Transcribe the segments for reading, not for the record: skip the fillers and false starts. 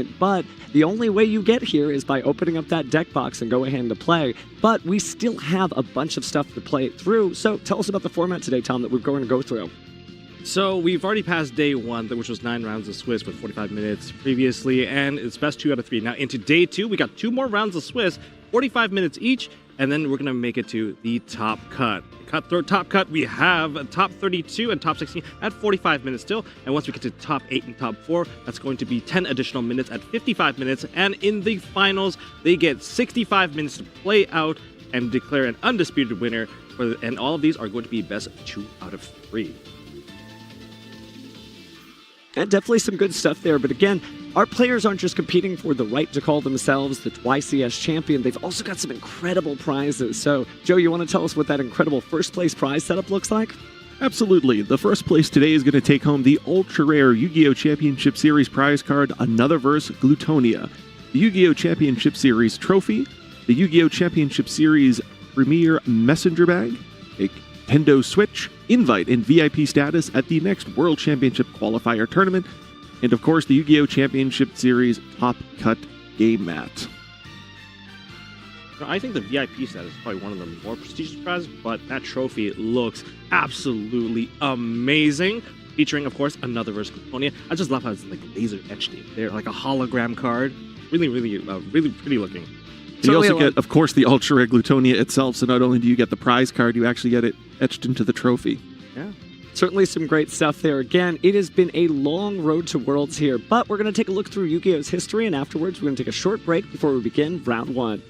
point, but the only way you get here is by opening up that deck box and go ahead and play. But we still have a bunch of stuff to play through, so tell us about the format today, Tom, that we're going to go through. So we've already passed day 1, which was 9 rounds of Swiss with 45 minutes previously, and it's best 2 out of 3. Now into day 2, we got 2 more rounds of Swiss, 45 minutes each, and then we're going to make it to the top cut. Cutthroat top cut, we have top 32 and top 16 at 45 minutes still, and once we get to top 8 and top 4, that's going to be 10 additional minutes at 55 minutes, and in the finals, they get 65 minutes to play out and declare an undisputed winner, and all of these are going to be best 2 out of 3. And definitely some good stuff there, but again, our players aren't just competing for the right to call themselves the YCS champion, they've also got some incredible prizes. So, Joe, you want to tell us what that incredible first place prize setup looks like? Absolutely. The first place today is going to take home the ultra-rare Yu-Gi-Oh! Championship Series prize card, Another Verse Glutonia, the Yu-Gi-Oh! Championship Series trophy, the Yu-Gi-Oh! Championship Series Premier Messenger Bag, a Nintendo Switch, invite and VIP status at the next World Championship Qualifier Tournament, and of course the Yu-Gi-Oh! Championship Series Top Cut Game Mat. I think the VIP status is probably one of the more prestigious prizes, but that trophy looks absolutely amazing. Featuring, of course, Another Verse Glutonia. I just love how it's like laser etched in there, like a hologram card. Really pretty looking. You also get, of course, the Ultra Rare Glutonia itself, so not only do you get the prize card, you actually get it etched into the trophy. Yeah. Certainly some great stuff there. Again, it has been a long road to Worlds here, but we're going to take a look through Yu-Gi-Oh's history, and afterwards we're going to take a short break before we begin round 1.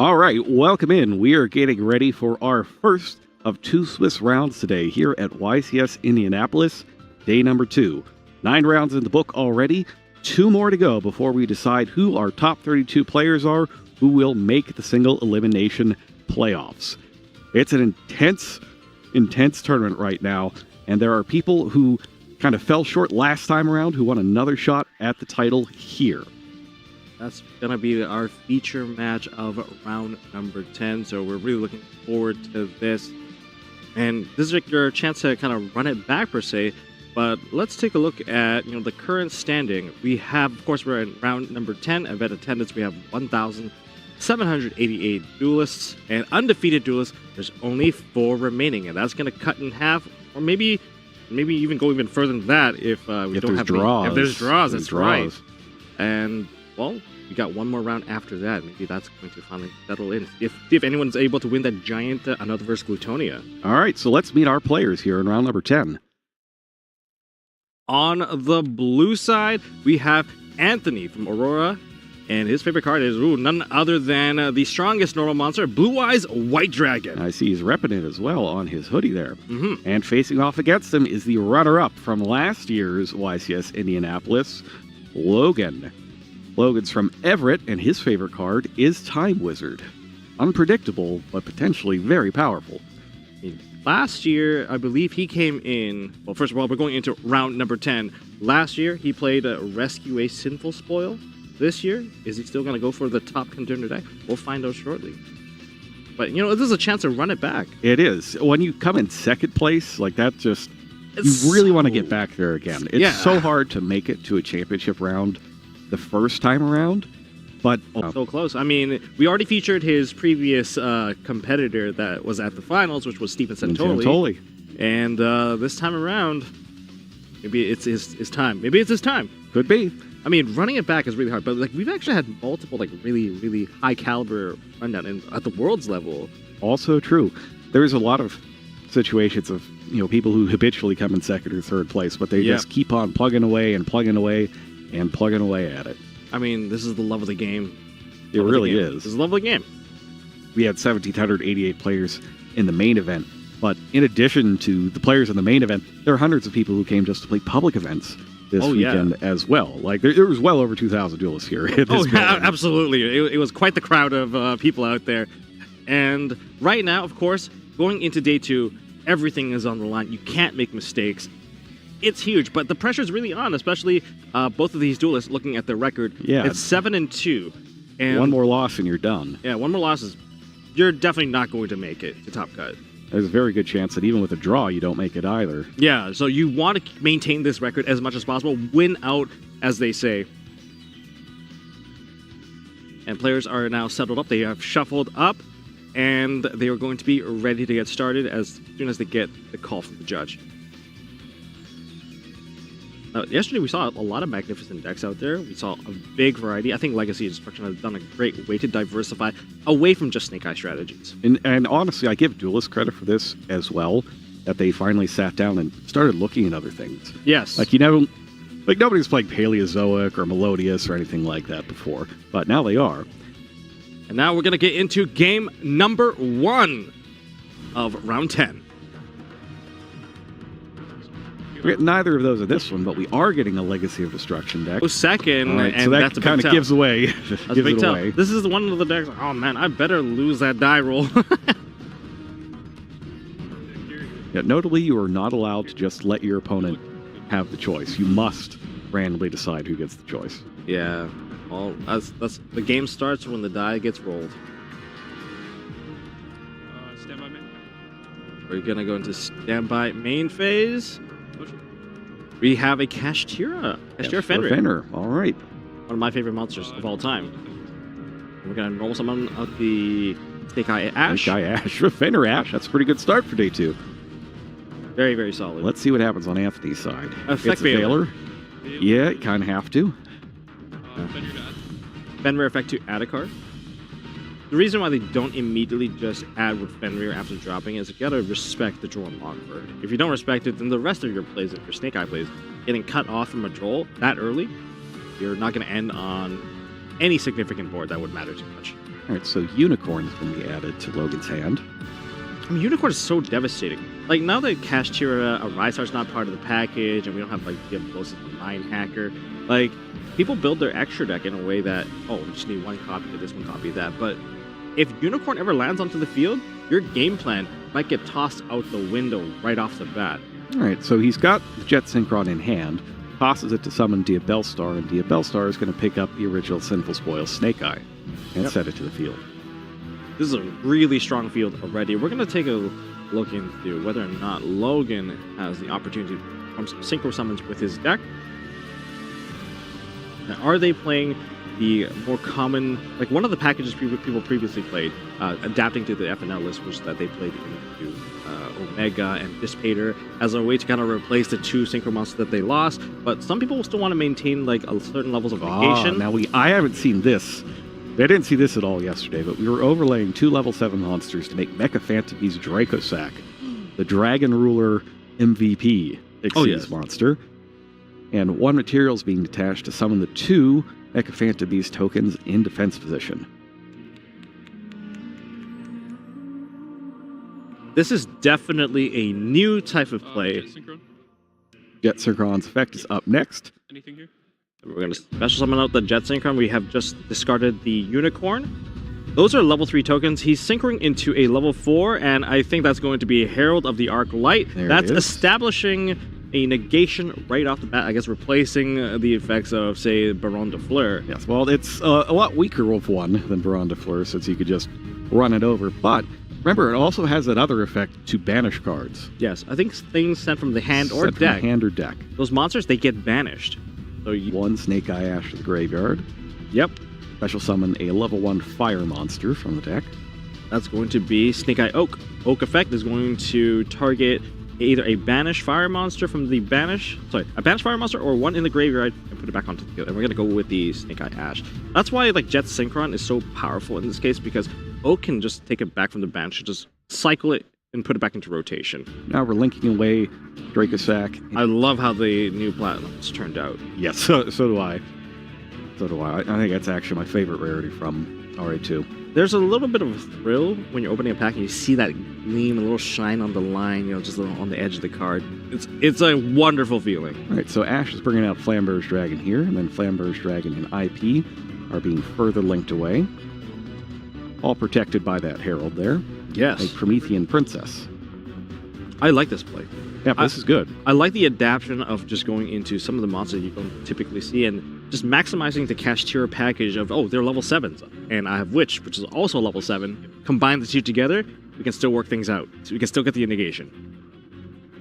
All right, welcome in. We are getting ready for our first of 2 Swiss rounds today here at YCS Indianapolis, day number 2. 9 rounds in the book already, 2 more to go before we decide who our top 32 players are who will make the single elimination playoffs. It's an intense tournament right now, and there are people who kind of fell short last time around who want another shot at the title here. That's going to be our feature match of round number 10, so we're really looking forward to this. And this is like your chance to kind of run it back per se. But let's take a look at the current standing. We have, of course, we're in round number 10. Event attendance, we have 1,788 duelists. And undefeated duelists, there's only 4 remaining. And that's going to cut in half, or maybe even go even further than that if we don't have draws. If there's draws, that's right. Draws. And, well, we got one more round after that. Maybe that's going to finally settle in. See if anyone's able to win that giant Another versus Glutonia. All right, so let's meet our players here in round number 10. On the blue side, we have Anthony from Aurora, and his favorite card is none other than the strongest normal monster, Blue Eyes White Dragon. I see he's repping it as well on his hoodie there. Mm-hmm. And facing off against him is the runner-up from last year's YCS Indianapolis, Logan. Logan's from Everett, and his favorite card is Time Wizard. Unpredictable, but potentially very powerful. Last year, I believe he came in... Well, first of all, we're going into round number 10. Last year, he played Rescue a Sinful Spoil. This year, is he still going to go for the top contender deck? We'll find out shortly. But, this is a chance to run it back. It is. When you come in second place, like that just... You really want to get back there again. It's so hard to make it to a championship round the first time around. But so close. I mean, we already featured his previous competitor that was at the finals, which was Stephen Santoli. And this time around, maybe it's his time. Maybe it's his time. Could be. I mean, running it back is really hard, but we've actually had multiple really, really high caliber rundown at the world's level. Also true. There's a lot of situations of people who habitually come in second or third place, but they just keep on plugging away and plugging away and plugging away at it. I mean, this is the love of the game. It really is. This is the love of the game. We had 1,788 players in the main event, but in addition to the players in the main event, there are hundreds of people who came just to play public events this weekend as well. Like, there was well over 2,000 duelists here. Absolutely. It was quite the crowd of people out there. And right now, of course, going into day 2, everything is on the line. You can't make mistakes. It's huge, but the pressure's really on, especially both of these duelists looking at their record. Yeah. It's 7-2. And one more loss and you're done. Yeah, one more loss is you're definitely not going to make it to Top Cut. There's a very good chance that even with a draw, you don't make it either. Yeah, so you want to maintain this record as much as possible. Win out, as they say. And players are now settled up. They have shuffled up, and they are going to be ready to get started as soon as they get the call from the judge. Yesterday, we saw a lot of magnificent decks out there. We saw a big variety. I think Legacy Destruction has done a great way to diversify away from just Snake Eye strategies. And honestly, I give Duelist credit for this as well, that they finally sat down and started looking at other things. Yes. Like, nobody's played Paleozoic or Melodious or anything like that before, but now they are. And now we're going to get into game number 1 of round 10. We're getting neither of those in this one, but we are getting a Legacy of Destruction deck. Second, right, and so that that's a kind of gives away. That's a big tell. This is one of the decks. Oh man, I better lose that die roll. Yeah, notably, you are not allowed to just let your opponent have the choice. You must randomly decide who gets the choice. Yeah, well, that's the game starts when the die gets rolled. Standby main. We're gonna go into standby main phase. We have a Kashtira Fenrir. All right. One of my favorite monsters of all time. We're going to roll someone of the Snake Eye Ash. Snake Eye Ash. Fenrir Ash. That's a pretty good start for day 2. Very, very solid. Let's see what happens on Anthony's side. Effect it's a Veiler. Yeah, you kind of have to. Fenrir effect to add a card. The reason why they don't immediately just add with Fenrir after dropping is you gotta respect the draw and lock bird. If you don't respect it, then the rest of your plays, your Snake Eye plays, getting cut off from a draw that early, you're not gonna end on any significant board that would matter too much. All right, so Unicorn's going to be added to Logan's hand. I mean, Unicorn is so devastating. Like, now that Kashtira, a Rysar's not part of the package, and we don't have, like, Diablosis, the Mind Hacker, like, people build their extra deck in a way that, oh, we just need one copy of this, one copy of that, but if Unicorn ever lands onto the field, your game plan might get tossed out the window right off the bat. All right, so he's got the Jet Synchron in hand, tosses it to summon Diabellstar, and Diabellstar is going to pick up the original Sinful Spoil Snake Eye and set it to the field. This is a really strong field already. We're going to take a look into whether or not Logan has the opportunity to perform some synchro summons with his deck. Now, are they playing the more common, like one of the packages people previously played, adapting to the FNL list, was that they played into Omega and Dissipator as a way to kind of replace the 2 synchro monsters that they lost. But some people still want to maintain like a certain levels of negation. Now I haven't seen this. I didn't see this at all yesterday, but we were overlaying 2 level 7 monsters to make Mecha Phantom Beast Dracosac, the Dragon Ruler MVP Xyz monster. And 1 material is being detached to summon the 2 Mecha Phantom Beast tokens in defense position. This is definitely a new type of play. Jet Synchron's effect is up next. Anything here? We're going to special summon out the Jet Synchron. We have just discarded the Unicorn. Those are level 3 tokens. He's synchroning into a level 4, and I think that's going to be a Herald of the Arc Light. That's establishing a negation right off the bat, I guess, replacing the effects of, say, Baron de Fleur. Yes, well, it's a lot weaker of one than Baron de Fleur, since you could just run it over. But remember, it also has another effect to banish cards. Yes, I think things sent from the hand or Sent from deck. the hand or deck. Those monsters, they get banished. So you, 1 Snake Eye Ash to the graveyard. Yep, Special summon a level 1 fire monster from the deck. that's going to be Snake Eye Oak. Oak effect is going to target either a banished fire monster from the a banished fire monster, or 1 in the graveyard and put it back onto the field. And we're going to go with the Snake Eye Ash. That's why like Jet Synchron is so powerful in this case, because Oak can just take it back from the bench, just cycle it and put it back into rotation. Now we're linking away Dracosac. I love how the new Platinums turned out. Yes, so do I. So do I. I think that's actually my favorite rarity from RA2. There's a little bit of a thrill when you're opening a pack and you see that gleam, a little shine on the line, you know, just a little on the edge of the card. It's a wonderful feeling. All right, so Ash is bringing out Flamber's Dragon here, and then Flamber's Dragon and IP are being further linked away. All protected by that Herald there. Yes. A Promethean Princess. I like this play. Yeah, this is good. I like the adaptation of just going into some of the monsters you don't typically see and just maximizing the Cashier package of, oh, they're level 7s. And I have Witch, which is also level 7. Combine the 2 together, we can still work things out. So we can still get the negation.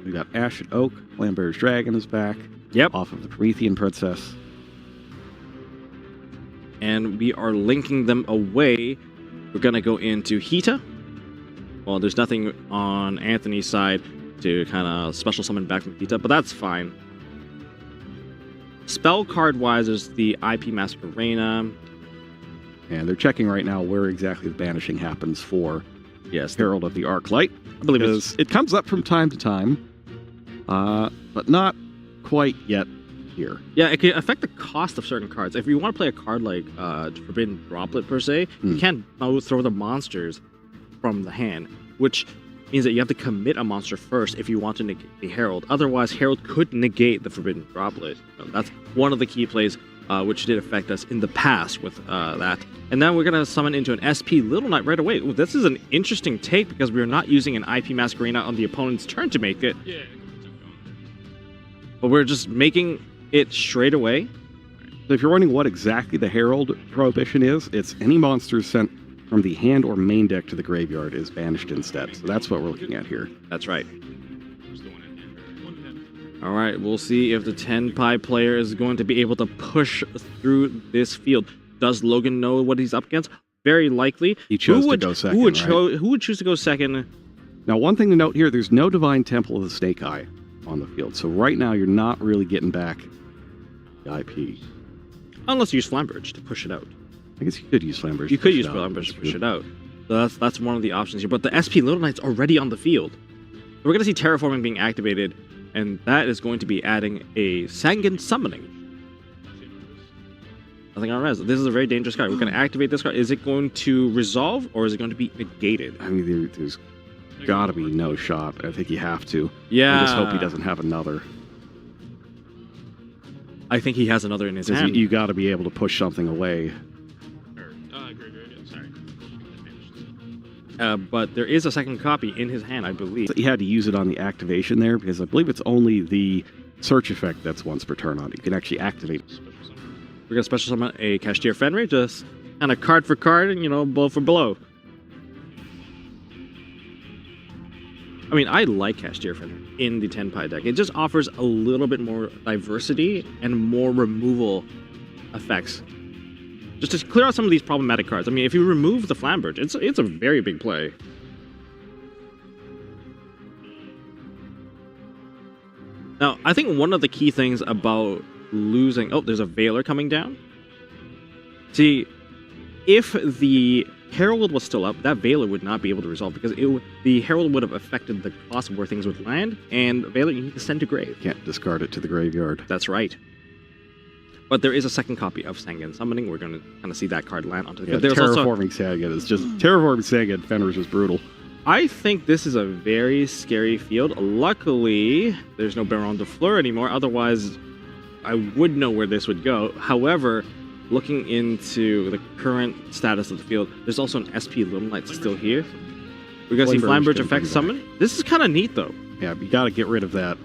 We got Ash and Oak. Flamber's Dragon is back. Yep. Off of the Promethean Princess. And we are linking them away. We're going to go into Hita. Well, there's nothing on Anthony's side to kind of special summon back from Hita, but that's fine. Spell card wise, there's the IP Masquerena. And they're checking right now where exactly the banishing happens for Yes, Herald of the Arclight. I believe Because it comes up from time to time, but not quite yet here. Yeah, it can affect the cost of certain cards. If you want to play a card like Forbidden Droplet per se, you can't throw the monsters from the hand, which means that you have to commit a monster first if you want to negate the Herald. Otherwise, Herald could negate the Forbidden Droplet. That's one of the key plays which did affect us in the past with that. And then we're going to summon into an SP Little Knight right away. Ooh, this is an interesting take because we're not using an IP Masquerena on the opponent's turn to make it. Yeah. But we're just making it straight away. So if you're wondering what exactly the Herald prohibition is, it's any monster sent from the hand or main deck to the graveyard is banished instead. So that's what we're looking at here. That's right. There's the one in there. One in there. All right, we'll see if the 10 Pi player is going to be able to push through this field. Does Logan know what he's up against? Very likely. He chose to go second, who would choose to go second? Now, one thing to note here, there's no Divine Temple of the Snake Eye on the field. So right now, you're not really getting back the IP. Unless you use Flamberge to push it out. I guess you could use Flamberge. You could use Flamberge to push it out. So that's one of the options here. But the SP Little Knight's already on the field. So we're going to see Terraforming being activated, and that is going to be adding a Sangan Summoning. Nothing on res. This is a very dangerous card. We're going to activate this card. Is it going to resolve, or is it going to be negated? I mean, there's got to be no shot. I think you have to. Yeah. I just hope he doesn't have another. I think he has another in his hand. You got to be able to push something away. Graveyard, yeah, sorry. But there is a second copy in his hand, I believe. He had to use it on the activation there because I believe it's only the search effect that's once per turn on it. You can actually activate. We're going to special summon a Cashier Fenrir, just kind of card for card, and, blow for blow. I mean, I like Cashier Fenrir in the 10 pie deck. It just offers a little bit more diversity and more removal effects. Just to clear out some of these problematic cards. I mean, if you remove the Flamberge, it's a very big play. Now, I think one of the key things about losing... Oh, there's a Veiler coming down. See, if the Herald was still up, that Veiler would not be able to resolve because the Herald would have affected the cost of where things would land, and Veiler you need to send to grave. Can't discard it to the graveyard. That's right. But there is a second copy of Sangan Summoning. We're going to kind of see that card land onto the field. Terraforming Sangan is just... Terraforming Sangan, Fenrir's just brutal. I think this is a very scary field. Luckily, there's no Baron de Fleur anymore. Otherwise, I would know where this would go. However, looking into the current status of the field, there's also an SP Little Knight still here. We're going to see Flamberge Effect Summon. This is kind of neat, though. Yeah, you got to get rid of that.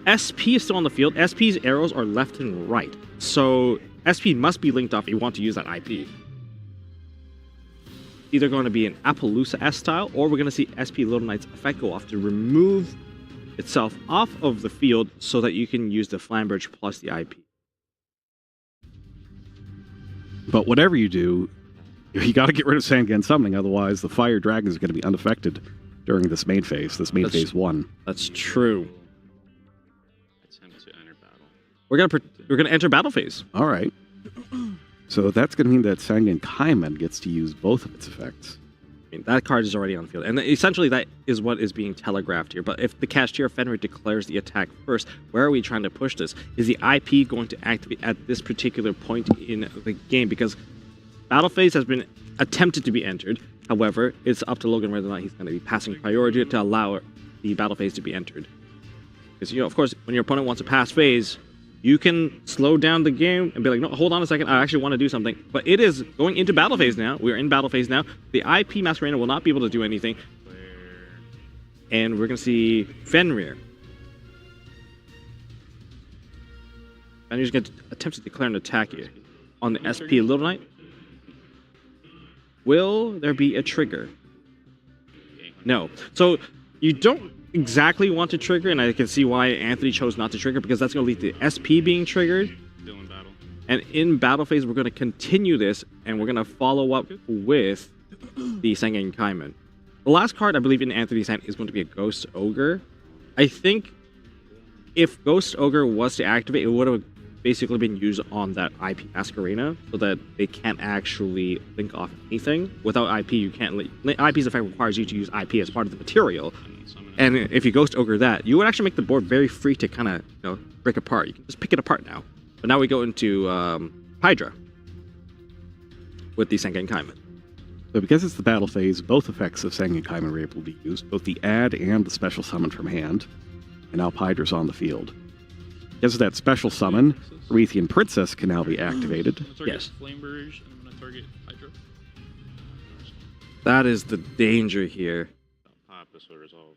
SP is still on the field. SP's arrows are left and right. So SP must be linked off if you want to use that IP. Either going to be an Appaloosa S style, or we're going to see SP Little Knight's effect go off to remove itself off of the field so that you can use the Flamberge plus the IP. But whatever you do, you got to get rid of Sangan Summoning, otherwise the Fire Dragon is going to be unaffected during this main phase, phase 1. That's true. Attempt to enter battle. We're gonna enter battle phase. All right. So that's going to mean that Sangan Kaiman gets to use both of its effects. I mean, that card is already on the field, and essentially that is what is being telegraphed here. But if the Cashier Fenrir declares the attack first, where are we trying to push this? Is the IP going to activate at this particular point in the game? Because battle phase has been attempted to be entered. However, it's up to Logan whether or not he's going to be passing priority to allow the battle phase to be entered. Because, you know, of course, when your opponent wants to pass phase, you can slow down the game and be like, no, hold on a second, I actually want to do something. But it is going into battle phase now. We're in battle phase now. The IP Masquerena will not be able to do anything. And we're going to see Fenrir. Fenrir's going to attempt to declare an attack here on the SP Little Knight. Will there be a trigger? No. So you don't exactly want to trigger, and I can see why Anthony chose not to trigger, because that's going to lead to SP being triggered. Still in battle. And in battle phase, we're going to continue this, and we're going to follow up with the Sangan Kaiman. The last card, I believe, in Anthony's hand is going to be a Ghost Ogre. I think if Ghost Ogre was to activate, it would have basically been used on that IP Masquerena, so that they can't actually link off anything. Without IP, you can't... IP's effect requires you to use IP as part of the material. And if you Ghost Ogre that, you would actually make the board very free to kind of, you know, break apart. You can just pick it apart now. But now we go into Hydra with the Sangan Kaiman. So because it's the battle phase, both effects of Sangan Kaiman are able to be used, both the add and the special summon from hand. And now Hydra's on the field. Because of that special summon, Promethean Princess can now be activated. Yes. Flamberge, and I'm going to target Hydra. That is the danger here. Pop, this will resolve.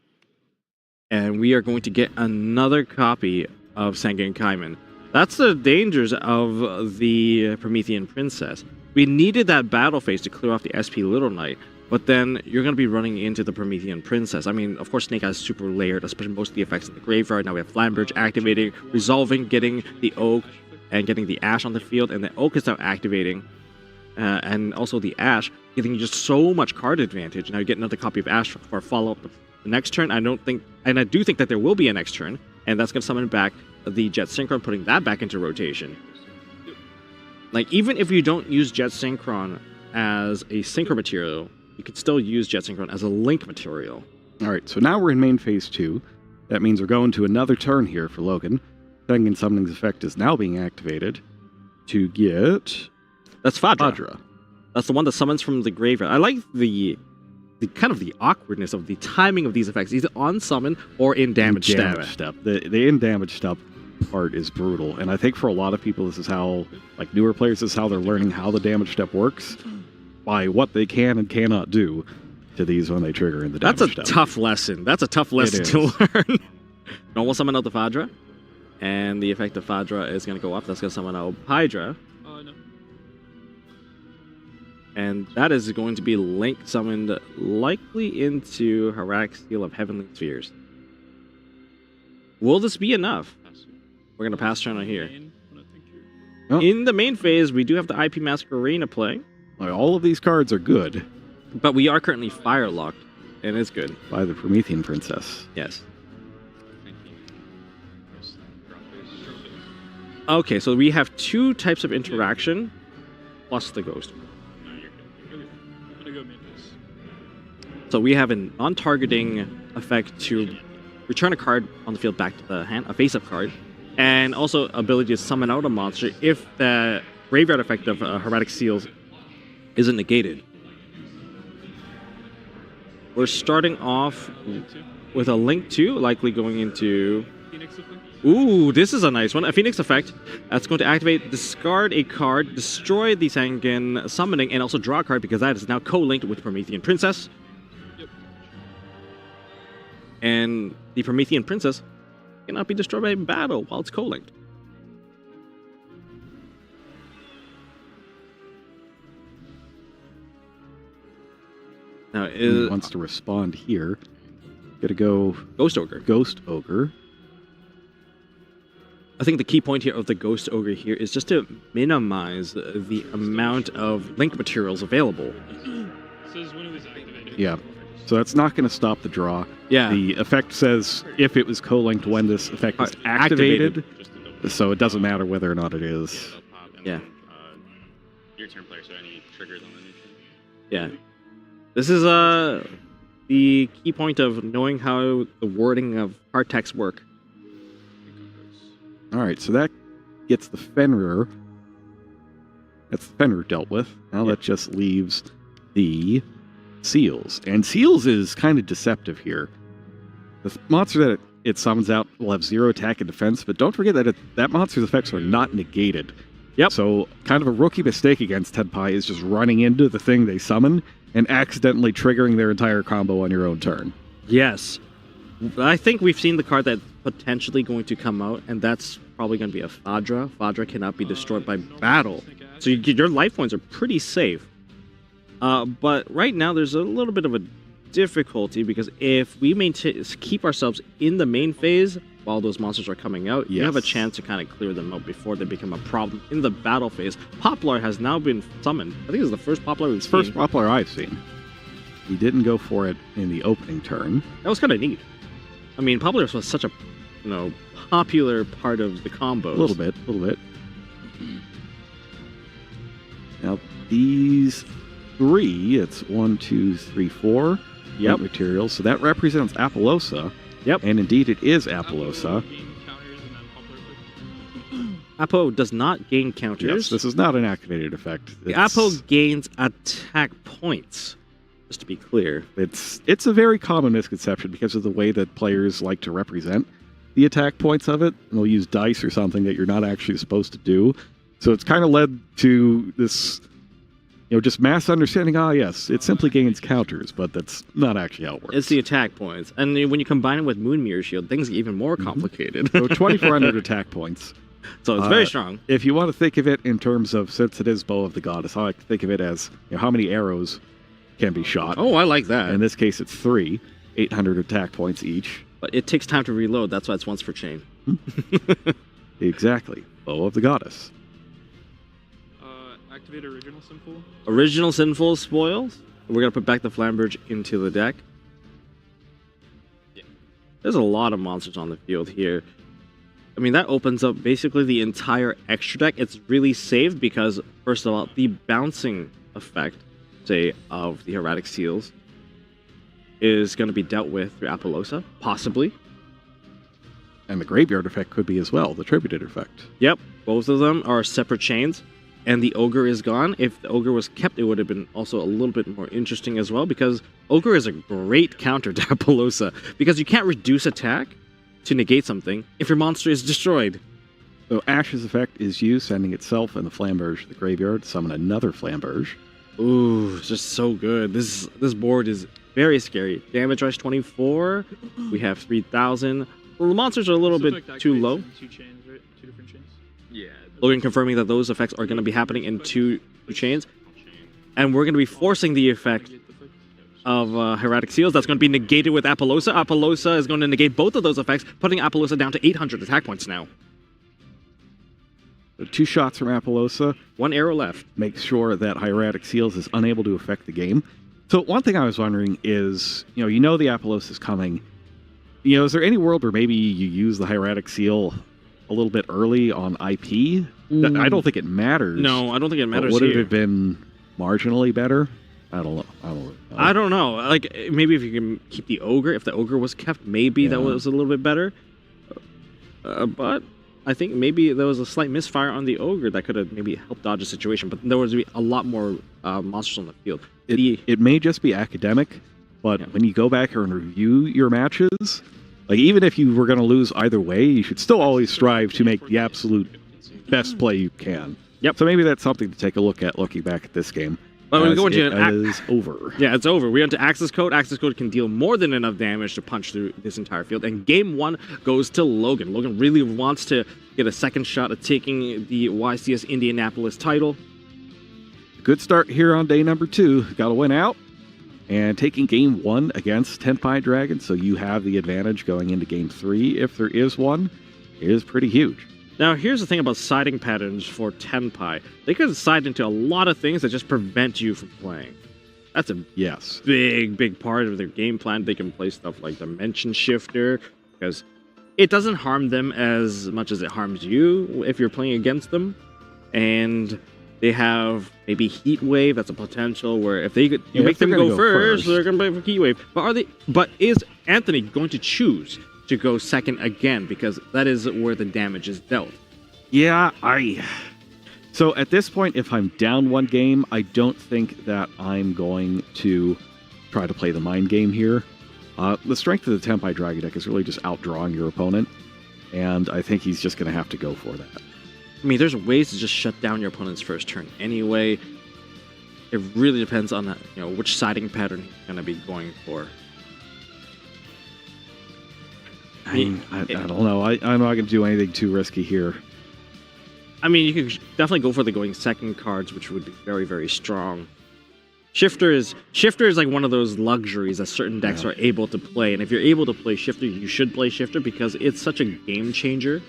And we are going to get another copy of Sangan Kaiman. That's the dangers of the Promethean Princess. We needed that battle phase to clear off the SP Little Knight, but then you're going to be running into the Promethean Princess. I mean, of course, Snake Eyes is super layered, especially most of the effects in the graveyard. Now we have Flamberge activating, resolving, getting the Oak, and getting the Ash on the field, and the Oak is now activating, and also the Ash, giving you just so much card advantage. Now you get another copy of Ash for follow-up the next turn. I do think that there will be a next turn, and that's going to summon back the Jet Synchron, putting that back into rotation. Like, even if you don't use Jet Synchron as a synchro material, you can still use Jet Synchron as a link material. All right, so now we're in main phase 2. That means we're going to another turn here for Logan. Sangan Summoning's effect is now being activated to get... That's Fadra. That's the one that summons from the graveyard. I like the kind of the awkwardness of the timing of these effects, either on summon or in damage step. The in damage step part is brutal, and I think for a lot of people, this is how, like newer players, this is how they're learning how the damage step works, by what they can and cannot do to these when they trigger in the damage step. That's a tough lesson. That's a tough lesson to learn. Normal summon out the Fadra, and the effect of Fadra is going to go up. That's going to summon out Hydra. No. And that is going to be Link summoned likely into Harak Seal of Heavenly Spheres. Will this be enough? We're going to pass turn on here. Oh. In the main phase, we do have the IP Mask Arena play, All of these cards are good but we are currently fire locked, and it's good. by the Promethean Princess. Yes. Okay, so we have two types of interaction, plus the ghost. No, you're good. I'm gonna go main phase. So we have a non-targeting effect to return a card on the field back to the hand, a face-up card, and also ability to summon out a monster if the graveyard effect of Heretic Seals isn't negated. We're starting off with a Link 2, likely going into... Phoenix effect. Ooh, this is a nice one. A Phoenix effect that's going to activate, discard a card, destroy the Sangan summoning, and also draw a card because that is now co-linked with Promethean Princess. Yep. And the Promethean Princess cannot be destroyed by battle while it's co-linked. Now, He wants to respond here. Gotta go Ghost Ogre. Ghost Ogre. I think the key point here of the Ghost Ogre here is just to minimize the amount of link materials available. Says when it was activated. Yeah. So that's not going to stop the draw. Yeah. The effect says if it was co-linked when this effect is activated, Just a double so it doesn't matter whether or not it is. they'll pop, and Yeah. then, your turn player, so any triggers on the neutral. Yeah. This is the key point of knowing how the wording of card text work. All right, so that gets the Fenrir. That's the Fenrir dealt with. Now Yeah. that just leaves the Seals. And Seals is kind of deceptive here. The monster that it summons out will have 0 attack and defense, but don't forget that that monster's effects are not negated. Yep. So kind of a rookie mistake against Ted Pie is just running into the thing they summon and accidentally triggering their entire combo on your own turn. Yes. I think we've seen the card that's potentially going to come out, and that's probably going to be a Fadra. Fadra cannot be destroyed by battle. So your life points are pretty safe. But right now, there's a little bit of a difficulty because if we keep ourselves in the main phase while those monsters are coming out, you have a Yes. chance to kind of clear them out before they become a problem in the battle phase. Poplar has now been summoned. I think it's the first Poplar we've seen. First Poplar I've seen. He didn't go for it in the opening turn. That was kind of neat. I mean, Poplar was such a, popular part of the combos. A little bit. Now, these 3, it's 1, 2, 3, 4 Yep. materials. So that represents Appaloosa. Yep. And indeed, it is Appaloosa. Apo does not gain counters. Yes, this is not an activated effect. The Apo gains attack points, just to be clear. It's a very common misconception because of the way that players like to represent the attack points of it. They'll use dice or something that you're not actually supposed to do. So it's kind of led to this, just mass understanding. Yes, it simply gains counters, but that's not actually how it works. It's the attack points. And when you combine it with Moon Mirror Shield, things get even more complicated. So 2,400 attack points. So it's very strong. If you want to think of it in terms of, since it is Bow of the Goddess, I like to think of it as how many arrows can be shot. Oh, I like that. In this case, it's 3, 800 attack points each. But it takes time to reload. That's why it's once per chain. Exactly. Bow of the Goddess. Activate original Sinful. Original Sinful Spoils. We're going to put back the Flamberge into the deck. Yeah. There's a lot of monsters on the field here. I mean, that opens up basically the entire extra deck. It's really safe because, first of all, the bouncing effect, say, of the Erratic Seals is going to be dealt with through Appaloosa, possibly. And the graveyard effect could be as well, the tributed effect. Yep, both of them are separate chains. And the Ogre is gone. If the Ogre was kept, it would have been also a little bit more interesting as well, because Ogre is a great counter to Appaloosa, because you can't reduce attack to negate something if your monster is destroyed. So Ash's effect is you sending itself and the Flamberge to the graveyard, summon another Flamberge. Ooh, it's just so good. This board is very scary. Damage rush 24. We have 3,000. Well, the monsters are a little bit too low. 2 chains, right? 2 different chains. Yeah. Logan confirming that those effects are going to be happening in two chains. and we're going to be forcing the effect of Hieratic Seals. That's going to be negated with Apollosa. Apollosa is going to negate both of those effects, putting Apollosa down to 800 attack points now. 2 shots from Apollosa. 1 arrow left. Make sure that Hieratic Seals is unable to affect the game. So one thing I was wondering is, the Apollosa is coming. Is there any world where maybe you use the Hieratic Seal a little bit early on IP? I don't think it matters. No, I don't think it matters. Would it have been marginally better? I don't know. I don't know. Like, maybe if you can keep the Ogre, if the Ogre was kept, maybe that was a little bit better. But I think maybe there was a slight misfire on the Ogre that could have maybe helped dodge the situation, but there was a lot more monsters on the field. It may just be academic, but when you go back and review your matches, like even if you were going to lose either way, you should still always strive to make the absolute best play you can. Yep. So maybe that's something to take a look at looking back at this game. Well, we go into it is over. Yeah, it's over. We're into Access Code. Access Code can deal more than enough damage to punch through this entire field. And game 1 goes to Logan. Logan really wants to get a second shot at taking the YCS Indianapolis title. Good start here on day number 2. Got to win out. And taking game 1 against Tenpai Dragon, so you have the advantage going into game 3, if there is one, is pretty huge. Now, here's the thing about siding patterns for Tenpai. They can side into a lot of things that just prevent you from playing. That's a big part of their game plan. They can play stuff like Dimension Shifter, because it doesn't harm them as much as it harms you if you're playing against them. And they have maybe Heat Wave. That's a potential where if you make them go first, they're going to play for Heat Wave. But is Anthony going to choose to go second again, because that is where the damage is dealt? Yeah, so at this point, if I'm down 1 game, I don't think that I'm going to try to play the mind game here. The strength of the Tenpai Dragon deck is really just outdrawing your opponent, and I think he's just going to have to go for that. I mean, there's ways to just shut down your opponent's first turn anyway. It really depends on which siding pattern he's going to be going for. I don't know. I'm not going to do anything too risky here. I mean, you could definitely go for the going second cards, which would be very, very strong. Shifter is like one of those luxuries that certain decks are able to play. And if you're able to play Shifter, you should play Shifter because it's such a game changer.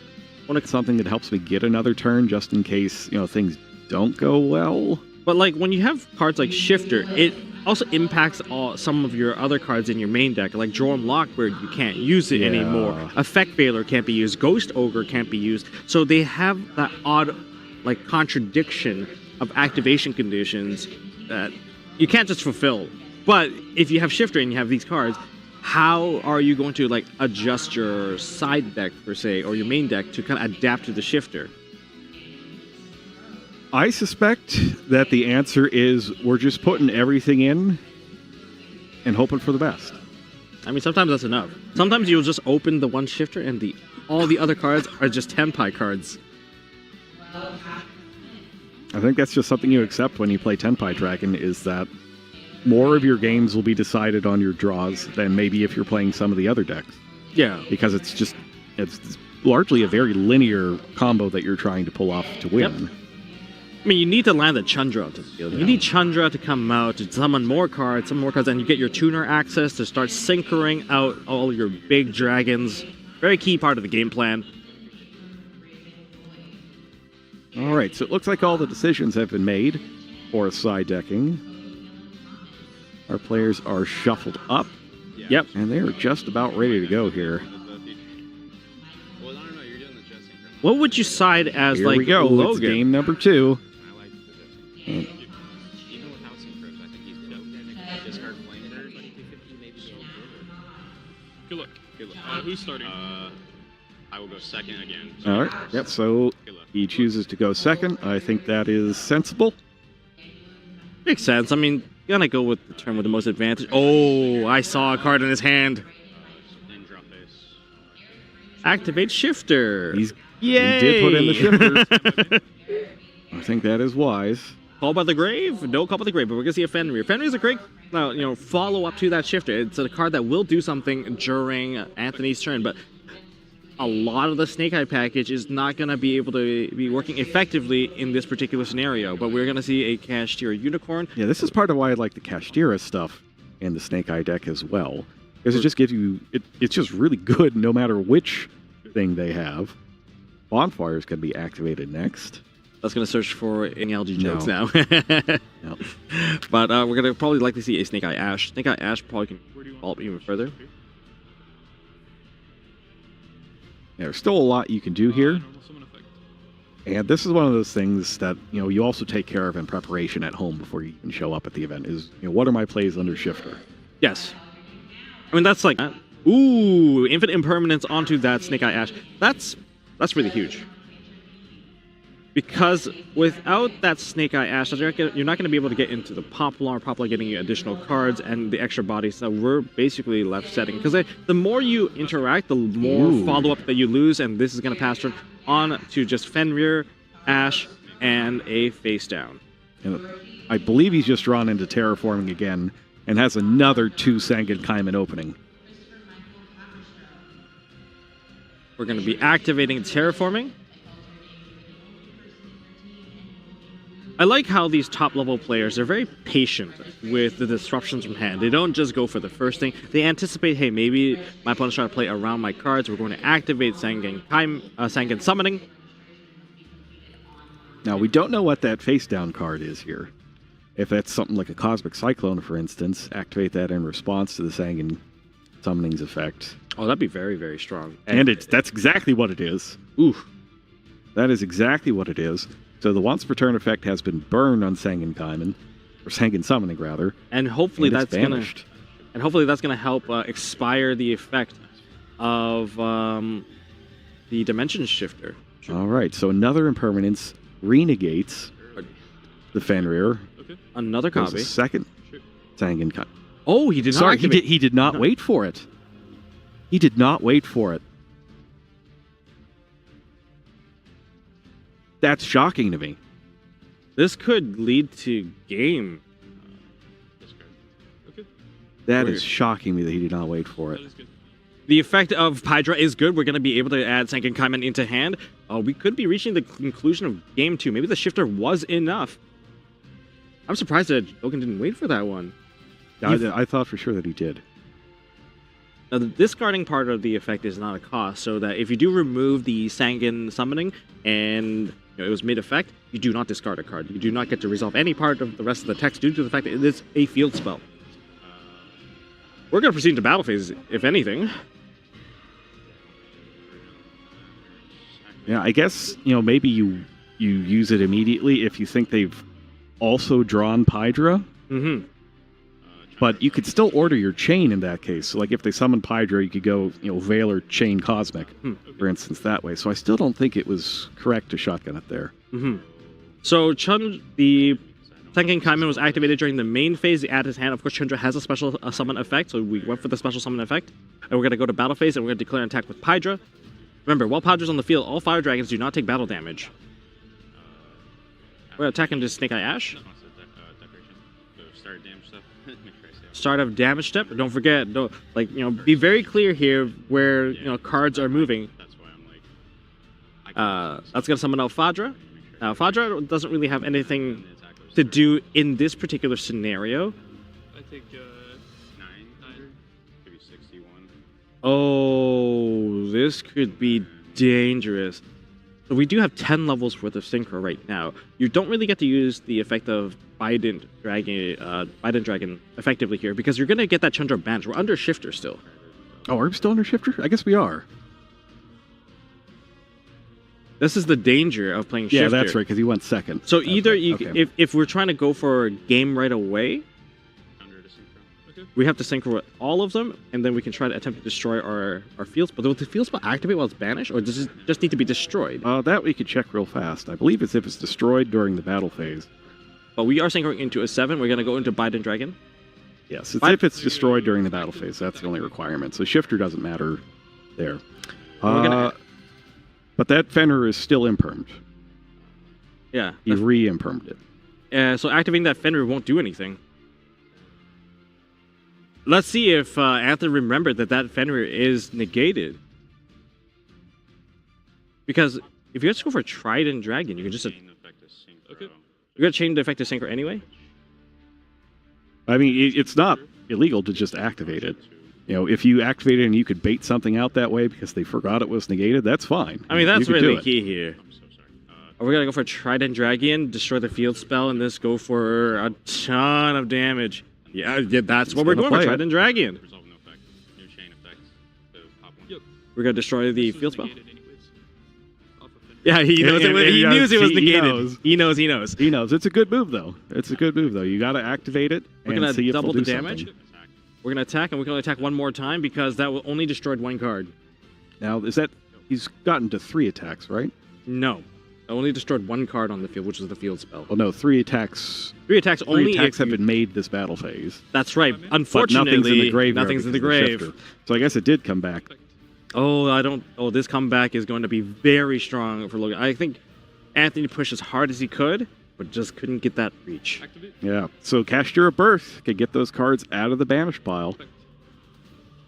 Something that helps me get another turn just in case, things don't go well. But like when you have cards like Shifter, it also impacts some of your other cards in your main deck, like Droll Lockbird. You can't use it anymore. Effect Veiler can't be used. Ghost Ogre can't be used. So they have that odd, contradiction of activation conditions that you can't just fulfill. But if you have Shifter and you have these cards, how are you going to adjust your side deck per se, or your main deck to kind of adapt to the Shifter? I suspect that the answer is we're just putting everything in and hoping for the best. I mean, sometimes that's enough. Sometimes you'll just open the one Shifter and all the other cards are just Tenpai cards. I think that's just something you accept when you play Tenpai Dragon, is that more of your games will be decided on your draws than maybe if you're playing some of the other decks. Yeah. Because it's largely a very linear combo that you're trying to pull off to win. Yep. I mean, you need to land a Chandra onto the field. You need Chandra to come out, to summon more cards, and you get your tuner access to start syncering out all your big dragons. Very key part of the game plan. All right, so it looks like all the decisions have been made for side decking. Our players are shuffled up. Yep. And they're just about ready to go here. What would you side as, here we go. Logan? It's game number 2. Even with Housing Crypt, I think he's dope. Discard Flamethrower, 20-50, maybe go. Good luck. Who's starting? I will go second again. All right. Yep. So he chooses to go second. I think that is sensible. Makes sense. I mean, you gotta go with the turn with the most advantage. Oh, I saw a card in his hand. Then drop this. Activate Shifter. He Yay! did put in the shifters. I think that is wise. Call by the Grave? No call by the Grave, but we're going to see a Fenrir. Fenrir is a great follow-up to that Shifter. It's a card that will do something during Anthony's turn, but a lot of the Snake Eye package is not going to be able to be working effectively in this particular scenario. But we're going to see a Kashtira Unicorn. Yeah, this is part of why I like the Kashtira stuff in the Snake Eye deck as well. Because it just gives you... It's just really good no matter which thing they have. Bonfires can be activated next. That's going to search for any LG jokes now. No. But we're going to probably likely see a Snake Eye Ash. Snake Eye Ash probably can evolve even further. Yeah, there's still a lot you can do here. And this is one of those things that, you also take care of in preparation at home before you even show up at the event is, what are my plays under Shifter? Yes. I mean, that's like... Ooh, Infinite Impermanence onto that Snake Eye Ash. That's really huge. Because without that Snake Eye Ash, you're not going to be able to get into the Poplar getting you additional cards and the extra bodies. So we're basically left setting. Because the more you interact, the more follow-up that you lose. And this is going to pass turn on to just Fenrir, Ash, and a face down. And I believe he's just drawn into Terraforming again and has another 2 Sangan Kaiman opening. We're going to be activating Terraforming. I like how these top-level players are very patient with the disruptions from hand. They don't just go for the first thing. They anticipate, hey, maybe my opponent's trying to play around my cards. We're going to activate Sangan Summoning. Now, we don't know what that face-down card is here. If that's something like a Cosmic Cyclone, for instance, activate that in response to the Sangan Summoning's effect. Oh, that'd be very, very strong. And that's exactly what it is. Ooh. That is exactly what it is. So the once per turn effect has been burned on Sangan Kaiman, or Sangan Summoning rather, and hopefully and that's banished. gonna help expire the effect of the Dimension Shifter. All right, so another impermanence renegates the Fenrir. Okay. Another There's copy. a second Sangan Kaiman. Oh, he did not. Sorry, activate. he did not wait for it. He did not wait for it. That's shocking to me. This could lead to game. Discard. Okay. That Weird. is shocking me that he did not wait for it. That is good. The effect of Hydra is good. We're going to be able to add Sangan Kaiman into hand. We could be reaching the conclusion of game 2. Maybe the shifter was enough. I'm surprised that Logan didn't wait for that one. I thought for sure that he did. Now, the discarding part of the effect is not a cost, so that if you do remove the Sangan Summoning and it was mid-effect, you do not discard a card. You do not get to resolve any part of the rest of the text due to the fact that it is a field spell. We're going to proceed to battle phase, if anything. Yeah, I guess, maybe you use it immediately if you think they've also drawn Pydra. Mm-hmm. But you could still order your chain in that case. So, like, if they summon Pydra, you could go, Veil or Chain Cosmic, for instance, that way. So I still don't think it was correct to shotgun it there. Mm-hmm. So the Sangan Kaiman was activated during the main phase. He added his hand. Of course, Chandra has a special summon effect, so we went for the special summon effect. And we're going to go to battle phase, and we're going to declare an attack with Pydra. Remember, while Pydra's on the field, all fire dragons do not take battle damage. We're attacking this Snake Eye Ash. Start damage stuff. Start of damage step. Don't forget, be very clear here where cards are moving. That's why I'm like. That's gonna summon out Fadra. Now Fadra doesn't really have anything to do in this particular scenario. I take 9 either. Maybe 61. Oh, this could be dangerous. So we do have 10 levels worth of Synchro right now. You don't really get to use the effect of Bident Dragon effectively here because you're going to get that Chandra banished. We're under Shifter still. Oh, are we still under Shifter? I guess we are. This is the danger of playing Shifter. Yeah, that's right, because he went second. So That's either right. you, Okay. if we're trying to go for a game right away, Under to synchro. Okay. we have to synchro with all of them, and then we can try to attempt to destroy our field spell. Will the field spell activate while it's banished, or does it just need to be destroyed? That we could check real fast. I believe it's if it's destroyed during the battle phase. But we are synchroing into a 7. We're going to go into Bident Dragon. Yes, it's if it's destroyed during the battle phase. That's the only requirement. So Shifter doesn't matter there. We're gonna- But that Fenrir is still impermed. Yeah. He re-impermed it. So activating that Fenrir won't do anything. Let's see if Anthony remembered that Fenrir is negated. Because if you just go for Trident Dragon, you can just... Chain effect is synchro. You're going to change the effect to Synchro anyway? I mean, it's not illegal to just activate it. You know, if you activate it and you could bait something out that way because they forgot it was negated, that's fine. I mean, that's You could do really it. key here. I'm so sorry. Are we going to go for Trident Dragon, destroy the field spell, and this go for a ton of damage? Yeah, that's what we're gonna going for, play it. Trident Dragon. Resolve no effect. New chain effects to pop one. We're going to destroy the field spell? Negated anyways. Off of it. Yeah, he knows And- he and knew it was he negated. knows. He knows. He knows. It's a good move, though. It's a good move, though. You got to activate it We're and gonna see if double it'll the do damage. something. Attack. We're going to attack, and we can only attack one more time because that will only destroyed one card. Now, is that... He's gotten to 3 attacks, right? No. I only destroyed one card on the field, which is the field spell. Well, no, 3 attacks... 3 attacks 3 only attacks if have you- been made this battle phase. That's right. But Unfortunately, nothing's in the graveyard. nothing's in the because of grave. shifter. So I guess it did come back. Oh, this comeback is going to be very strong for Logan. I think Anthony pushed as hard as he could, but just couldn't get that reach. Activate. Yeah. So Cashier of Birth could get those cards out of the banish pile.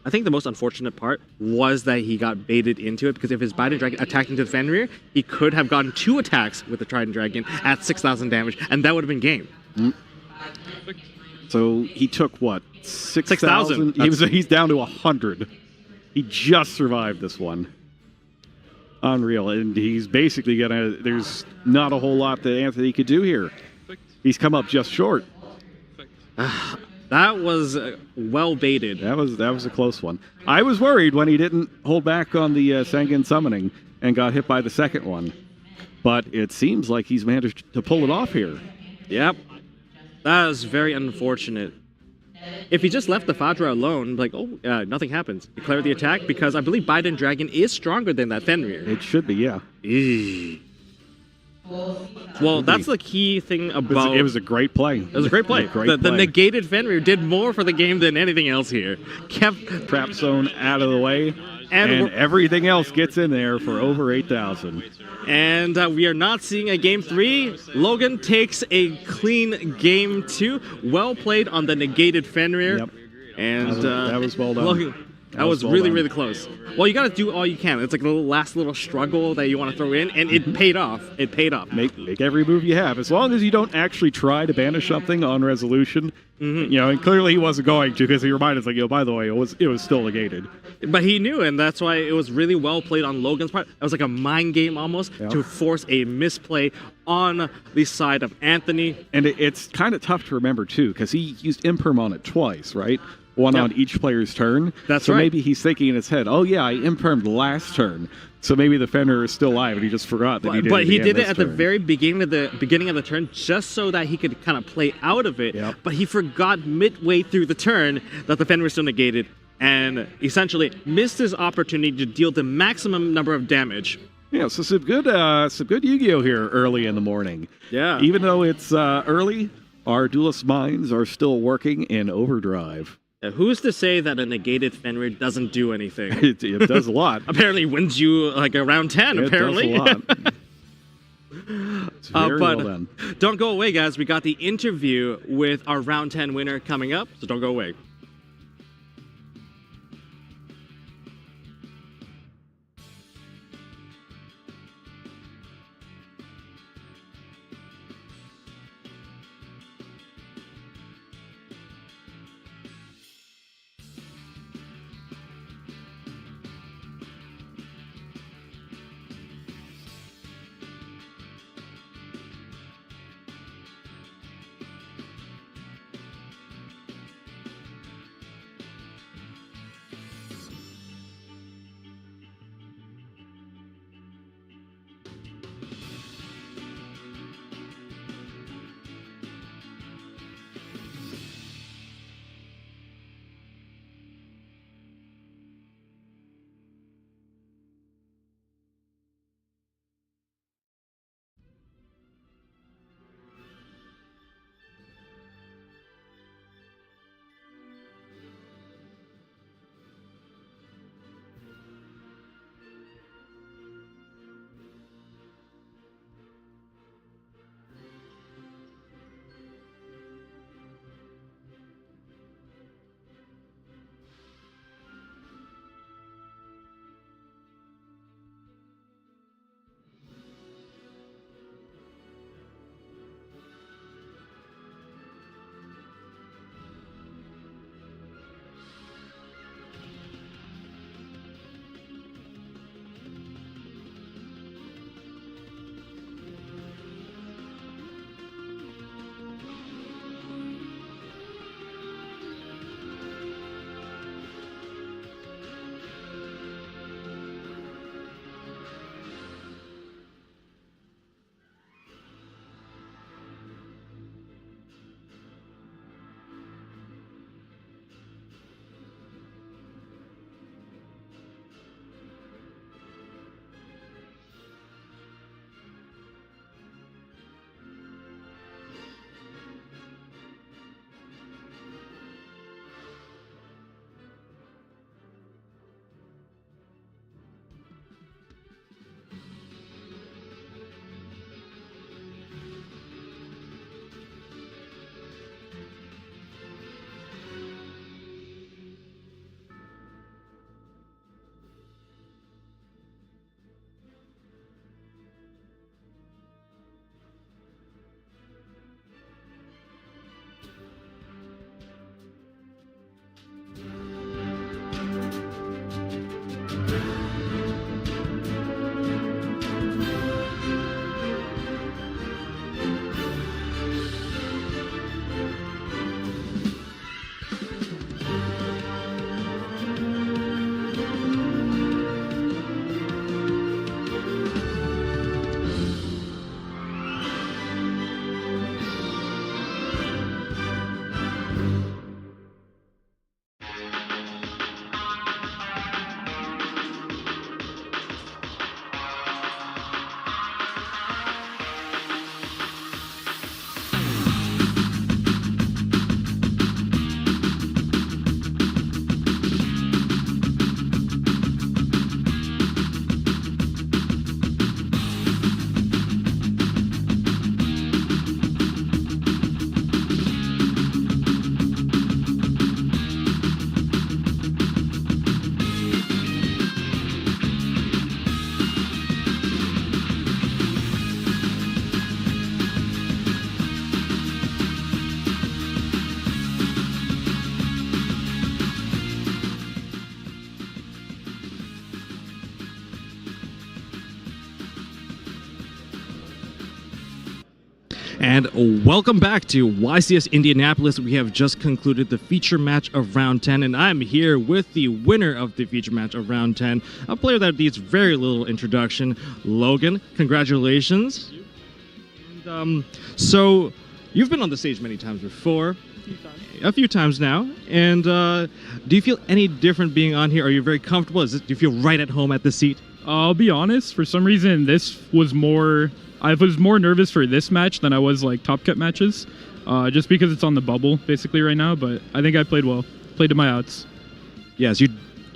I think the most unfortunate part was that he got baited into it, because if his Biden Dragon attacked into the Fenrir, he could have gotten 2 attacks with the Trident Dragon at 6,000 damage, and that would have been game. So he took what? 6,000. 6,000? He's down to 100. He just survived this one. Unreal. And he's basically gonna... There's not a whole lot that Anthony could do here. He's come up just short. That was well baited. That was a close one. I was worried when he didn't hold back on the Sangan summoning and got hit by the second one. But it seems like he's managed to pull it off here. Yep. That was very unfortunate. If he just left the Fadra alone, like, nothing happens. Declare the attack, because I believe Biden Dragon is stronger than that Fenrir. It should be, yeah. Eesh. Well, that's the key thing about... It was a great play. It was a great play. The negated Fenrir did more for the game than anything else here. Kept Trap zone out of the way, And and we're- everything else gets in there for over 8,000. And we are not seeing a game 3. Logan takes a clean game 2. Well played on the negated Fenrir. Yep. And That was well done. Logan, that was well really, done. really close. Well, you got to do all you can. It's like a last little struggle that you want to throw in, and it paid off. It paid off. Make every move you have, as long as you don't actually try to banish something on resolution. You know, and clearly he wasn't going to, because he reminded us, like, by the way, it was still negated. But he knew, and that's why it was really well played on Logan's part. It was like a mind game almost Yeah. to force a misplay on the side of Anthony. And it's kind of tough to remember too, because he used imperm on it twice, right? One Yep. on each player's turn. That's so right. maybe he's thinking in his head, oh yeah, I impermed last turn. So maybe the Fenrir is still alive, and he just forgot that he did it. But he again did it this at the turn. very beginning of the turn, just so that he could kind of play out of it. Yep. But he forgot midway through the turn that the Fenrir was still negated, and essentially missed his opportunity to deal the maximum number of damage. Yeah, so some good Yu-Gi-Oh here early in the morning. Yeah. Even though it's early, our duelist minds are still working in overdrive. Who's to say that a negated Fenrir doesn't do anything? It does a lot. Apparently wins you like around 10, It apparently. does a lot. It's very But well done. don't go away, guys. We got the interview with our round 10 winner coming up, so don't go away. And welcome back to YCS Indianapolis. We have just concluded the feature match of round 10, and I'm here with the winner of the feature match of round 10, a player that needs very little introduction, Logan. Congratulations. And, so you've been on the stage many times before. A few times now. And do you feel any different being on here? Are you very comfortable? Do you feel right at home at the seat? I'll be honest, for some reason this was more... I was more nervous for this match than I was like Top Cut matches, just because it's on the bubble basically right now, but I think I played well. Played to my outs. Yes, you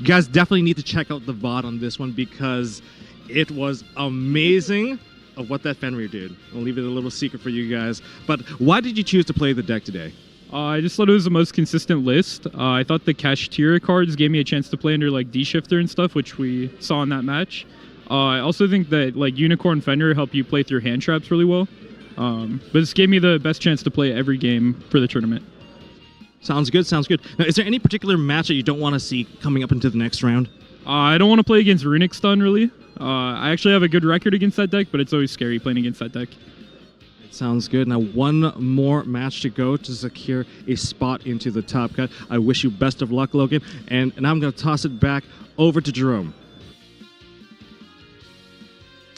guys definitely need to check out the VOD on this one because it was amazing of what that Fenrir did. I'll leave it a little secret for you guys. But why did you choose to play the deck today? I just thought it was the most consistent list. I thought the Kashtira cards gave me a chance to play under like D-Shifter and stuff, which we saw in that match. I also think that like Unicorn Fenrir help you play through hand traps really well. But this gave me the best chance to play every game for the tournament. Sounds good, sounds good. Now, is there any particular match that you don't want to see coming up into the next round? I don't want to play against Runic Stun, really. I actually have a good record against that deck, but it's always scary playing against that deck. Sounds good. Now one more match to go to secure a spot into the top cut. I wish you best of luck, Logan. And I'm going to toss it back over to Jerome.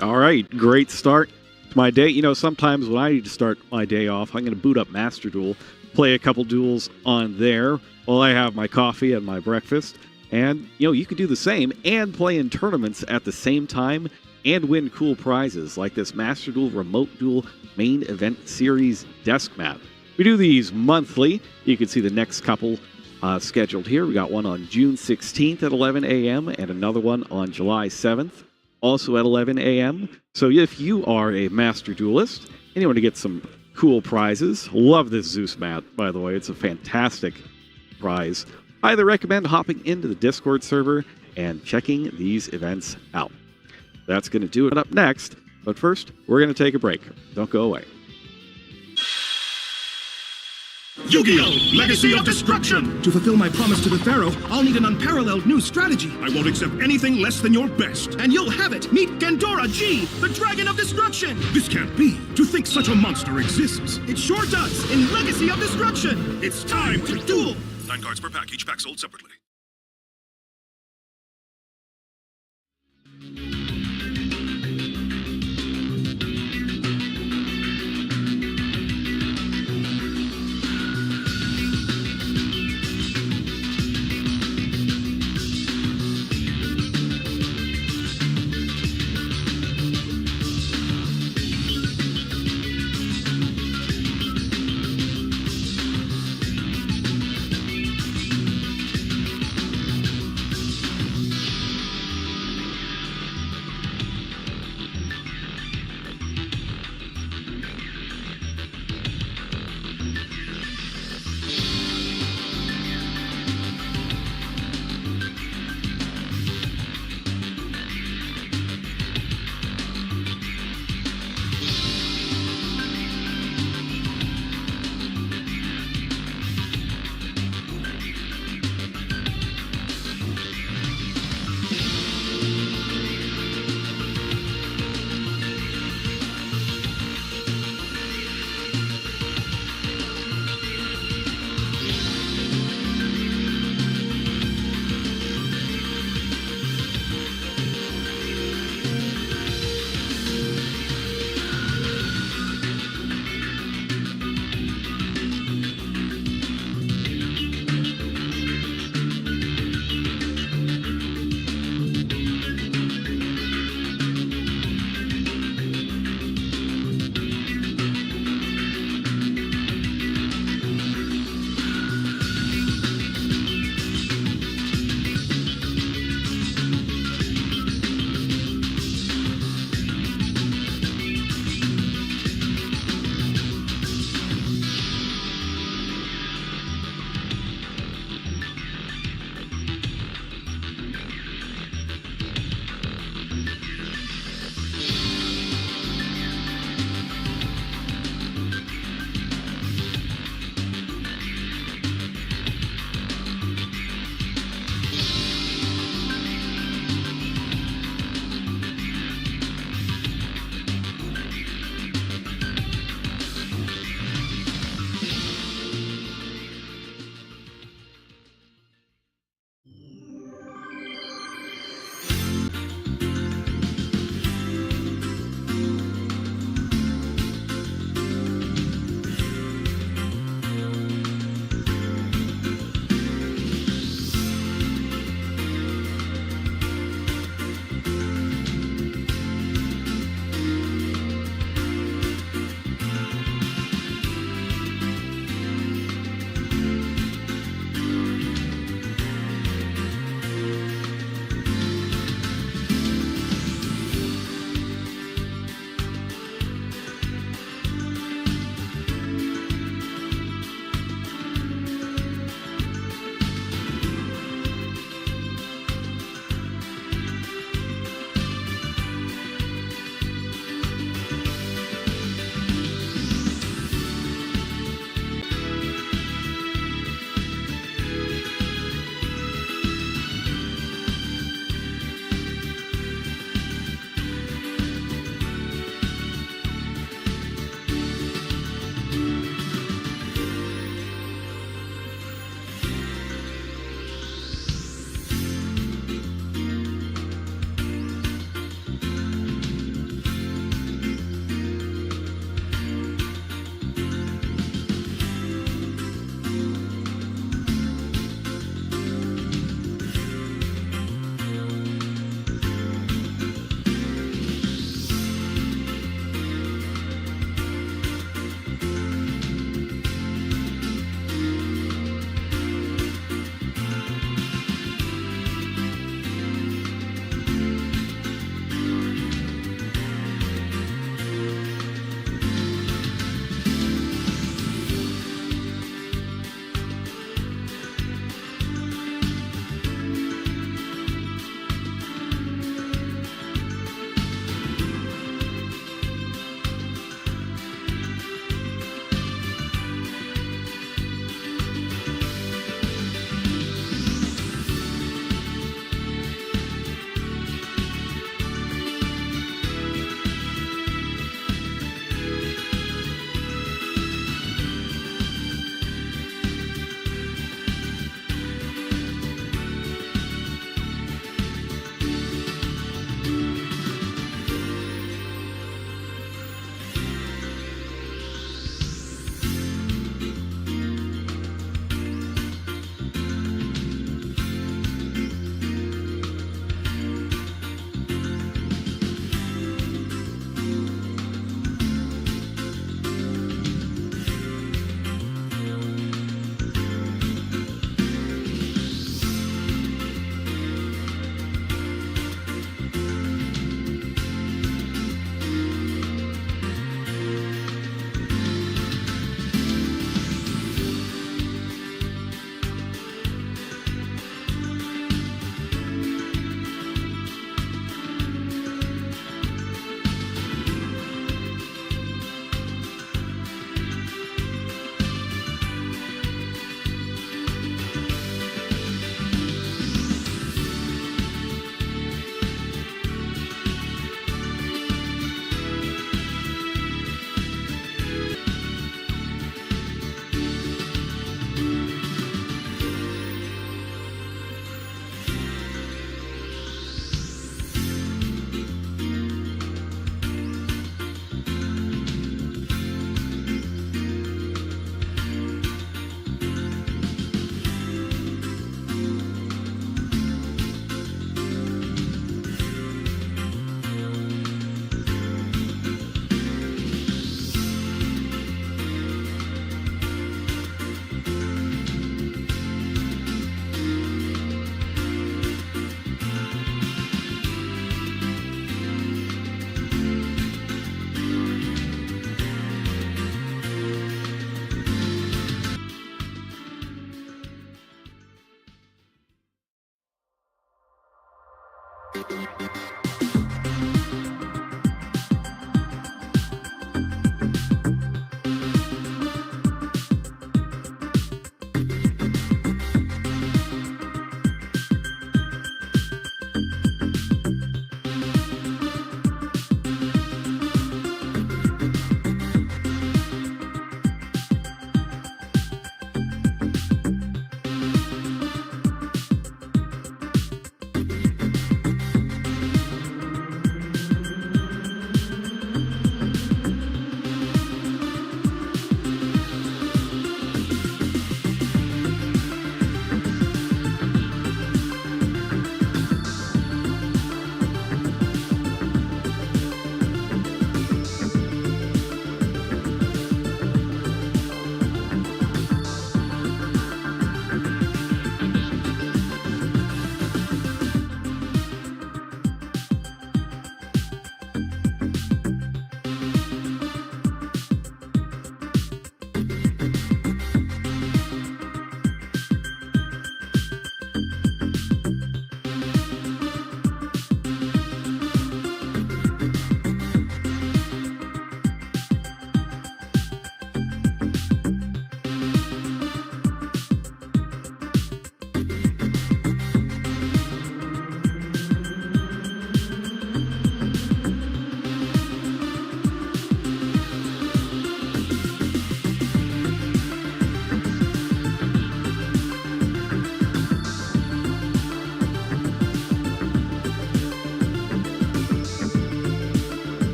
All right, great start to my day. You know, sometimes when I need to start my day off, I'm going to boot up Master Duel, play a couple duels on there while I have my coffee and my breakfast. And, you know, you could do the same and play in tournaments at the same time and win cool prizes like this Master Duel Remote Duel Main Event Series desk mat. We do these monthly. You can see the next couple scheduled here. We got one on June 16th at 11 a.m. and another one on July 7th, also at 11 a.m. So if you are a Master Duelist and you want to get some cool prizes, love this Zeus mat, by the way. It's a fantastic prize. I highly recommend hopping into the Discord server and checking these events out. That's going to do it up next, but first, we're going to take a break. Don't go away. Yu-Gi-Oh! Legacy of Destruction! To fulfill my promise to the Pharaoh, I'll need an unparalleled new strategy. I won't accept anything less than your best. And you'll have it! Meet Gandora G, the Dragon of Destruction! This can't be. To think such a monster exists. It sure does, in Legacy of Destruction! It's time to duel! 9 cards per pack, each pack sold separately.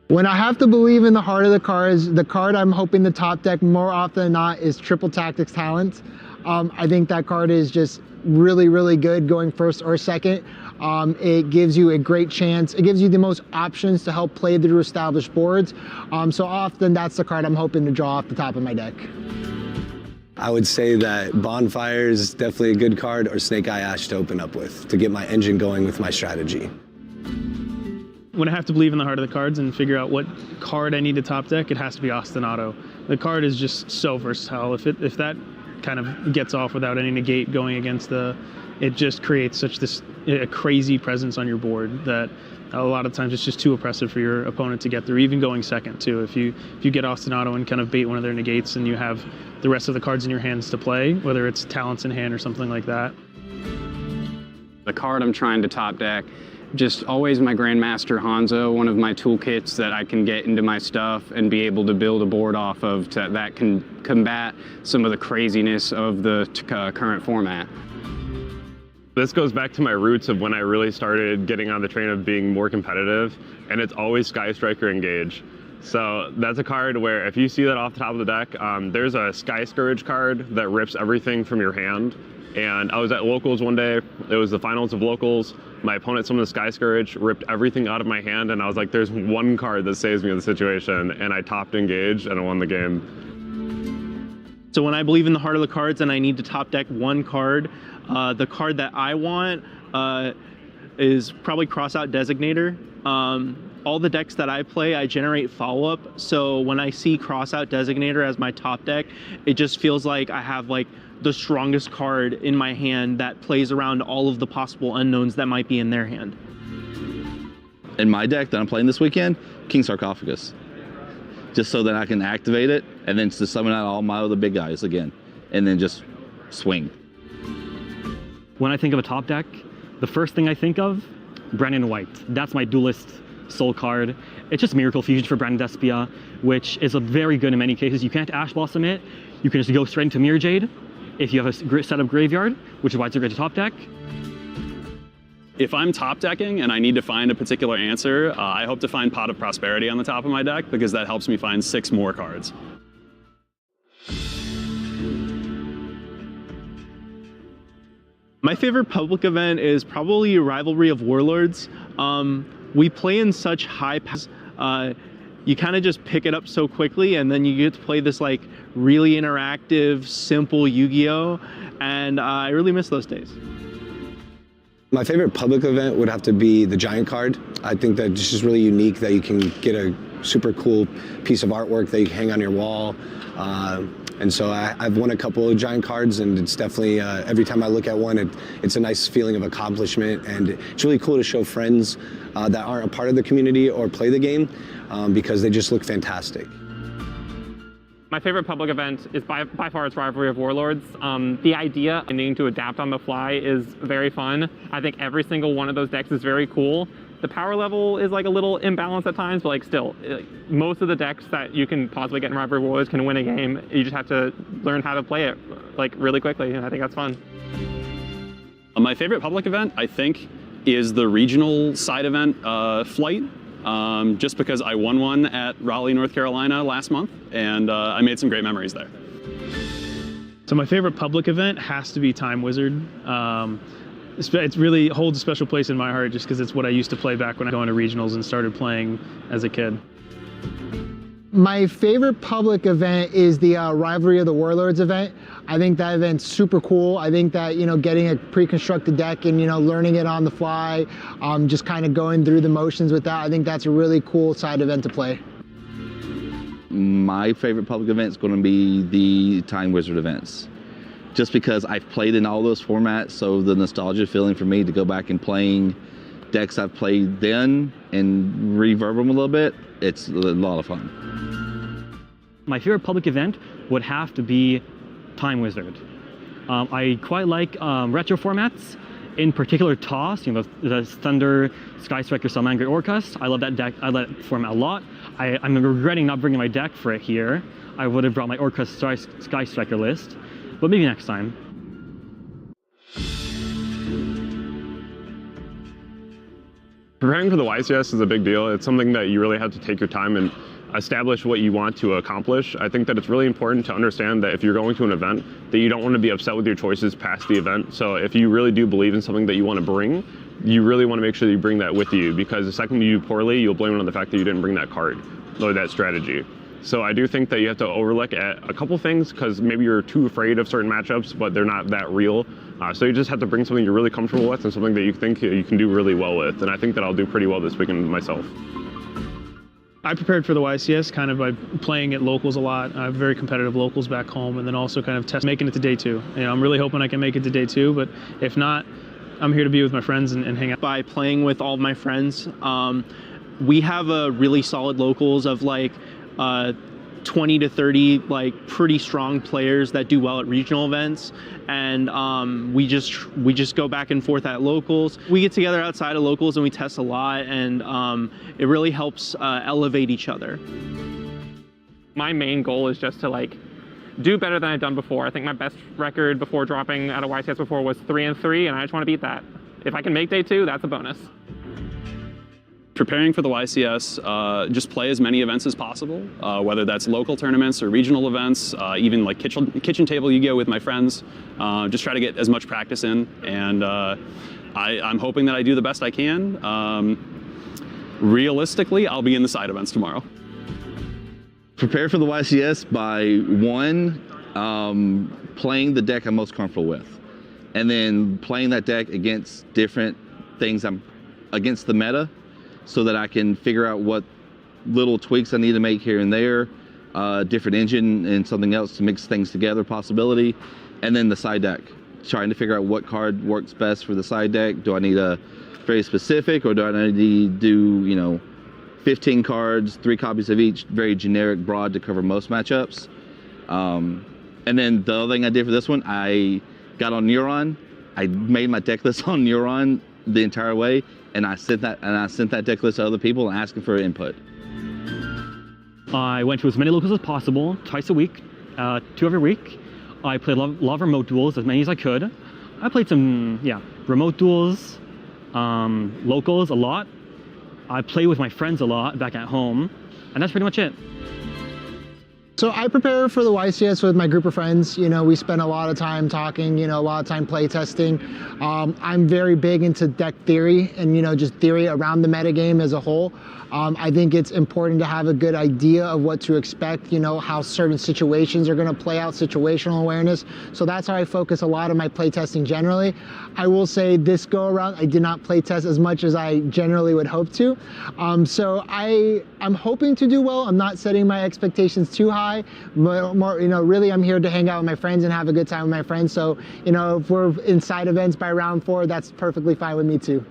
When I have to believe in the heart of the cards, the card I'm hoping to top deck more often than not is Triple Tactics Talent. I think that card is just really, really good going first or second. It gives you a great chance. It gives you the most options to help play through established boards. So often that's the card I'm hoping to draw off the top of my deck. I would say that Bonfire is definitely a good card, or Snake Eye Ash to open up with, to get my engine going with my strategy. When I have to believe in the heart of the cards and figure out what card I need to top deck, it has to be Ostinato. The card is just so versatile. If that kind of gets off without any negate going against it just creates such a crazy presence on your board that a lot of times it's just too oppressive for your opponent to get through, even going second too. If you get Ostinato and kind of bait one of their negates and you have the rest of the cards in your hands to play, whether it's talents in hand or something like that. The card I'm trying to top deck, just always my Grandmaster Hanzo, one of my toolkits that I can get into my stuff and be able to build a board off of that can combat some of the craziness of the current format. This goes back to my roots of when I really started getting on the train of being more competitive, and it's always Sky Striker Engage. So that's a card where if you see that off the top of the deck, there's a Sky Scourge card that rips everything from your hand. And I was at Locals one day, it was the finals of Locals. My opponent summoned the Sky Scourge, ripped everything out of my hand, and I was like, there's one card that saves me in the situation, and I topped Engage and I won the game. So when I believe in the heart of the cards and I need to top deck one card, the card that I want is probably Crossout Designator. All the decks that I play, I generate follow-up. So when I see Crossout Designator as my top deck, it just feels like I have like the strongest card in my hand that plays around all of the possible unknowns that might be in their hand. In my deck that I'm playing this weekend, King Sarcophagus. Just so that I can activate it and then to summon out all my other big guys again. And then just swing. When I think of a top deck, the first thing I think of, Brandon White. That's my Duelist soul card. It's just Miracle Fusion for Brandon Despia, which is a very good in many cases. You can't Ash Blossom it. You can just go straight into Mirror Jade if you have a set up Graveyard, which is why it's a great top deck. If I'm top decking and I need to find a particular answer, I hope to find Pot of Prosperity on the top of my deck because that helps me find 6 more cards. My favorite public event is probably Rivalry of Warlords. We play in such high pass. You kind of just pick it up so quickly, and then you get to play this like really interactive, simple Yu-Gi-Oh! And I really miss those days. My favorite public event would have to be the Giant card. I think that it's just really unique that you can get a super cool piece of artwork that you can hang on your wall. And so I've won a couple of Giant cards, and it's definitely, every time I look at one, it's a nice feeling of accomplishment, and it's really cool to show friends that aren't a part of the community or play the game because they just look fantastic. My favorite public event is by far it's Rivalry of Warlords. The idea of needing to adapt on the fly is very fun. I think every single one of those decks is very cool. The power level is like a little imbalanced at times, but like still, most of the decks that you can possibly get in Rivalry of Warlords can win a game. You just have to learn how to play it like really quickly, and I think that's fun. My favorite public event, I think, is the regional side event, Flight. Just because I won one at Raleigh, North Carolina last month, and I made some great memories there. So my favorite public event has to be Time Wizard. It really holds a special place in my heart just because it's what I used to play back when I go into regionals and started playing as a kid. My favorite public event is the Rivalry of the Warlords event. I think that event's super cool. I think that, getting a pre-constructed deck and, learning it on the fly, just kind of going through the motions with that, I think that's a really cool side event to play. My favorite public event is going to be the Time Wizard events. Just because I've played in all those formats, so the nostalgia feeling for me to go back and playing decks I've played then and reverb them a little bit, it's a lot of fun. My favorite public event would have to be Time Wizard. I quite like retro formats, in particular Toss, the Thunder, Sky Striker, Summon, Great Orcust. I love that deck, I love that format a lot. I'm regretting not bringing my deck for it here. I would have brought my Orcust Sky Striker list, but maybe next time. Preparing for the YCS is a big deal. It's something that you really have to take your time and establish what you want to accomplish. I think that it's really important to understand that if you're going to an event, that you don't want to be upset with your choices past the event. So if you really do believe in something that you want to bring, you really want to make sure that you bring that with you, because the second you do poorly, you'll blame it on the fact that you didn't bring that card or that strategy. So I do think that you have to overlook at a couple things, because maybe you're too afraid of certain matchups, but they're not that real. So you just have to bring something you're really comfortable with and something that you think you can do really well with. And I think that I'll do pretty well this weekend myself. I prepared for the YCS kind of by playing at locals a lot. I have very competitive locals back home, and then also kind of making it to day 2. You know, I'm really hoping I can make it to day 2, but if not, I'm here to be with my friends and hang out. By playing with all of my friends, we have a really solid locals of like 20 to 30 like pretty strong players that do well at regional events, and we just go back and forth at locals. We get together outside of locals and we test a lot, and it really helps elevate each other. My main goal is just to like do better than I've done before. I think my best record before dropping out of YCS before was 3-3, and I just want to beat that. If I can make day 2, that's a bonus. Preparing for the YCS, just play as many events as possible, whether that's local tournaments or regional events, even like kitchen table you go with my friends. Just try to get as much practice in, and I'm hoping that I do the best I can. Realistically, I'll be in the side events tomorrow. Prepare for the YCS by playing the deck I'm most comfortable with, and then playing that deck against different things against the meta, so that I can figure out what little tweaks I need to make here and there, different engine and something else to mix things together possibility, and then the side deck, trying to figure out what card works best for the side deck. Do I need a very specific, or do I need to do 15 cards, 3 copies of each, very generic, broad to cover most matchups. And then the other thing I did for this one, I got on Neuron. I made my deck list on Neuron the entire way, and I sent that deck list to other people asking for input. I went to as many locals as possible, twice a week, 2 every week. I played a lot of remote duels, as many as I could. I played some, remote duels, locals a lot. I play with my friends a lot back at home, and that's pretty much it. So I prepare for the YCS with my group of friends. We spend a lot of time talking, a lot of time play testing. I'm very big into deck theory and, just theory around the metagame as a whole. I think it's important to have a good idea of what to expect, how certain situations are going to play out, situational awareness. So that's how I focus a lot of my play testing generally. I will say this go around, I did not play test as much as I generally would hope to. So I'm hoping to do well. I'm not setting my expectations too high. More, really I'm here to hang out with my friends and have a good time with my friends. So, if we're in side events by round 4, that's perfectly fine with me too.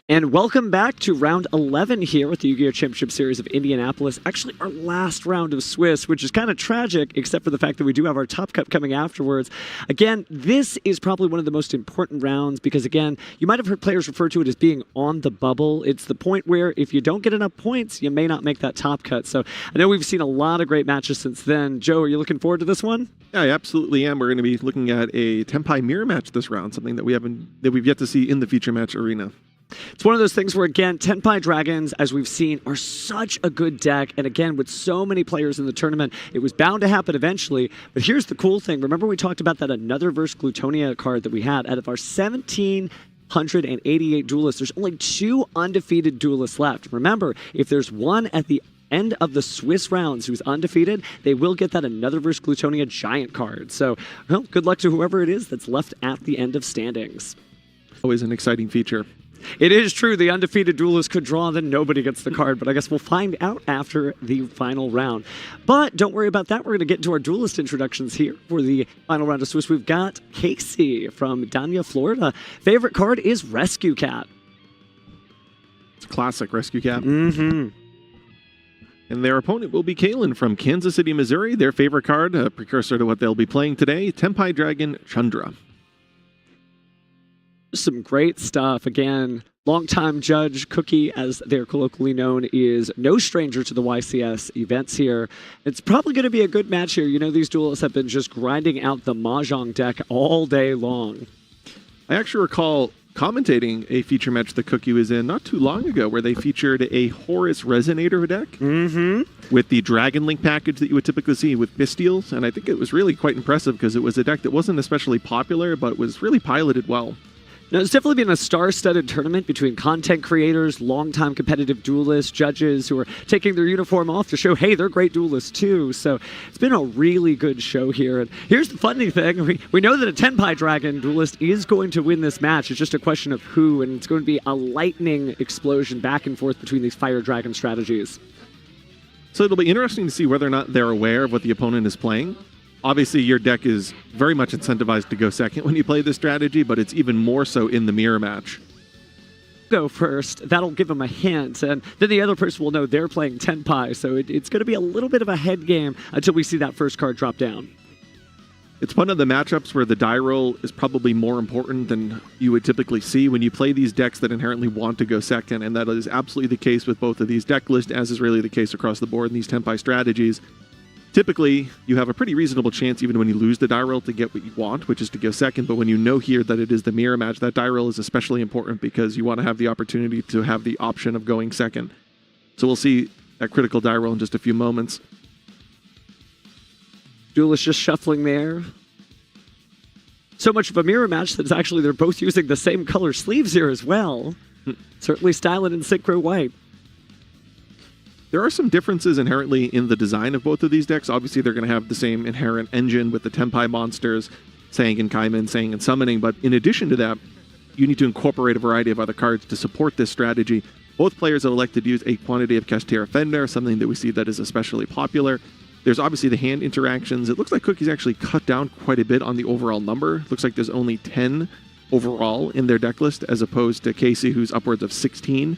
And welcome back to round 11 here with the Yu-Gi-Oh! Championship Series of Indianapolis. Actually, our last round of Swiss, which is kind of tragic, except for the fact that we do have our Top Cup coming afterwards. Again, this is probably one of the most important rounds because, again, you might have heard players refer to it as being on the bubble. It's the point where if you don't get enough points, you may not make that top cut. So I know we've seen a lot of great matches since then. Joe, are you looking forward to this one? Yeah, I absolutely am. We're going to be looking at a Tenpai mirror match this round, something that we've yet to see in the feature match arena. It's one of those things where, again, Tenpai Dragons, as we've seen, are such a good deck. And again, with so many players in the tournament, it was bound to happen eventually. But here's the cool thing. Remember we talked about that Another Verse Glutonia card that we had? Out of our 1,788 duelists, there's only 2 undefeated duelists left. Remember, if there's one at the end of the Swiss rounds who's undefeated, they will get that Another Verse Glutonia giant card. So, well, good luck to whoever it is that's left at the end of standings. Always an exciting feature. It is true, the undefeated duelist could draw, then nobody gets the card, but I guess we'll find out after the final round. But don't worry about that, we're going to get into our duelist introductions here for the final round of Swiss. We've got Casey from Dania, Florida. Favorite card is Rescue Cat. It's a classic Rescue Cat. Mm-hmm. And their opponent will be Kalen from Kansas City, Missouri. Their favorite card, a precursor to what they'll be playing today, Tenpai Dragon Chandra. Some great stuff. Again, longtime judge Cookie, as they're colloquially known, is no stranger to the YCS events here. It's probably going to be a good match here. You know, these duelists have been just grinding out the Mahjong deck all day long. I actually recall commentating a feature match that Cookie was in not too long ago where they featured a Horus Resonator deck with the Dragon Link package that you would typically see with Pistials, and I think it was really quite impressive because it was a deck that wasn't especially popular but was really piloted well. Now, it's definitely been a star-studded tournament between content creators, longtime competitive duelists, judges who are taking their uniform off to show, hey, they're great duelists too. So it's been a really good show here. And here's the funny thing. We know that a Tenpai Dragon duelist is going to win this match. It's just a question of who, and it's going to be a lightning explosion back and forth between these Fire Dragon strategies. So it'll be interesting to see whether or not they're aware of what the opponent is playing. Obviously, your deck is very much incentivized to go second when you play this strategy, but it's even more so in the mirror match. Go first. That'll give them a hint, and then the other person will know they're playing Tenpai, so it's going to be a little bit of a head game until we see that first card drop down. It's one of the matchups where the die roll is probably more important than you would typically see when you play these decks that inherently want to go second, and that is absolutely the case with both of these deck lists, as is really the case across the board in these Tenpai strategies. Typically, you have a pretty reasonable chance even when you lose the die roll to get what you want, which is to go second, but when you know here that it is the mirror match, that die roll is especially important because you want to have the opportunity to have the option of going second. So we'll see that critical die roll in just a few moments. Duelist just shuffling there. So much of a mirror match that it's actually they're both using the same color sleeves here as well. Certainly styling in synchro white. There are some differences inherently in the design of both of these decks. Obviously, they're going to have the same inherent engine with the Tenpai monsters, Sang and Kaiman, Sang and Summoning, but in addition to that, you need to incorporate a variety of other cards to support this strategy. Both players have elected to use a quantity of Kashtira Fender, something that we see that is especially popular. There's obviously the hand interactions. It looks like Cookie's actually cut down quite a bit on the overall number. Looks like there's only 10 overall in their deck list, as opposed to Casey, who's upwards of 16.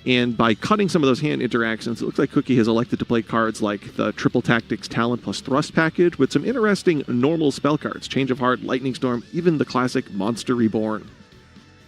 And by cutting some of those hand interactions, it looks like Cookie has elected to play cards like the Triple Tactics Talent plus Thrust package with some interesting normal spell cards, Change of Heart, Lightning Storm, even the classic Monster Reborn.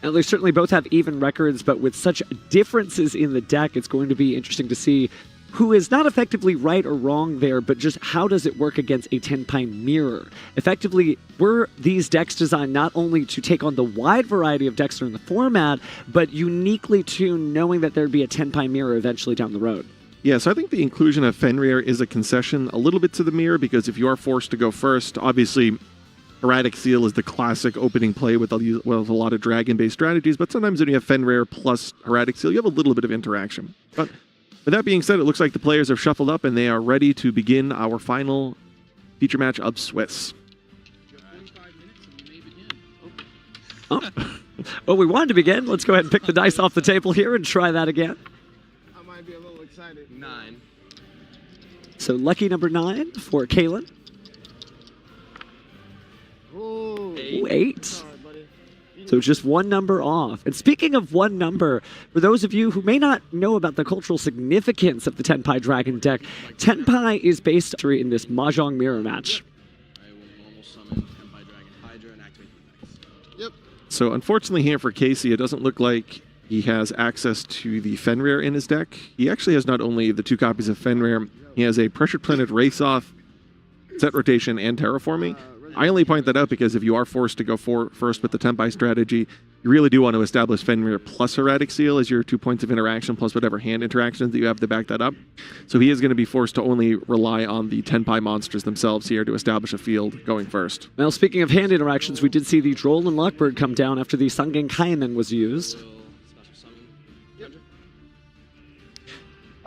And they certainly both have even records, but with such differences in the deck, it's going to be interesting to see who is not effectively right or wrong there, but just how does it work against a Tenpai mirror? Effectively, were these decks designed not only to take on the wide variety of decks that are in the format, but uniquely tuned, knowing that there'd be a Tenpai mirror eventually down the road? Yeah, so I think the inclusion of Fenrir is a concession a little bit to the mirror, because if you are forced to go first, obviously Erratic Seal is the classic opening play with a lot of dragon-based strategies, but sometimes when you have Fenrir plus Erratic Seal, you have a little bit of interaction. But with that being said, it looks like the players have shuffled up and they are ready to begin our final feature match of Swiss. Well, we wanted to begin. Let's go ahead and pick the dice off the table here and try that again. I might be a little excited. 9. So lucky number 9 for Kalen. Ooh. 8. So just one number off. And speaking of one number, for those of you who may not know about the cultural significance of the Tenpai Dragon deck, Tenpai is based in this Mahjong mirror match. So unfortunately here for Casey, it doesn't look like he has access to the Fenrir in his deck. He actually has not only the 2 copies of Fenrir, he has a Pressured Planet Race-Off, Set Rotation, and Terraforming. I only point that out because if you are forced to go first with the Tenpai strategy, you really do want to establish Fenrir plus Erratic Seal as your 2 points of interaction plus whatever hand interactions that you have to back that up. So he is going to be forced to only rely on the Tenpai monsters themselves here to establish a field going first. Well, speaking of hand interactions, we did see the Droll and Lockbird come down after the Sangen Kaimen was used.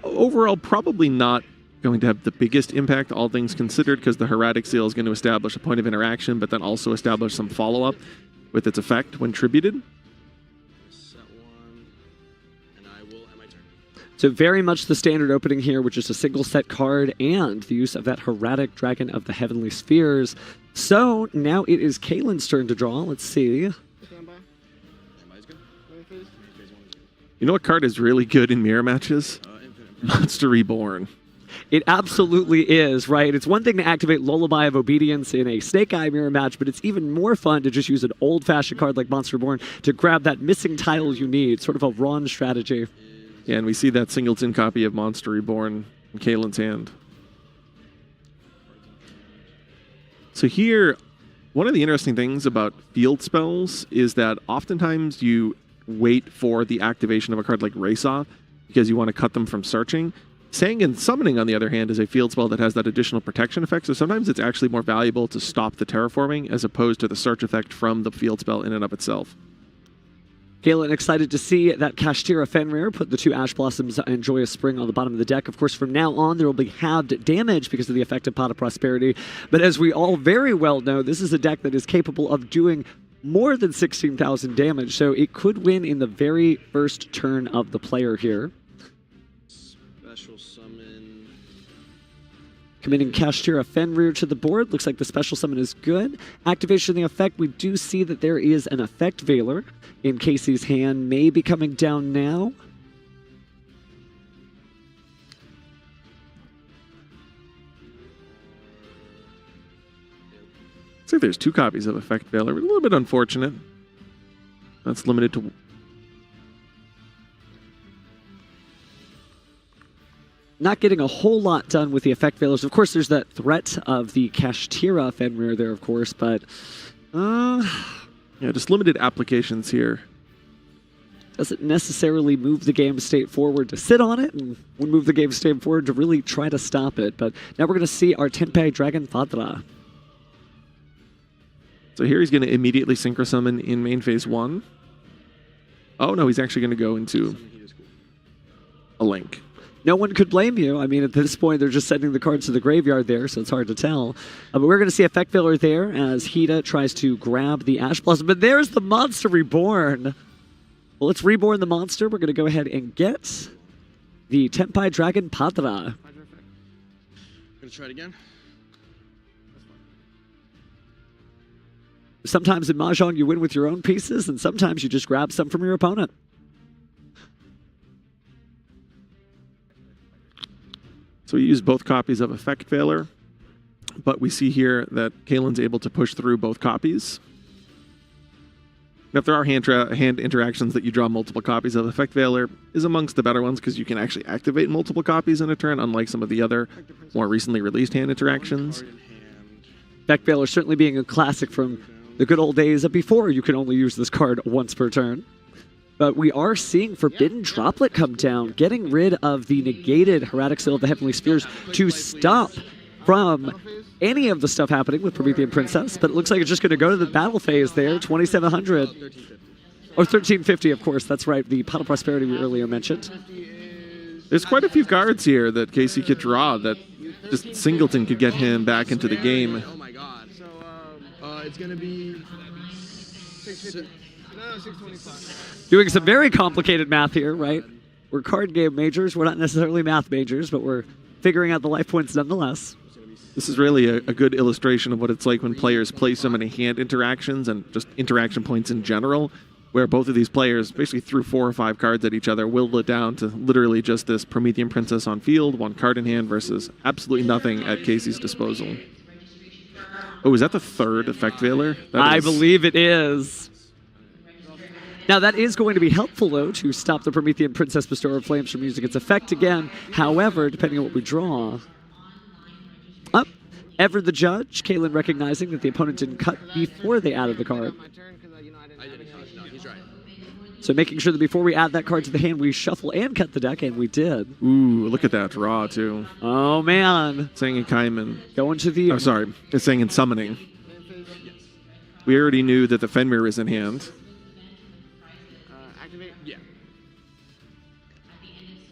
Overall, probably not going to have the biggest impact, all things considered, because the Erratic Seal is going to establish a point of interaction, but then also establish some follow-up with its effect when tributed. So very much the standard opening here, which is a single set card and the use of that Erratic Dragon of the Heavenly Spheres. So now it is Kaylin's turn to draw. Let's see. You know what card is really good in mirror matches? Monster Reborn. It absolutely is, right? It's one thing to activate Lullaby of Obedience in a Snake Eye mirror match, but it's even more fun to just use an old-fashioned card like Monster Reborn to grab that missing tile you need, sort of a Ron strategy. Yeah, and we see that singleton copy of Monster Reborn in Kaylin's hand. So here, one of the interesting things about field spells is that oftentimes you wait for the activation of a card like Race Off because you want to cut them from searching. Sangen Summoning, on the other hand, is a field spell that has that additional protection effect, so sometimes it's actually more valuable to stop the terraforming as opposed to the search effect from the field spell in and of itself. Kaylin excited to see that Kashtira Fenrir put the 2 Ash Blossoms and Joyous Spring on the bottom of the deck. Of course, from now on, there will be halved damage because of the effect of Pot of Prosperity. But as we all very well know, this is a deck that is capable of doing more than 16,000 damage, so it could win in the very first turn of the player here. Special summon. Committing Kashtira Fenrir to the board. Looks like the special summon is good. Activation of the effect, we do see that there is an Effect Veiler in Casey's hand. May be coming down now. Looks like there's 2 copies of Effect Veiler. A little bit unfortunate. That's limited to... Not getting a whole lot done with the Effect Veilers. Of course, there's that threat of the Kashtira Fenrir there, of course, but... yeah, just limited applications here. Doesn't necessarily move the game state forward to sit on it, and would move the game state forward to really try to stop it. But now we're going to see our Tenpai Dragon Fadra. So here he's going to immediately Synchro Summon in main phase 1. Oh no, he's actually going to go into a Link. No one could blame you. I mean, at this point, they're just sending the cards to the graveyard there, so it's hard to tell. But we're going to see Effect Veiler there as Hida tries to grab the Ash Blossom. But there's the Monster Reborn. Well, let's reborn the monster. We're going to go ahead and get the Tenpai Dragon Padra. Gonna try it again. Sometimes in Mahjong, you win with your own pieces, and sometimes you just grab some from your opponent. So we use both copies of Effect Veiler, but we see here that Kaylin's able to push through both copies. Now, if there are hand interactions that you draw multiple copies of, Effect Veiler is amongst the better ones because you can actually activate multiple copies in a turn, unlike some of the other more recently released hand interactions. Effect Veiler certainly being a classic from the good old days of before you could only use this card once per turn. But we are seeing Forbidden Droplet come down, getting rid of the negated Erratic Seal of the Heavenly Spheres to stop from any of the stuff happening with Promethean Princess. But it looks like it's just going to go to the battle phase there, 2,700. Or 1,350, of course. That's right, the Pot of Prosperity we earlier mentioned. There's quite a few cards here that Casey could draw that just Singleton could get him back into the game. Oh my god. So, it's gonna be 650. No, 625. Doing some very complicated math here, right? We're card game majors. We're not necessarily math majors, but we're figuring out the life points nonetheless. It's gonna be This is really a good illustration of what it's like when players play so many hand interactions and just interaction points in general, where both of these players basically threw 4 or 5 cards at each other, whittled it down to literally just this Promethean Princess on field, 1 card in hand versus absolutely nothing at Casey's disposal. Oh, is that the 3rd Effect Veiler? I believe it is. Now, that is going to be helpful, though, to stop the Promethean Princess Bestower of Flames from using its effect again. However, depending on what we draw... Up. Ever the judge, Kalen recognizing that the opponent didn't cut before they added the card. So making sure that before we add that card to the hand, we shuffle and cut the deck, and we did. Ooh, look at that draw, too. Oh, man. Saying in Kaiman. Going to the... Oh, sorry. It's saying in Summoning. We already knew that the Fenrir is in hand.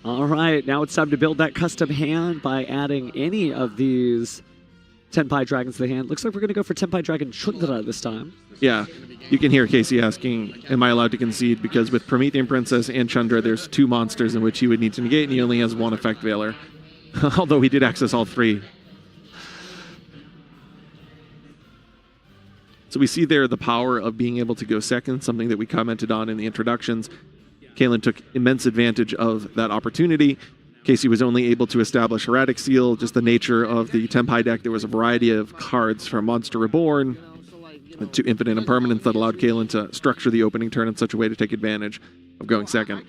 All right, now it's time to build that custom hand by adding any of these Tenpai Dragons to the hand. Looks like we're going to go for Tenpai Dragon Chundra this time. Yeah, you can hear Casey asking, am I allowed to concede? Because with Promethean Princess and Chundra, there's 2 monsters in which he would need to negate, and he only has 1 Effect Veiler. Although he did access all 3. So we see there the power of being able to go second, something that we commented on in the introductions. Kalen took immense advantage of that opportunity. Casey was only able to establish Erratic Seal, just the nature of the Tenpai deck. There was a variety of cards from Monster Reborn to Infinite Impermanence that allowed Kalen to structure the opening turn in such a way to take advantage of going second.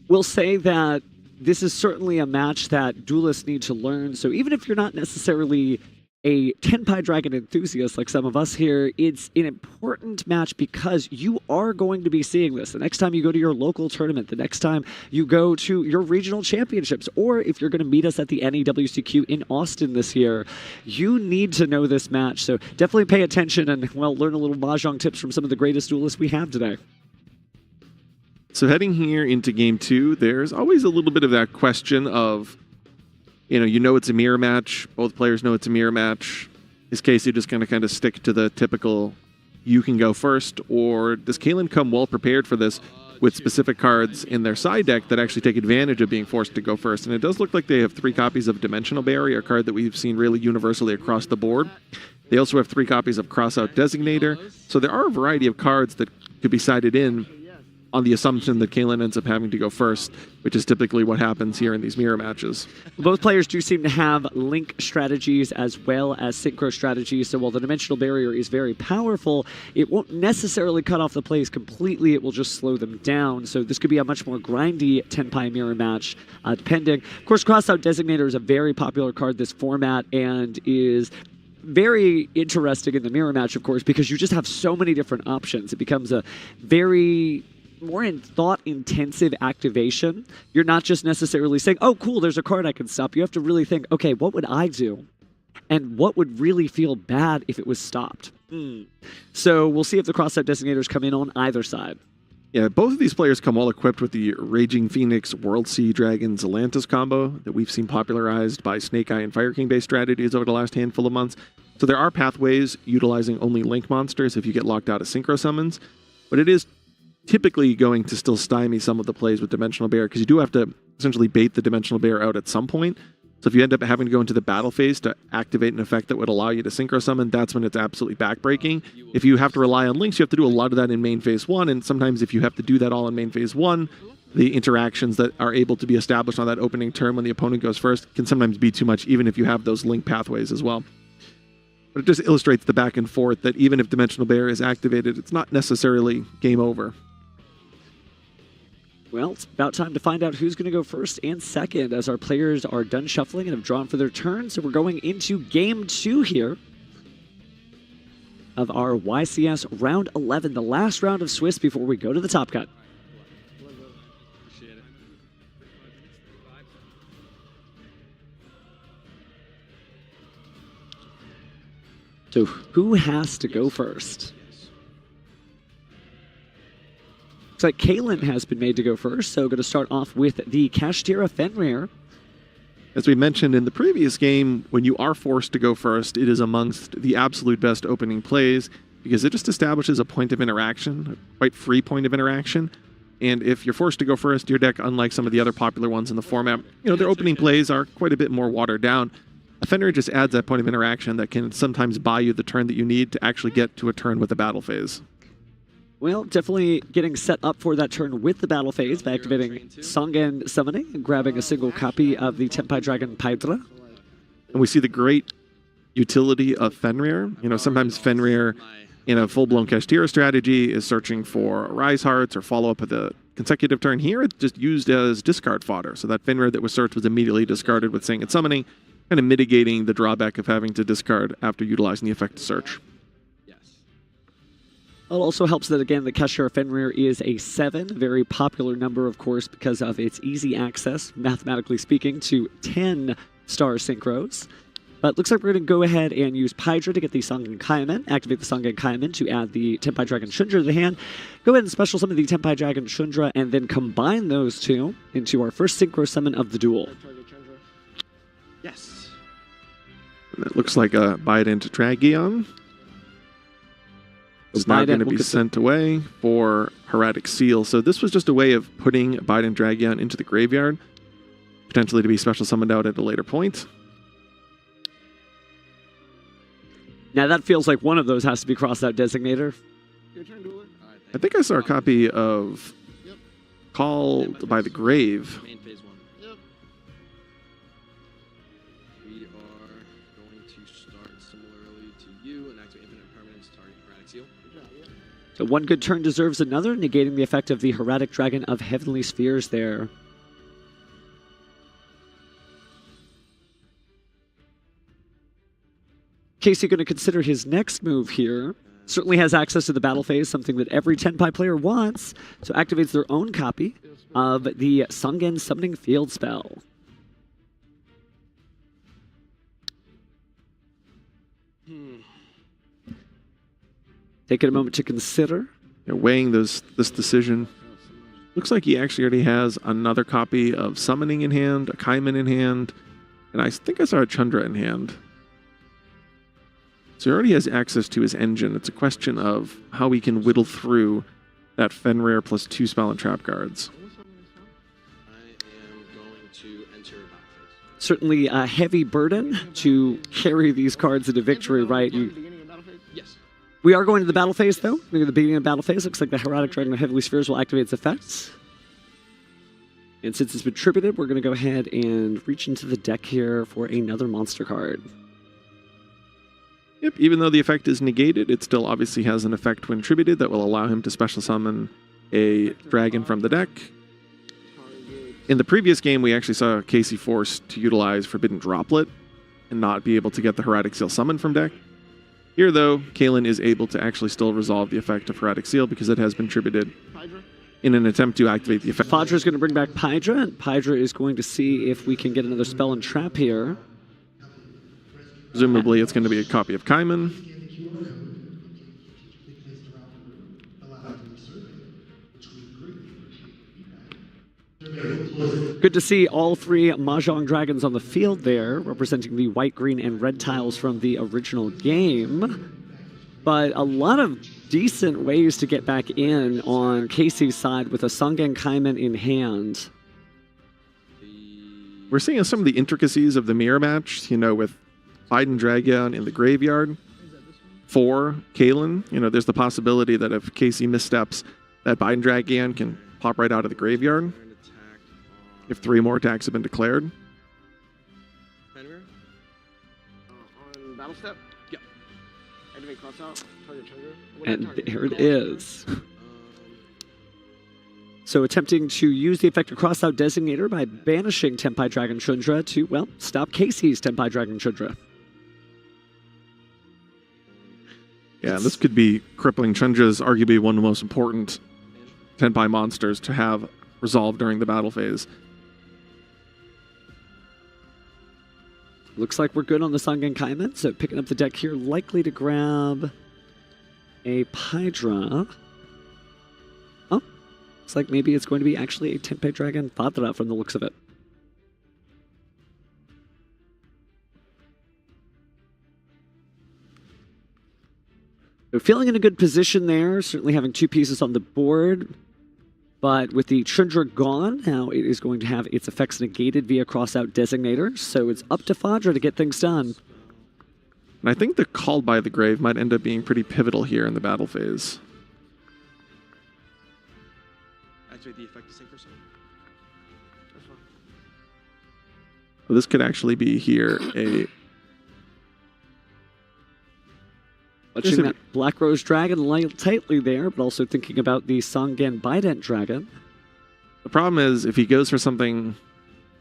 We'll say that this is certainly a match that duelists need to learn. So even if you're not necessarily a Tenpai Dragon enthusiast like some of us here, it's an important match because you are going to be seeing this. The next time you go to your local tournament, the next time you go to your regional championships, or if you're going to meet us at the NEWCQ in Austin this year, you need to know this match. So definitely pay attention and, well, learn a little Mahjong tips from some of the greatest duelists we have today. So heading here into Game 2, there's always a little bit of that question of, you know it's a mirror match. Both players know it's a mirror match. Is Casey just going to kind of stick to the typical you can go first, or does Kalen come well prepared for this with specific cards in their side deck that actually take advantage of being forced to go first? And it does look like they have 3 copies of Dimensional Barrier, a card that we've seen really universally across the board. They also have 3 copies of Crossout Designator. So there are a variety of cards that could be sided in on the assumption that Kalen ends up having to go first, which is typically what happens here in these mirror matches. Both players do seem to have link strategies as well as synchro strategies, so while the Dimensional Barrier is very powerful, it won't necessarily cut off the plays completely, it will just slow them down, so this could be a much more grindy Tenpai mirror match, depending. Of course, Crossout Designator is a very popular card this format and is very interesting in the mirror match, of course, because you just have so many different options. It becomes a very more in thought-intensive activation. You're not just necessarily saying, oh, cool, there's a card I can stop. You have to really think, okay, what would I do? And what would really feel bad if it was stopped? So we'll see if the cross-out designators come in on either side. Yeah, both of these players come well equipped with the Raging Phoenix, World Sea Dragon, Zelantis combo that we've seen popularized by Snake Eye and Fire King-based strategies over the last handful of months. So there are pathways utilizing only Link monsters if you get locked out of Synchro Summons, but it is typically going to still stymie some of the plays with Dimensional Bear, because you do have to essentially bait the Dimensional Bear out at some point. So if you end up having to go into the battle phase to activate an effect that would allow you to Synchro Summon, that's when it's absolutely backbreaking. If you have to rely on links, you have to do a lot of that in main phase 1, and sometimes if you have to do that all in main phase 1, the interactions that are able to be established on that opening turn when the opponent goes first can sometimes be too much, even if you have those link pathways as well. But it just illustrates the back and forth that even if Dimensional Bear is activated, it's not necessarily game over. Well, it's about time to find out who's going to go first and second as our players are done shuffling and have drawn for their turn. So we're going into Game 2 here of our YCS Round 11, the last round of Swiss before we go to the Top Cut. So who has to go first? Looks like Kalen has been made to go first, so going to start off with the Kashtira Fenrir. As we mentioned in the previous game, when you are forced to go first, it is amongst the absolute best opening plays because it just establishes a point of interaction, a quite free point of interaction. And if you're forced to go first, your deck, unlike some of the other popular ones in the format, their opening plays are quite a bit more watered down. A Fenrir just adds that point of interaction that can sometimes buy you the turn that you need to actually get to a turn with a battle phase. Well, definitely getting set up for that turn with the battle phase by activating Sangen Summoning and grabbing a single copy of the Tenpai Dragon Pydra. And we see the great utility of Fenrir. Sometimes Fenrir in a full-blown Kashtira strategy is searching for Rise Hearts or follow-up with a consecutive turn. Here, it's just used as discard fodder. So that Fenrir that was searched was immediately discarded with Sangen Summoning, kind of mitigating the drawback of having to discard after utilizing the effect to search. It also helps that, again, the Kashtira Fenrir is a 7, very popular number, of course, because of its easy access, mathematically speaking, to 10 star synchros. But looks like we're going to go ahead and use Pydra to get the Sangen Kaiman, activate the Sangen Kaiman to add the Tenpai Dragon Shundra to the hand, go ahead and special summon the Tenpai Dragon Shundra, and then combine those two into our first synchro summon of the duel. Yes. And it looks like a Biden to Tragion. It's now going to be sent away for Hieratic Seal. So this was just a way of putting Biden Dragion into the graveyard, potentially to be special summoned out at a later point. Now that feels like one of those has to be crossed out designator. I think I saw a copy of Called by the Grave. Main phase 1. Yep. We are going to start similarly to you and activate infinite permanence target Hieratic Seal. So one good turn deserves another, negating the effect of the Hieratic Dragon of Heavenly Spheres there. Casey going to consider his next move here. Certainly has access to the battle phase, something that every Tenpai player wants. So activates their own copy of the Sangen Summoning Field spell. Taking a moment to consider. Weighing this decision. Looks like he actually already has another copy of Summoning in hand, a Kaiman in hand, and I think I saw a Chundra in hand. So he already has access to his engine. It's a question of how we can whittle through that Fenrir plus 2 spell and trap cards. I am going to enter battle phase. Certainly a heavy burden to carry these cards into victory, right? Yes. We are going to the battle phase, though. We're at the beginning of the battle phase. Looks like the Hieratic Dragon of Heavenly Spheres will activate its effects. And since it's been tributed, we're going to go ahead and reach into the deck here for another monster card. Yep, even though the effect is negated, it still obviously has an effect when tributed that will allow him to special summon a dragon from the deck. In the previous game, we actually saw Casey forced to utilize Forbidden Droplet and not be able to get the Hieratic Seal summon from deck. Here, though, Kalen is able to actually still resolve the effect of Hieratic Seal because it has been tributed in an attempt to activate the effect. Fodra is going to bring back Pydra, and Pydra is going to see if we can get another spell and trap here. Presumably, it's going to be a copy of Kaiman. Good to see all 3 Mahjong Dragons on the field there, representing the white, green, and red tiles from the original game. But a lot of decent ways to get back in on Casey's side with a Sangen Kaiman in hand. We're seeing some of the intricacies of the mirror match, with Biden Dragion in the graveyard for Kalen. There's the possibility that if Casey missteps, that Biden Dragion can pop right out of the graveyard if 3 more attacks have been declared. Fenrir? On battle step? Yep. Activate cross out, target Chundra. And there it is. So attempting to use the effect of Crossout Designator by banishing Tenpai Dragon Shundra to, well, stop Casey's Tenpai Dragon Shundra. Yeah, this could be crippling. Chundra's arguably one of the most important Tenpai monsters to have resolved during the battle phase. Looks like we're good on the Sangen Kaiman, so picking up the deck here, likely to grab a Pydra. Oh, looks like maybe it's going to be actually a Tenpai Dragon Fadra from the looks of it. They're feeling in a good position there, certainly having 2 pieces on the board. But with the Tundra gone, now it is going to have its effects negated via crossout designator, so it's up to Fadra to get things done. And I think the Called by the Grave might end up being pretty pivotal here in the battle phase. Activate the effect to sync or something. So this could actually be here a... Watching that Black Rose Dragon light tightly there, but also thinking about the Sangan Bident Dragon. The problem is, if he goes for something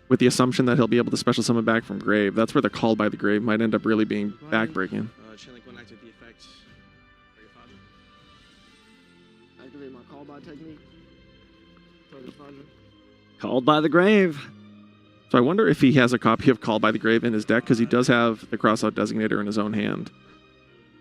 with the assumption that he'll be able to special summon back from Grave, that's where the Call by the Grave might end up really being backbreaking. Chainlink 1, activate the effect. Activate my call by technique. Target Fadra. Called by the Grave. So I wonder if he has a copy of Call by the Grave in his deck, because he does have the crossout designator in his own hand.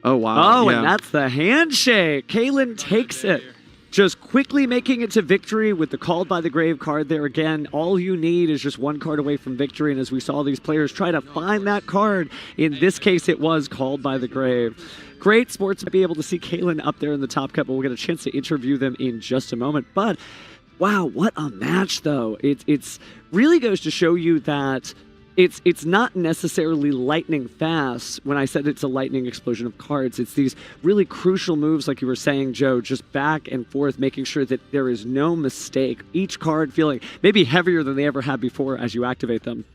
Oh, wow. Oh, yeah. and that's the handshake. Kalen takes it. Just quickly making it to victory with the Called by the Grave card there again. All you need is just one card away from victory, and as we saw these players try to find that card, in this case it was Called by the Grave. Great sports to be able to see Kalen up there in the top cut, but we'll get a chance to interview them in just a moment. But, wow, what a match, though. It's really goes to show you that it's not necessarily lightning fast. When I said it's a lightning explosion of cards, it's these really crucial moves, like you were saying, Joe, just back and forth, making sure that there is no mistake. Each card feeling maybe heavier than they ever had before as you activate them.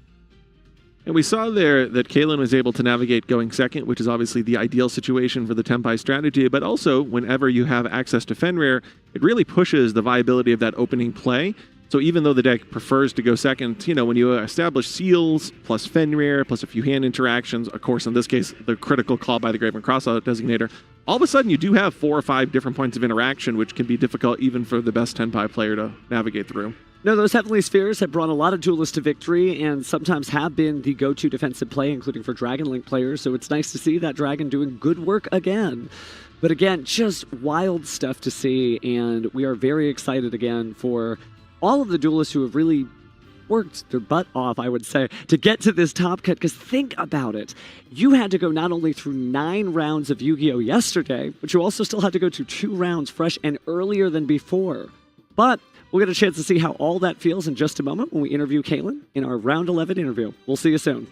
And we saw there that Kalen was able to navigate going second, which is obviously the ideal situation for the Tempai strategy, but also whenever you have access to Fenrir, it really pushes the viability of that opening play. So even though the deck prefers to go second, you know, when you establish seals, plus Fenrir, plus a few hand interactions, of course, in this case, the critical Call by the Grave and crossout designator, all of a sudden you do have 4 or 5 different points of interaction, which can be difficult even for the best Tenpai player to navigate through. No, those Heavenly Spheres have brought a lot of Duelists to victory and sometimes have been the go-to defensive play, including for Dragon Link players, so it's nice to see that Dragon doing good work again. But again, just wild stuff to see, and we are very excited again for all of the Duelists who have really worked their butt off, I would say, to get to this top cut, because think about it. You had to go not only through 9 rounds of Yu-Gi-Oh! Yesterday, but you also still had to go to 2 rounds fresh and earlier than before. But we'll get a chance to see how all that feels in just a moment when we interview Kalen in our Round 11 interview. We'll see you soon.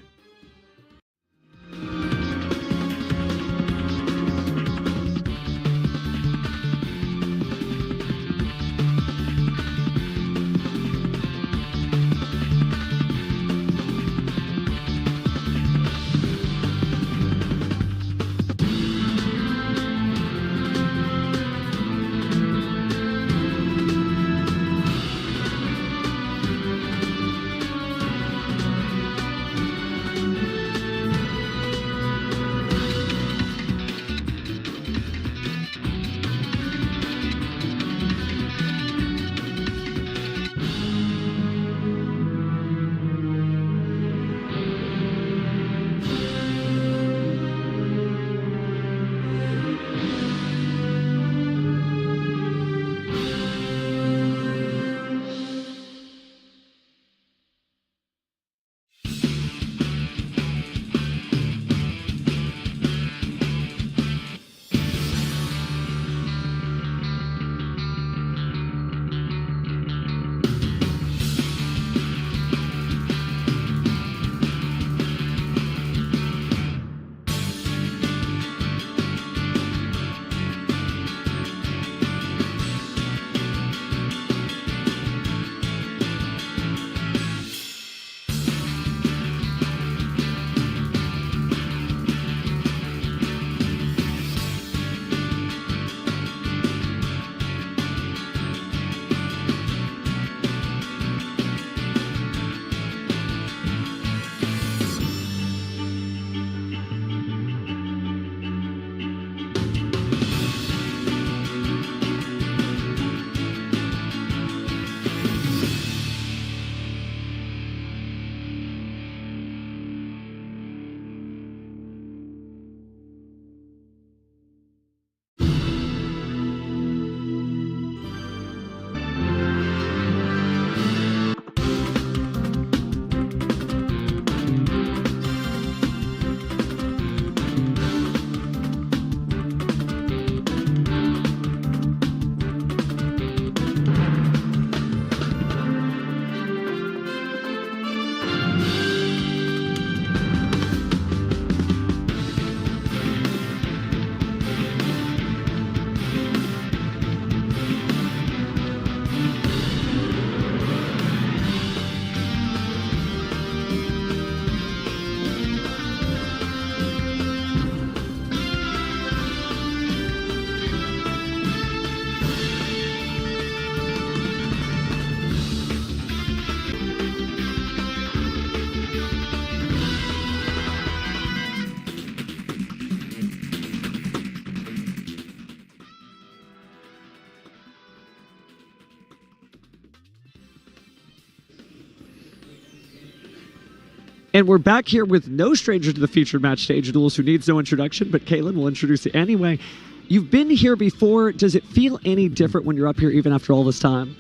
And we're back here with no stranger to the featured match stage duels who needs no introduction, but Kaylin will introduce you anyway. You've been here before. Does it feel any different when you're up here even after all this time?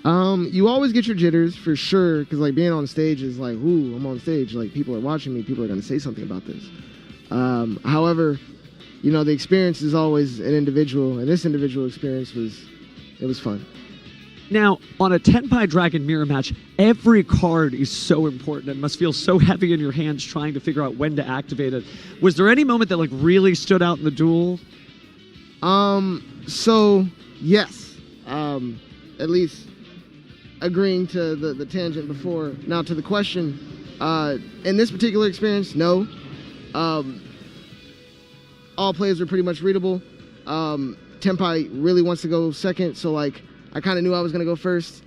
You always get your jitters for sure, because like being on stage is like, ooh, I'm on stage. Like people are watching me. People are going to say something about this. However, you know, the experience is always an individual, and this individual experience was fun. Now, on a Tenpai Dragon mirror match, every card is so important and must feel so heavy in your hands trying to figure out when to activate it. Was there any moment that like really stood out in the duel? So yes, at least agreeing to the tangent before. Now to the question, in this particular experience, no. All plays were pretty much readable. Tenpai really wants to go second, so like I kind of knew I was gonna go first.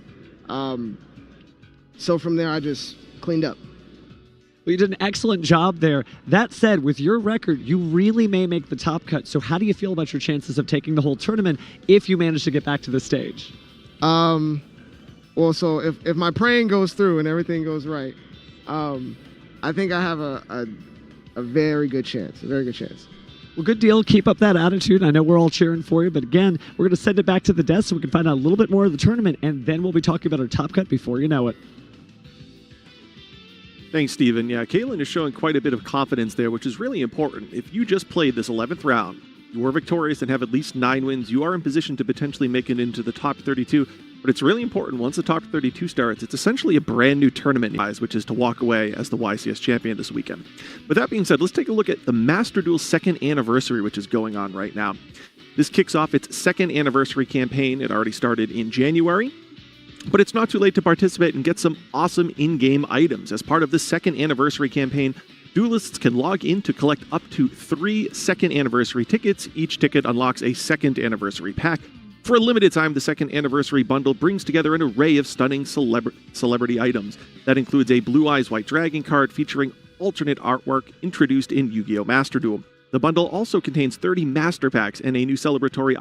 So from there, I just cleaned up. Well, you did an excellent job there. That said, with your record, you really may make the top cut. So how do you feel about your chances of taking the whole tournament if you manage to get back to the stage? Well, so if my praying goes through and everything goes right, I think I have a very good chance, a very good chance. Well, good deal. Keep up that attitude. I know we're all cheering for you, but again, we're going to send it back to the desk so we can find out a little bit more of the tournament, and then we'll be talking about our top cut before you know it. Thanks, Steven. Yeah, Kaylin is showing quite a bit of confidence there, which is really important. If you just played this 11th round, you were victorious and have at least 9 wins, you are in position to potentially make it into the top 32. But it's really important, once the top 32 starts, it's essentially a brand new tournament, which is to walk away as the YCS champion this weekend. With that being said, let's take a look at the Master Duel 2nd anniversary, which is going on right now. This kicks off its 2nd anniversary campaign. It already started in January. But it's not too late to participate and get some awesome in-game items. As part of the 2nd anniversary campaign, Duelists can log in to collect up to 3 2nd anniversary tickets. Each ticket unlocks a 2nd anniversary pack. For a limited time, the 2nd anniversary bundle brings together an array of stunning celebrity items. That includes a Blue Eyes White Dragon card featuring alternate artwork introduced in Yu-Gi-Oh! Master Duel. The bundle also contains 30 master packs and a new celebratory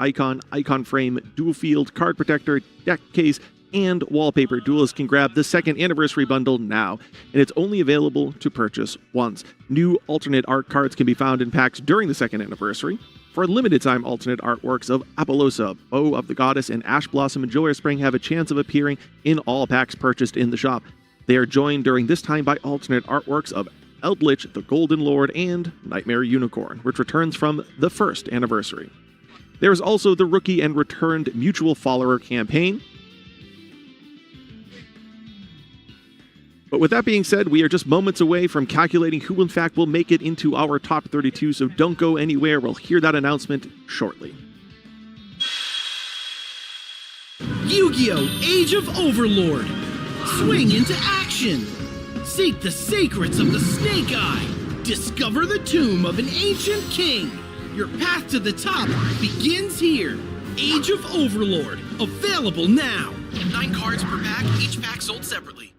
icon frame, dual field, card protector, deck case, and wallpaper. Duelists can grab the 2nd anniversary bundle now, and it's only available to purchase once. New alternate art cards can be found in packs during the 2nd anniversary. For a limited time, alternate artworks of Apollosa, Bow of the Goddess, and Ash Blossom and Joy of Spring have a chance of appearing in all packs purchased in the shop. They are joined during this time by alternate artworks of Eldritch, the Golden Lord, and Nightmare Unicorn, which returns from the 1st anniversary. There is also the Rookie and Returned Mutual Follower campaign. But with that being said, we are just moments away from calculating who in fact will make it into our top 32, so don't go anywhere. We'll hear that announcement shortly. Yu-Gi-Oh! Age of Overlord. Swing into action. Seek the secrets of the Snake Eye. Discover the tomb of an ancient king. Your path to the top begins here. Age of Overlord. Available now. 9 cards per pack, each pack sold separately.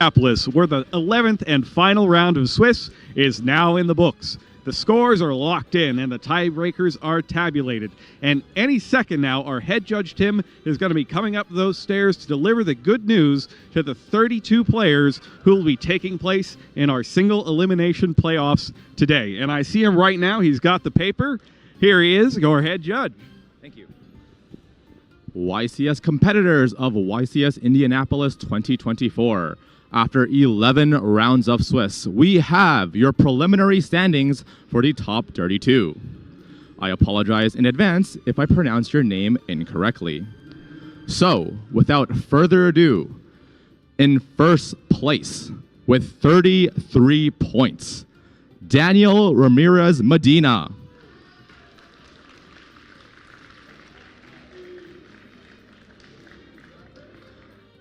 Indianapolis, where the 11th and final round of Swiss is now in the books. The scores are locked in and the tiebreakers are tabulated. And any second now, our head judge Tim is going to be coming up those stairs to deliver the good news to the 32 players who will be taking place in our single elimination playoffs today. And I see him right now. He's got the paper. Here he is. Go ahead, Judge. Thank you. YCS competitors of YCS Indianapolis 2024. After 11 rounds of Swiss, we have your preliminary standings for the top 32. I apologize in advance if I pronounce your name incorrectly. So, without further ado, in first place with 33 points, Daniel Ramirez Medina.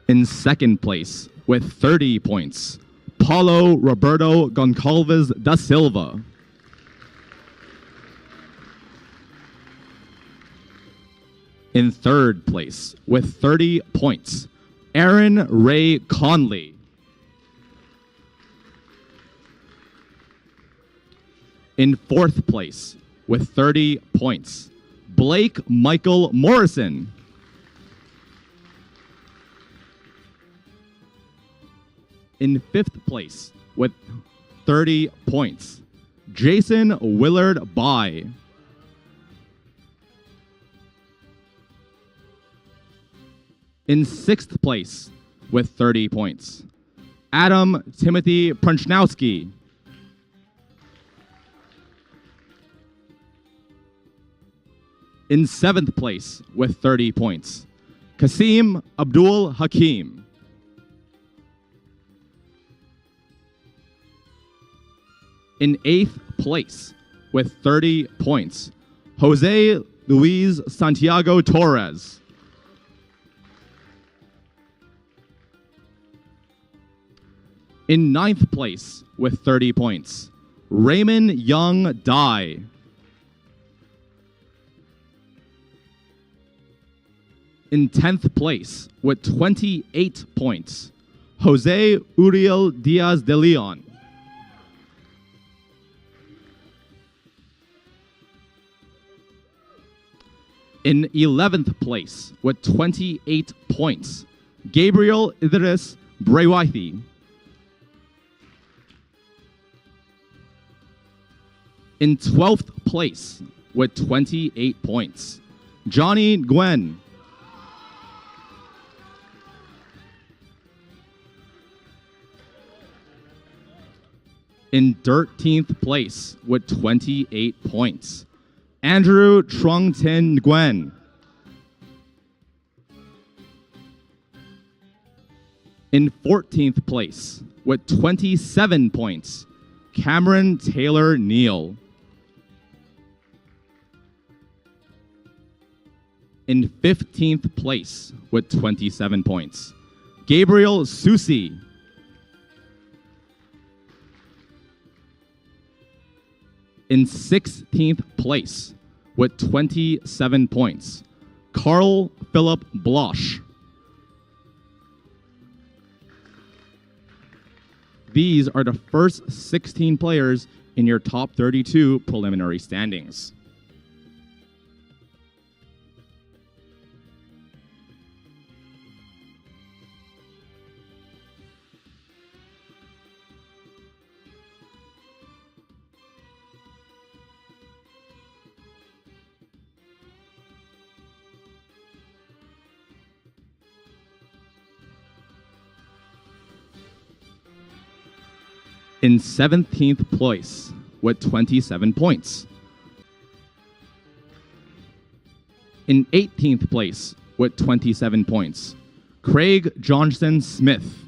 In second place with 30 points, Paulo Roberto Goncalves da Silva. In third place with 30 points, Aaron Ray Conley. In fourth place with 30 points, Blake Michael Morrison. In fifth place with 30 points, Jason Willard Bai. In 6th place with 30 points, Adam Timothy Prunchnowski. In 7th place with 30 points, Kasim Abdul Hakim. In 8th place with 30 points, Jose Luis Santiago Torres. In 9th place with 30 points, Raymond Young Dai. In 10th place with 28 points, Jose Uriel Diaz de Leon. In 11th place with 28 points, Gabriel Idris Brewaithi. In 12th place with 28 points, Johnny Gwen. In 13th place with 28 points, Andrew Trung Tin Nguyen. In 14th place with 27 points, Cameron Taylor Neal. In 15th place with 27 points, Gabriel Susi. In 16th place with 27 points, Carl Philip Blosch. These are the first 16 players in your top 32 preliminary standings. In 17th place with 27 points. In 18th place with 27 points, Craig Johnson Smith.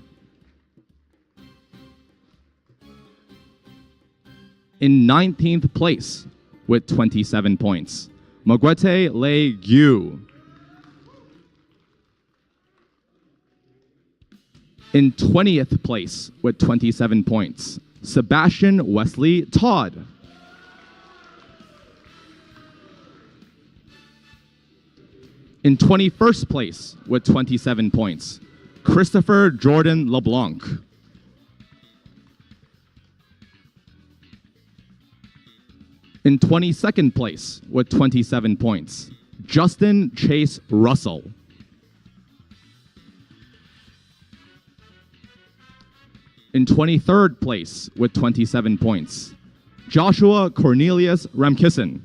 In 19th place with 27 points, Mogwete Lei Gyu. In 20th place with 27 points, Sebastian Wesley Todd. In 21st place with 27 points, Christopher Jordan LeBlanc. In 22nd place with 27 points, Justin Chase Russell. In 23rd place with 27 points, Joshua Cornelius Ramkissen.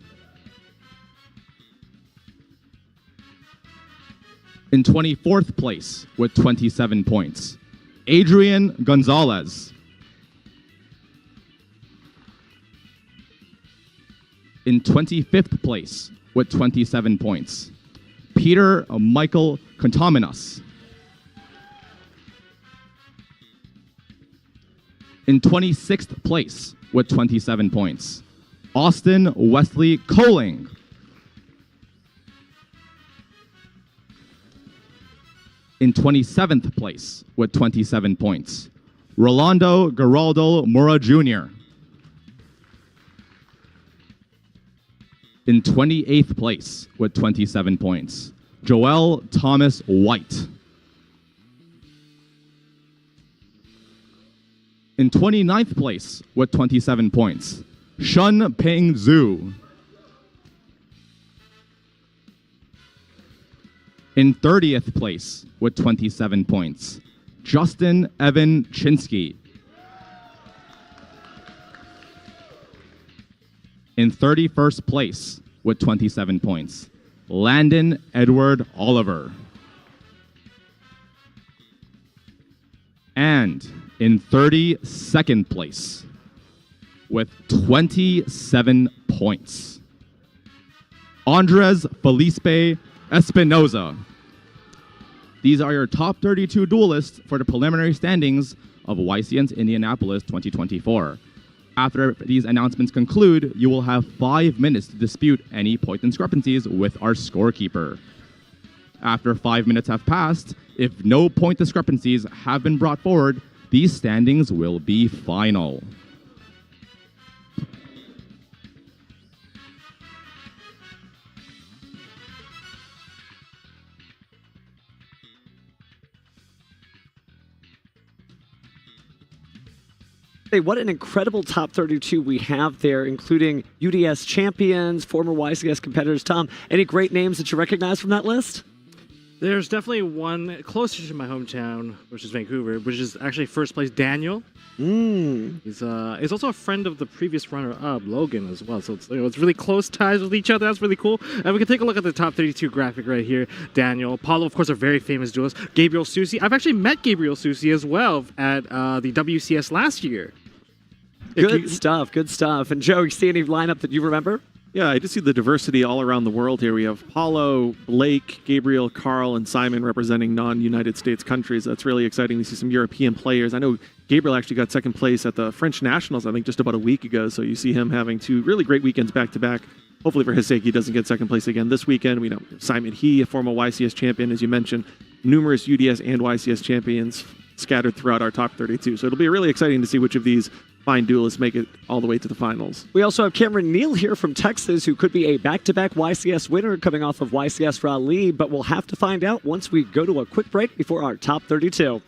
In 24th place with 27 points, Adrian Gonzalez. In 25th place with 27 points, Peter Michael Contaminus. In 26th place with 27 points, Austin Wesley Coling. In 27th place with 27 points, Rolando Geraldo Mora Jr. In 28th place with 27 points, Joel Thomas White. In 29th place with 27 points, Shun Peng Zhu. In 30th place with 27 points, Justin Evan Chinsky. In 31st place with 27 points, Landon Edward Oliver. And in 32nd place, with 27 points, Andres Felipe Espinoza. These are your top 32 duelists for the preliminary standings of YCS Indianapolis 2024. After these announcements conclude, you will have 5 minutes to dispute any point discrepancies with our scorekeeper. After 5 minutes have passed, if no point discrepancies have been brought forward, these standings will be final. Hey, what an incredible top 32 we have there, including UDS champions, former YCS competitors. Tom, any great names that you recognize from that list? There's definitely one closer to my hometown, which is Vancouver, which is actually first place Daniel. He's also a friend of the previous runner-up, Logan, as well. So it's really close ties with each other. That's really cool. And we can take a look at the top 32 graphic right here. Daniel, Paulo, of course, are very famous duelists. Gabriel Susi. I've actually met Gabriel Susi as well at the WCS last year. Good stuff, good stuff. And Joe, you see any lineup that you remember? Yeah, I just see the diversity all around the world here. We have Paulo, Blake, Gabriel, Carl, and Simon representing non-United States countries. That's really exciting to see some European players. I know Gabriel actually got second place at the French Nationals, I think, just about a week ago. So you see him having 2 really great weekends back-to-back. Hopefully for his sake, he doesn't get second place again this weekend. We know Simon He, a former YCS champion, as you mentioned, numerous UDS and YCS champions scattered throughout our top 32. So it'll be really exciting to see which of these fine duelists make it all the way to the finals. We also have Cameron Neal here from Texas, who could be a back-to-back YCS winner coming off of YCS Raleigh, but we'll have to find out once we go to a quick break before our top 32.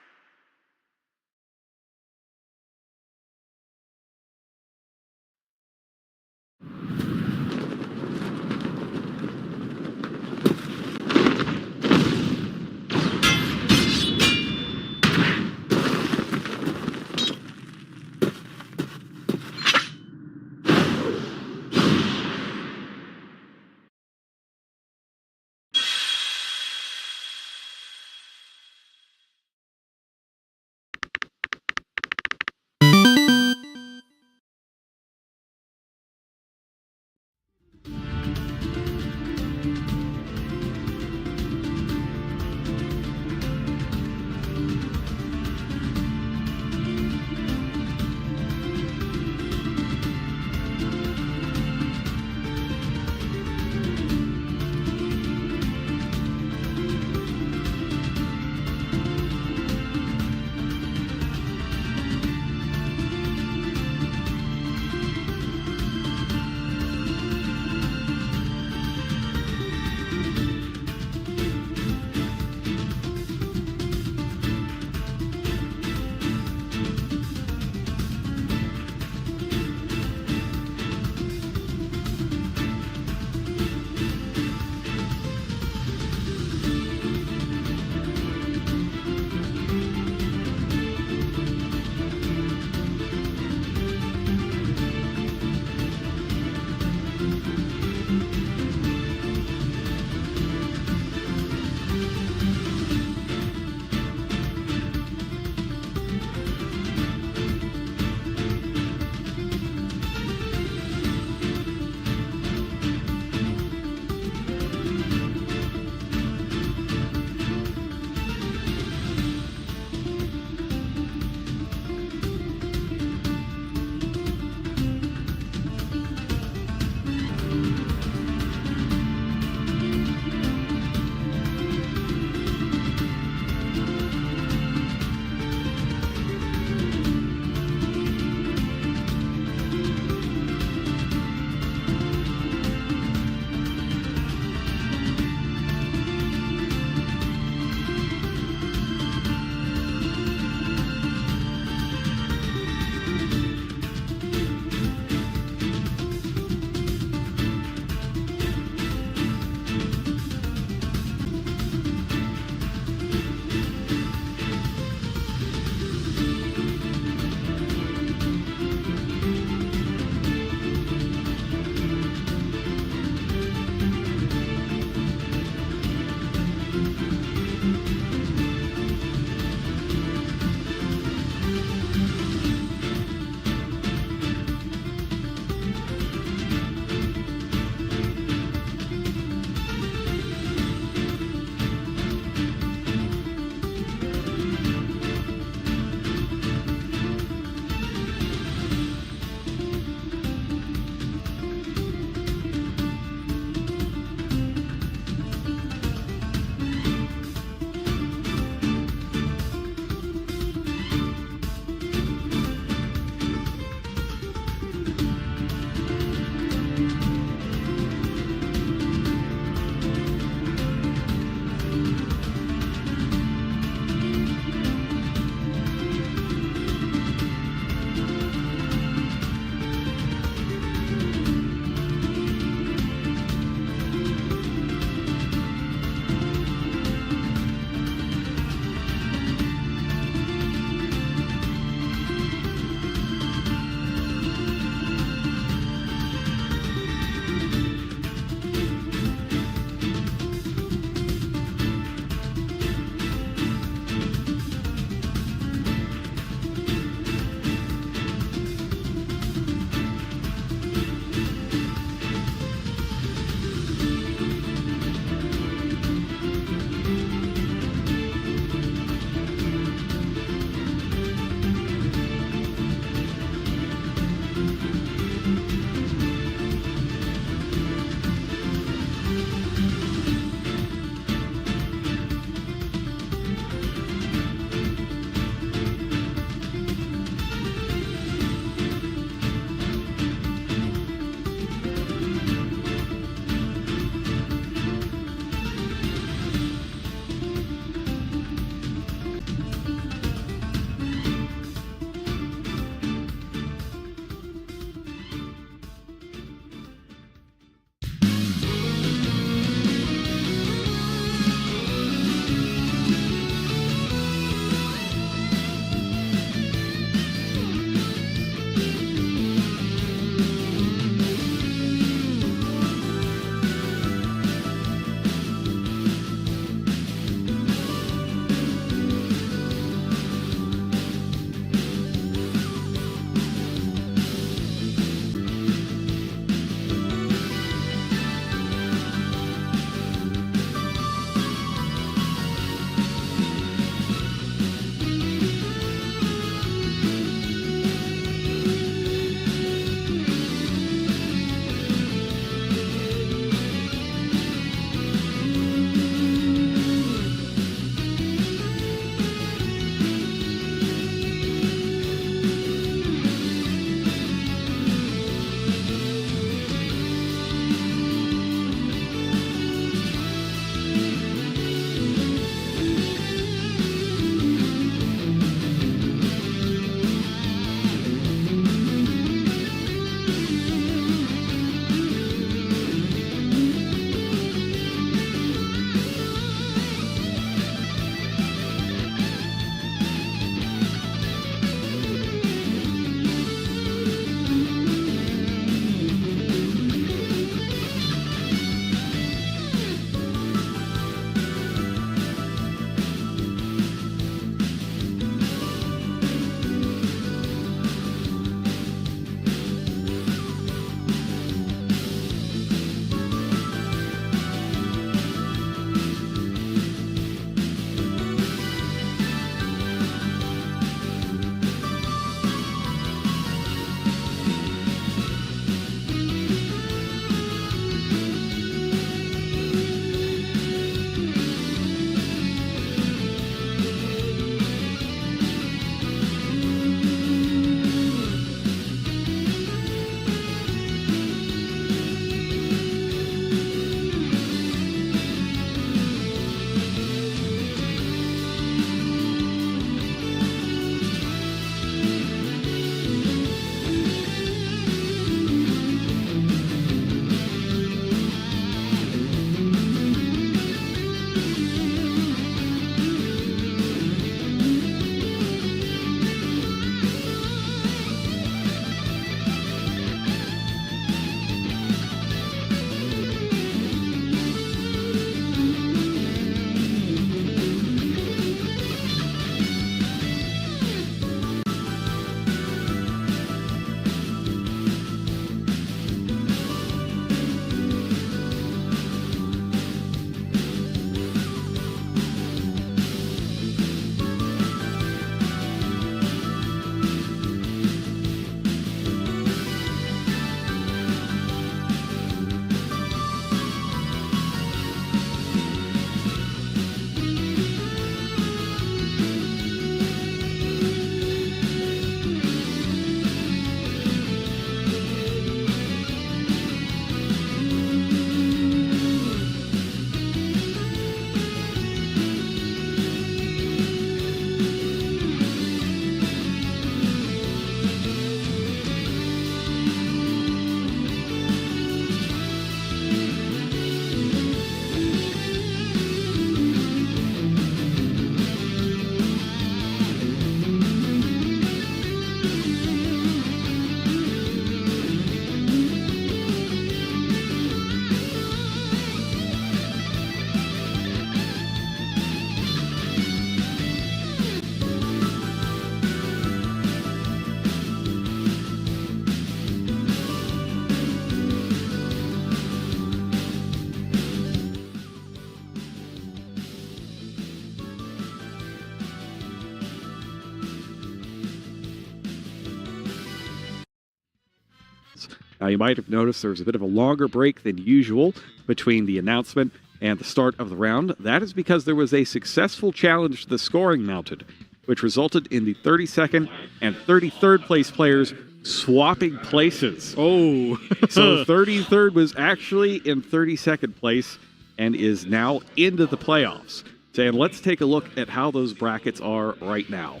Now, you might have noticed there was a bit of a longer break than usual between the announcement and the start of the round. That is because there was a successful challenge to the scoring mounted, which resulted in the 32nd and 33rd place players swapping places. Oh. So 33rd was actually in 32nd place and is now into the playoffs. And let's take a look at how those brackets are right now.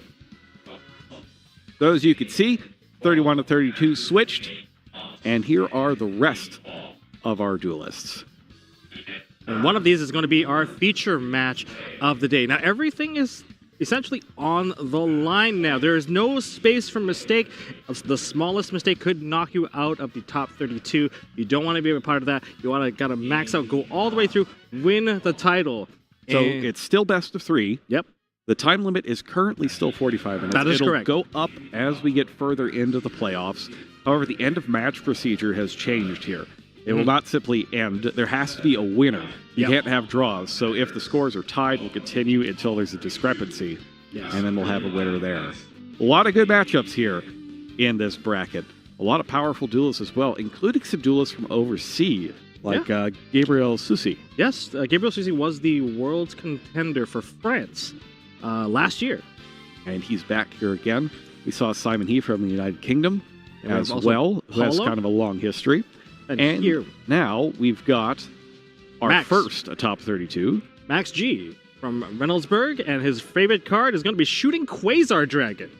Those you can see, 31 to 32 switched, and here are the rest of our duelists. And one of these is going to be our feature match of the day. Now, everything is essentially on the line now. There is no space for mistake. The smallest mistake could knock you out of the top 32. You don't want to be a part of that. You want to gotta max out, go all the way through, win the title. So it's still best of 3. Yep. The time limit is currently still 45 minutes. That is It'll correct. go up as we get further into the playoffs. However, the end of match procedure has changed here. It will not simply end. There has to be a winner. You can't have draws. So if the scores are tied, we'll continue until there's a discrepancy. Yes. And then we'll have a winner there. A lot of good matchups here in this bracket. A lot of powerful duelists as well, including some duelists from overseas, like Gabriel Susi. Yes, Gabriel Susi was the world's contender for France last year. And he's back here again. We saw Simon He from the United Kingdom as also well, who has Paulo. kind of a long history. And here, now we've got our Max. first top 32. Max G from Reynoldsburg, and his favorite card is going to be Shooting Quasar Dragon.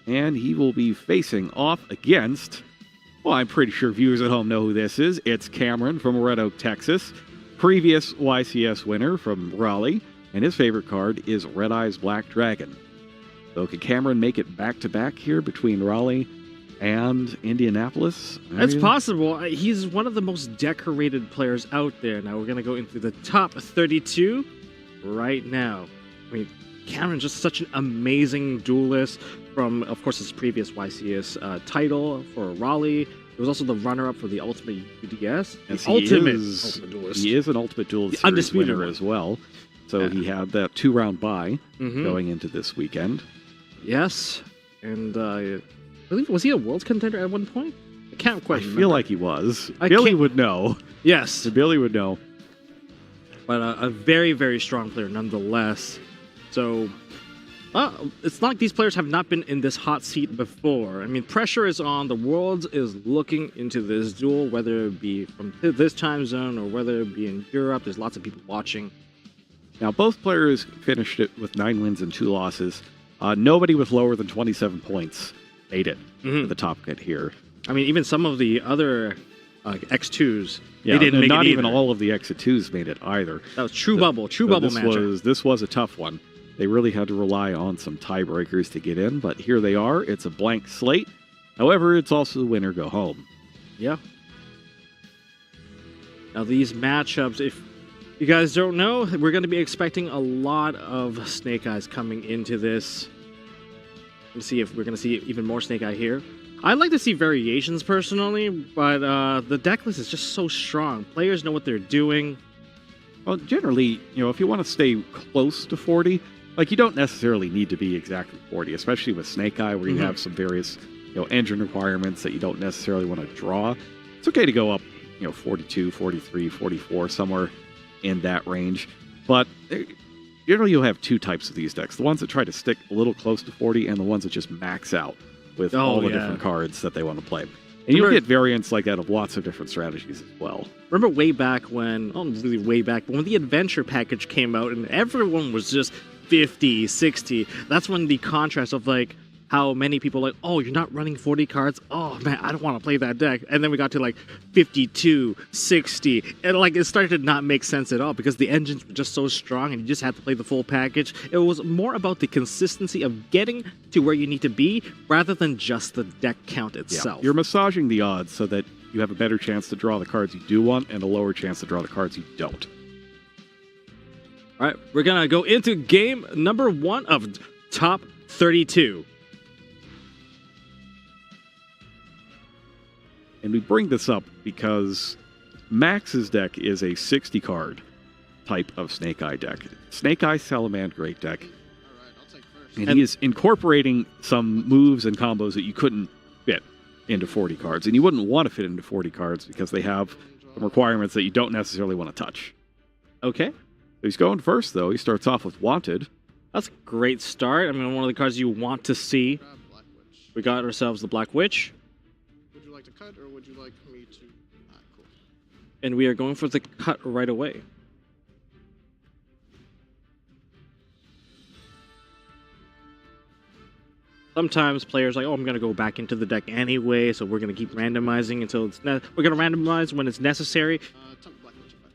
And he will be facing off against, well, I'm pretty sure viewers at home know who this is. It's Cameron from Red Oak, Texas, previous YCS winner from Raleigh, and his favorite card is Red Eyes Black Dragon. So can Cameron make it back-to-back here between Raleigh and Indianapolis? It's possible. He's one of the most decorated players out there. Now we're going to go into the top 32 right now. I mean, Cameron's just such an amazing duelist from, of course, his previous YCS title for Raleigh. It was also the runner-up for the Ultimate UDS. Yes, Ultimate Duelist. He is an Ultimate Duelist The Series undisputed winner one. as well. So he had that 2-round bye going into this weekend. Yes, and I believe, was he a world contender at one point? I can't quite remember. I feel like he was. Billy would know. Yes. Billy would know. But a very, very strong player nonetheless. So, it's not like these players have not been in this hot seat before. I mean, pressure is on. The world is looking into this duel, whether it be from this time zone or whether it be in Europe. There's lots of people watching. Now, both players finished it with 9 wins and 2 losses. Nobody with lower than 27 points made it to the top cut here. I mean, even some of the other X2s, they didn't make not it even either. all of the X2s made it either. That was true bubble matchup. This was a tough one. They really had to rely on some tiebreakers to get in, but here they are. It's a blank slate. However, it's also the winner go home. Yeah. Now these matchups, if you guys don't know, we're going to be expecting a lot of Snake Eyes coming into this. Let's see if we're going to see even more Snake Eye here. I'd like to see variations personally, but the deck list is just so strong. Players know what they're doing. Well, generally, if you want to stay close to 40, like you don't necessarily need to be exactly 40, especially with Snake Eye, where you have some various, engine requirements that you don't necessarily want to draw. It's okay to go up, 42, 43, 44, somewhere in that range. But generally, you'll have 2 types of these decks: the ones that try to stick a little close to 40, and the ones that just max out with all the different cards that they want to play. And you'll get variants like that of lots of different strategies as well. Remember way back when, really way back, but when the Adventure package came out and everyone was just 50, 60, that's when the contrast of how many people like, oh, you're not running 40 cards? Oh, man, I don't want to play that deck. And then we got to 52, 60, and it started to not make sense at all because the engines were just so strong and you just had to play the full package. It was more about the consistency of getting to where you need to be rather than just the deck count itself. Yeah, you're massaging the odds so that you have a better chance to draw the cards you do want and a lower chance to draw the cards you don't. All right, we're going to go into game number 1 of top 32. And we bring this up because Max's deck is a 60-card type of Snake Eye deck. Snake Eye Salamandreate deck. And he is incorporating some moves and combos that you couldn't fit into 40 cards. And you wouldn't want to fit into 40 cards because they have some requirements that you don't necessarily want to touch. Okay. So he's going first, though. He starts off with Wanted. That's a great start. I mean, one of the cards you want to see. We got ourselves the Black Witch. Would you like to cut, or would you like me to? Cool. And we are going for the cut right away. Sometimes players are like, oh, I'm going to go back into the deck anyway, so we're going to keep randomizing until it's... We're going to randomize when it's necessary.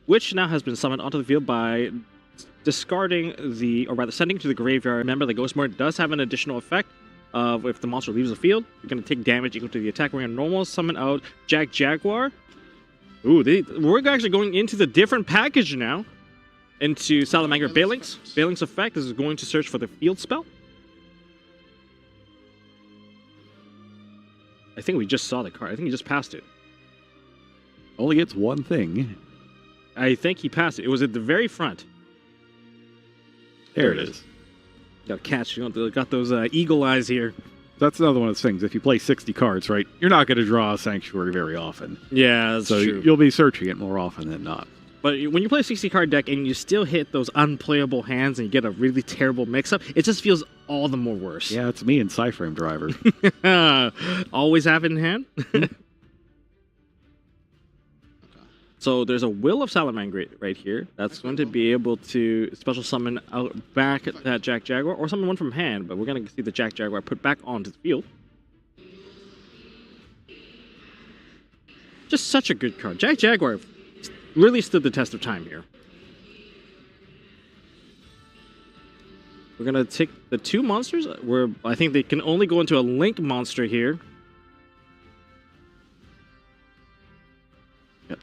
Which now has been summoned onto the field by discarding the... Or rather, sending to the graveyard. Remember, the Ghost Mode does have an additional effect of if the monster leaves the field, you're going to take damage equal to the attack. We're going to normal summon out Jack Jaguar. Ooh, we're actually going into the different package now. Into Salamander Phalanx. Phalanx effect is going to search for the field spell. I think we just saw the card. I think he just passed it. Only gets one thing. I think he passed it. It was at the very front. There it is. Got to catch. Got those eagle eyes here. That's another one of those things. If you play 60 cards, right, you're not going to draw a Sanctuary very often. Yeah, that's true. So you'll be searching it more often than not. But when you play a 60 card deck and you still hit those unplayable hands and you get a really terrible mix-up, it just feels all the more worse. Yeah, it's me and Cyframe Driver. Always have it in hand. So there's a Will of Salamander right here. That's going to be able to special summon out back that Jack Jaguar or summon one from hand, but we're going to see the Jack Jaguar put back onto the field. Just such a good card. Jack Jaguar really stood the test of time here. We're going to take the two monsters. I think they can only go into a link monster here. Yep.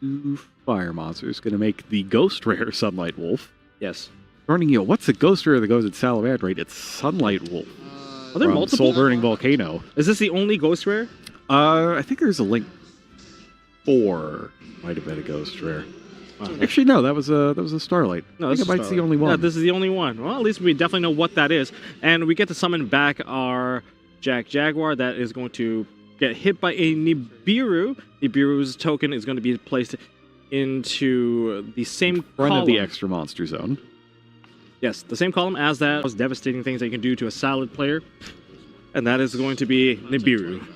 Two fire monsters. Going to make the Ghost Rare Sunlight Wolf. Yes. Burning you. What's the Ghost Rare that goes in Salamander? Right? It's Sunlight Wolf. Are there multiple? Soul Burning Volcano. Is this the only Ghost Rare? I think there's a link 4. Might have been a Ghost Rare. Actually, no, that was a Starlight. No, I think it might be the only one. Yeah, this is the only one. Well, at least we definitely know what that is. And we get to summon back our Jack Jaguar. That is going to get hit by a Nibiru. Nibiru's token is going to be placed into the same front column of the extra monster zone. Yes, the same column as that. Those devastating things that you can do to a Salad player. And that is going to be Nibiru.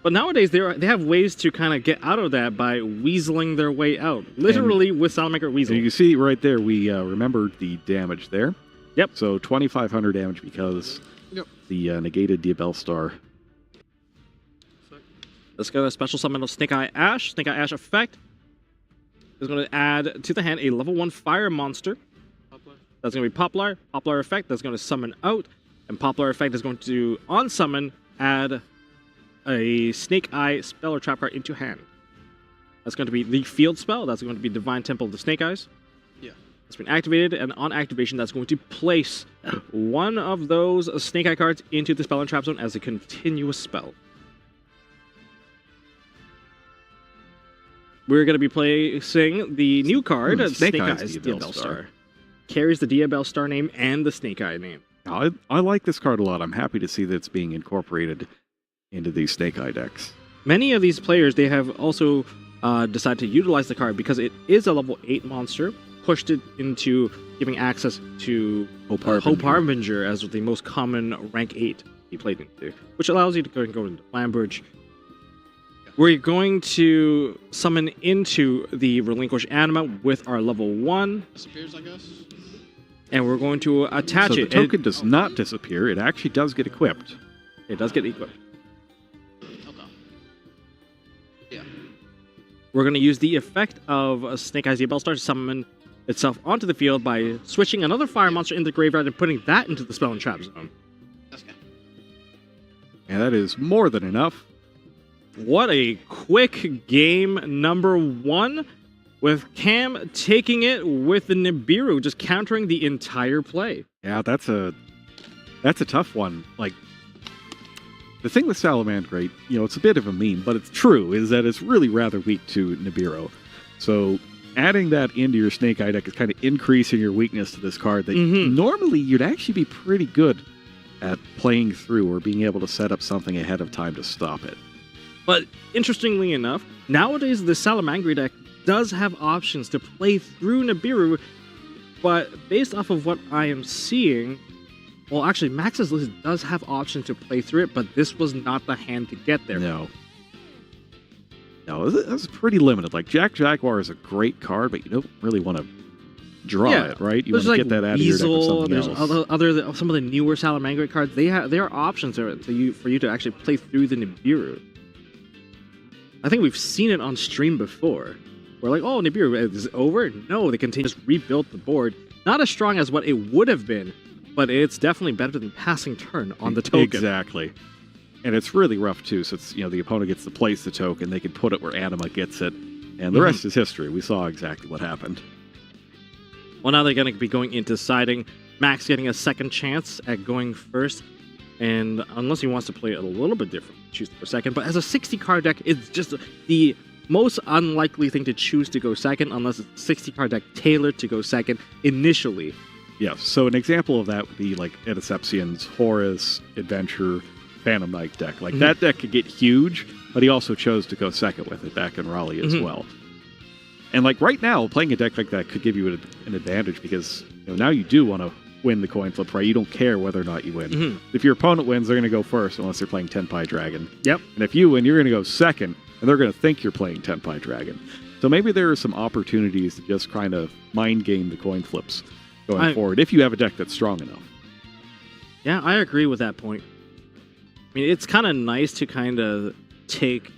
But nowadays, they have ways to kind of get out of that by weaseling their way out. Literally with Salamander Weasel. You can see right there, we remembered the damage there. Yep. So 2,500 damage because the negated Diabell Star. Let's go to a special summon of Snake Eye Ash. Snake Eye Ash effect is going to add to the hand a level 1 fire monster. That's going to be Poplar. Poplar effect, that's going to summon out. And Poplar effect is going to, on summon, add a Snake Eye spell or trap card into hand. That's going to be the field spell. That's going to be Divine Temple of the Snake Eyes. Yeah. It's been activated, and on activation, that's going to place one of those Snake Eye cards into the spell and trap zone as a continuous spell. We're going to be placing the new card, Snake Eyes Diabell Star. Carries the Diabell Star name and the Snake Eye name. I like this card a lot. I'm happy to see that it's being incorporated into these Snake Eye decks. Many of these players, they have also decided to utilize the card because it is a level 8 monster, pushed it into giving access to Hope Harbinger as the most common rank 8 he played into, which allows you to go into Lambridge. We're going to summon into the Relinquish Anima with our level 1. Disappears, I guess. And we're going to attach it. So the token does not disappear. It actually does get equipped. It does get equipped. Yeah. We're going to use the effect of Snake Eyes Diabell Star to summon itself onto the field by switching another fire monster into the graveyard and putting that into the spell and trap zone. And that is more than enough. What a quick game number 1, with Cam taking it with the Nibiru, just countering the entire play. Yeah, that's a tough one. Like, the thing with Salamander, right, it's a bit of a meme, but it's true, is that it's really rather weak to Nibiru. So adding that into your Snake Eye deck is kind of increasing your weakness to this card that normally you'd actually be pretty good at playing through or being able to set up something ahead of time to stop it. But interestingly enough, nowadays the Salamangreat deck does have options to play through Nibiru, but based off of what I am seeing, well, actually, Max's list does have options to play through it, but this was not the hand to get there. No, that's pretty limited. Like, Jaguar is a great card, but you don't really want to draw it, right? You want to get that out of your deck with something else. Some of the newer Salamangreat cards, there are options for you to actually play through the Nibiru. I think we've seen it on stream before. We're like, oh, Nibiru is over? No, they continue to just rebuild the board. Not as strong as what it would have been, but it's definitely better than passing turn on the token. Exactly. And it's really rough, too, so it's, the opponent gets to place the token, they can put it where Anima gets it, and the rest is history. We saw exactly what happened. Well, now they're going to be going into siding. Max getting a second chance at going first, and unless he wants to play it a little bit different, choose for second. But as a 60-card deck, it's just the most unlikely thing to choose to go second, unless it's a 60-card deck tailored to go second initially. Yes, so an example of that would be like Ediseption's Horus, Adventure, Phantom Knight deck. Like, that deck could get huge, but he also chose to go second with it back in Raleigh as well. And like right now, playing a deck like that could give you an advantage because now you do want to win the coin flip, right? You don't care whether or not you win. If your opponent wins, they're going to go first unless they're playing Tenpai Dragon. Yep. And if you win, you're going to go second, and they're going to think you're playing Tenpai Dragon. So maybe there are some opportunities to just kind of mind game the coin flips going forward if you have a deck that's strong enough. Yeah, I agree with that point. I mean, it's kind of nice to kind of take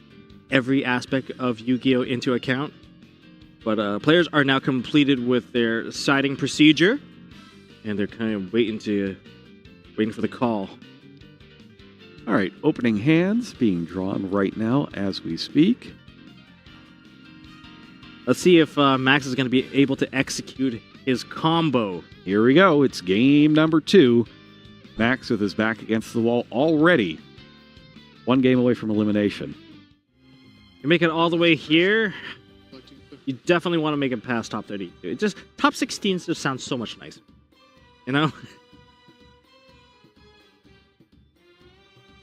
every aspect of Yu-Gi-Oh! Into account. But players are now completed with their siding procedure, and they're kind of waiting for the call. All right, opening hands being drawn right now as we speak. Let's see if Max is going to be able to execute his combo. Here we go. It's game number 2. Max with his back against the wall already. 1 game away from elimination. You make it all the way here. You definitely want to make it past top 30. It just top 16 just sounds so much nicer. You know?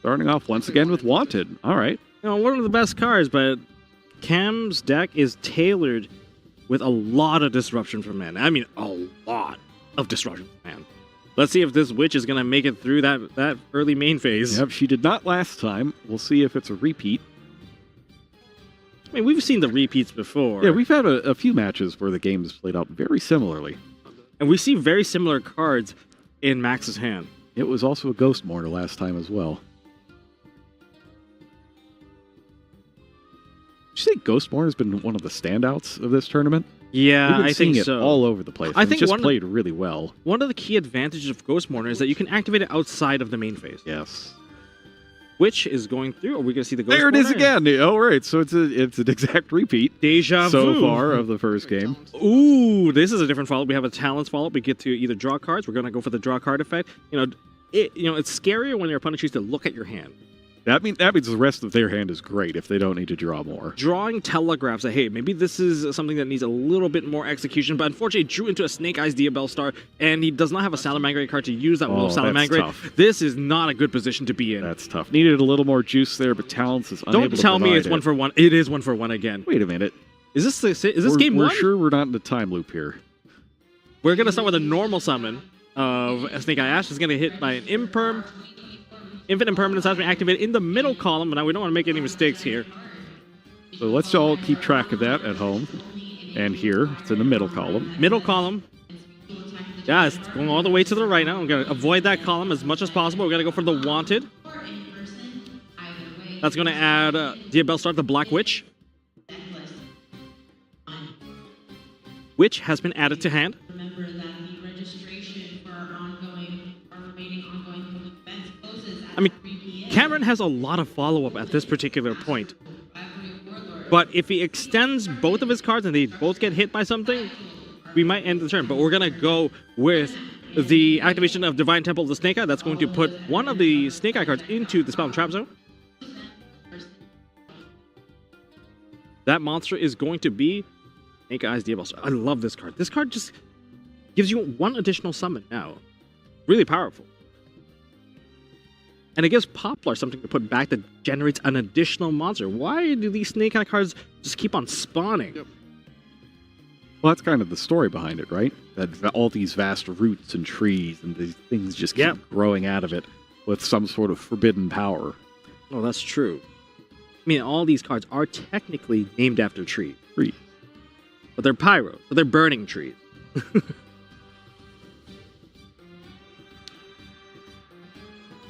Starting off once again with Wanted. All right. One of the best cards, but Cam's deck is tailored with a lot of disruption from mana. I mean, a lot of disruption from mana. Let's see if this witch is going to make it through that early main phase. Yep, she did not last time. We'll see if it's a repeat. I mean, we've seen the repeats before. Yeah, we've had a few matches where the game has played out very similarly. And we see very similar cards in Max's hand. It was also a Ghost Mourner last time as well. Did you say Ghost Mourner has been one of the standouts of this tournament? Yeah, I think it so. All over the place. I think it's just played really well. One of the key advantages of Ghost Mourner is that you can activate it outside of the main phase. Yes. Which is going through. Are we going to see the Ghost There it Mourner? is again. All right, so it's an exact repeat. Deja vu. So far of the first game. Ooh, this is a different follow-up. We have a Talents follow-up. We get to either draw cards. We're going to go for the draw card effect. It's scarier when your opponent chooses to look at your hand. That means the rest of their hand is great if they don't need to draw more. Drawing telegraphs that, hey, maybe this is something that needs a little bit more execution, but unfortunately drew into a Snake Eyes Diabellstar, and he does not have a Salamangreat card to use that Wolf Salamangreat. This is not a good position to be in. That's tough. Needed a little more juice there, but Talents is unable to Don't tell me it's it. 1 for 1. It is 1 for 1 again. Wait a minute. Is this game 1? We're sure we're not in the time loop here. We're going to start with a normal summon of Snake Eye Ash. It's going to hit by an Imperm. Infinite Impermanence has been activated in the middle column, but now we don't want to make any mistakes here. So let's all keep track of that at home. And here, it's in the middle column. Middle column. Yeah, it's going all the way to the right now. I'm going to avoid that column as much as possible. We're going to go for the Wanted. That's going to add Diabellstar, the Black Witch. Which has been added to hand. Remember that the registration for our remaining ongoing public events closes at 3 p.m. Cameron has a lot of follow-up at this particular point. But if he extends both of his cards and they both get hit by something, we might end the turn. But we're going to go with the activation of Divine Temple of the Snake Eye. That's going to put one of the Snake Eye cards into the Spell and Trap Zone. That monster is going to be Snake Eyes Diabellstar. I love this card. This card just gives you one additional summon now. Really powerful. And it gives Poplar something to put back that generates an additional monster. Why do these snake kind of cards just keep on spawning? Well, that's kind of the story behind it, right? That all these vast roots and trees and these things just keep growing out of it with some sort of forbidden power. Oh, that's true. I mean, all these cards are technically named after trees. But they're pyro, so they're burning trees.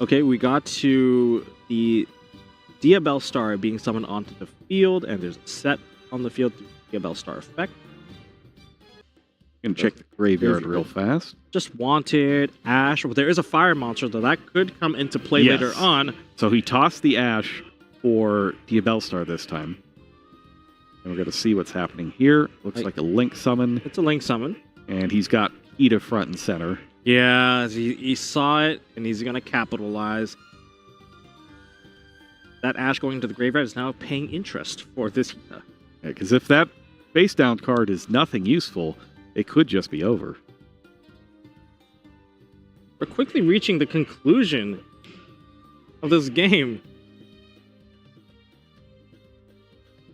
Okay, we got to the Diabell Star being summoned onto the field, and there's a set on the field through Diabell Star effect. Gonna check the graveyard real fast. Just wanted Ash. Well, there is a fire monster, though that could come into play later on. So he tossed the Ash for Diabell Star this time. And we're going to see what's happening here. Looks like a Link summon. It's a Link summon. And he's got Ida front and center. Yeah, he saw it, and he's going to capitalize. That Ash going into the graveyard is now paying interest for this Ida. Yeah, because if that face down card is nothing useful, it could just be over. We're quickly reaching the conclusion of this game.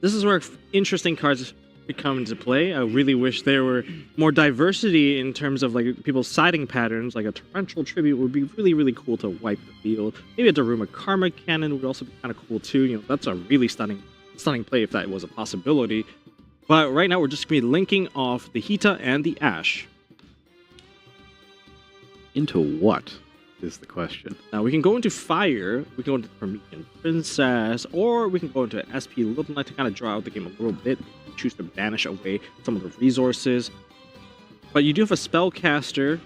This is where interesting cards come into play. I really wish there were more diversity in terms of like people's siding patterns. Like a Torrential Tribute would be really, really cool to wipe the field. Maybe a Daruma Karma Cannon would also be kind of cool too. You know, that's a really stunning play if that was a possibility. But right now we're just going to be linking off the Hita and the Ash. Into what is the question? Now we can go into Fire, we can go into Promethean Princess, or we can go into SP Little Knight to kind of draw out the game a little bit. Choose to banish away some of the resources. But you do have a Spellcaster.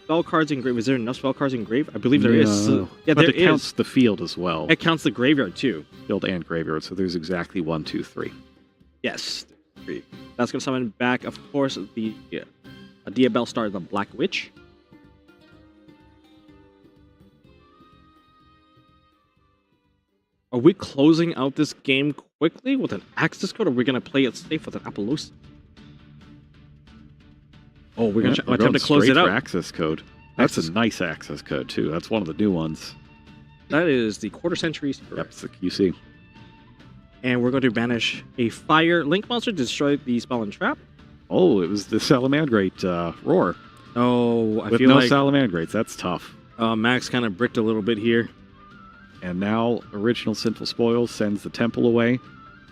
Spell cards in grave. Is there enough spell cards in grave? I believe there is. Yeah, but there it counts the field as well. It counts the graveyard too. Field and graveyard, so there's exactly 1, 2, 3. Yes, 3. That's going to summon back, of course, the Diabell Star, the Black Witch. Are we closing out this game quickly with an Axis code, or are we going to play it safe with an Apollosis? Oh, we're going to attempt to close it out. Access code. That's a nice access code, too. That's one of the new ones. That is the Quarter Century. Yep, it's the QC. And we're going to banish a Fire Link monster to destroy the spell and trap. Oh, it was the Salamandrate Roar. Oh, I With feel no like Salamandrates, that's tough. Max kind of bricked a little bit here. And now, Original Sinful Spoils sends the Temple away.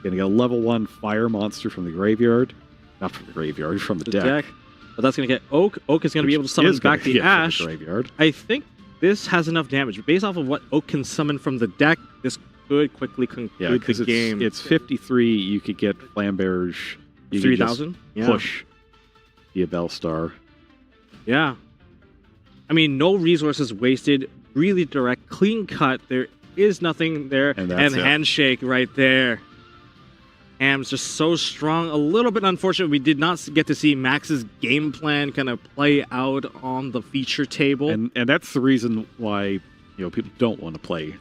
Gonna get a level 1 Fire monster from the graveyard. Not from the graveyard, from the deck. But that's gonna get Oak. Oak is gonna be able to summon back the Ash. The graveyard. I think this has enough damage. Based off of what Oak can summon from the deck, this could quickly conclude the game. It's 53. You could get Flamberge. 3,000? Push Diabell Star. Yeah. I mean, no resources wasted. Really direct, clean cut. There is nothing there. And handshake right there. Ham's just so strong. A little bit unfortunate we did not get to see Max's game plan kind of play out on the feature table. And that's the reason why people don't want to play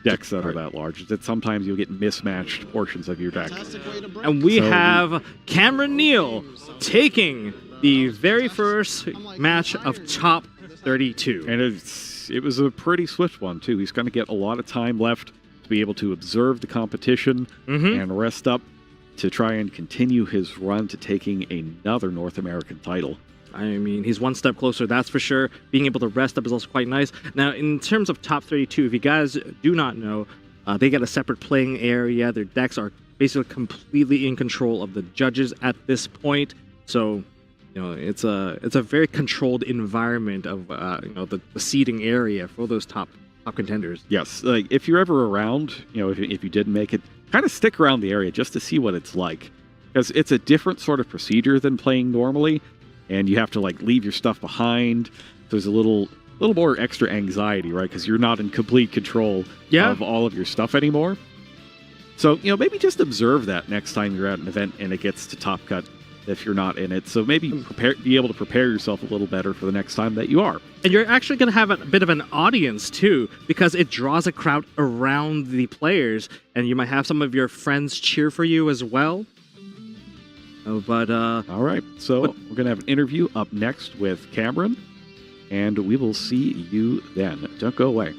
decks that are that large. Is that sometimes you'll get mismatched portions of your deck. And we have Cameron Neal taking the very first match of top 32. And it was a pretty swift one, too. He's going to get a lot of time left to be able to observe the competition and rest up to try and continue his run to taking another North American title. I mean, he's one step closer, that's for sure. Being able to rest up is also quite nice. Now, in terms of top 32, if you guys do not know, they get a separate playing area. Their decks are basically completely in control of the judges at this point. So, it's a very controlled environment of the seeding area for those top contenders. Yes, like if you're ever around, if you did make it, kind of stick around the area just to see what it's like, because it's a different sort of procedure than playing normally, and you have to leave your stuff behind. There's a little more extra anxiety, right? Because you're not in complete control of all of your stuff anymore. So maybe just observe that next time you're at an event and it gets to Top Cut. If you're not in it. So maybe be able to prepare yourself a little better for the next time that you are. And you're actually going to have a bit of an audience too, because it draws a crowd around the players, and you might have some of your friends cheer for you as well. All right, so we're going to have an interview up next with Cameron, and we will see you then. Don't go away.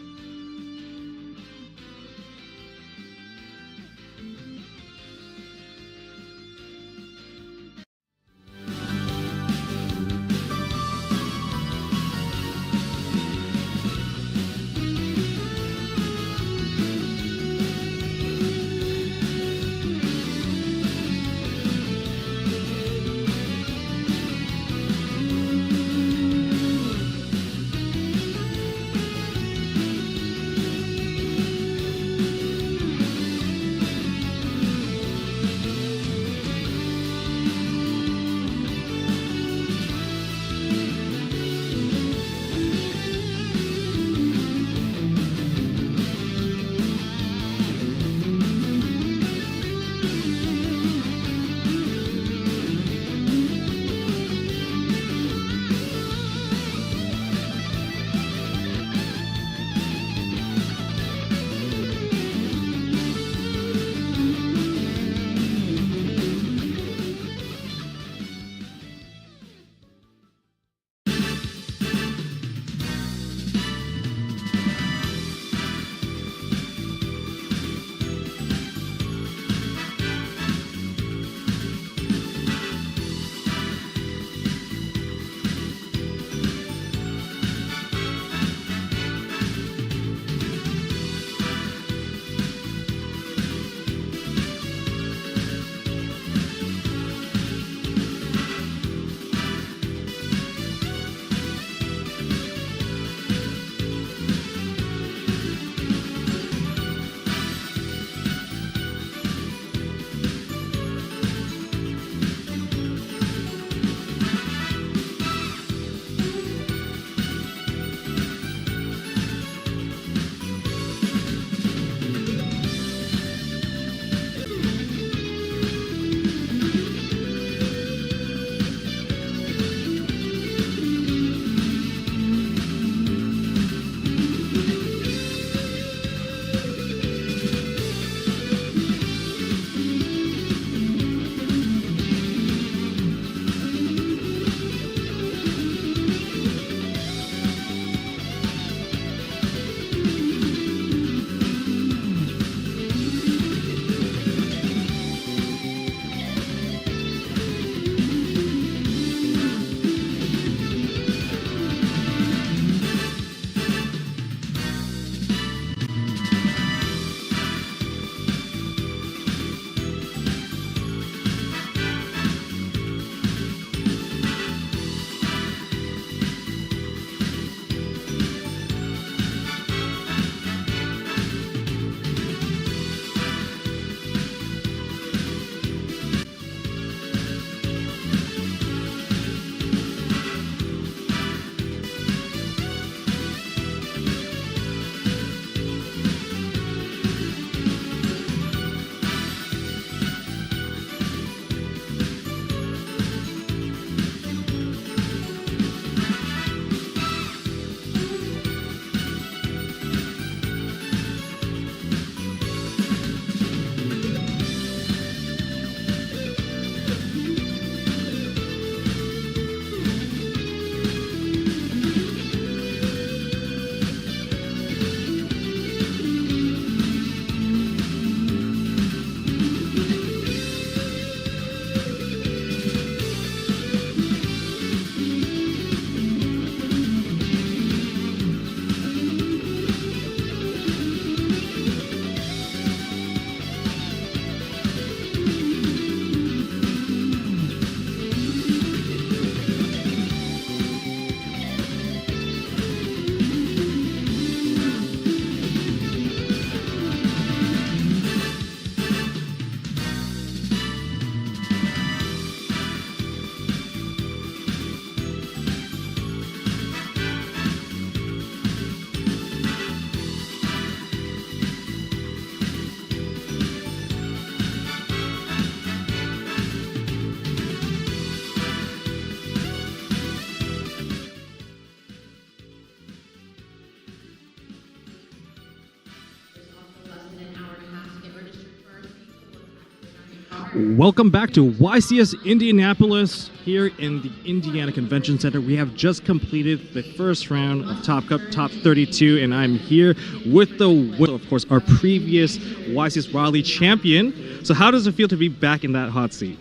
Welcome back to YCS Indianapolis here in the Indiana Convention Center. We have just completed the first round of Top Cup, Top 32, and I'm here with of course, our previous YCS Raleigh champion. So how does it feel to be back in that hot seat?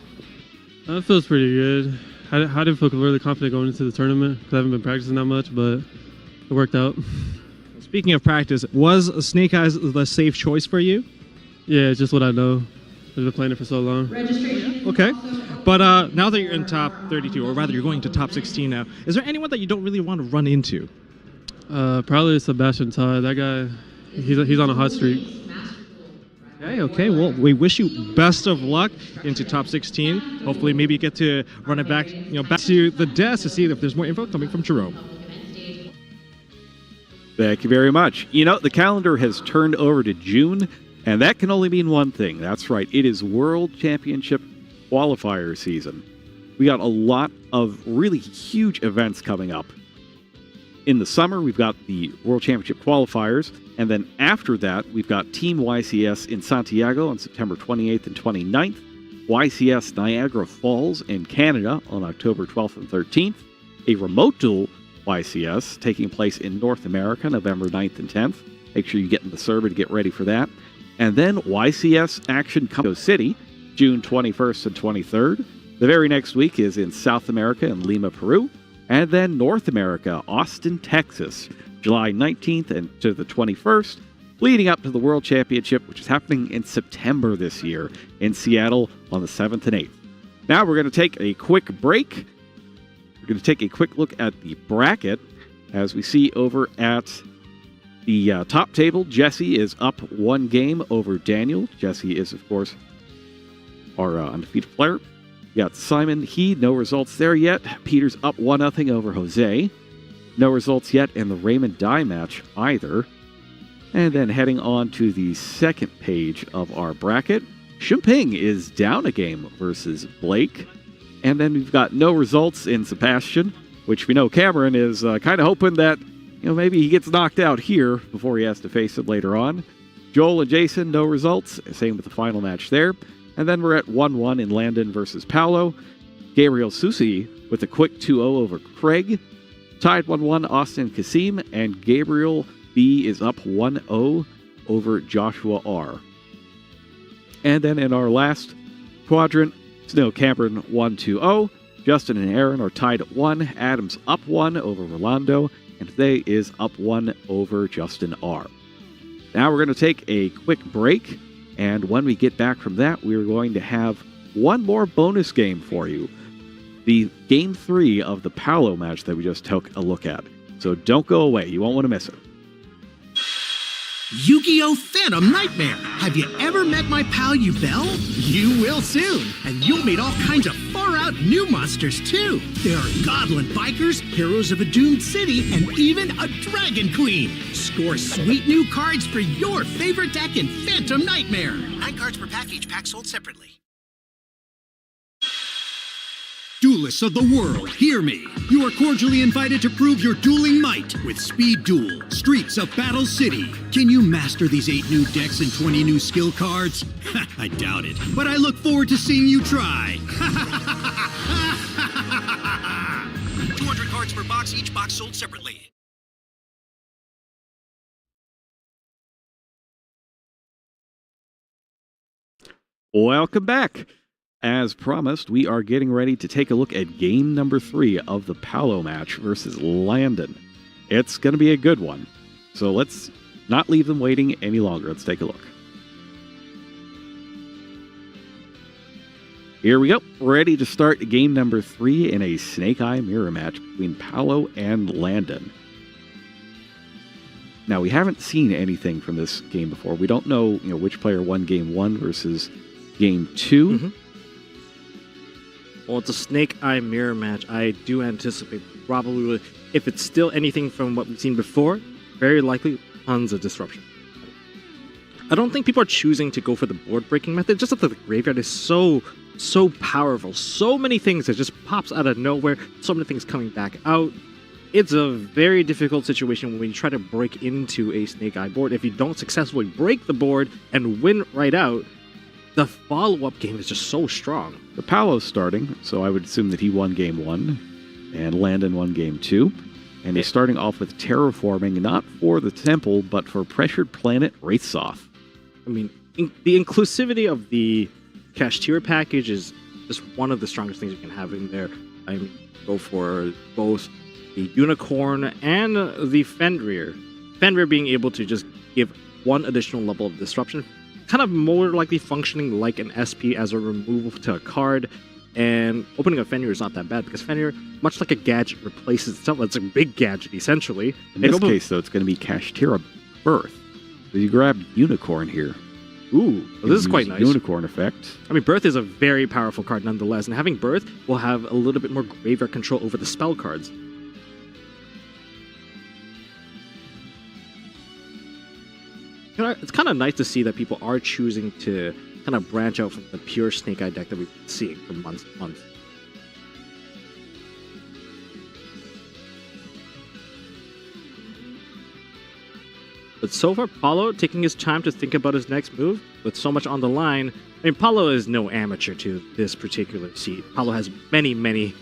It feels pretty good. I didn't feel really confident going into the tournament because I haven't been practicing that much, but it worked out. Speaking of practice, was Snake Eyes the safe choice for you? Yeah, it's just what I know. I've been playing it for so long. Okay. But now that you're in top 32, or rather you're going to top 16 now, is there anyone that you don't really want to run into? Probably Sebastian Todd. That guy, he's on a hot streak. Okay. Well, we wish you best of luck into top 16. Hopefully, maybe you get to run it back, back to the desk to see if there's more info coming from Jerome. Thank you very much. The calendar has turned over to June, and that can only mean one thing. That's right. It is World Championship qualifier season. We got a lot of really huge events coming up. In the summer, we've got the World Championship qualifiers, and then after that, we've got Team YCS in Santiago on September 28th and 29th, YCS Niagara Falls in Canada on October 12th and 13th, a remote duel YCS taking place in North America November 9th and 10th. Make sure you get in the server to get ready for that. And then YCS Action Mexico City, June 21st and 23rd. The very next week is in South America in Lima, Peru. And then North America, Austin, Texas, July 19th and to the 21st, leading up to the World Championship, which is happening in September this year in Seattle on the 7th and 8th. Now we're going to take a quick break. We're going to take a quick look at the bracket as we see over at the top table. Jesse is up one game over Daniel. Jesse is, of course, our undefeated player. We got Simon Heed, no results there yet. Peter's up 1-0 over Jose. No results yet in the Raymond Dye match either. And then heading on to the second page of our bracket, Shimping is down a game versus Blake. And then we've got no results in Sebastian, which we know Cameron is kind of hoping that maybe he gets knocked out here before he has to face it later on. Joel and Jason, no results. Same with the final match there. And then we're at 1-1 in Landon versus Paolo. Gabriel Susi with a quick 2-0 over Craig. Tied 1-1 Austin Kasim. And Gabriel B is up 1-0 over Joshua R. And then in our last quadrant, Snow Cameron 1-2-0. Justin and Aaron are tied at 1. Adams up 1 over Rolando. And today is up 1 over Justin R. Now we're going to take a quick break, and when we get back from that, we're going to have one more bonus game for you. The Game 3 of the Paolo match that we just took a look at. So don't go away. You won't want to miss it. Yu-Gi-Oh! Phantom Nightmare! Have you ever met my pal Yubel? You will soon, and you'll meet all kinds of far-out new monsters too. There are goblin bikers, heroes of a doomed city, and even a dragon queen. Score sweet new cards for your favorite deck in Phantom Nightmare. 9 cards per pack, each pack sold separately. Duelists of the world, hear me. You are cordially invited to prove your dueling might with Speed Duel, Streets of Battle City. Can you master these 8 new decks and 20 new skill cards? I doubt it, but I look forward to seeing you try. 200 cards per box, each box sold separately. Welcome back. As promised, we are getting ready to take a look at game number 3 of the Paolo match versus Landon. It's going to be a good one. So let's not leave them waiting any longer. Let's take a look. Here we go. Ready to start game number 3 in a Snake Eye mirror match between Paolo and Landon. Now, we haven't seen anything from this game before. We don't know, which player won game 1 versus game 2. Mm-hmm. Well, it's a Snake Eye mirror match. I do anticipate probably, if it's still anything from what we've seen before, very likely tons of disruption. I don't think people are choosing to go for the board breaking method, just that the graveyard is so powerful. So many things that just pops out of nowhere. So many things coming back out. It's a very difficult situation when you try to break into a Snake Eye board. If you don't successfully break the board and win right out, the follow-up game is just so strong. The Paolo's starting, so I would assume that he won game 1, and Landon won game 2. And he's starting off with terraforming, not for the temple, but for Pressured Planet Wraithsoth. I mean, the inclusivity of the Kashtira package is just one of the strongest things you can have in there. I mean, go for both the Unicorn and the Fenrir. Fenrir being able to just give one additional level of disruption, kind of more likely functioning like an SP as a removal to a card. And opening a Fenrir is not that bad because Fenrir, much like a gadget, replaces itself. It's a big gadget, essentially. In this case, though, it's going to be Kashtira Birth. So you grab Unicorn here. Ooh, well, this is quite nice. Unicorn effect. I mean, Birth is a very powerful card nonetheless, and having Birth will have a little bit more graveyard control over the spell cards. It's kind of nice to see that people are choosing to kind of branch out from the pure Snake Eye deck that we've been seeing for months and months. But so far, Paulo taking his time to think about his next move with so much on the line. I mean, Paulo is no amateur to this particular seat. Paulo has many, many,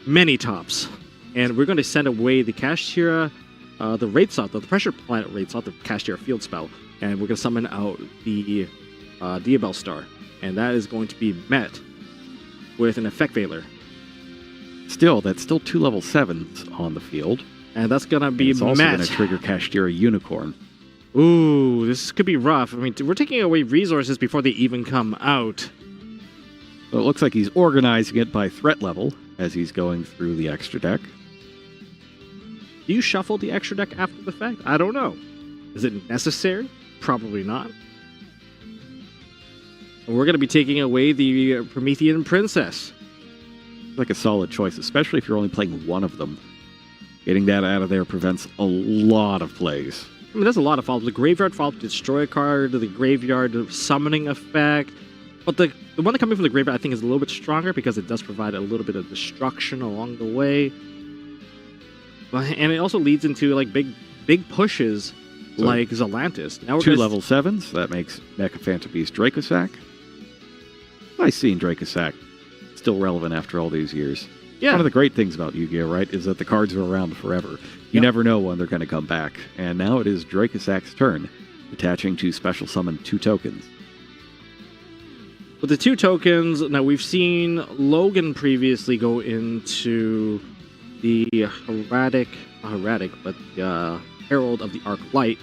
many tops. And we're going to send away the Kashtira, the Wraithsoth, the Pressure Planet Wraithsoth, the Kashtira field spell. And we're going to summon out the Diabell Star. And that is going to be met with an Effect Veiler. Still, that's still 2 level 7s on the field. And that's going to be it's also met. going to trigger Kashtira Unicorn. Ooh, this could be rough. I mean, we're taking away resources before they even come out. So it looks like he's organizing it by threat level as he's going through the extra deck. Do you shuffle the extra deck after the fact? I don't know. Is it necessary? Probably not. And we're going to be taking away the Promethean Princess. Like a solid choice, especially if you're only playing one of them. Getting that out of there prevents a lot of plays. I mean, there's a lot of follow-up. The Graveyard follow-up, Destroy a card, the Graveyard Summoning effect. But the one coming from the Graveyard, I think, is a little bit stronger because it does provide a little bit of destruction along the way. And it also leads into like big pushes So, like Zelantis. Now we're 2 level 7s, that makes Mecha Phantom Beast Dracosac. Nice seeing Dracosac still relevant after all these years. Yeah. One of the great things about Yu-Gi-Oh, right, is that the cards are around forever. You never know when they're going to come back. And now it is Dracosac's turn, attaching to special summon 2 tokens. With the 2 tokens, now we've seen Logan previously go into the Herald of the Arc Light.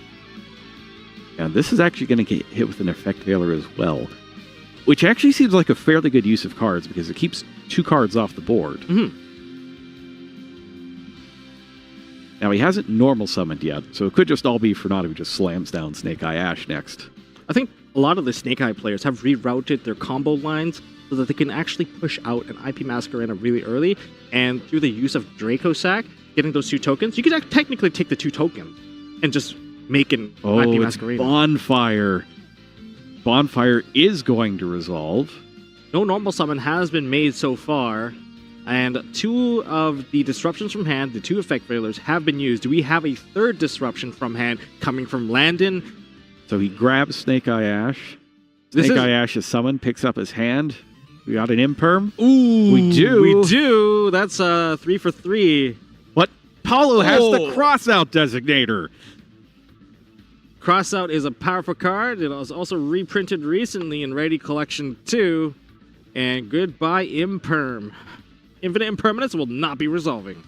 And this is actually going to get hit with an Effect Veiler as well. Which actually seems like a fairly good use of cards because it keeps 2 cards off the board. Mm-hmm. Now, he hasn't normal summoned yet, so it could just all be for Fernando who just slams down Snake Eye Ash next. I think a lot of the Snake Eye players have rerouted their combo lines so that they can actually push out an IP Masquerena really early, and through the use of Dracosac, getting those 2 tokens, you could technically take the 2 tokens and just make an IP Masquerena. Bonfire. Bonfire is going to resolve. No normal summon has been made so far, and 2 of the disruptions from hand, the 2 Effect Veilers, have been used. Do we have a 3rd disruption from hand coming from Landon? So he grabs Snake Eye Ash. Snake Eye Ash is summoned, picks up his hand. We got an Imperm. Ooh, we do. We do. That's 3 for 3. What? Paulo has the Crossout Designator. Crossout is a powerful card. It was also reprinted recently in Ready Collection 2. And goodbye, Imperm. Infinite Impermanence will not be resolving.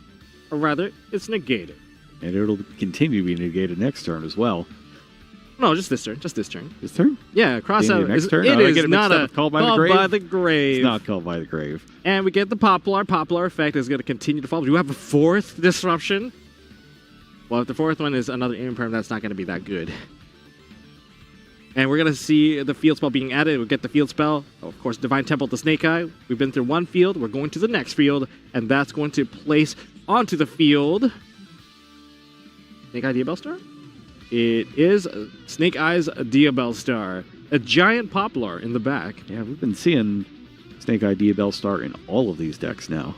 Or rather, it's negated. And it'll continue to be negated next turn as well. No, just this turn. Just this turn. This turn? Yeah, Crossout next is, turn? it is not a Called by the Grave? It's not Called by the Grave. And we get the Poplar. Poplar effect is going to continue to follow. Do we have a 4th disruption? Well, if the 4th one is another Imperm, that's not going to be that good. And we're going to see the field spell being added. We'll get the field spell. Of course, Divine Temple to Snake Eye. We've been through one field. We're going to the next field. And that's going to place onto the field Snake Eye Diabell Star? It is Snake Eye's Diabell Star. A giant Poplar in the back. Yeah, we've been seeing Snake Eye Diabell Star in all of these decks now.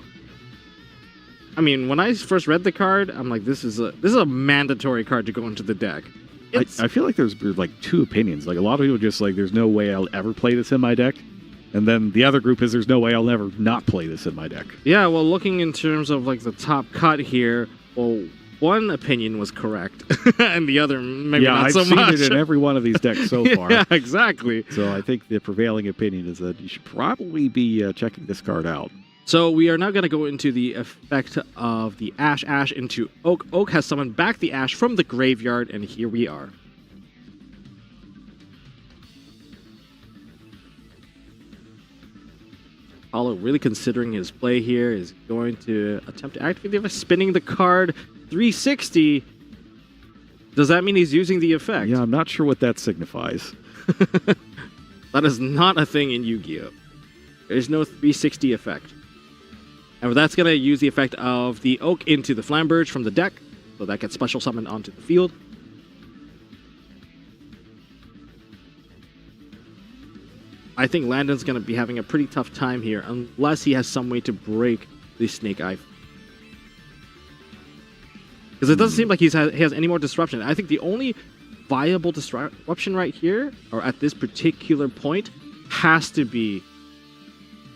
I mean, when I first read the card, I'm like, this is a mandatory card to go into the deck. I feel like there's like two opinions. Like a lot of people just like, there's no way I'll ever play this in my deck. And then the other group is there's no way I'll ever not play this in my deck. Yeah, well, looking in terms of like the top cut here, well, one opinion was correct, and the other maybe not so much. Yeah, I've seen it in every one of these decks so far. Yeah, exactly. So I think the prevailing opinion is that you should probably be checking this card out. So we are now going to go into the effect of the Ash into Oak. Oak has summoned back the Ash from the graveyard, and here we are. Apollo really considering his play here, is going to attempt to activate the effect, spinning the card 360. Does that mean he's using the effect? Yeah, I'm not sure what that signifies. That is not a thing in Yu-Gi-Oh! There's no 360 effect. And that's going to use the effect of the Oak into the Flamberge from the deck, so that gets special summoned onto the field. I think Landon's going to be having a pretty tough time here, unless he has some way to break the Snake Eye. Because it doesn't seem like he has any more disruption. I think the only viable disruption right here, or at this particular point, has to be...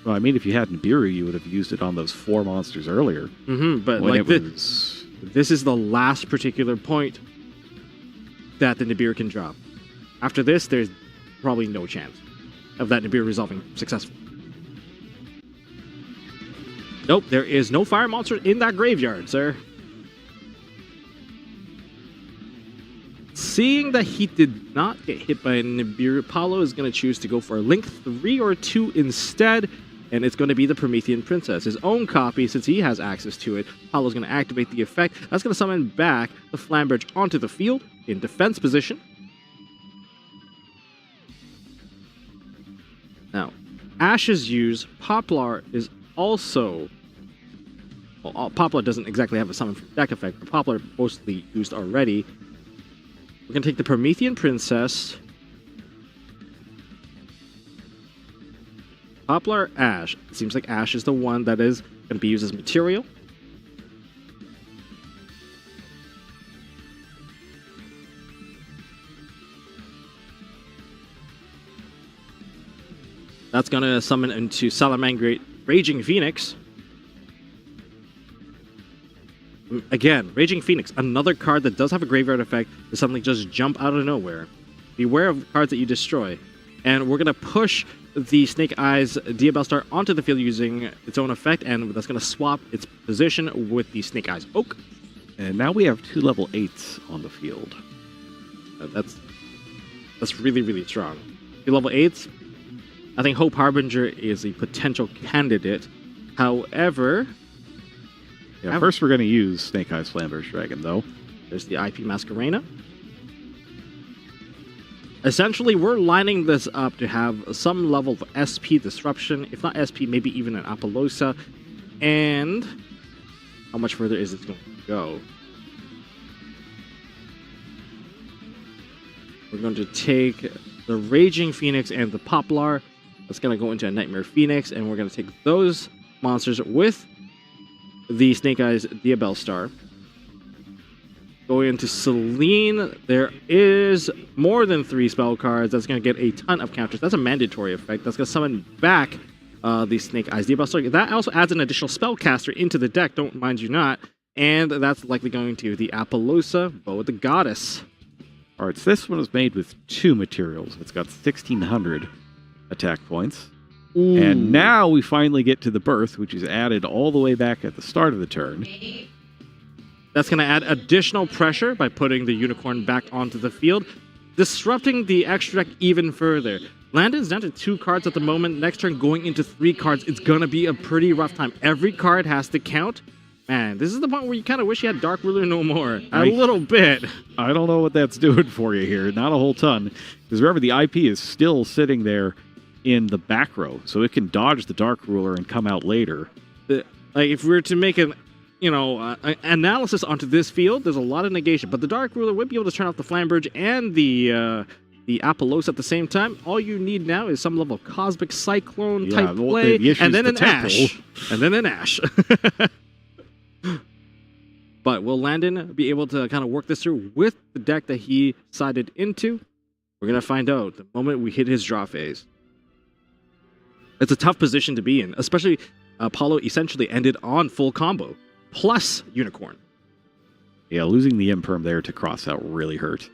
Well, I mean, if you had Nibiru, you would have used it on those 4 monsters earlier. Mm-hmm, but like this is the last particular point that the Nibiru can drop. After this, there's probably no chance of that Nibiru resolving successfully. Nope, there is no fire monster in that graveyard, sir. Seeing that he did not get hit by Nibiru, Paulo is going to choose to go for a Link 3 or 2 instead, and it's going to be the Promethean Princess. His own copy, since he has access to it, Paulo's going to activate the effect. That's going to summon back the Flamberge onto the field in defense position. Now, Ash's use, Poplar is also... Well, Poplar doesn't exactly have a summon from deck effect, but Poplar mostly used already. We're going to take the Promethean Princess. Poplar, Ash. It seems like Ash is the one that is going to be used as material. That's going to summon into Salamangreat Raging Phoenix. Again, Raging Phoenix, another card that does have a graveyard effect to suddenly just jump out of nowhere. Beware of cards that you destroy. And we're going to push the Snake Eyes Diabellstar onto the field using its own effect, and that's going to swap its position with the Snake Eyes Oak. And now we have 2 level 8s on the field. That's really, really strong. 2 level 8s. I think Hope Harbinger is a potential candidate. However... Yeah, first we're going to use Snake Eyes Flamberge Dragon, though. There's the IP Masquerena. Essentially, we're lining this up to have some level of SP disruption. If not SP, maybe even an Apollousa. And how much further is it going to go? We're going to take the Raging Phoenix and the Poplar. That's going to go into a Nightmare Phoenix, and we're going to take those monsters with the Snake Eyes Diabellstar. Going into Selene, there is more than 3 spell cards. That's going to get a ton of counters. That's a mandatory effect. That's going to summon back the Snake Eyes Diabellstar. That also adds an additional spellcaster into the deck, don't mind you not. And that's likely going to the Apollousa, Bow of the Goddess. All right, so this one is made with 2 materials. It's got 1,600 attack points. Ooh. And now we finally get to the Birth, which is added all the way back at the start of the turn. That's going to add additional pressure by putting the Unicorn back onto the field, disrupting the extra deck even further. Landon's down to 2 cards at the moment. Next turn, going into 3 cards. It's going to be a pretty rough time. Every card has to count. Man, this is the point where you kind of wish you had Dark Ruler no more. A little bit. I don't know what that's doing for you here. Not a whole ton. Because remember, the IP is still sitting there in the back row, so it can dodge the Dark Ruler and come out later. Like if we were to make an analysis onto this field, there's a lot of negation, but the Dark Ruler would be able to turn off the Flamberge and the Apollousa at the same time. All you need now is some level of Cosmic Cyclone type play, and then an Ash. And then an Ash. But will Landon be able to kind of work this through with the deck that he sided into? We're going to find out the moment we hit his draw phase. It's a tough position to be in, especially Paulo essentially ended on full combo, plus Unicorn. Yeah, losing the imperm there to cross out really hurt.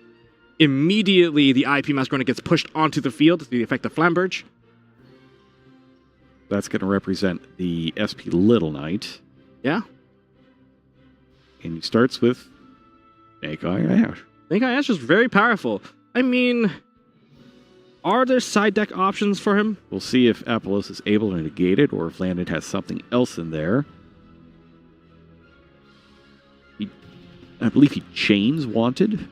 Immediately, the IP Masquerade gets pushed onto the field to the effect of Flamberge. That's going to represent the SP Little Knight. Yeah. And he starts with Snake Eye Ash. Snake Eye Ash is very powerful. I mean, are there side deck options for him? We'll see if Apollos is able to negate it or if Landon has something else in there. I believe he chains Wanted.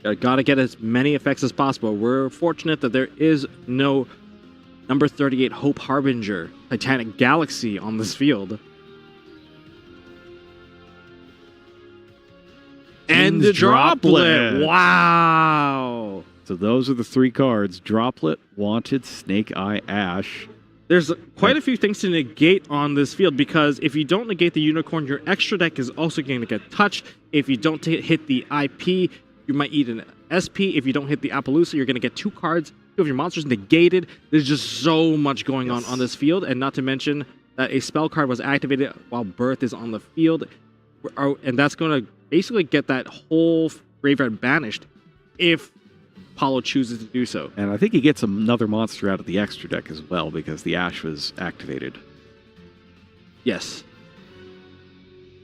Gotta get as many effects as possible. We're fortunate that there is no number 38 Hope Harbinger, Titanic Galaxy on this field. And the Droplet. Wow. So those are the 3 cards. Droplet, Wanted, Snake Eye Ash. There's quite a few things to negate on this field because if you don't negate the Unicorn, your extra deck is also going to get touched. If you don't hit the IP, you might eat an SP. If you don't hit the Appaloosa, you're going to get 2 cards. 2 of your monsters negated. There's just so much going on this field, and not to mention that a spell card was activated while Birth is on the field, and that's going to basically get that whole graveyard banished if Paulo chooses to do so. And I think he gets another monster out of the extra deck as well because the Ash was activated. Yes.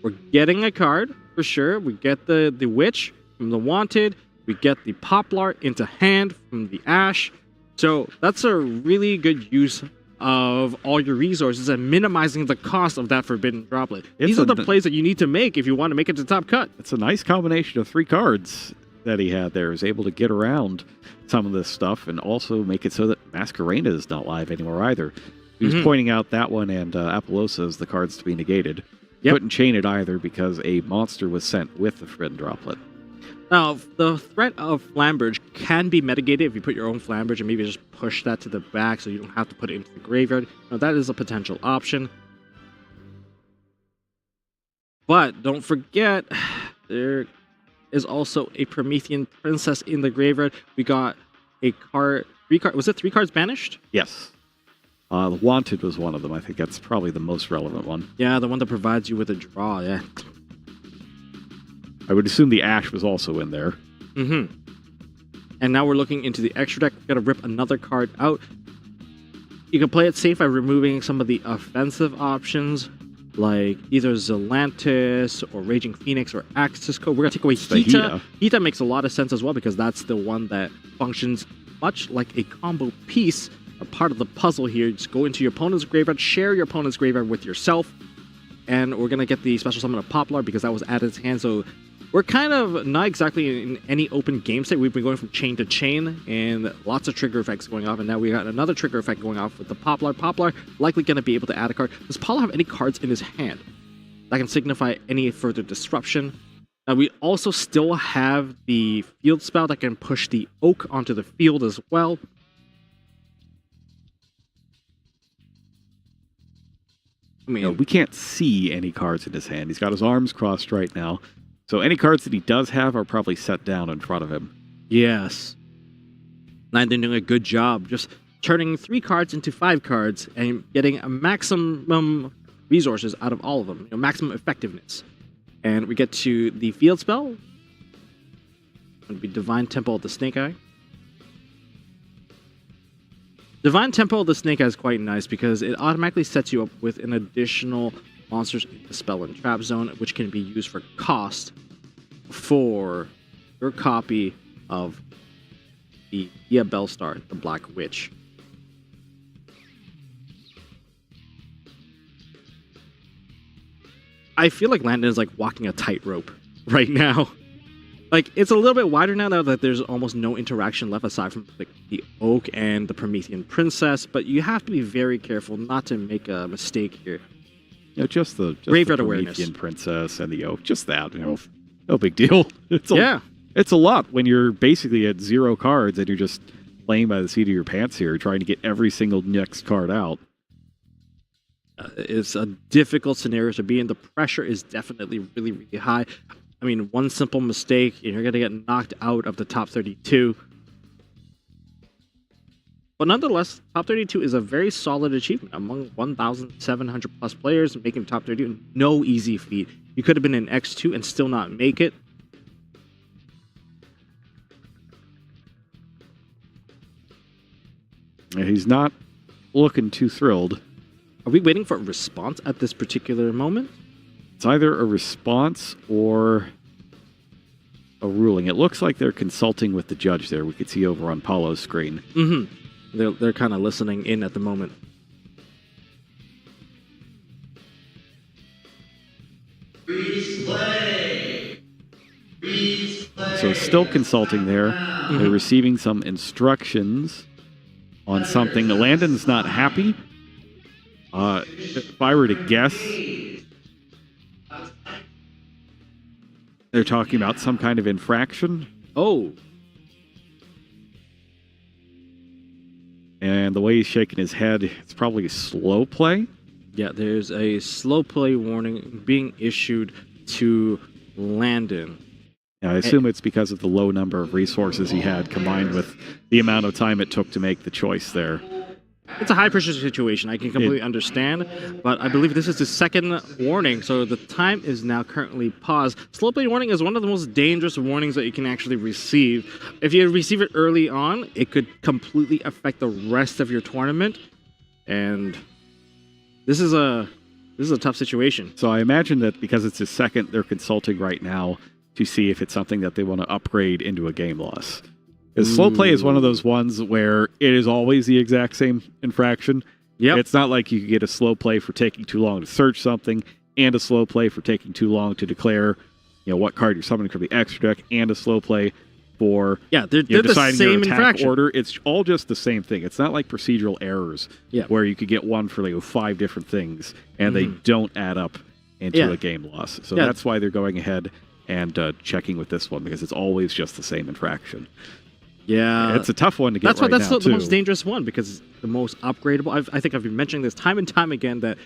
We're getting a card for sure. We get the Witch from the Wanted. We get the Poplar into hand from the Ash. So that's a really good use of all your resources and minimizing the cost of that Forbidden Droplet. These are the plays that you need to make if you want to make it to top cut. It's a nice combination of 3 cards that he had there. Is able to get around some of this stuff and also make it so that Masquerena is not live anymore either. He was pointing out that one and Appaloosa as the cards to be negated. Couldn't chain it either because a monster was sent with the Forbidden Droplet. Now, the threat of Flamberge can be mitigated if you put your own Flamberge and maybe just push that to the back so you don't have to put it into the graveyard. Now, that is a potential option. But don't forget, there is also a Promethean Princess in the graveyard. We got a card, 3 cards. Was it 3 cards banished? Yes. The Wanted was one of them. I think that's probably the most relevant one. Yeah, the one that provides you with a draw, yeah. I would assume the Ash was also in there. Mm-hmm. And now we're looking into the extra deck. We've got to rip another card out. You can play it safe by removing some of the offensive options, like either Zelantis or Raging Phoenix or Axis Code. We're going to take away Hita. Hita makes a lot of sense as well because that's the one that functions much like a combo piece, a part of the puzzle here. Just go into your opponent's graveyard, share your opponent's graveyard with yourself, and we're going to get the special summon of Poplar because that was added to hand. So we're kind of not exactly in any open game state. We've been going from chain to chain and lots of trigger effects going off. And now we got another trigger effect going off with the Poplar. Poplar likely going to be able to add a card. Does Paulo have any cards in his hand that can signify any further disruption? Now we also still have the field spell that can push the Oak onto the field as well. I mean, we can't see any cards in his hand. He's got his arms crossed right now. So any cards that he does have are probably set down in front of him. Yes. Landon doing a good job. Just turning 3 cards into 5 cards and getting a maximum resources out of all of them. You know, maximum effectiveness. And we get to the field spell. It would be Divine Temple of the Snake Eye. Divine Temple of the Snake Eye is quite nice because it automatically sets you up with an additional monsters in the spell and trap zone, which can be used for cost for your copy of the Ia Bellstar, the Black Witch. I feel like Landon is like walking a tightrope right now. Like, it's a little bit wider now that there's almost no interaction left aside from the Oak and the Promethean Princess, but you have to be very careful not to make a mistake here. You know, just the graveyard Promethean awareness. Princess and the Oak, just that, you know, no big deal. It's Yeah. It's a lot when you're basically at 0 cards and you're just playing by the seat of your pants here, trying to get every single next card out. It's a difficult scenario to be in. The pressure is definitely really, really high. I mean, one simple mistake, and you're going to get knocked out of the top 32. But nonetheless, top 32 is a very solid achievement among 1,700 plus players. Making top 32, no easy feat. You could have been in X2 and still not make it. He's not looking too thrilled. Are we waiting for a response at this particular moment? It's either a response or a ruling. It looks like they're consulting with the judge there. We could see over on Paulo's screen. Mm-hmm. They're kind of listening in at the moment. So still consulting there. They're receiving some instructions on something. Landon's not happy. If I were to guess, they're talking about some kind of infraction. Oh. And the way he's shaking his head, it's probably slow play. Yeah, there's a slow play warning being issued to Landon. Yeah, I assume it's because of the low number of resources he had combined with the amount of time it took to make the choice there. It's a high-pressure situation. I can completely understand, but I believe this is the second warning, so the time is now currently paused. Slow play warning is one of the most dangerous warnings that you can actually receive. If you receive it early on, it could completely affect the rest of your tournament, and this is a tough situation. So I imagine that because it's his second, they're consulting right now to see if it's something that they want to upgrade into a game loss. Because slow play is one of those ones where it is always the exact same infraction. Yep. It's not like you can get a slow play for taking too long to search something and a slow play for taking too long to declare, what card you're summoning from the extra deck, and a slow play for they're deciding the same your attack infraction order. It's all just the same thing. It's not like procedural errors where you could get one for 5 different things and they don't add up into a game loss. So that's why they're going ahead and checking with this one, because it's always just the same infraction. Yeah, it's a tough one to get. That's the most dangerous one, because it's the most upgradable. I think I've been mentioning this time and time again that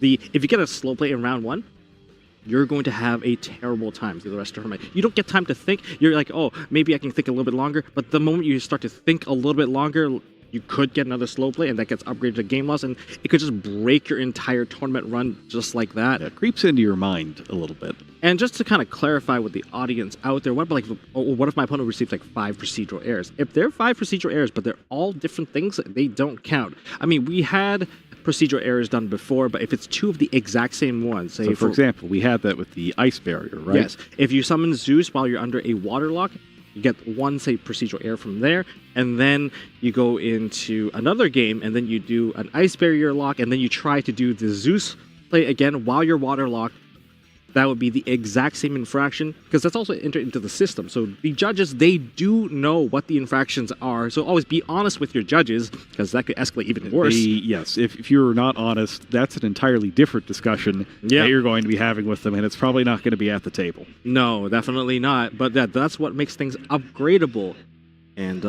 if you get a slow play in round 1, you're going to have a terrible time through the rest of the tournament. You don't get time to think. You're like, oh, maybe I can think a little bit longer. But the moment you start to think a little bit longer, you could get another slow play, and that gets upgraded to game loss, and it could just break your entire tournament run just like that. It creeps into your mind a little bit. And just to kind of clarify with the audience out there, what if my opponent receives 5 procedural errors? If they're 5 procedural errors, but they're all different things, they don't count. I mean, we had procedural errors done before, but if it's 2 of the exact same ones, say so for example, we had that with the ice barrier, right? Yes. If you summon Zeus while you're under a water lock, you get one, say, procedural error from there, and then you go into another game, and then you do an ice barrier lock, and then you try to do the Zeus play again while you're water locked. That would be the exact same infraction, because that's also entered into the system. So the judges, they do know what the infractions are. So always be honest with your judges, because that could escalate even worse. Yes, if you're not honest, that's an entirely different discussion that you're going to be having with them, and it's probably not going to be at the table. No, definitely not. But that's what makes things upgradable. And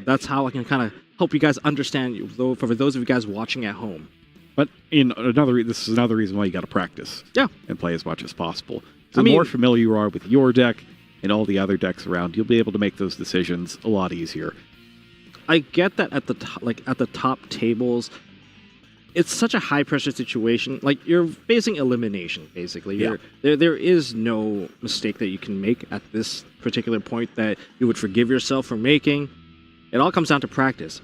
that's how I can kind of help you guys understand, for those of you guys watching at home. But this is another reason why you got to practice. Yeah. And play as much as possible. So the more familiar you are with your deck and all the other decks around, you'll be able to make those decisions a lot easier. I get that at the top tables, it's such a high pressure situation. You're facing elimination, basically. There is no mistake that you can make at this particular point that you would forgive yourself for making. It all comes down to practice.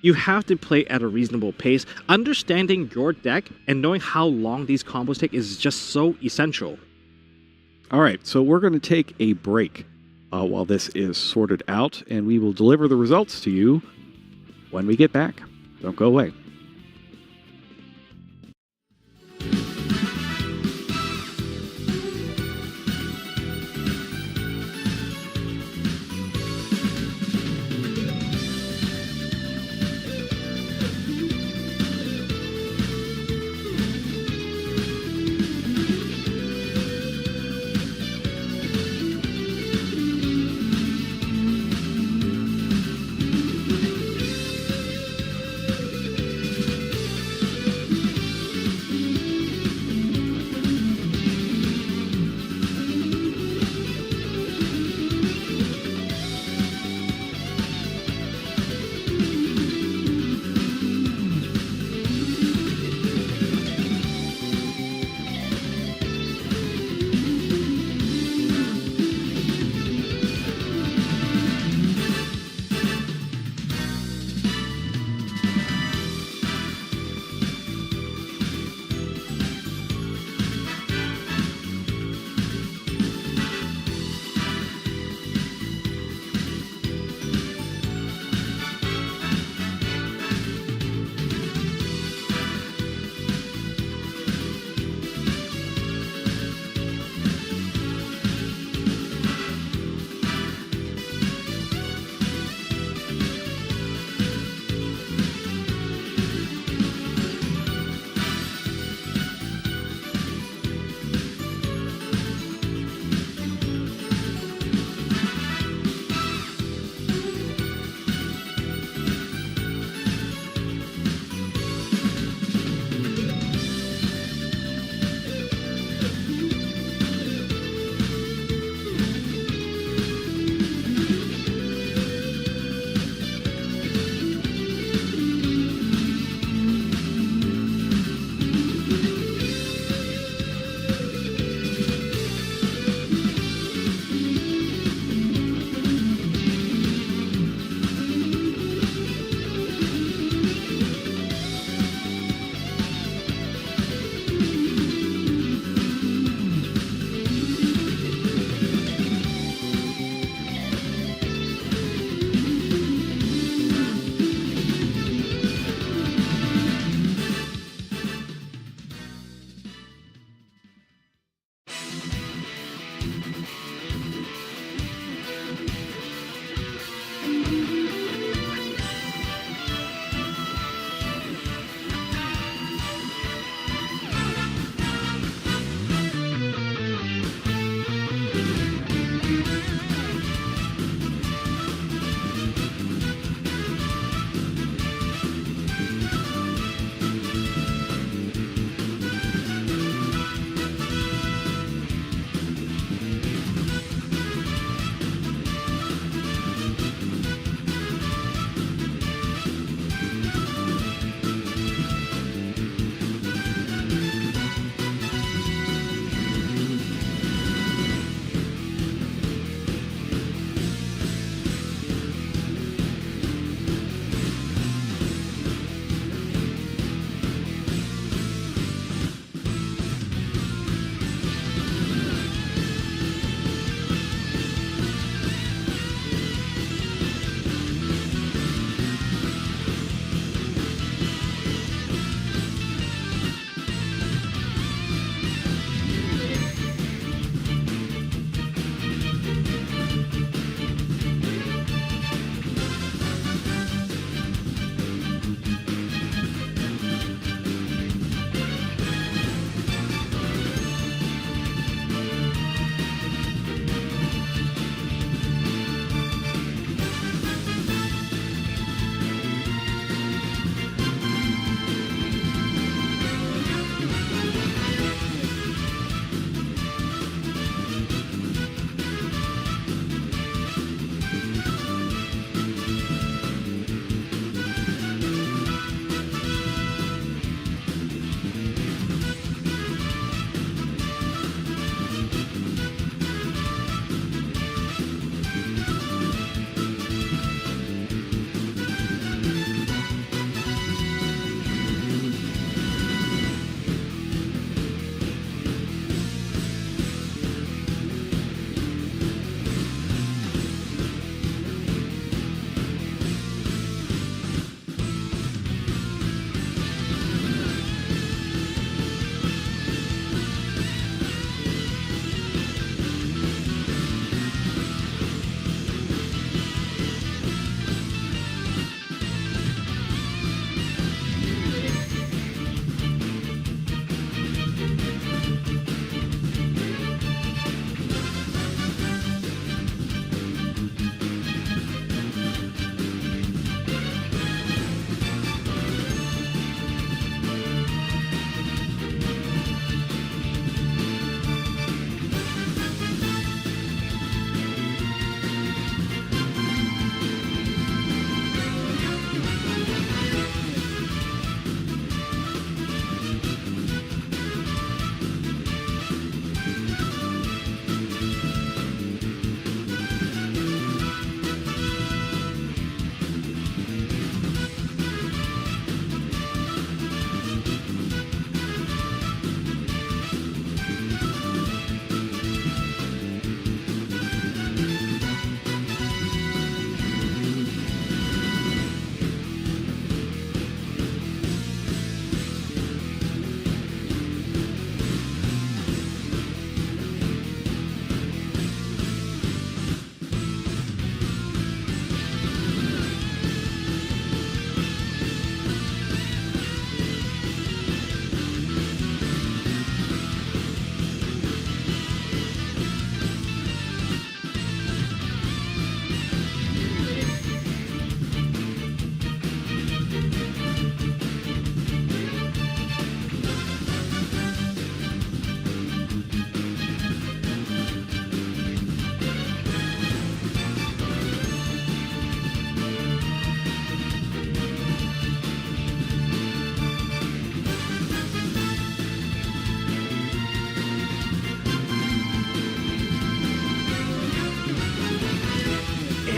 You have to play at a reasonable pace. Understanding your deck and knowing how long these combos take is just so essential. All right, so we're going to take a break while this is sorted out, and we will deliver the results to you when we get back. Don't go away.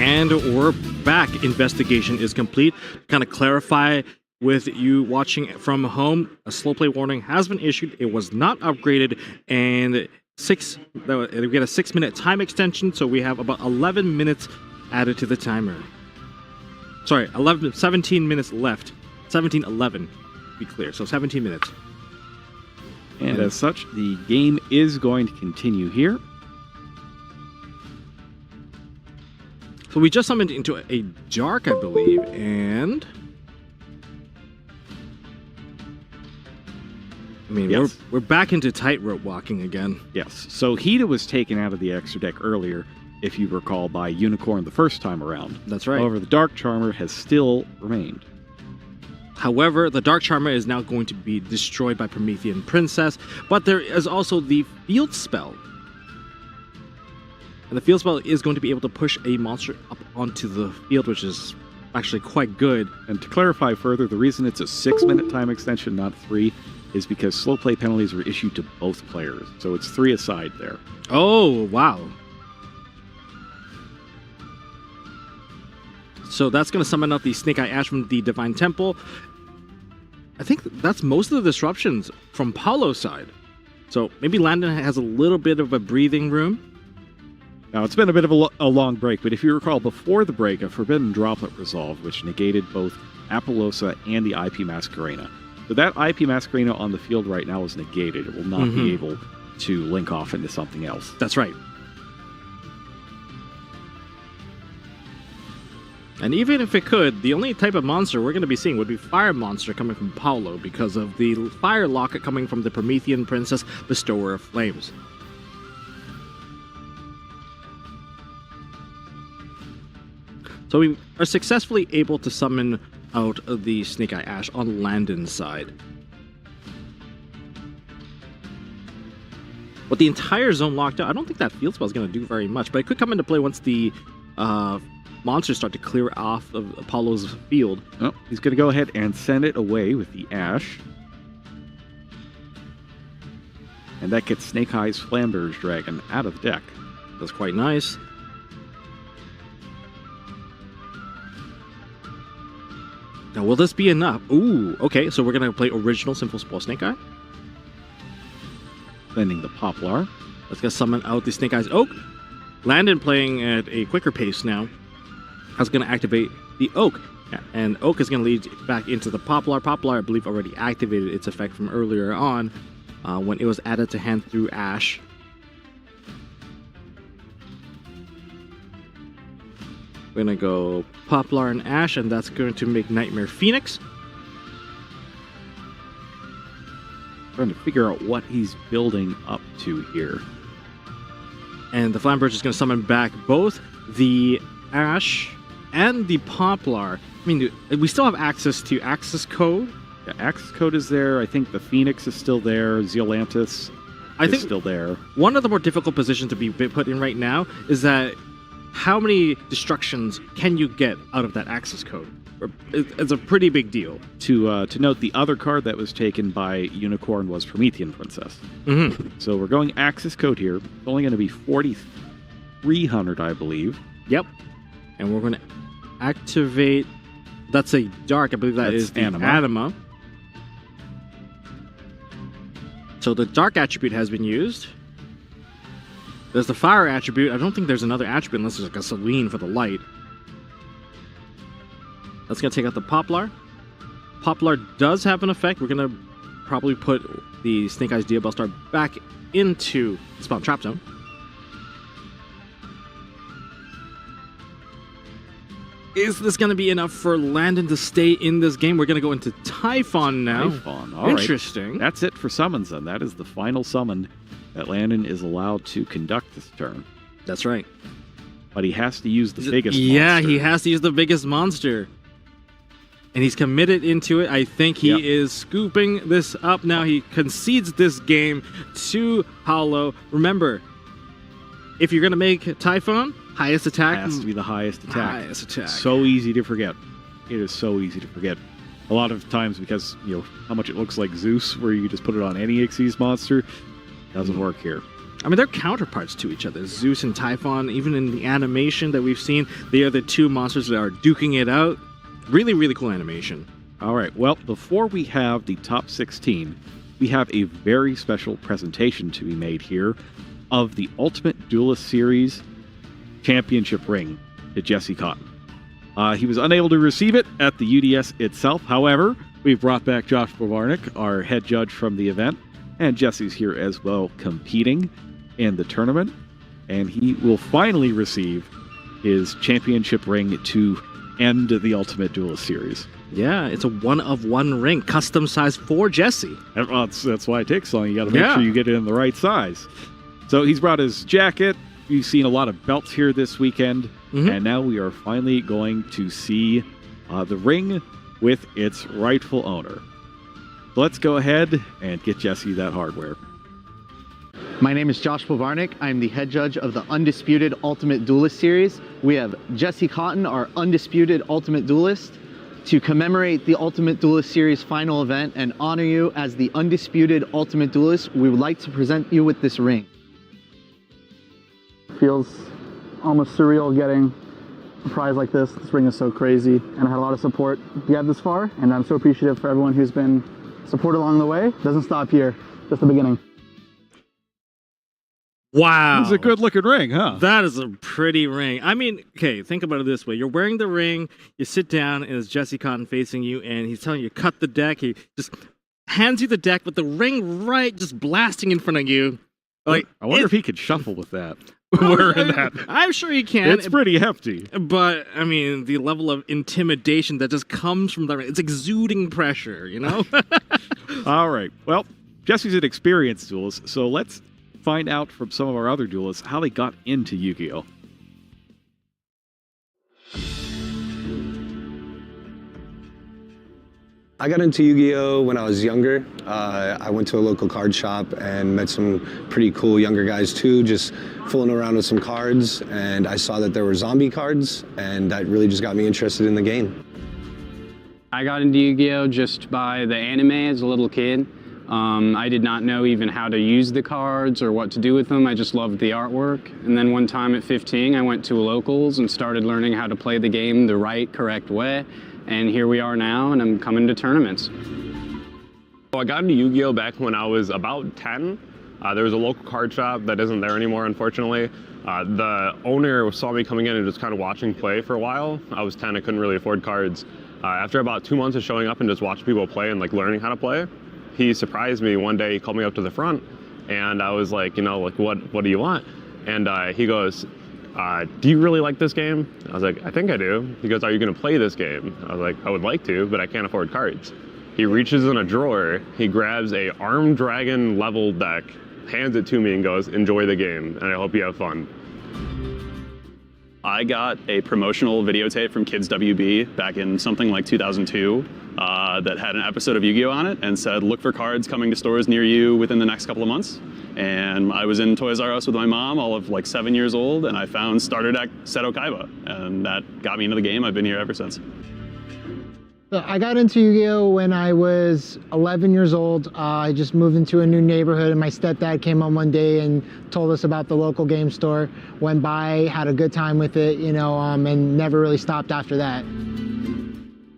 And we're back. Investigation is complete. Kind of clarify with you watching from home, a slow play warning has been issued. It was not upgraded, and we get a 6-minute time extension, so we have about 11 minutes added to the timer. Sorry, 17 minutes left. 17:11, to be clear. So 17 minutes. And as such, the game is going to continue here. So we just summoned into a dark, I believe, and I mean, yes. we're back into tightrope walking again. Yes. So Hida was taken out of the extra deck earlier, if you recall, by Unicorn the first time around. That's right. However, the Dark Charmer has still remained. However, the Dark Charmer is now going to be destroyed by Promethean Princess, but there is also the Field Spell. And the Field Spell is going to be able to push a monster up onto the field, which is actually quite good. And to clarify further, the reason it's a 6-minute time extension, not 3, is because slow play penalties were issued to both players. So it's 3 aside there. Oh, wow. So that's going to summon out the Snake Eye Ash from the Divine Temple. I think that's most of the disruptions from Paulo's side. So maybe Landon has a little bit of a breathing room. Now, it's been a bit of a long break, but if you recall, before the break, a Forbidden Droplet resolved, which negated both Apollosa and the IP Masquerena. So that IP Masquerena on the field right now is negated. It will not be able to link off into something else. That's right. And even if it could, the only type of monster we're going to be seeing would be Fire Monster coming from Paulo because of the Fire Locket coming from the Promethean Princess, Bestower of Flames. So we are successfully able to summon out the Snake Eye Ash on Landon's side. With the entire zone locked out, I don't think that field spell is going to do very much, but it could come into play once the monsters start to clear off of Apollo's field. Oh, he's going to go ahead and send it away with the Ash. And that gets Snake Eye's Flamberge Dragon out of the deck. That's quite nice. Now, will this be enough? Ooh, okay, so we're going to play original Sinful Spoil Snake Eye. Sending the Poplar. Let's go summon out the Snake Eye's Oak. Landon playing at a quicker pace now. That's going to activate the Oak. And Oak is going to lead back into the Poplar. Poplar, I believe, already activated its effect from earlier on when it was added to hand through Ash. We're going to go Poplar and Ash, and that's going to make Nightmare Phoenix. Trying to figure out what he's building up to here. And the Flamberge is going to summon back both the Ash and the Poplar. I mean, we still have access to Access Code. Yeah, Access Code is there. I think the Phoenix is still there. Zeolantis is still there. One of the more difficult positions to be put in right now is that how many destructions can you get out of that Access Code? It's a pretty big deal. To note, the other card that was taken by Unicorn was Promethean Princess. So we're going Access Code here. It's only going to be 4,300, I believe. Yep. And we're going to activate... That's a dark. I believe that's the Anima. So the dark attribute has been used. There's the fire attribute. I don't think there's another attribute unless there's like a Selene for the light. That's going to take out the Poplar. Poplar does have an effect. We're going to probably put the Snake Eyes Diabell Star back into the Spawn Trap Zone. Is this going to be enough for Landon to stay in this game? We're going to go into Typhon now. Typhon, all Interesting. Right. That's it for summons then. That is the final summon that Landon is allowed to conduct this turn. That's right. But he has to use the biggest monster. Yeah, he has to use the biggest monster. And he's committed into it. I think he is scooping this up now. He concedes this game to Paulo. Remember, if you're going to make Typhon, highest attack. It has to be the highest attack. Highest attack. So easy to forget. It is so easy to forget. A lot of times because, you know, how much it looks like Zeus, where you just put it on any Xyz monster, doesn't work here. I mean, they're counterparts to each other. Zeus and Typhon, even in the animation that we've seen, they are the two monsters that are duking it out. Really, really cool animation. All right, well, before we have the top 16, we have a very special presentation to be made here of the Ultimate Duelist Series Championship ring to Jesse Cotton. He was unable to receive it at the UDS itself. However, we've brought back Josh Bavarnik, our head judge from the event, and Jesse's here as well competing in the tournament, and he will finally receive his championship ring to end the Ultimate Duelist Series. Yeah, it's a one-of-one ring, custom size for Jesse. That's why it takes so long. You got to make sure you get it in the right size. So he's brought his jacket. You've seen a lot of belts here this weekend, and now we are finally going to see the ring with its rightful owner. So let's go ahead and get Jesse that hardware. My name is Josh Bavarnik. I'm the head judge of the Undisputed Ultimate Duelist Series. We have Jesse Cotton, our Undisputed Ultimate Duelist. To commemorate the Ultimate Duelist Series final event and honor you as the Undisputed Ultimate Duelist, we would like to present you with this ring. Feels almost surreal getting a prize like this. This ring is so crazy, and I had a lot of support to get this far, and I'm so appreciative for everyone who's been supported along the way. Doesn't stop here, just the beginning. Wow. It's a good looking ring, huh? That is a pretty ring. I mean, okay, think about it this way. You're wearing the ring, you sit down, and it's Jesse Cotton facing you, and he's telling you cut the deck. He just hands you the deck with the ring right just blasting in front of you. Like, I wonder if he could shuffle with that. Wearing that. I'm sure he can. It's pretty hefty. But, I mean, the level of intimidation that just comes from that ring, it's exuding pressure, you know? All right. Well, Jesse's an experienced duelist, so let's find out from some of our other duelists how they got into Yu-Gi-Oh! I got into Yu-Gi-Oh! When I was younger. I went to a local card shop and met some pretty cool younger guys too, just fooling around with some cards, and I saw that there were zombie cards, and that really just got me interested in the game. I got into Yu-Gi-Oh! Just by the anime as a little kid. I did not know even how to use the cards or what to do with them. I just loved the artwork. And then one time at 15, I went to a locals and started learning how to play the game the right, correct way. And here we are now, and I'm coming to tournaments. I got into Yu-Gi-Oh! Back when I was about 10. There was a local card shop that isn't there anymore, unfortunately. The owner saw me coming in and just kind of watching play for a while. I was 10, I couldn't really afford cards. After about 2 months of showing up and just watching people play and like learning how to play, he surprised me one day. He called me up to the front, and I was like, you know, like, what do you want? And he goes, do you really like this game? I was like, I think I do. He goes, are you going to play this game? I was like, I would like to, but I can't afford cards. He reaches in a drawer, he grabs a Armed Dragon level deck, hands it to me and goes, enjoy the game, and I hope you have fun. I got a promotional videotape from Kids WB back in something like 2002 that had an episode of Yu-Gi-Oh! On it and said, look for cards coming to stores near you within the next couple of months. And I was in Toys R Us with my mom, all of like 7 years old, and I found Starter Deck Seto Kaiba, and that got me into the game. I've been here ever since. So I got into Yu-Gi-Oh! When I was 11 years old. I just moved into a new neighborhood, and my stepdad came home one day and told us about the local game store. Went by, had a good time with it, you know, and never really stopped after that.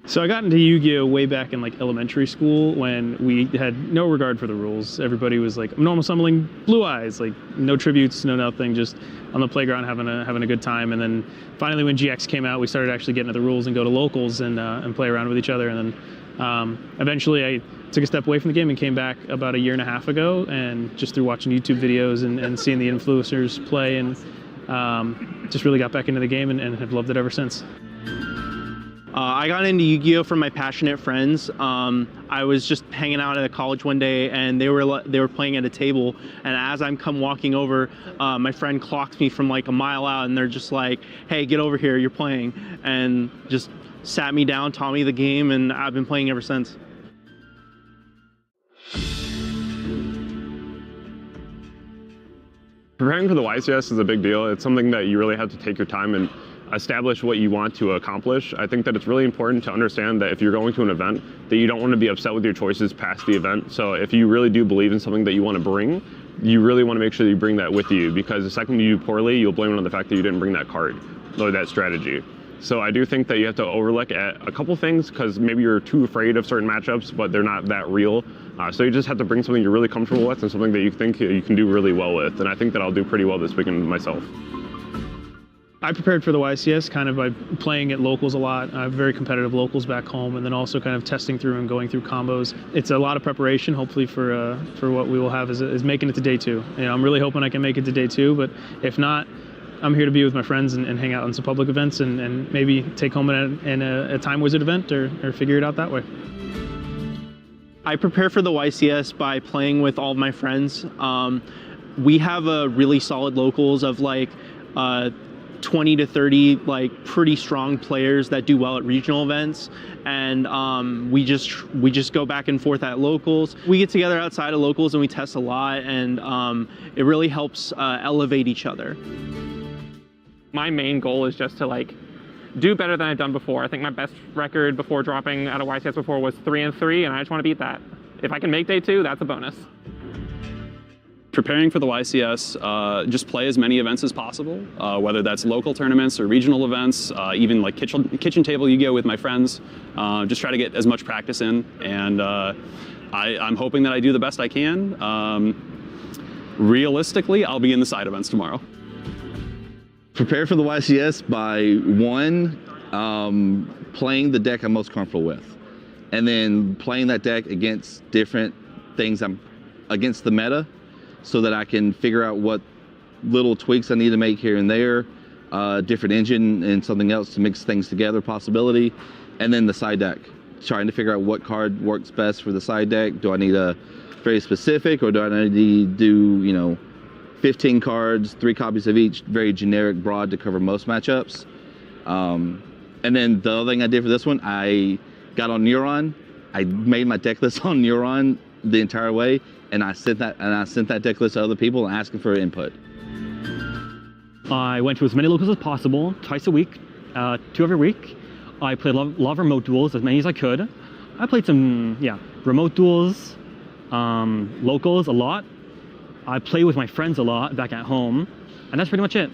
So I got into Yu-Gi-Oh! Way back in like elementary school when we had no regard for the rules. Everybody was like, I'm normal summoning Blue Eyes, like no tributes, no nothing, just on the playground having a good time. And then finally when GX came out, we started actually getting into the rules and go to locals and play around with each other. And then eventually I took a step away from the game and came back about a year and a half ago, and just through watching YouTube videos and seeing the influencers play, and just really got back into the game and have loved it ever since. I got into Yu-Gi-Oh! From my passionate friends. I was just hanging out at a college one day, and they were playing at a table, and as I'm walking over, my friend clocks me from like a mile out, and they're just like, hey, get over here, you're playing, and just sat me down, taught me the game, and I've been playing ever since. Preparing for the YCS is a big deal. It's something that you really have to take your time and establish what you want to accomplish. I think that it's really important to understand that if you're going to an event, that you don't want to be upset with your choices past the event. So if you really do believe in something that you want to bring, you really want to make sure that you bring that with you, because the second you do poorly, you'll blame it on the fact that you didn't bring that card or that strategy. So I do think that you have to overlook at a couple things, because maybe you're too afraid of certain matchups, but they're not that real. So you just have to bring something you're really comfortable with and something that you think you can do really well with. And I think that I'll do pretty well this weekend myself. I prepared for the YCS kind of by playing at locals a lot. I have very competitive locals back home, and then also kind of testing through and going through combos. It's a lot of preparation, hopefully, for what we will have is making it to day 2. You know, I'm really hoping I can make it to day 2, but if not, I'm here to be with my friends and hang out on some public events and maybe take home in a Time Wizard event or figure it out that way. I prepare for the YCS by playing with all of my friends. We have a really solid locals of like 20 to 30 like pretty strong players that do well at regional events, and we just go back and forth at locals. We get together outside of locals and we test a lot, and it really helps elevate each other. My main goal is just to like do better than I've done before. I think my best record before dropping out of YCS before was 3-3, and I just want to beat that. If I can make day 2, that's a bonus. Preparing for the YCS, just play as many events as possible, whether that's local tournaments or regional events, even like kitchen table Yu-Gi-Oh with my friends. Just try to get as much practice in, and I'm hoping that I do the best I can. Realistically, I'll be in the side events tomorrow. Prepare for the YCS by playing the deck I'm most comfortable with, and then playing that deck against different things against the meta, so that I can figure out what little tweaks I need to make here and there, different engine and something else to mix things together possibility, and then the side deck, trying to figure out what card works best for the side deck. Do I need a very specific, or do I need to do, you know, 15 cards, 3 copies of each, very generic, broad to cover most matchups. And then the other thing I did for this one, I got on Neuron. I made my deck list on Neuron the entire way, and I sent that deck list to other people and asking for input. I went to as many locals as possible, twice a week, 2 every week. I played a lot of remote duels, as many as I could. I played some, remote duels, locals a lot. I play with my friends a lot back at home, and that's pretty much it.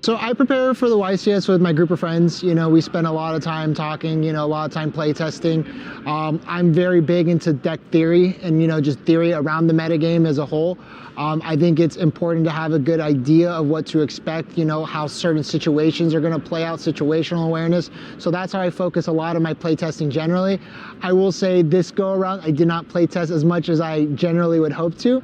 So I prepare for the YCS with my group of friends. You know, we spend a lot of time talking, you know, a lot of time play testing. I'm very big into deck theory and, you know, just theory around the metagame as a whole. I think it's important to have a good idea of what to expect, you know, how certain situations are going to play out, situational awareness. So that's how I focus a lot of my play testing generally. I will say this go around, I did not play test as much as I generally would hope to.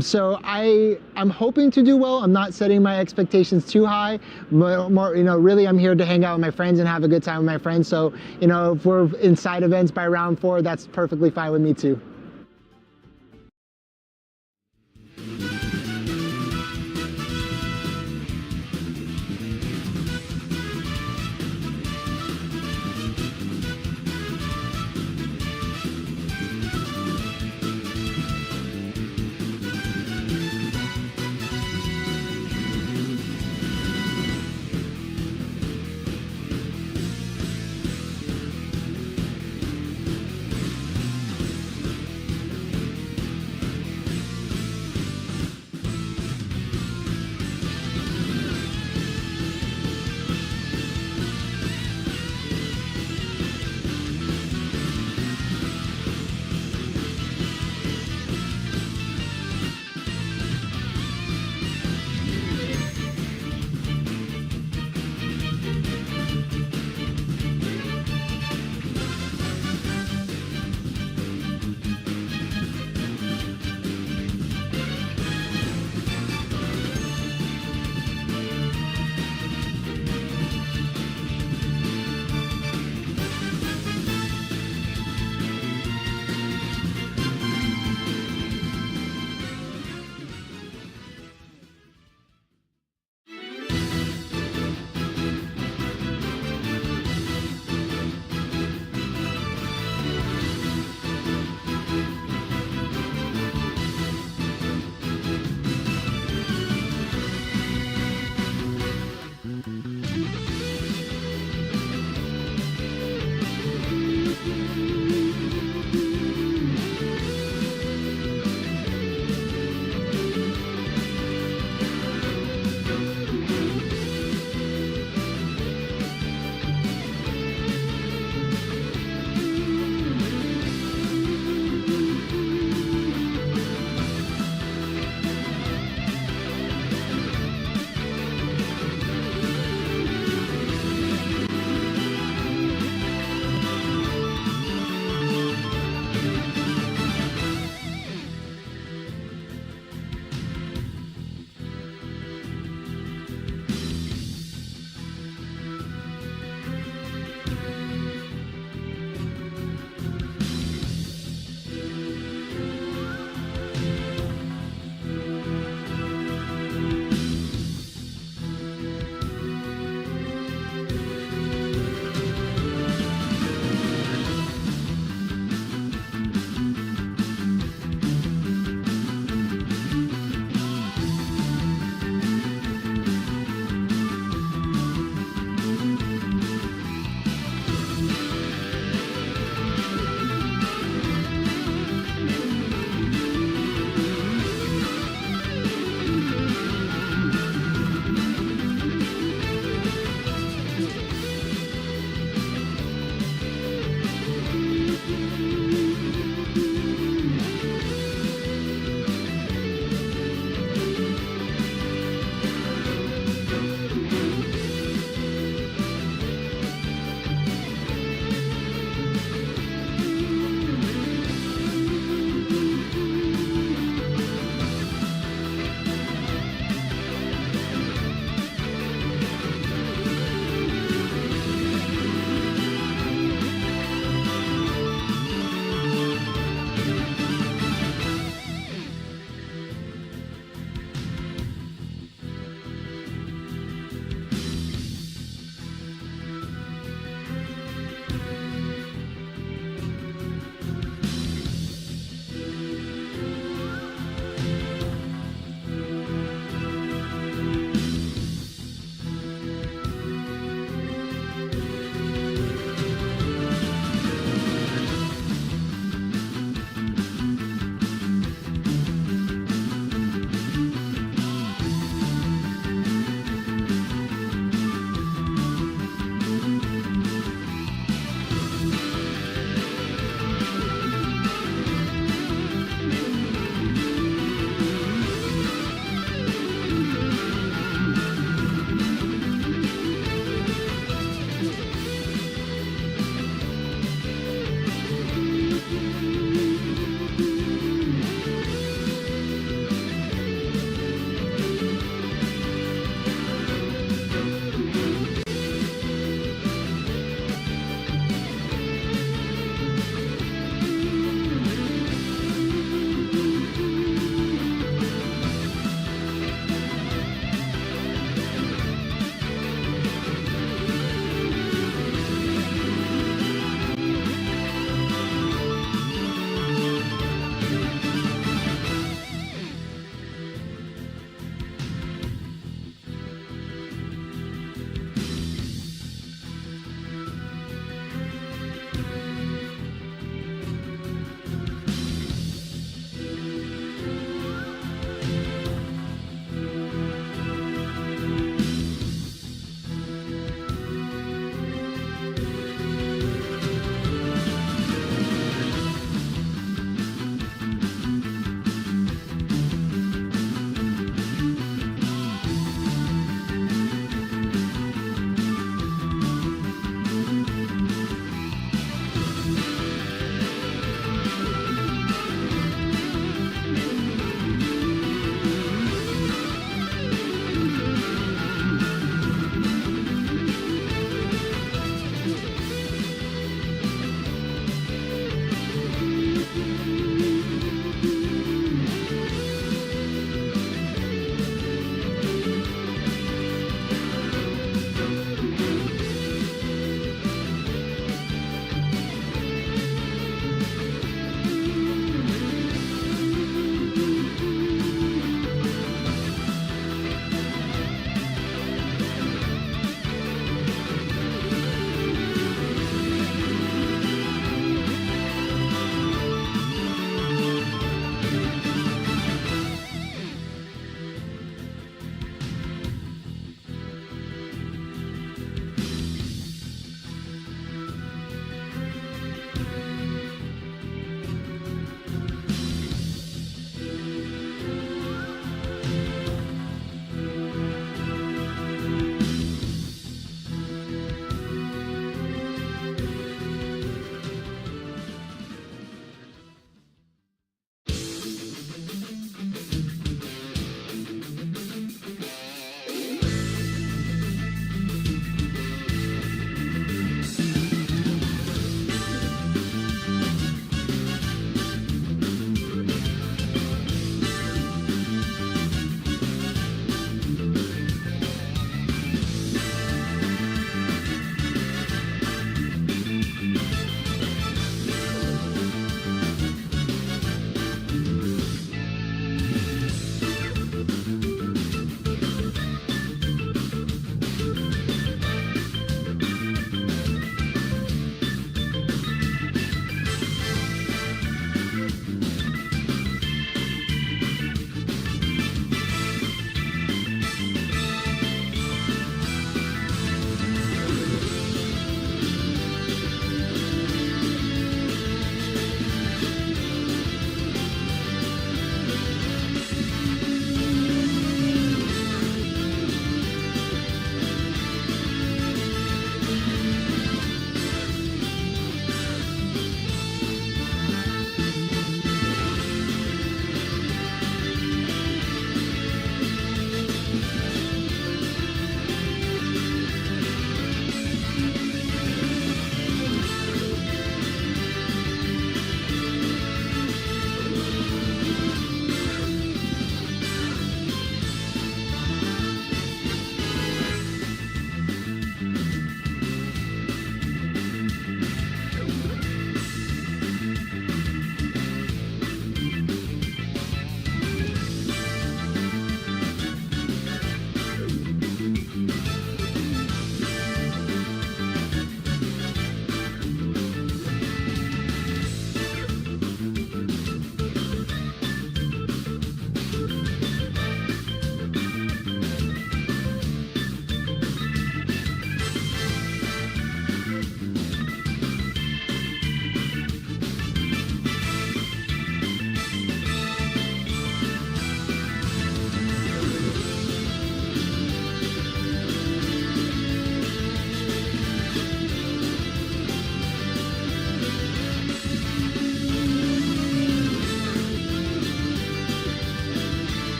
So I'm hoping to do well. I'm not setting my expectations too high. More, you know, really I'm here to hang out with my friends and have a good time with my friends. So, you know, if we're in side events by round 4, that's perfectly fine with me too.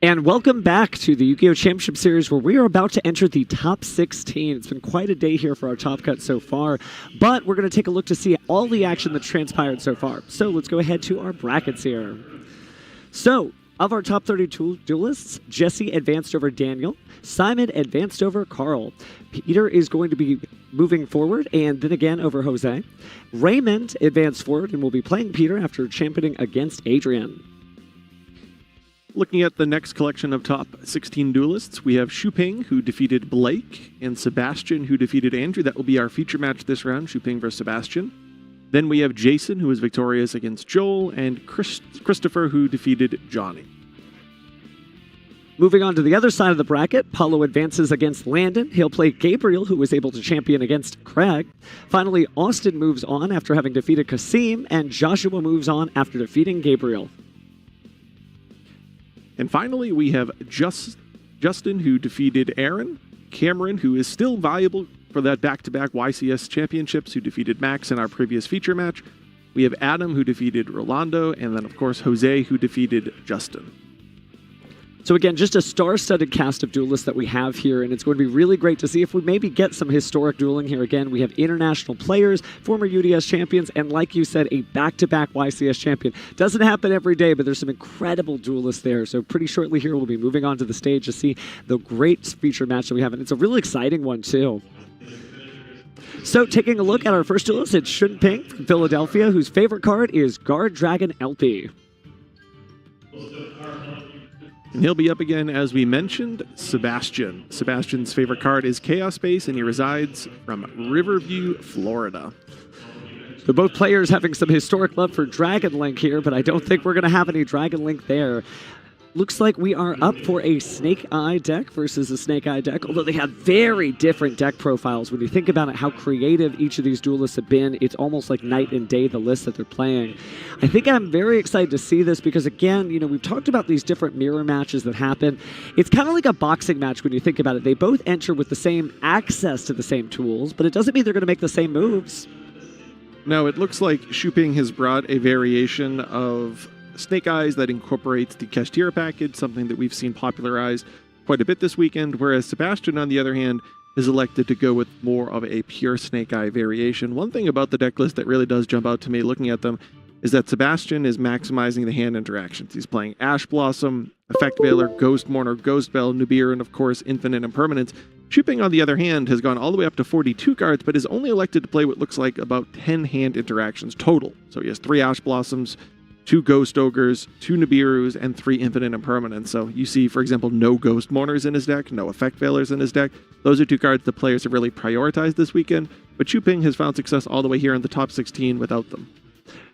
And welcome back to the Yu-Gi-Oh! Championship Series, where we are about to enter the top 16. It's been quite a day here for our top cut so far, but we're going to take a look to see all the action that's transpired so far. So let's go ahead to our brackets here. So, of our top 32 duelists, Jesse advanced over Daniel, Simon advanced over Carl, Peter is going to be moving forward and then again over Jose, Raymond advanced forward and will be playing Peter after championing against Adrian. Looking at the next collection of top 16 duelists, we have Shuping, who defeated Blake, and Sebastian, who defeated Andrew. That will be our feature match this round, Shuping versus Sebastian. Then we have Jason, who was victorious against Joel, and Christopher, who defeated Johnny. Moving on to the other side of the bracket, Paulo advances against Landon. He'll play Gabriel, who was able to champion against Craig. Finally, Austin moves on after having defeated Kasim, and Joshua moves on after defeating Gabriel. And finally, we have Justin, who defeated Aaron, Cameron, who is still viable for that back-to-back YCS championships, who defeated Max in our previous feature match. We have Adam, who defeated Rolando, and then, of course, Jose, who defeated Justin. So again, just a star-studded cast of duelists that we have here, and it's going to be really great to see if we maybe get some historic dueling here. Again, we have international players, former UDS champions, and like you said, a back-to-back YCS champion. Doesn't happen every day, but there's some incredible duelists there. So pretty shortly here, we'll be moving on to the stage to see the great feature match that we have, and it's a really exciting one, too. So taking a look at our first duelist, it's Shun Ping from Philadelphia, whose favorite card is Guard Dragon LP. And he'll be up again, as we mentioned, Sebastian. Sebastian's favorite card is Chaos Space, and he resides from Riverview, Florida. So both players having some historic love for Dragon Link here, but I don't think we're going to have any Dragon Link there. Looks like we are up for a Snake Eye deck versus a Snake Eye deck, although they have very different deck profiles. When you think about it, how creative each of these duelists have been, it's almost like night and day, the list that they're playing. I think I'm very excited to see this because, again, you know, we've talked about these different mirror matches that happen. It's kind of like a boxing match when you think about it. They both enter with the same access to the same tools, but it doesn't mean they're going to make the same moves. No, it looks like Shuping has brought a variation of Snake Eyes that incorporates the Kashtira package, something that we've seen popularized quite a bit this weekend, whereas Sebastian, on the other hand, is elected to go with more of a pure Snake Eye variation. One thing about the deck list that really does jump out to me looking at them is that Sebastian is maximizing the hand interactions. He's playing Ash Blossom, Effect Veiler, Ghost Mourner, Ghost Bell, Nubir, and of course Infinite Impermanence. Shuping, on the other hand, has gone all the way up to 42 cards, but is only elected to play what looks like about 10 hand interactions total. So he has 3 Ash Blossoms, 2 Ghost Ogres, 2 Nibirus, and 3 Infinite Impermanence. So you see, for example, no Ghost Mourners in his deck, no Effect Veilers in his deck. Those are 2 cards the players have really prioritized this weekend, but Shuping has found success all the way here in the top 16 without them.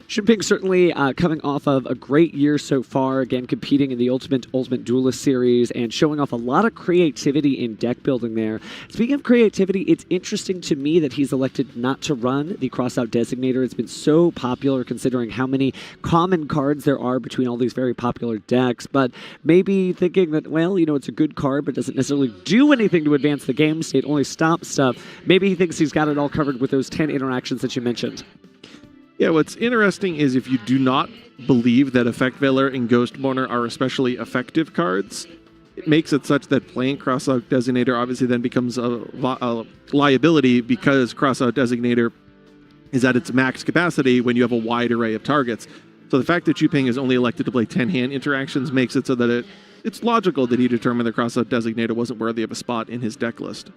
Shuping certainly coming off of a great year so far, again competing in the Ultimate Duelist series and showing off a lot of creativity in deck building there. Speaking of creativity, it's interesting to me that he's elected not to run the Crossout Designator. It's been so popular considering how many common cards there are between all these very popular decks, but maybe thinking that, well, you know, it's a good card but doesn't necessarily do anything to advance the game state, only stop stuff. Maybe he thinks he's got it all covered with those 10 interactions that you mentioned. Yeah, what's interesting is if you do not believe that Effect Veiler and Ghost Mourner are especially effective cards, it makes it such that playing Crossout Designator obviously then becomes a liability because Crossout Designator is at its max capacity when you have a wide array of targets. So the fact that Shuping is only elected to play 10 hand interactions makes it so that it's logical that he determined the Crossout Designator wasn't worthy of a spot in his deck list.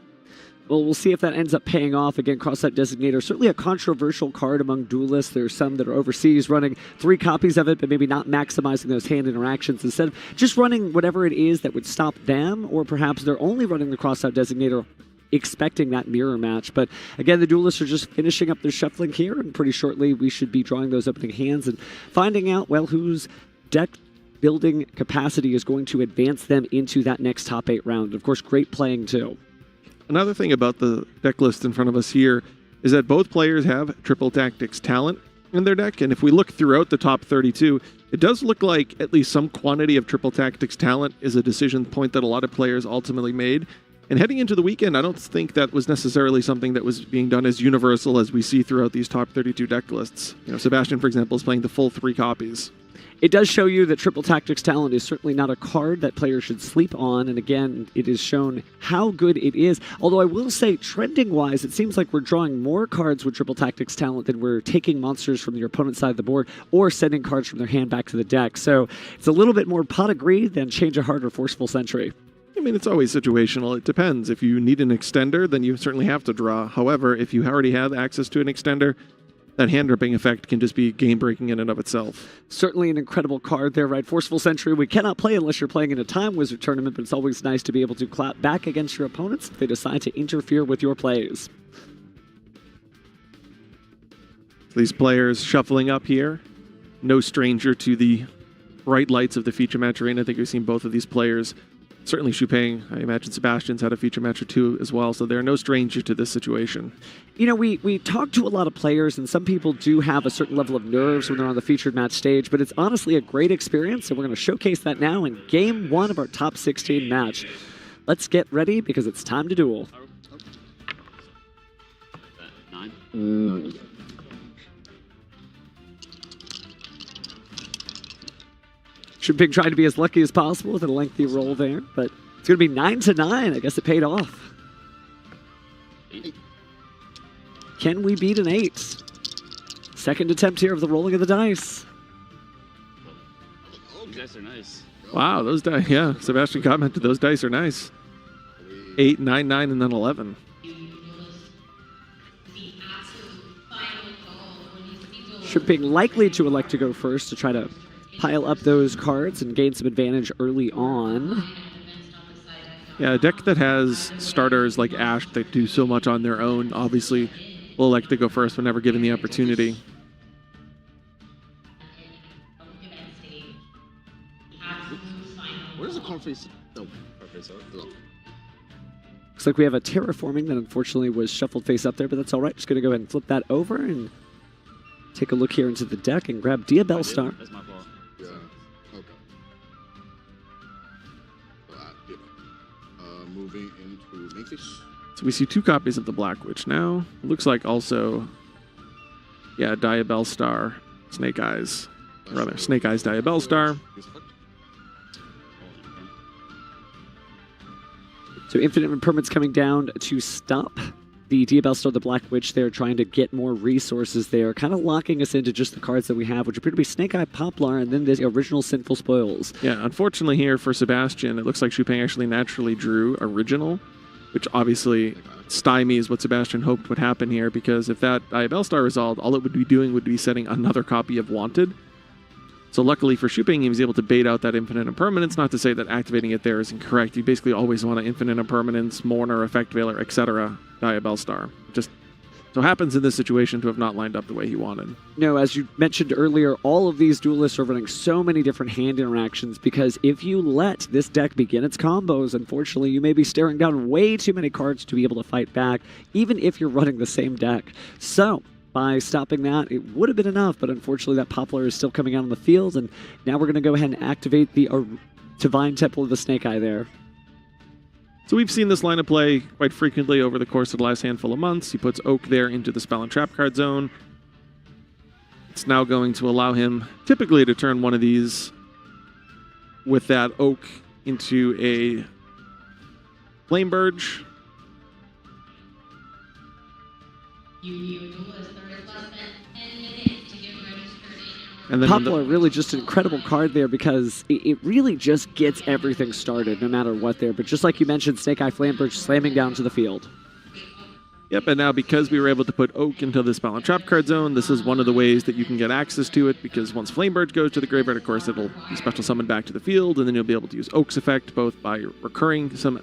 Well, we'll see if that ends up paying off. Again, Crossout Designator, certainly a controversial card among duelists. There's some that are overseas running 3 copies of it, but maybe not maximizing those hand interactions. Instead of just running whatever it is that would stop them, or perhaps they're only running the Crossout Designator expecting that mirror match. But again, the duelists are just finishing up their shuffling here, and pretty shortly we should be drawing those opening hands and finding out, well, whose deck building capacity is going to advance them into that next top 8 round. Of course, great playing too. Another thing about the deck list in front of us here is that both players have Triple Tactics talent in their deck, and if we look throughout the top 32, it does look like at least some quantity of Triple Tactics talent is a decision point that a lot of players ultimately made. And heading into the weekend, I don't think that was necessarily something that was being done as universal as we see throughout these top 32 deck lists. You know, Sebastian, for example, is playing the full 3 copies. It does show you that Triple Tactics Talent is certainly not a card that players should sleep on, and again, it is shown how good it is. Although I will say, trending-wise, it seems like we're drawing more cards with Triple Tactics Talent than we're taking monsters from your opponent's side of the board or sending cards from their hand back to the deck. So it's a little bit more pot of greed than Change a Heart or Forceful Sentry. I mean, it's always situational. It depends. If you need an extender, then you certainly have to draw. However, if you already have access to an extender, that hand-ripping effect can just be game-breaking in and of itself. Certainly an incredible card there, right? Forceful Sentry, we cannot play unless you're playing in a Time Wizard tournament, but it's always nice to be able to clap back against your opponents if they decide to interfere with your plays. These players shuffling up here, no stranger to the bright lights of the feature match arena. I think we've seen both of these players. Certainly Chupang, I imagine Sebastian's had a feature match or two as well, so they're no stranger to this situation. You know, we talk to a lot of players, and some people do have a certain level of nerves when they're on the featured match stage, but it's honestly a great experience, and we're going to showcase that now in Game 1 of our Top 16 match. Let's get ready, because it's time to duel. Chupang trying to be as lucky as possible with a lengthy roll there, but it's going to be 9-9. I guess it paid off. Can we beat an 8? Second attempt here of the rolling of the dice. These dice are nice. Wow, those dice, yeah. Sebastian commented those dice are nice. 8, 9, 9, and then 11. Chupang likely to elect to go first to try to pile up those cards and gain some advantage early on. Yeah, a deck that has starters like Ash that do so much on their own, obviously will elect to go first whenever given the opportunity. Where's the corn face? No, Looks like we have a terraforming that unfortunately was shuffled face up there, but that's all right. Just going to go ahead and flip that over and take a look here into the deck and grab Diabell Star. That's my fault. Yeah. Okay. Moving into Makefish. So we see 2 copies of the Black Witch now. Looks like also, yeah, Diabell Star, Snake Eyes. Or rather, Snake Eyes Diabell Star. So Infinite Impermanence coming down to stop the Diabell Star, the Black Witch there, trying to get more resources there, kind of locking us into just the cards that we have, which appear to be Snake Eye Poplar and then the original Sinful Spoils. Yeah, unfortunately here for Sebastian, it looks like Chupang actually naturally drew Original, which obviously stymies what Sebastian hoped would happen here, because if that Diabell Star resolved, all it would be doing would be setting another copy of Wanted. So luckily for Chupang, he was able to bait out that Infinite Impermanence. Not to say that activating it there is incorrect. You basically always want an Infinite Impermanence, Mourner, Effect Veiler, etc. Diabell Star. Just so happens in this situation to have not lined up the way he wanted. No, as you mentioned earlier, all of these duelists are running so many different hand interactions, because if you let this deck begin its combos, unfortunately, you may be staring down way too many cards to be able to fight back, even if you're running the same deck. So by stopping that, it would have been enough, but unfortunately that Poplar is still coming out on the field, and now we're going to go ahead and activate the Divine Temple of the Snake Eye there. So we've seen this line of play quite frequently over the course of the last handful of months. He puts Oak there into the Spell and Trap card zone. It's now going to allow him typically to turn one of these with that Oak into a Flame Burge. And then Poplar really just an incredible card there, because it really just gets everything started no matter what there. But just like you mentioned, Snake Eye Flamebridge slamming down to the field. Yep, and now because we were able to put Oak into the Spell and Trap card zone, this is one of the ways that you can get access to it, because once Flamebird goes to the graveyard, of course, it'll be special summoned back to the field, and then you'll be able to use Oak's effect both by recurring some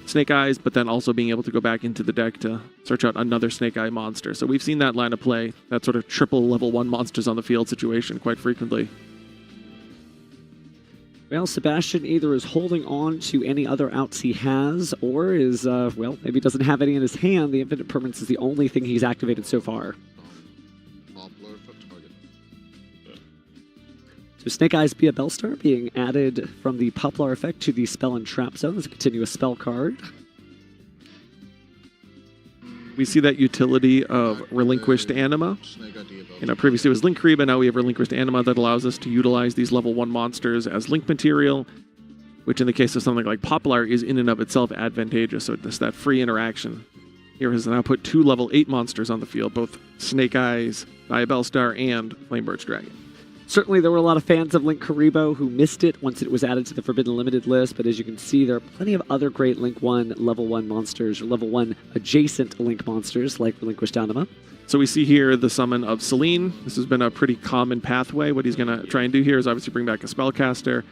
Snake Eyes, but then also being able to go back into the deck to search out another Snake Eye monster. So we've seen that line of play, that sort of triple level 1 monsters on the field situation quite frequently. Well, Sebastian either is holding on to any other outs he has, or is, well, maybe doesn't have any in his hand. The Infinite Permanence is the only thing he's activated so far. So Snake Eyes Diabell Star being added from the Poplar effect to the Spell and Trap zone as a continuous spell card. we see that utility of Relinquished Anima. Previously it was Link Kariba, now we have Relinquished Anima that allows us to utilize these level 1 monsters as link material, which in the case of something like Poplar is in and of itself advantageous, so it's that free interaction. Here has now put 2 level 8 monsters on the field, both Snake Eyes, Diabellstar, and Flamebirch Dragon. Certainly, there were a lot of fans of Link Karibo who missed it once it was added to the Forbidden Limited list, but as you can see, there are plenty of other great Link 1 level 1 monsters, or level 1 adjacent Link monsters, like Relinquished Anima. So we see here the summon of Celine. This has been a pretty common pathway. What he's going to try and do here is obviously bring back a Spellcaster.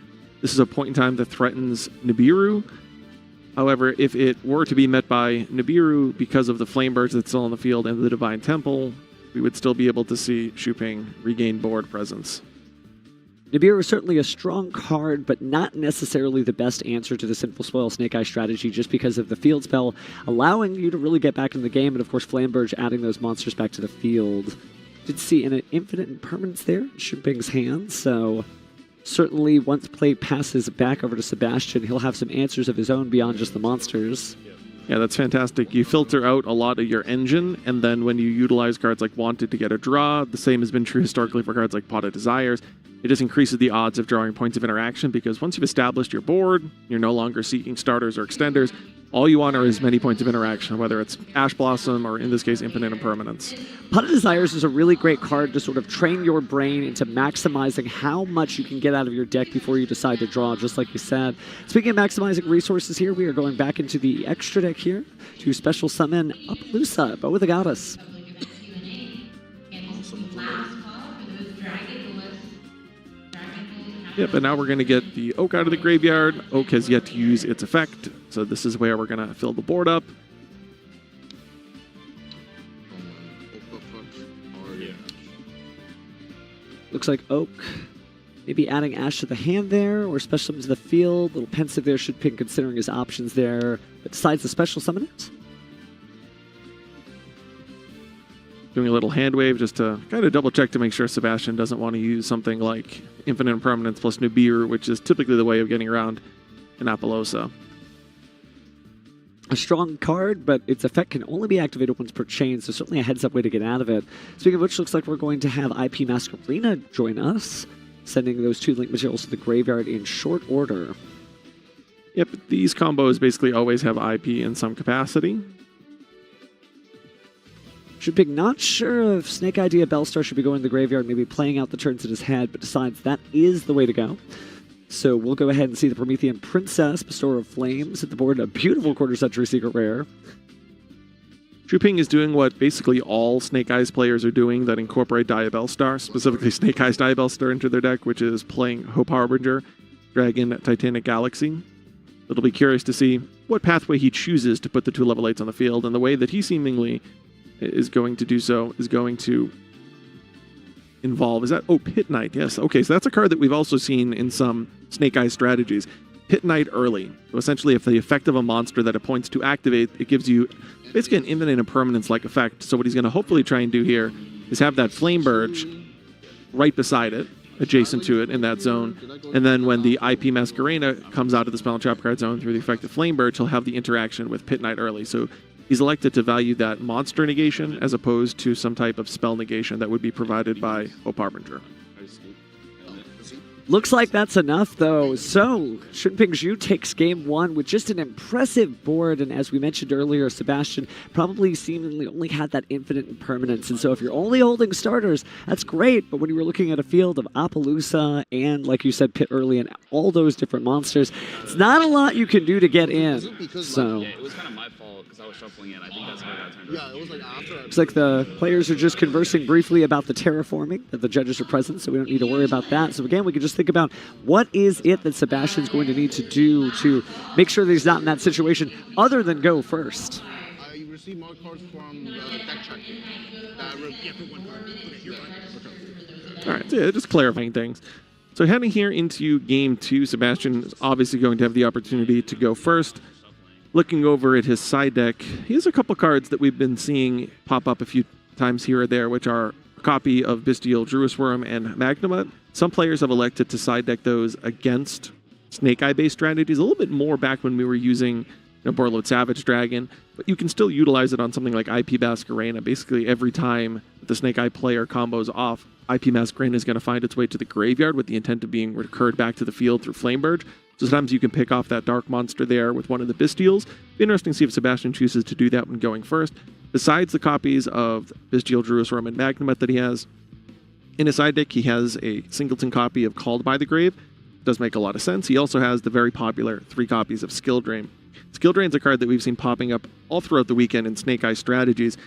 This is a point in time that threatens Nibiru. However, if it were to be met by Nibiru, because of the Flamebirds that's still on the field and the Divine Temple, we would still be able to see Shuping regain board presence. Nibiru is certainly a strong card, but not necessarily the best answer to the Sinful Spoil Snake Eye strategy, just because of the field spell allowing you to really get back in the game, and of course Flamberge adding those monsters back to the field. Did see an infinite impermanence there in Shuping's hand, so certainly once play passes back over to Sebastian, he'll have some answers of his own beyond just the monsters. Yeah, that's fantastic. You filter out a lot of your engine, and then when you utilize cards like Wanted to get a draw, the same has been true historically for cards like Pot of Desires. It just increases the odds of drawing points of interaction, because once you've established your board, you're no longer seeking starters or extenders. All you want are as many points of interaction, whether it's Ash Blossom or, in this case, Infinite Impermanence. Pot of Desires is a really great card to sort of train your brain into maximizing how much you can get out of your deck before you decide to draw, just like you said. Speaking of maximizing resources here, we are going back into the extra deck here to special summon Appaloosa, Bow with the Goddess. Yep, and now we're going to get the Oak out of the graveyard. Oak has yet to use its effect, so this is where we're going to fill the board up. Looks like Oak maybe adding Ash to the hand there, or special summon to the field. A little pensive there, should pick considering his options there, but decides to special summon it. Doing a little hand wave just to kind of double check to make sure Sebastian doesn't want to use something like Infinite Impermanence plus Nibiru, which is typically the way of getting around an Appaloosa. A strong card, but its effect can only be activated once per chain, so certainly a heads-up way to get out of it. Speaking of which, looks like we're going to have IP Masquerena join us, sending those 2 link materials to the graveyard in short order. Yep, these combos basically always have IP in some capacity. Shuping not sure if Snake Eye Diabellstar should be going to the graveyard, maybe playing out the turns in his head, but decides that is the way to go. So we'll go ahead and see the Promethean Princess, Bestower of Flames, hit the board, a beautiful quarter-century secret rare. Shuping is doing what basically all Snake Eyes players are doing that incorporate Diabellstar, specifically Snake Eyes Diabellstar into their deck, which is playing Hope Harbinger, Dragon, Titanic Galaxy. It'll be curious to see what pathway he chooses to put the 2 level 8s on the field, and the way that he seemingly is going to do so is going to involve, Pit Knight, yes. Okay, so that's a card that we've also seen in some Snake Eyes strategies. Pit Knight early. So essentially, if the effect of a monster that it points to activate, it gives you basically an infinite impermanence-like effect. So what he's going to hopefully try and do here is have that Flamberge right beside it, adjacent to it in that zone. And then when the IP Masquerena comes out of the spell and trap card zone through the effect of Flamberge, he'll have the interaction with Pit Knight early. So he's elected to value that monster negation as opposed to some type of spell negation that would be provided by Hope Harbinger. Looks like that's enough, though. So, Shunping Zhu takes game 1 with just an impressive board, and as we mentioned earlier, Sebastian probably seemingly only had that infinite impermanence, and so if you're only holding starters, that's great, but when you were looking at a field of Appaloosa and, like you said, Pit Early and all those different monsters, it's not a lot you can do to get in. So, yeah, it was kind of my fault because I was shuffling in. I think that's how I got turned. Yeah, it was like after. Looks like the players are just conversing briefly about the terraforming, that the judges are present, so we don't need to worry about that. So again, we can just think about what is it that Sebastian's going to need to do to make sure that he's not in that situation other than go first. You receive more cards from deck check. All right, so yeah, just clarifying things. So heading here into game 2, Sebastian is obviously going to have the opportunity to go first. Looking over at his side deck, he has a couple cards that we've been seeing pop up a few times here or there, which are a copy of Bestial Druisworm and Magnemut. Some players have elected to side deck those against Snake Eye-based strategies, a little bit more back when we were using Borload Savage Dragon, but you can still utilize it on something like IP Masquerena. Basically, every time the Snake Eye player combos off, IP Masquerena is going to find its way to the graveyard with the intent of being recurred back to the field through Flamebird. So sometimes you can pick off that Dark Monster there with one of the Bystials. Be interesting to see if Sebastian chooses to do that when going first. Besides the copies of Bystial, Druis, Roman Magnemite that he has, in his side deck he has a singleton copy of Called by the Grave. Does make a lot of sense. He also has the very popular 3 copies of Skill Drain. Skill Drain's a card that we've seen popping up all throughout the weekend in Snake Eye strategies.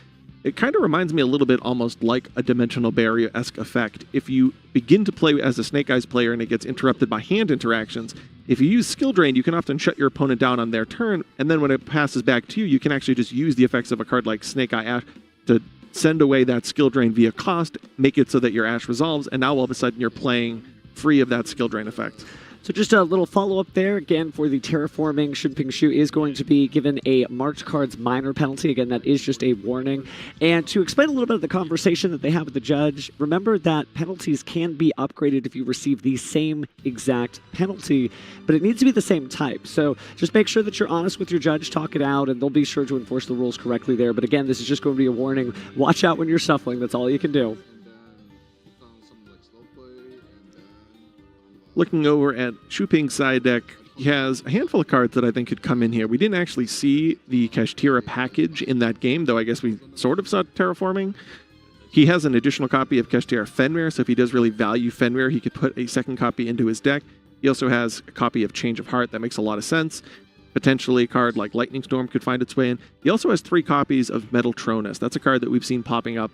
It kind of reminds me a little bit almost like a Dimensional Barrier-esque effect. If you begin to play as a Snake Eyes player and it gets interrupted by hand interactions, if you use Skill Drain, you can often shut your opponent down on their turn, and then when it passes back to you, you can actually just use the effects of a card like Snake Eye Ash to send away that Skill Drain via cost, make it so that your Ash resolves, and now all of a sudden you're playing free of that Skill Drain effect. So just a little follow-up there. Again, for the Terraforming, Shunping Shu is going to be given a marked cards minor penalty. Again, that is just a warning. And to explain a little bit of the conversation that they have with the judge, remember that penalties can be upgraded if you receive the same exact penalty, but it needs to be the same type. So just make sure that you're honest with your judge, talk it out, and they'll be sure to enforce the rules correctly there. But again, this is just going to be a warning. Watch out when you're shuffling. That's all you can do. Looking over at Shuping's side deck, he has a handful of cards that I think could come in here. We didn't actually see the Kashtira package in that game, though I guess we sort of saw Terraforming. He has an additional copy of Kashtira Fenrir, so if he does really value Fenrir, he could put a second copy into his deck. He also has a copy of Change of Heart. That makes a lot of sense. Potentially a card like Lightning Storm could find its way in. He also has 3 copies of Metal Tronus. That's a card that we've seen popping up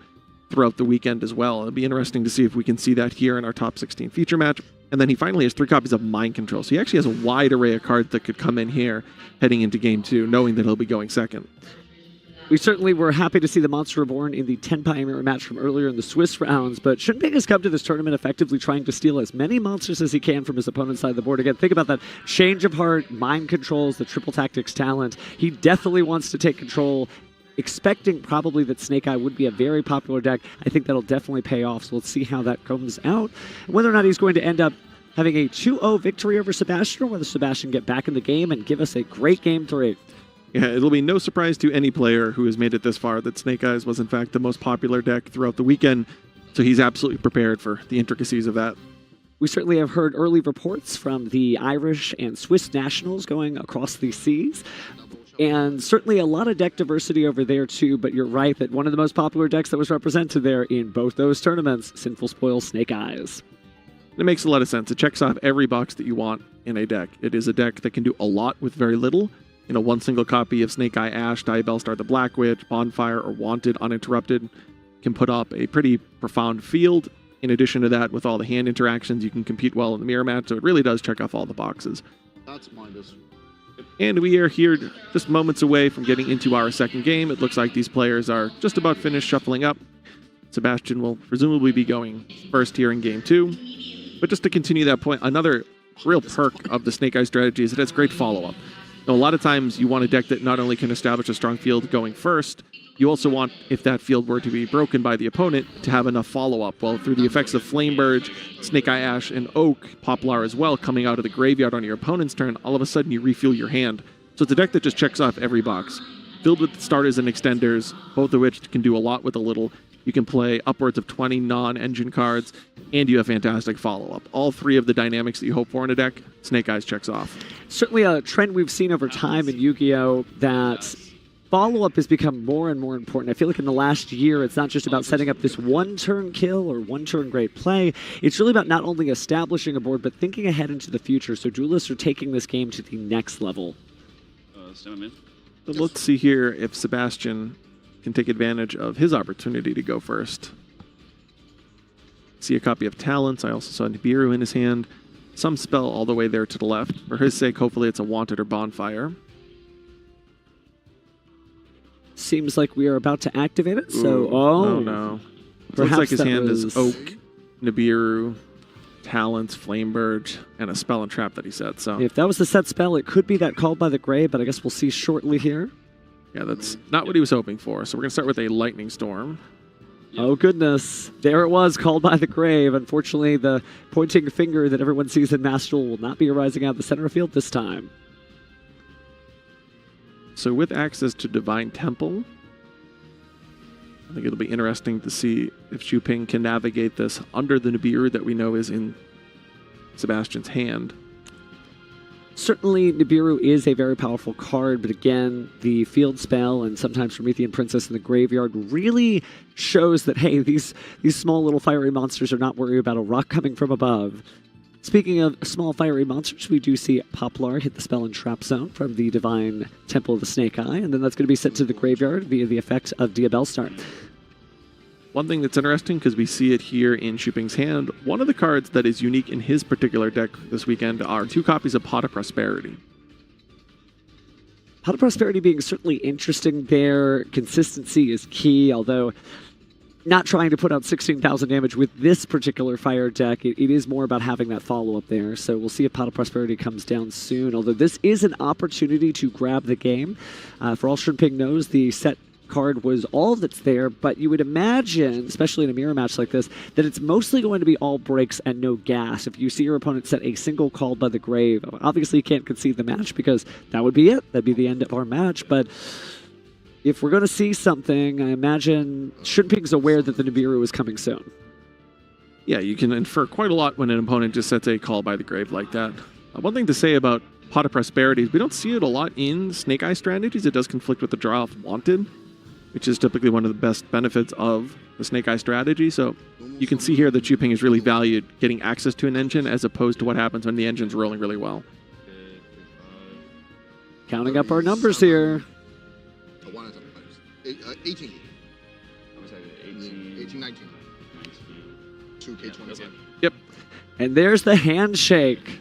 throughout the weekend as well. It'll be interesting to see if we can see that here in our top 16 feature match. And then he finally has 3 copies of Mind Control. So he actually has a wide array of cards that could come in here heading into Game 2, knowing that he'll be going second. We certainly were happy to see the Monster Reborn in the Tenpai mirror match from earlier in the Swiss rounds, but Shunping has come to this tournament effectively trying to steal as many monsters as he can from his opponent's side of the board. Again, think about that Change of Heart, Mind Controls, the Triple Tactics talent. He definitely wants to take control, expecting probably that Snake Eye would be a very popular deck. I think that'll definitely pay off, so let's see how that comes out. And whether or not he's going to end up having a 2-0 victory over Sebastian, or whether Sebastian get back in the game and give us a great Game 3. Yeah, it'll be no surprise to any player who has made it this far that Snake Eyes was in fact the most popular deck throughout the weekend, so he's absolutely prepared for the intricacies of that. We certainly have heard early reports from the Irish and Swiss nationals going across the seas. And certainly a lot of deck diversity over there too, but you're right that one of the most popular decks that was represented there in both those tournaments, Sinful Spoil Snake Eyes. It makes a lot of sense. It checks off every box that you want in a deck. It is a deck that can do a lot with very little. One single copy of Snake Eye Ash, Diabellstar the Black Witch, Bonfire, or Wanted Uninterrupted can put up a pretty profound field. In addition to that, with all the hand interactions, you can compete well in the mirror match, so it really does check off all the boxes. That's mindless. And we are here just moments away from getting into our second game. It looks like these players are just about finished shuffling up. Sebastian will presumably be going first here in Game 2. But just to continue that point, another real perk of the Snake Eye strategy is that it's great follow-up. Now, a lot of times you want a deck that not only can establish a strong field going first, you also want, if that field were to be broken by the opponent, to have enough follow-up. Well, through the effects of Flamebird, Snake Eye Ash, and Oak, Poplar as well, coming out of the graveyard on your opponent's turn, all of a sudden you refuel your hand. So it's a deck that just checks off every box. Filled with starters and extenders, both of which can do a lot with a little. You can play upwards of 20 non-engine cards, and you have fantastic follow-up. All 3 of the dynamics that you hope for in a deck, Snake Eyes checks off. Certainly a trend we've seen over time in Yu-Gi-Oh! That follow-up has become more and more important. I feel like in the last year, it's not just about setting up this one-turn kill or one-turn great play. It's really about not only establishing a board, but thinking ahead into the future. So Duelists are taking this game to the next level. So let's see here if Sebastian can take advantage of his opportunity to go first. See a copy of Talents. I also saw Nibiru in his hand. Some spell all the way there to the left. For his sake, hopefully it's a Wanted or Bonfire. Seems like we are about to activate it, so... Ooh, oh no. Looks like his hand is was... Oak, Nibiru, Talents, Flamebird, and a Spell and Trap that he set. So if that was the set spell, it could be that Called by the Grave, but I guess we'll see shortly here. Yeah, that's not what he was hoping for. So we're going to start with a Lightning Storm. Oh, goodness. There it was, Called by the Grave. Unfortunately, the pointing finger that everyone sees in Master Duel will not be arising out of the center field this time. So with access to Divine Temple, I think it'll be interesting to see if Xu can navigate this under the Nibiru that we know is in Sebastian's hand. Certainly, Nibiru is a very powerful card, but again, the field spell and sometimes Promethean Princess in the graveyard really shows that, hey, these small little fiery monsters are not worried about a rock coming from above. Speaking of small fiery monsters, we do see Poplar hit the spell and trap zone from the Divine Temple of the Snake Eye, and then that's going to be sent to the graveyard via the effects of Diabellstar. One thing that's interesting, because we see it here in Xu hand, one of the cards that is unique in his particular deck this weekend are 2 copies of Pot of Prosperity. Pot of Prosperity being certainly interesting there. Consistency is key, although not trying to put out 16,000 damage with this particular fire deck. It is more about having that follow-up there. So we'll see if Pot of Prosperity comes down soon, although this is an opportunity to grab the game. For all Shunping knows, the set card was all that's there, but you would imagine, especially in a mirror match like this, that it's mostly going to be all breaks and no gas. If you see your opponent set a single Called by the Grave, obviously you can't concede the match because that would be it. That'd be the end of our match, but if we're going to see something, I imagine Shunping's aware that the Nibiru is coming soon. Yeah, you can infer quite a lot when an opponent just sets a Call by the Grave like that. One thing to say about Pot of Prosperity is we don't see it a lot in Snake Eye strategies. It does conflict with the draw of Wanted, which is typically one of the best benefits of the Snake Eye strategy. So you can see here that Xu is really valued getting access to an engine as opposed to what happens when the engine's rolling really well. Counting up our numbers here. 18. 19. 2K27. Yep. And there's the handshake.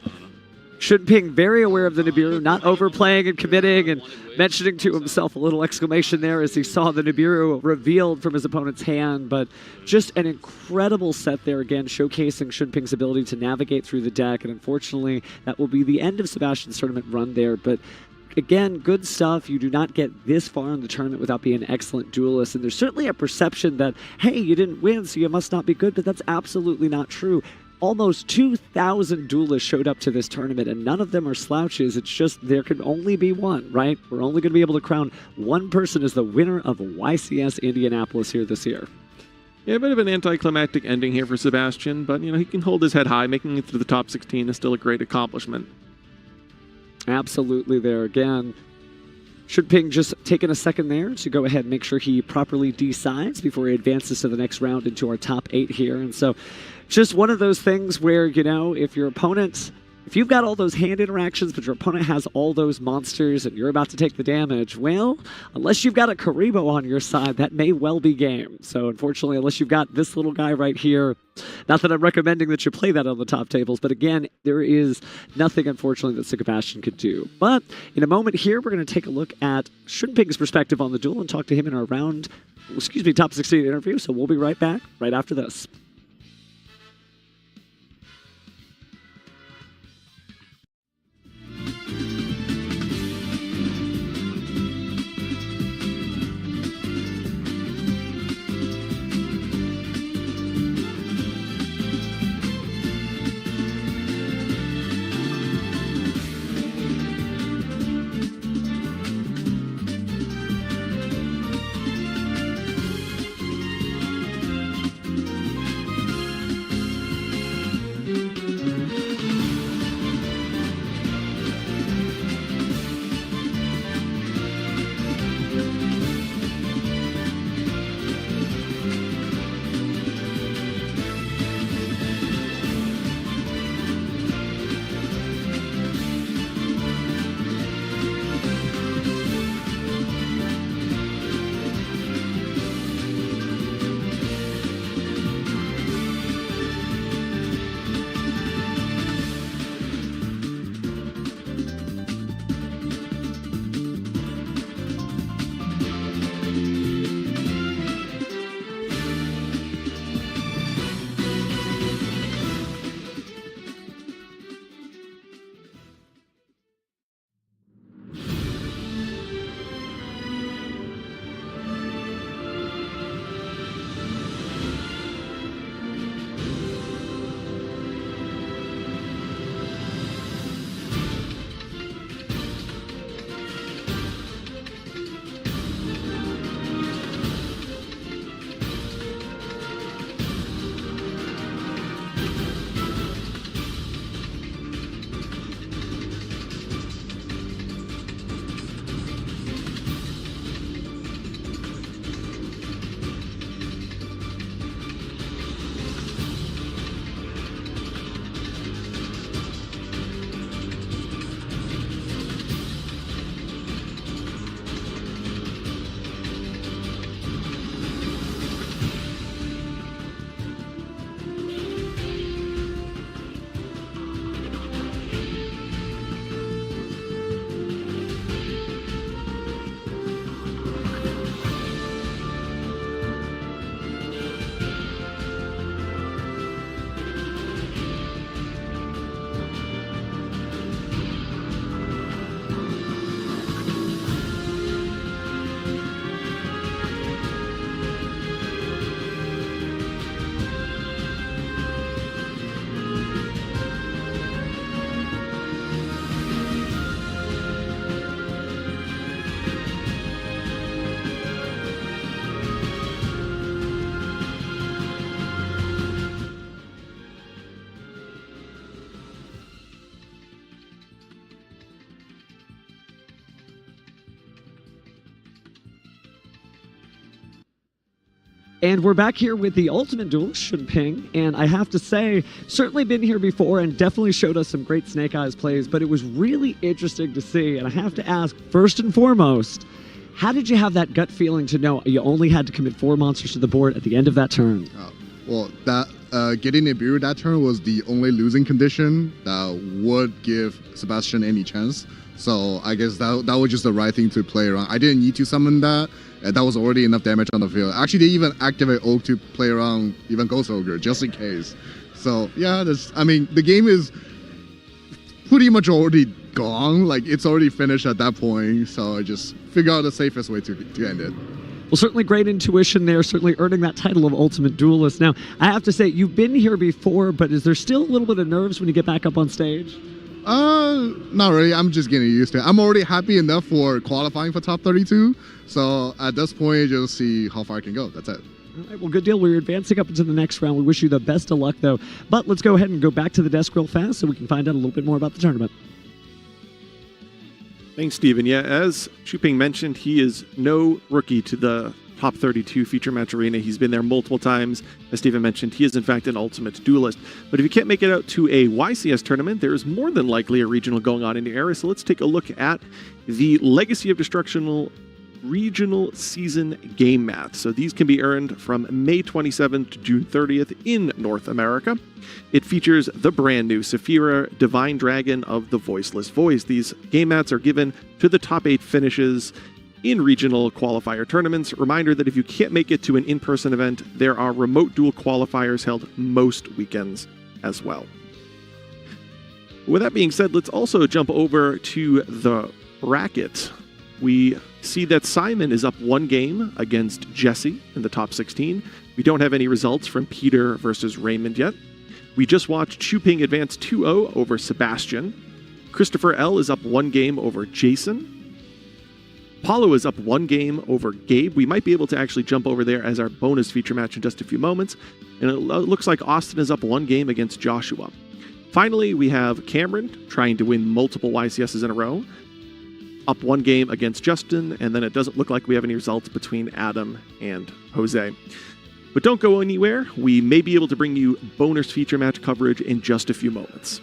Shunping very aware of the Nibiru, not overplaying and committing and mentioning to himself a little exclamation there as he saw the Nibiru revealed from his opponent's hand. But just an incredible set there again, showcasing Shunping's ability to navigate through the deck. And unfortunately, that will be the end of Sebastian's tournament run there. But again, good stuff. You do not get this far in the tournament without being an excellent duelist. And there's certainly a perception that, hey, you didn't win, so you must not be good. But that's absolutely not true. Almost 2,000 duelists showed up to this tournament, and none of them are slouches. It's just there can only be one, right? We're only going to be able to crown one person as the winner of YCS Indianapolis here this year. Yeah, a bit of an anticlimactic ending here for Sebastian, but, he can hold his head high. Making it to the top 16 is still a great accomplishment. Absolutely there again. Shunping just taking a second there to go ahead and make sure he properly decides before he advances to the next round into our top 8 here. And so just one of those things where, if your opponent, if you've got all those hand interactions, but your opponent has all those monsters and you're about to take the damage, well, unless you've got a Karibo on your side, that may well be game. So unfortunately, unless you've got this little guy right here, not that I'm recommending that you play that on the top tables, but again, there is nothing, unfortunately, that Sebastian could do. But in a moment here, we're going to take a look at Shunping's perspective on the duel and talk to him in our top 16 interview. So we'll be right back right after this. And we're back here with the Ultimate Duelist, Shun Ping, and I have to say, certainly been here before and definitely showed us some great Snake Eyes plays, but it was really interesting to see, and I have to ask, first and foremost, how did you have that gut feeling to know you only had to commit 4 monsters to the board at the end of that turn? Well, that getting Nibiru that turn was the only losing condition that would give Sebastian any chance. So I guess that was just the right thing to play around. I didn't need to summon that. That was already enough damage on the field. Actually, they even activate Oak to play around even Ghost Ogre, just in case. So yeah, I mean, the game is pretty much already gone. Like, it's already finished at that point. So I just figured out the safest way to end it. Well, certainly great intuition there, certainly earning that title of Ultimate Duelist. Now, I have to say, you've been here before, but is there still a little bit of nerves when you get back up on stage? Not really. I'm just getting used to it. I'm already happy enough for qualifying for top 32. So at this point, just see how far I can go. That's it. All right, well, good deal. We're advancing up into the next round. We wish you the best of luck, though. But let's go ahead and go back to the desk real fast so we can find out a little bit more about the tournament. Thanks, Steven. Yeah, as Shuping mentioned, he is no rookie to the Top 32 Feature Match Arena. He's been there multiple times. As Steven mentioned, he is in fact an Ultimate Duelist. But if you can't make it out to a YCS tournament, there is more than likely a regional going on in the area. So let's take a look at the Legacy of Destruction regional season game mats. So these can be earned from May 27th to June 30th in North America. It features the brand new Saphira Divine Dragon of the Voiceless Voice. These game mats are given to the top 8 finishes in regional qualifier tournaments. Reminder that if you can't make it to an in-person event, there are remote duel qualifiers held most weekends as well. With that being said, let's also jump over to the bracket. We see that Simon is up 1 game against Jesse in the top 16. We don't have any results from Peter versus Raymond yet. We just watched Shuping advance 2-0 over Sebastian. Christopher L is up 1 game over Jason. Paulo is up 1 game over Gabe. We might be able to actually jump over there as our bonus feature match in just a few moments. And it looks like Austin is up 1 game against Joshua. Finally, we have Cameron trying to win multiple YCSs in a row. Up 1 game against Justin, and then it doesn't look like we have any results between Adam and Jose. But don't go anywhere. We may be able to bring you bonus feature match coverage in just a few moments.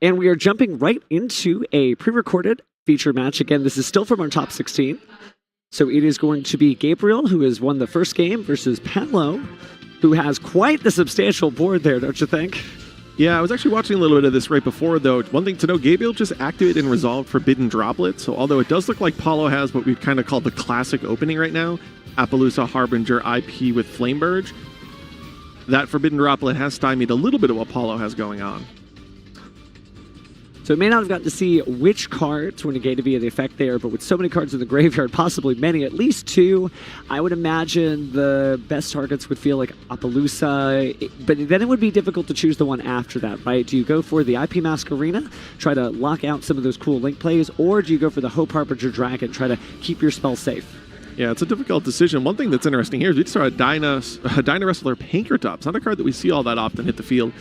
And we are jumping right into a pre-recorded feature match. Again, this is still from our top 16. So it is going to be Gabriel, who has won the first game, versus Paolo, who has quite the substantial board there, don't you think? Yeah, I was actually watching a little bit of this right before, though. One thing to know, Gabriel just activated and resolved Forbidden Droplet. So although it does look like Paolo has what we kind of call the classic opening right now, Appaloosa, Harbinger, IP with Flameburge, that Forbidden Droplet has stymied a little bit of what Paolo has going on. So we may not have gotten to see which cards were negated via the effect there, but with so many cards in the graveyard, possibly many, at least 2, I would imagine the best targets would feel like Appaloosa, but then it would be difficult to choose the one after that, right? Do you go for the IP Mask Arena, try to lock out some of those cool link plays, or do you go for the Hope Harbinger Dragon, try to keep your spell safe? Yeah, it's a difficult decision. One thing that's interesting here is we just saw a Dyna Wrestler Pankratops, not a card that we see all that often hit the field.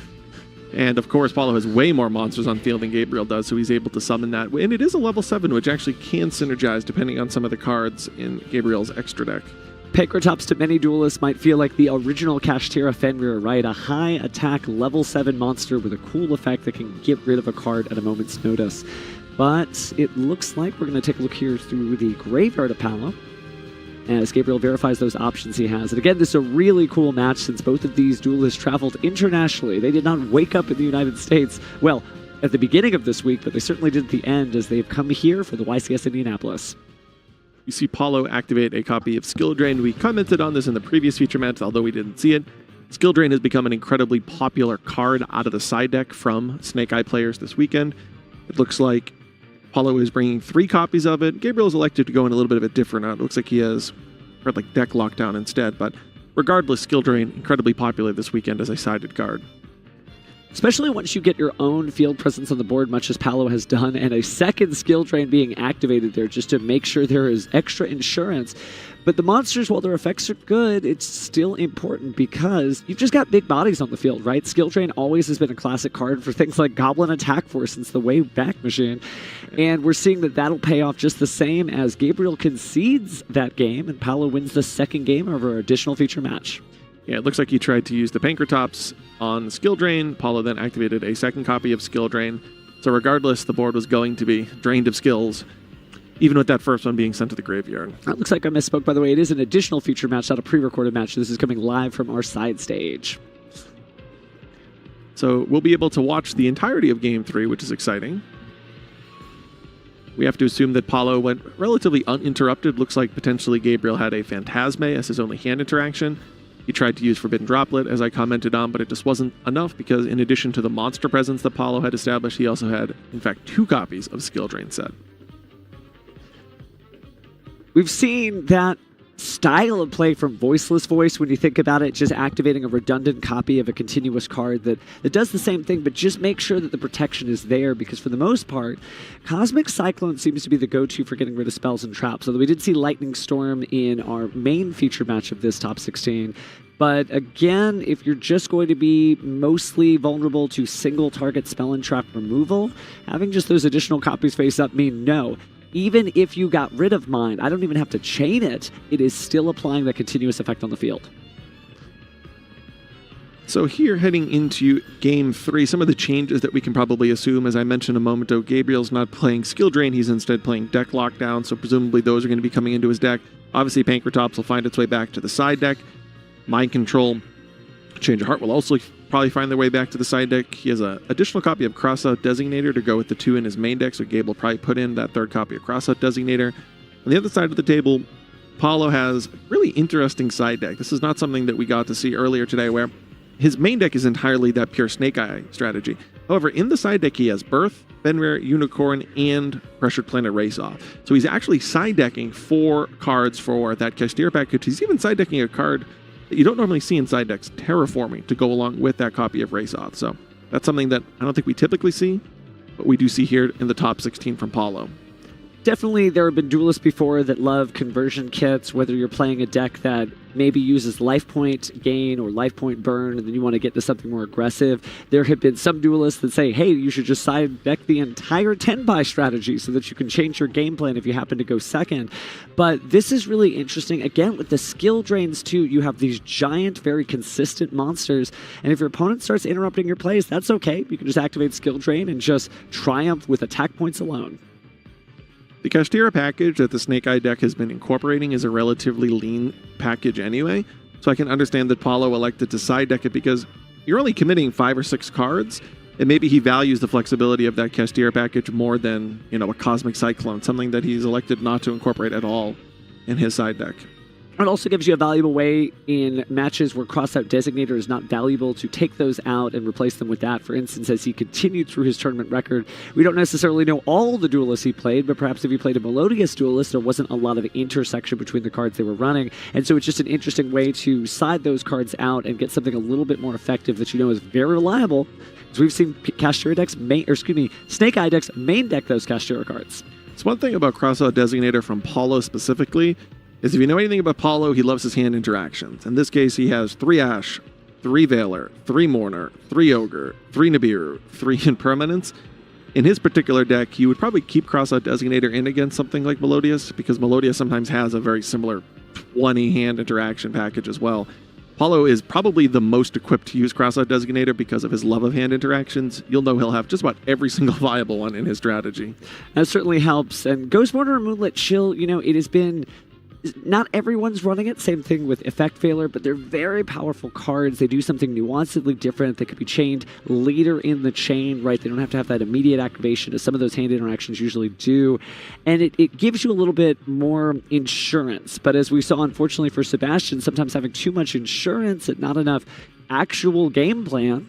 And of course, Paolo has way more monsters on field than Gabriel does, so he's able to summon that. And it is a level 7, which actually can synergize depending on some of the cards in Gabriel's extra deck. Pankratops to many duelists might feel like the original Kashtira Fenrir, right? A high attack level 7 monster with a cool effect that can get rid of a card at a moment's notice. But it looks like we're going to take a look here through the graveyard of Paolo, as Gabriel verifies those options he has. And again, this is a really cool match since both of these duelists traveled internationally. They did not wake up in the United States, well, at the beginning of this week, but they certainly did at the end as they've come here for the YCS Indianapolis. You see Paolo activate a copy of Skill Drain. We commented on this in the previous feature match, although we didn't see it. Skill Drain has become an incredibly popular card out of the side deck from Snake Eye players this weekend. It looks like Paolo is bringing 3 copies of it. Gabriel is elected to go in a little bit of a different route. It looks like he has like deck lockdown instead, but regardless, Skill Drain incredibly popular this weekend as a sided card. Especially once you get your own field presence on the board, much as Paolo has done, and a second Skill Drain being activated there just to make sure there is extra insurance. But the monsters, while their effects are good, it's still important because you've just got big bodies on the field, right? Skill Drain always has been a classic card for things like Goblin Attack Force since the way back machine. And we're seeing that that'll pay off just the same as Gabriel concedes that game and Paolo wins the second game of our additional feature match. Yeah, it looks like he tried to use the Pankratops on Skill Drain. Paolo then activated a second copy of Skill Drain. So regardless, the board was going to be drained of skills, even with that first one being sent to the graveyard. That looks like I misspoke, by the way. It is an additional feature match, not a pre-recorded match. This is coming live from our side stage. So we'll be able to watch the entirety of Game 3, which is exciting. We have to assume that Paolo went relatively uninterrupted. Looks like potentially Gabriel had a Phantasme as his only hand interaction. He tried to use Forbidden Droplet, as I commented on, but it just wasn't enough because in addition to the monster presence that Paolo had established, he also had, in fact, 2 copies of Skill Drain set. We've seen that style of play from Voiceless Voice when you think about it, just activating a redundant copy of a continuous card that does the same thing, but just make sure that the protection is there, because for the most part, Cosmic Cyclone seems to be the go-to for getting rid of spells and traps, although we did see Lightning Storm in our main feature match of this top 16. But again, if you're just going to be mostly vulnerable to single target spell and trap removal, having just those additional copies face up mean no. Even if you got rid of mine, I don't even have to chain it. It is still applying that continuous effect on the field. So here, heading into Game 3, some of the changes that we can probably assume, as I mentioned a moment ago, Gabriel's not playing Skill Drain, he's instead playing Deck Lockdown, so presumably those are going to be coming into his deck. Obviously, Pankratops will find its way back to the side deck. Mind Control, Change of Heart will also probably find their way back to the side deck. He has an additional copy of Crossout Designator to go with the 2 in his main deck, so Gabe will probably put in that 3rd copy of Crossout Designator. On the other side of the table, Paolo has a really interesting side deck. This is not something that we got to see earlier today, where his main deck is entirely that pure Snake Eye strategy. However, in the side deck, he has Birth, Fenrir, Unicorn, and Pressured Planet Race Off. So he's actually side decking 4 cards for that Kashtira package. He's even side decking a card that you don't normally see in side decks, Terraforming, to go along with that copy of Race Off. So that's something that I don't think we typically see, but we do see here in the top 16 from Paolo. Definitely, there have been duelists before that love conversion kits, whether you're playing a deck that maybe uses life point gain or life point burn, and then you want to get to something more aggressive. There have been some duelists that say, hey, you should just side deck the entire 10-buy strategy so that you can change your game plan if you happen to go second. But this is really interesting. Again, with the skill drains too, you have these giant, very consistent monsters, and if your opponent starts interrupting your plays, that's okay. You can just activate skill drain and just triumph with attack points alone. The Kashtira package that the Snake Eye deck has been incorporating is a relatively lean package anyway, so I can understand that Paulo elected to side deck it because you're only committing 5 or 6 cards, and maybe he values the flexibility of that Kashtira package more than, a Cosmic Cyclone, something that he's elected not to incorporate at all in his side deck. It also gives you a valuable way in matches where Crossout Designator is not valuable to take those out and replace them with that. For instance, as he continued through his tournament record, we don't necessarily know all the duelists he played, but perhaps if he played a Melodious duelist, there wasn't a lot of intersection between the cards they were running. And so it's just an interesting way to side those cards out and get something a little bit more effective that is very reliable. As we've seen Kashtira decks, Snake Eye decks main deck those Kashtira cards. It's one thing about Crossout Designator from Paulo specifically, is if you know anything about Paulo, he loves his hand interactions. In this case, he has 3 Ash, 3 Veiler, 3 Mourner, 3 Ogre, 3 Nibiru, 3 Impermanence. In his particular deck, he would probably keep Crossout Designator in against something like Melodious, because Melodious sometimes has a very similar 20 hand interaction package as well. Paulo is probably the most equipped to use Crossout Designator because of his love of hand interactions. You'll know he'll have just about every single viable one in his strategy. That certainly helps. And Ghost Mourner and Moonlit Chill, it has been... Not everyone's running it. Same thing with Effect Failure, but they're very powerful cards. They do something nuancedly different. They could be chained later in the chain, right? They don't have to have that immediate activation as some of those hand interactions usually do. And it gives you a little bit more insurance. But as we saw, unfortunately for Sebastian, sometimes having too much insurance and not enough actual game plan,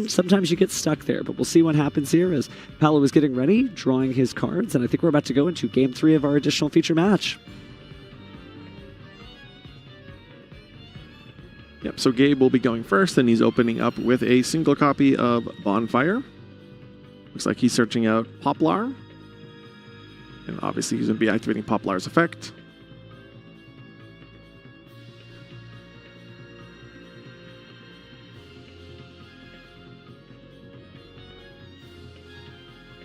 sometimes you get stuck there. But we'll see what happens here as Paulo is getting ready, drawing his cards. And I think we're about to go into Game 3 of our additional feature match. Yep, so Gabe will be going first, and he's opening up with a single copy of Bonfire. Looks like he's searching out Poplar. And obviously he's going to be activating Poplar's effect.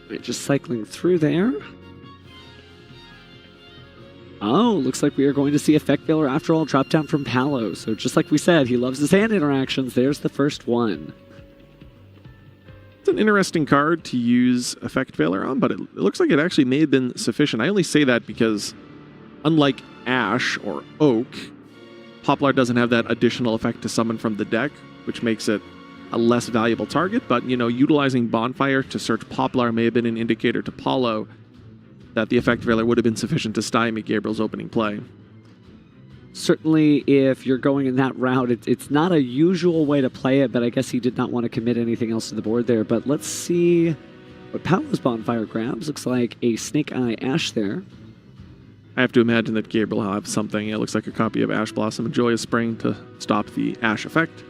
Right, just cycling through there. Oh, looks like we are going to see Effect Failure after all drop down from Paulo. So just like we said, he loves his hand interactions. There's the first one. It's an interesting card to use Effect Failure on, but it looks like it actually may have been sufficient. I only say that because unlike Ash or Oak, Poplar doesn't have that additional effect to summon from the deck, which makes it a less valuable target. But, utilizing Bonfire to search Poplar may have been an indicator to Paulo that the Effect Failure would have been sufficient to stymie Gabriel's opening play. Certainly, if you're going in that route, it's not a usual way to play it, but I guess he did not want to commit anything else to the board there. But let's see what Paulo's Bonfire grabs. Looks like a Snake Eye Ash there. I have to imagine that Gabriel will have something. It looks like a copy of Ash Blossom and Joyous Spring to stop the Ash effect.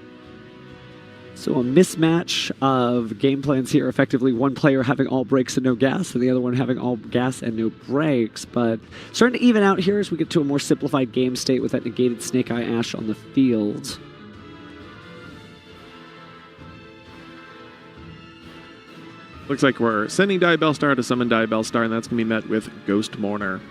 So a mismatch of game plans here, effectively one player having all breaks and no gas, and the other one having all gas and no breaks. But starting to even out here as we get to a more simplified game state with that negated Snake Eye Ash on the field. Looks like we're sending Diabell Star to summon Diabell Star, and that's going to be met with Ghost Mourner.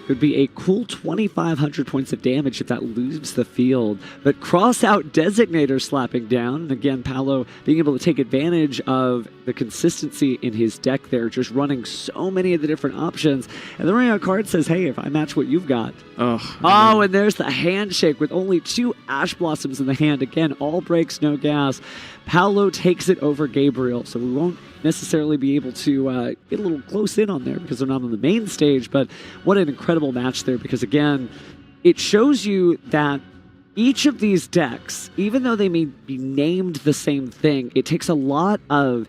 Could be a cool 2,500 points of damage if that leaves the field. But Crossout Designator slapping down. And again, Paulo being able to take advantage of the consistency in his deck there, just running so many of the different options. And the running out card says, hey, if I match what you've got. Oh, and there's the handshake with only 2 Ash Blossoms in the hand. Again, all breaks, no gas. Paulo takes it over Gabriel, so we won't necessarily be able to get a little close in on there because they're not on the main stage, but what an incredible match there, because again, it shows you that each of these decks, even though they may be named the same thing, it takes a lot of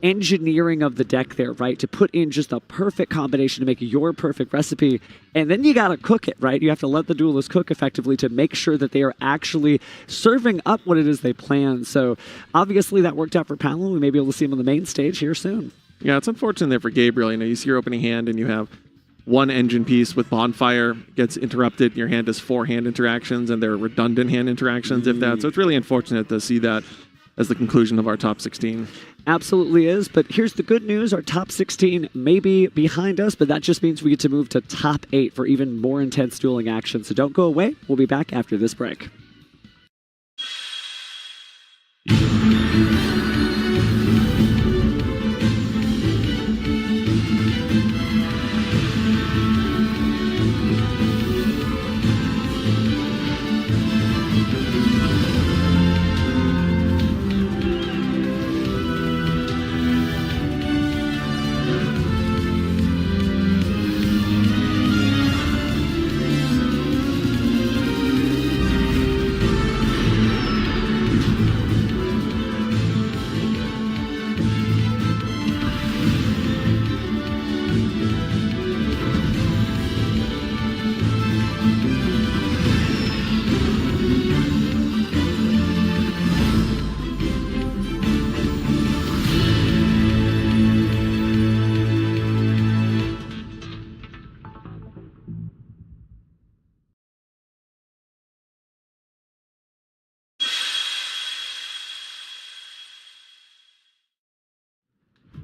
engineering of the deck there, right? To put in just a perfect combination to make your perfect recipe. And then you got to cook it, right? You have to let the duelists cook effectively to make sure that they are actually serving up what it is they plan. So obviously that worked out for Paulo. We may be able to see him on the main stage here soon. Yeah, it's unfortunate there for Gabriel. You see your opening hand and you have one engine piece with Bonfire gets interrupted. Your hand has 4 hand interactions, and they're redundant hand interactions, if that. So it's really unfortunate to see that as the conclusion of our top 16. Absolutely is, but here's the good news. Our top 16 may be behind us, but that just means we get to move to top 8 for even more intense dueling action. So don't go away. We'll be back after this break.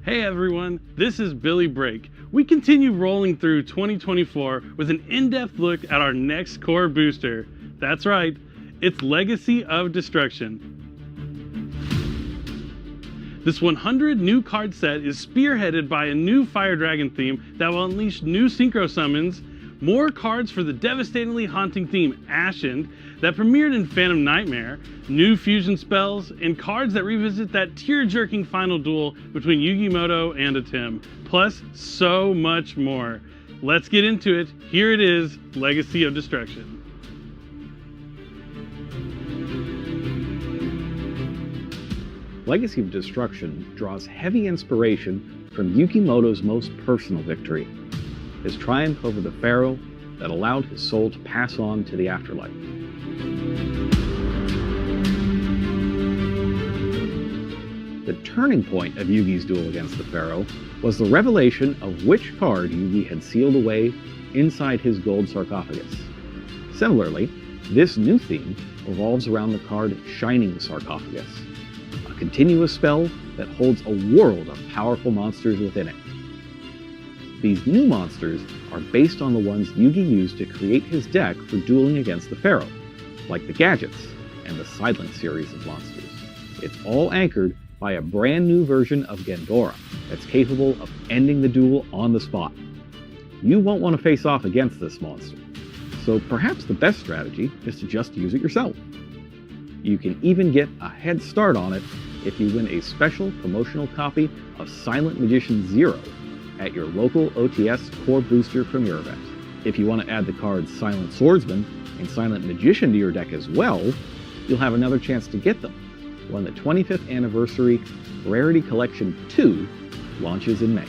Hey everyone, this is Billy Brake. We continue rolling through 2024 with an in-depth look at our next core booster. That's right, it's Legacy of Destruction. This 100 new card set is spearheaded by a new Fire Dragon theme that will unleash new synchro summons, more cards for the devastatingly haunting theme Ashen that premiered in Phantom Nightmare, new fusion spells, and cards that revisit that tear-jerking final duel between Yugimoto and a Tim, plus so much more. Let's get into it. Here it is, Legacy of Destruction. Legacy of Destruction draws heavy inspiration from Yukimoto's most personal victory, his triumph over the Pharaoh that allowed his soul to pass on to the afterlife. The turning point of Yugi's duel against the Pharaoh was the revelation of which card Yugi had sealed away inside his gold sarcophagus. Similarly, this new theme revolves around the card Shining Sarcophagus, a continuous spell that holds a world of powerful monsters within it. These new monsters are based on the ones Yugi used to create his deck for dueling against the Pharaoh, like the Gadgets and the Silent series of monsters. It's all anchored by a brand new version of Gendora that's capable of ending the duel on the spot. You won't want to face off against this monster, so perhaps the best strategy is to just use it yourself. You can even get a head start on it if you win a special promotional copy of Silent Magician Zero at your local OTS Core Booster Premier event. If you want to add the cards Silent Swordsman and Silent Magician to your deck as well, you'll have another chance to get them when the 25th Anniversary Rarity Collection 2 launches in May.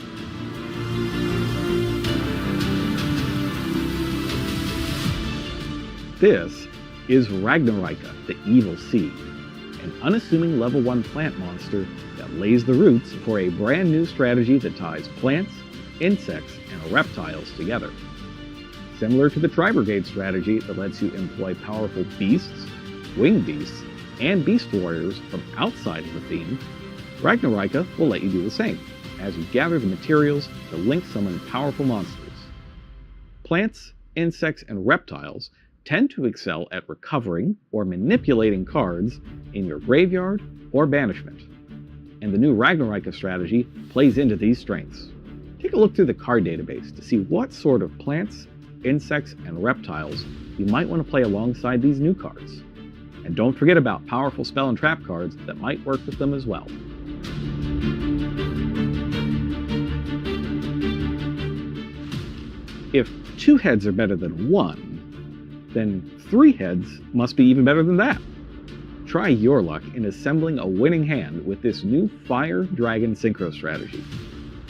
This is Ragnarika, the Evil Seed, an unassuming level 1 plant monster that lays the roots for a brand new strategy that ties plants, insects, and reptiles together. Similar to the Tri-Brigade strategy that lets you employ powerful beasts, winged beasts, and beast warriors from outside of the theme, Ragnarika will let you do the same, as you gather the materials to link summon powerful monsters. Plants, insects, and reptiles tend to excel at recovering or manipulating cards in your graveyard or banishment, and the new Ragnarika strategy plays into these strengths. Take a look through the card database to see what sort of plants, insects, and reptiles you might want to play alongside these new cards. And don't forget about powerful spell and trap cards that might work with them as well. If 2 heads are better than 1, then 3 heads must be even better than that. Try your luck in assembling a winning hand with this new Fire Dragon Synchro strategy.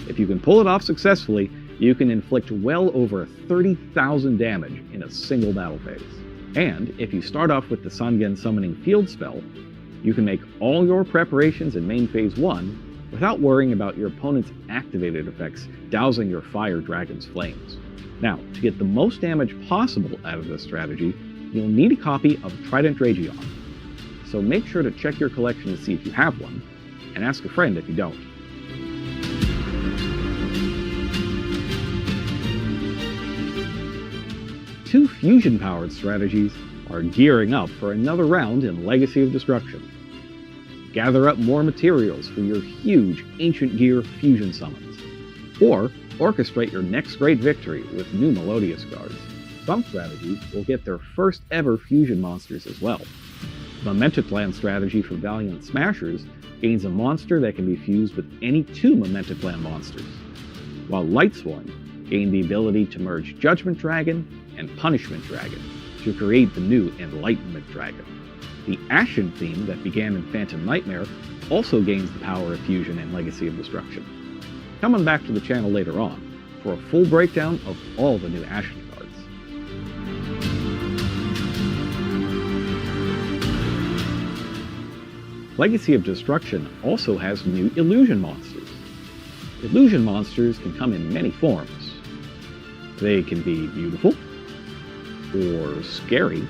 If you can pull it off successfully, you can inflict well over 30,000 damage in a single battle phase. And if you start off with the Sangen Summoning Field spell, you can make all your preparations in main phase 1 without worrying about your opponent's activated effects dousing your fire dragon's flames. Now, to get the most damage possible out of this strategy, you'll need a copy of Trident Dragion. So make sure to check your collection to see if you have one, and ask a friend if you don't. Two fusion-powered strategies are gearing up for another round in Legacy of Destruction. Gather up more materials for your huge Ancient Gear fusion summons, or orchestrate your next great victory with new Melodious cards. Some strategies will get their first ever fusion monsters as well. Momented Plan strategy for Valiant Smashers gains a monster that can be fused with any 2 Momented Plan monsters, while Lightsworn gain the ability to merge Judgment Dragon and Punishment Dragon to create the new Enlightenment Dragon. The Ashen theme that began in Phantom Nightmare also gains the power of fusion in Legacy of Destruction. Come on back to the channel later on for a full breakdown of all the new Ashen cards. Legacy of Destruction also has new illusion monsters. Illusion monsters can come in many forms. They can be beautiful, or scary,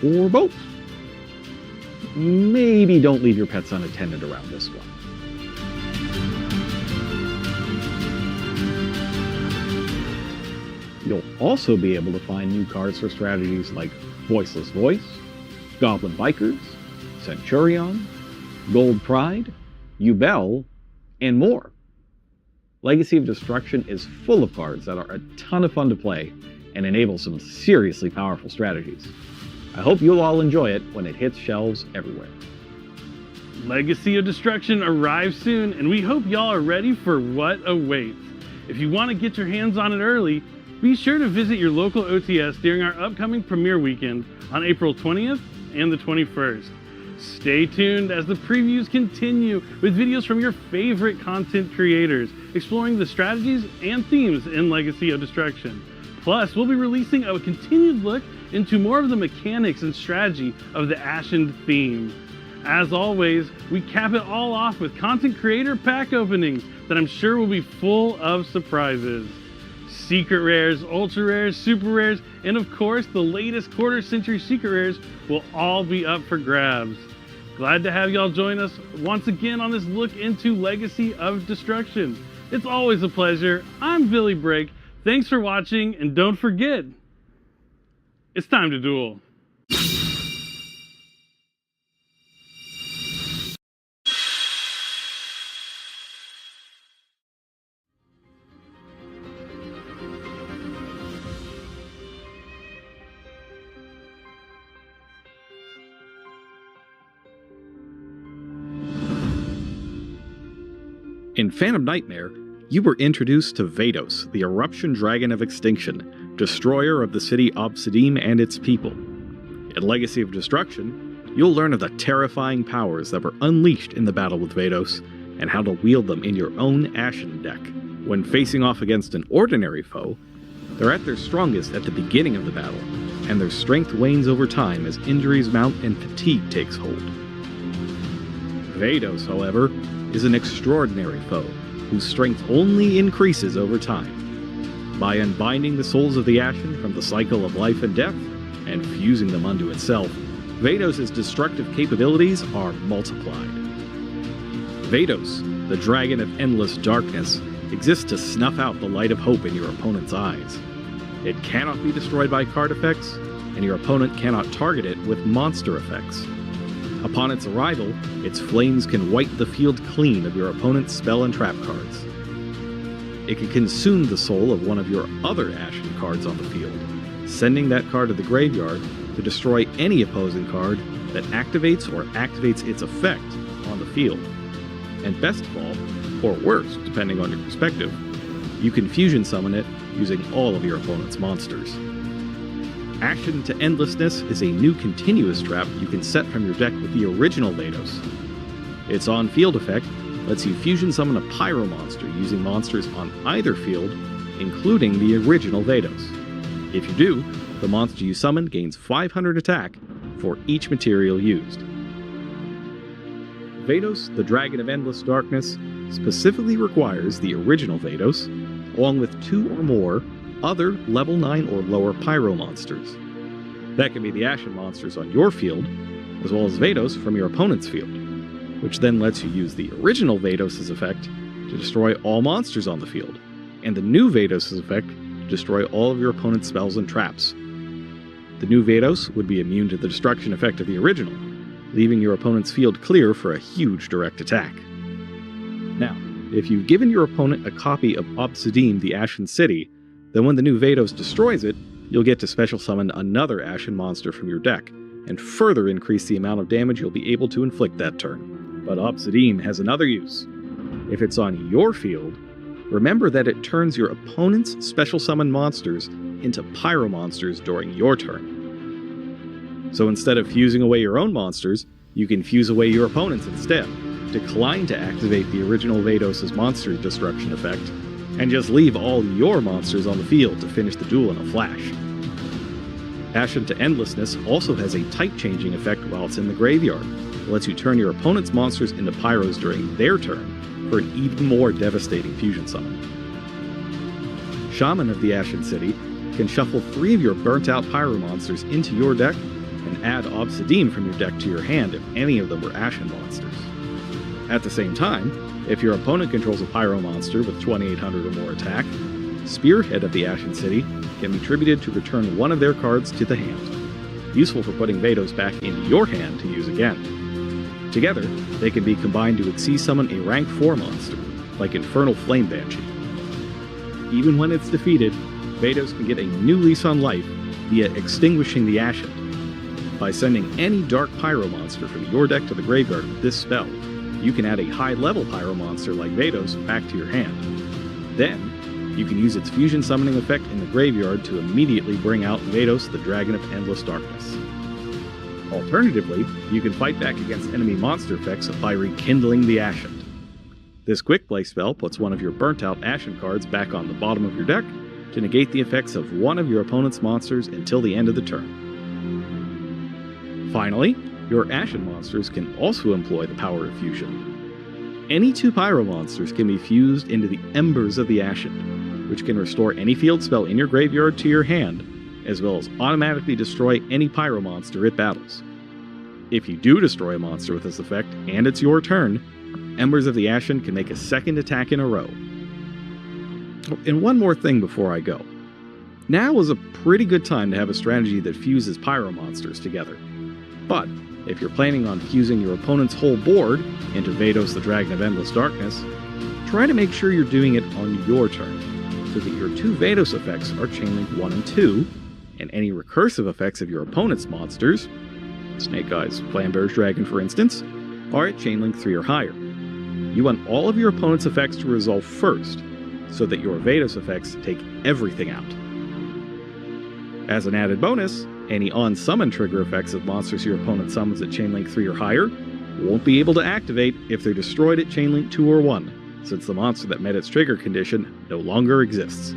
or both. Maybe don't leave your pets unattended around this one. You'll also be able to find new cards for strategies like Voiceless Voice, Goblin Bikers, Centurion, Gold Pride, Ubel, and more. Legacy of Destruction is full of cards that are a ton of fun to play and enable some seriously powerful strategies. I hope you'll all enjoy it when it hits shelves everywhere. Legacy of Destruction arrives soon, and we hope y'all are ready for what awaits. If you want to get your hands on it early, be sure to visit your local OTS during our upcoming premiere weekend on April 20th and the 21st. Stay tuned as the previews continue with videos from your favorite content creators, exploring the strategies and themes in Legacy of Destruction. Plus, we'll be releasing a continued look into more of the mechanics and strategy of the Ashen theme. As always, we cap it all off with content creator pack openings that I'm sure will be full of surprises. Secret rares, ultra rares, super rares, and of course the latest quarter-century secret rares will all be up for grabs. Glad to have y'all join us once again on this look into Legacy of Destruction. It's always a pleasure. I'm Billy Break. Thanks for watching, and don't forget, it's time to duel. In Phantom Nightmare, you were introduced to Vados, the Eruption Dragon of Extinction, destroyer of the city Obsidian and its people. In Legacy of Destruction, you'll learn of the terrifying powers that were unleashed in the battle with Vados, and how to wield them in your own Ashen deck. When facing off against an ordinary foe, they're at their strongest at the beginning of the battle, and their strength wanes over time as injuries mount and fatigue takes hold. Vados, however, is an extraordinary foe, whose strength only increases over time. By unbinding the souls of the Ashen from the cycle of life and death, and fusing them unto itself, Vados' destructive capabilities are multiplied. Vados, the dragon of endless darkness, exists to snuff out the light of hope in your opponent's eyes. It cannot be destroyed by card effects, and your opponent cannot target it with monster effects. Upon its arrival, its flames can wipe the field clean of your opponent's spell and trap cards. It can consume the soul of one of your other Ashen cards on the field, sending that card to the graveyard to destroy any opposing card that activates or activates its effect on the field. And best of all, or worse, depending on your perspective, you can fusion summon it using all of your opponent's monsters. Ashen to Endlessness is a new continuous trap you can set from your deck with the original Vados. Its on-field effect lets you fusion summon a Pyro monster using monsters on either field, including the original Vados. If you do, the monster you summon gains 500 attack for each material used. Vados, the Dragon of Endless Darkness, specifically requires the original Vados, along with 2 or more other level 9 or lower Pyro monsters. That can be the Ashen monsters on your field, as well as Vados from your opponent's field, which then lets you use the original Vados' effect to destroy all monsters on the field, and the new Vados' effect to destroy all of your opponent's spells and traps. The new Vados would be immune to the destruction effect of the original, leaving your opponent's field clear for a huge direct attack. Now, if you've given your opponent a copy of Obsidian the Ashen City, then when the new Vados destroys it, you'll get to special summon another Ashen monster from your deck, and further increase the amount of damage you'll be able to inflict that turn. But Obsidian has another use. If it's on your field, remember that it turns your opponent's special summon monsters into Pyro monsters during your turn. So instead of fusing away your own monsters, you can fuse away your opponent's instead, decline to activate the original Vados' monster destruction effect, and just leave all your monsters on the field to finish the duel in a flash. Ashen to Endlessness also has a type changing effect while it's in the graveyard. It lets you turn your opponent's monsters into Pyros during their turn for an even more devastating fusion summon. Shaman of the Ashen City can shuffle 3 of your burnt out Pyro monsters into your deck and add Obsidian from your deck to your hand if any of them were Ashen monsters. At the same time, if your opponent controls a Pyro monster with 2800 or more attack, Spearhead of the Ashen City can be attributed to return 1 of their cards to the hand, useful for putting Vados back into your hand to use again. Together, they can be combined to Xyz summon a rank 4 monster, like Infernal Flame Banshee. Even when it's defeated, Vados can get a new lease on life via extinguishing the Ashen. By sending any Dark Pyro monster from your deck to the graveyard with this spell, you can add a high-level Pyro monster like Vados back to your hand. Then, you can use its fusion summoning effect in the graveyard to immediately bring out Vados, the Dragon of Endless Darkness. Alternatively, you can fight back against enemy monster effects by rekindling the Ashen. This quick play spell puts 1 of your burnt out Ashen cards back on the bottom of your deck to negate the effects of 1 of your opponent's monsters until the end of the turn. Finally, your Ashen monsters can also employ the power of fusion. Any 2 Pyro monsters can be fused into the Embers of the Ashen, which can restore any field spell in your graveyard to your hand, as well as automatically destroy any Pyro monster it battles. If you do destroy a monster with this effect, and it's your turn, Embers of the Ashen can make a 2nd attack in a row. And one more thing before I go. Now is a pretty good time to have a strategy that fuses Pyro monsters together. But if you're planning on fusing your opponent's whole board into Vados, the Dragon of Endless Darkness, try to make sure you're doing it on your turn, so that your 2 Vados effects are Chainlink 1 and 2, and any recursive effects of your opponent's monsters, Snake Eyes Flamberge Dragon for instance, are at Chainlink 3 or higher. You want all of your opponent's effects to resolve first, so that your Vados effects take everything out. As an added bonus, any on-summon trigger effects of monsters your opponent summons at Chainlink 3 or higher won't be able to activate if they're destroyed at Chainlink 2 or 1, since the monster that met its trigger condition no longer exists.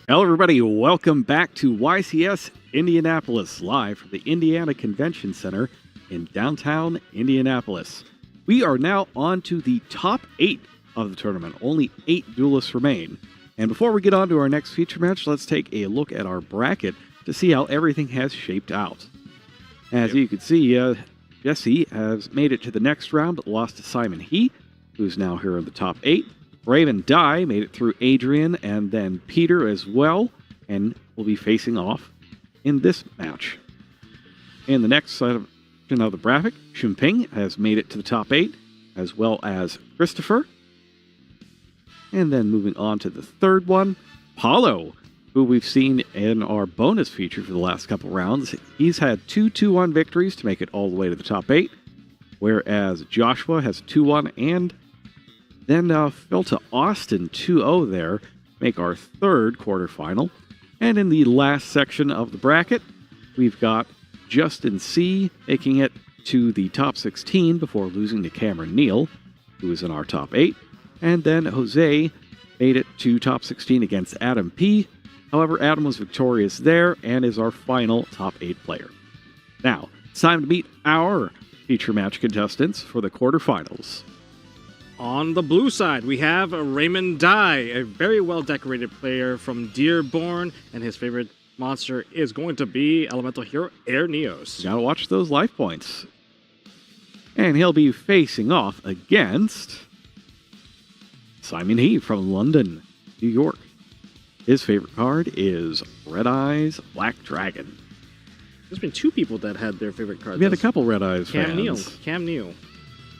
Hello, everybody. Welcome back to YCS Indianapolis, live from the Indiana Convention Center in downtown Indianapolis. We are now on to the top 8 of the tournament. Only 8 duelists remain. And before we get on to our next feature match, let's take a look at our bracket to see how everything has shaped out. As you can see, Jesse has made it to the next round, but lost to Simon He, who's now here in the top 8. Raymond Dye made it through Adrian and then Peter as well, and will be facing off in this match. In the next section of the bracket, Shumping has made it to the top 8, as well as Christopher. And then moving on to the third one, Paulo, who we've seen in our bonus feature for the last couple rounds. He's had 2 2-1 victories to make it all the way to the top 8, whereas Joshua has 2-1 and then fell to Austin 2-0 there, make our third quarterfinal. And in the last section of the bracket, we've got Justin C. making it to the top 16 before losing to Cameron Neal, who is in our top 8. And then Jose made it to top 16 against Adam P. However, Adam was victorious there and is our final top 8 player. Now, it's time to meet our feature match contestants for the quarterfinals. On the blue side, we have Raymond Dye, a very well-decorated player from Dearborn, and his favorite monster is going to be Elemental Hero Air Neos. Gotta watch those life points. And he'll be facing off against Simon He from London, New York. His favorite card is Red Eyes Black Dragon. There's been 2 people that had their favorite cards. We had a couple Red Eyes fans. Cam Neal.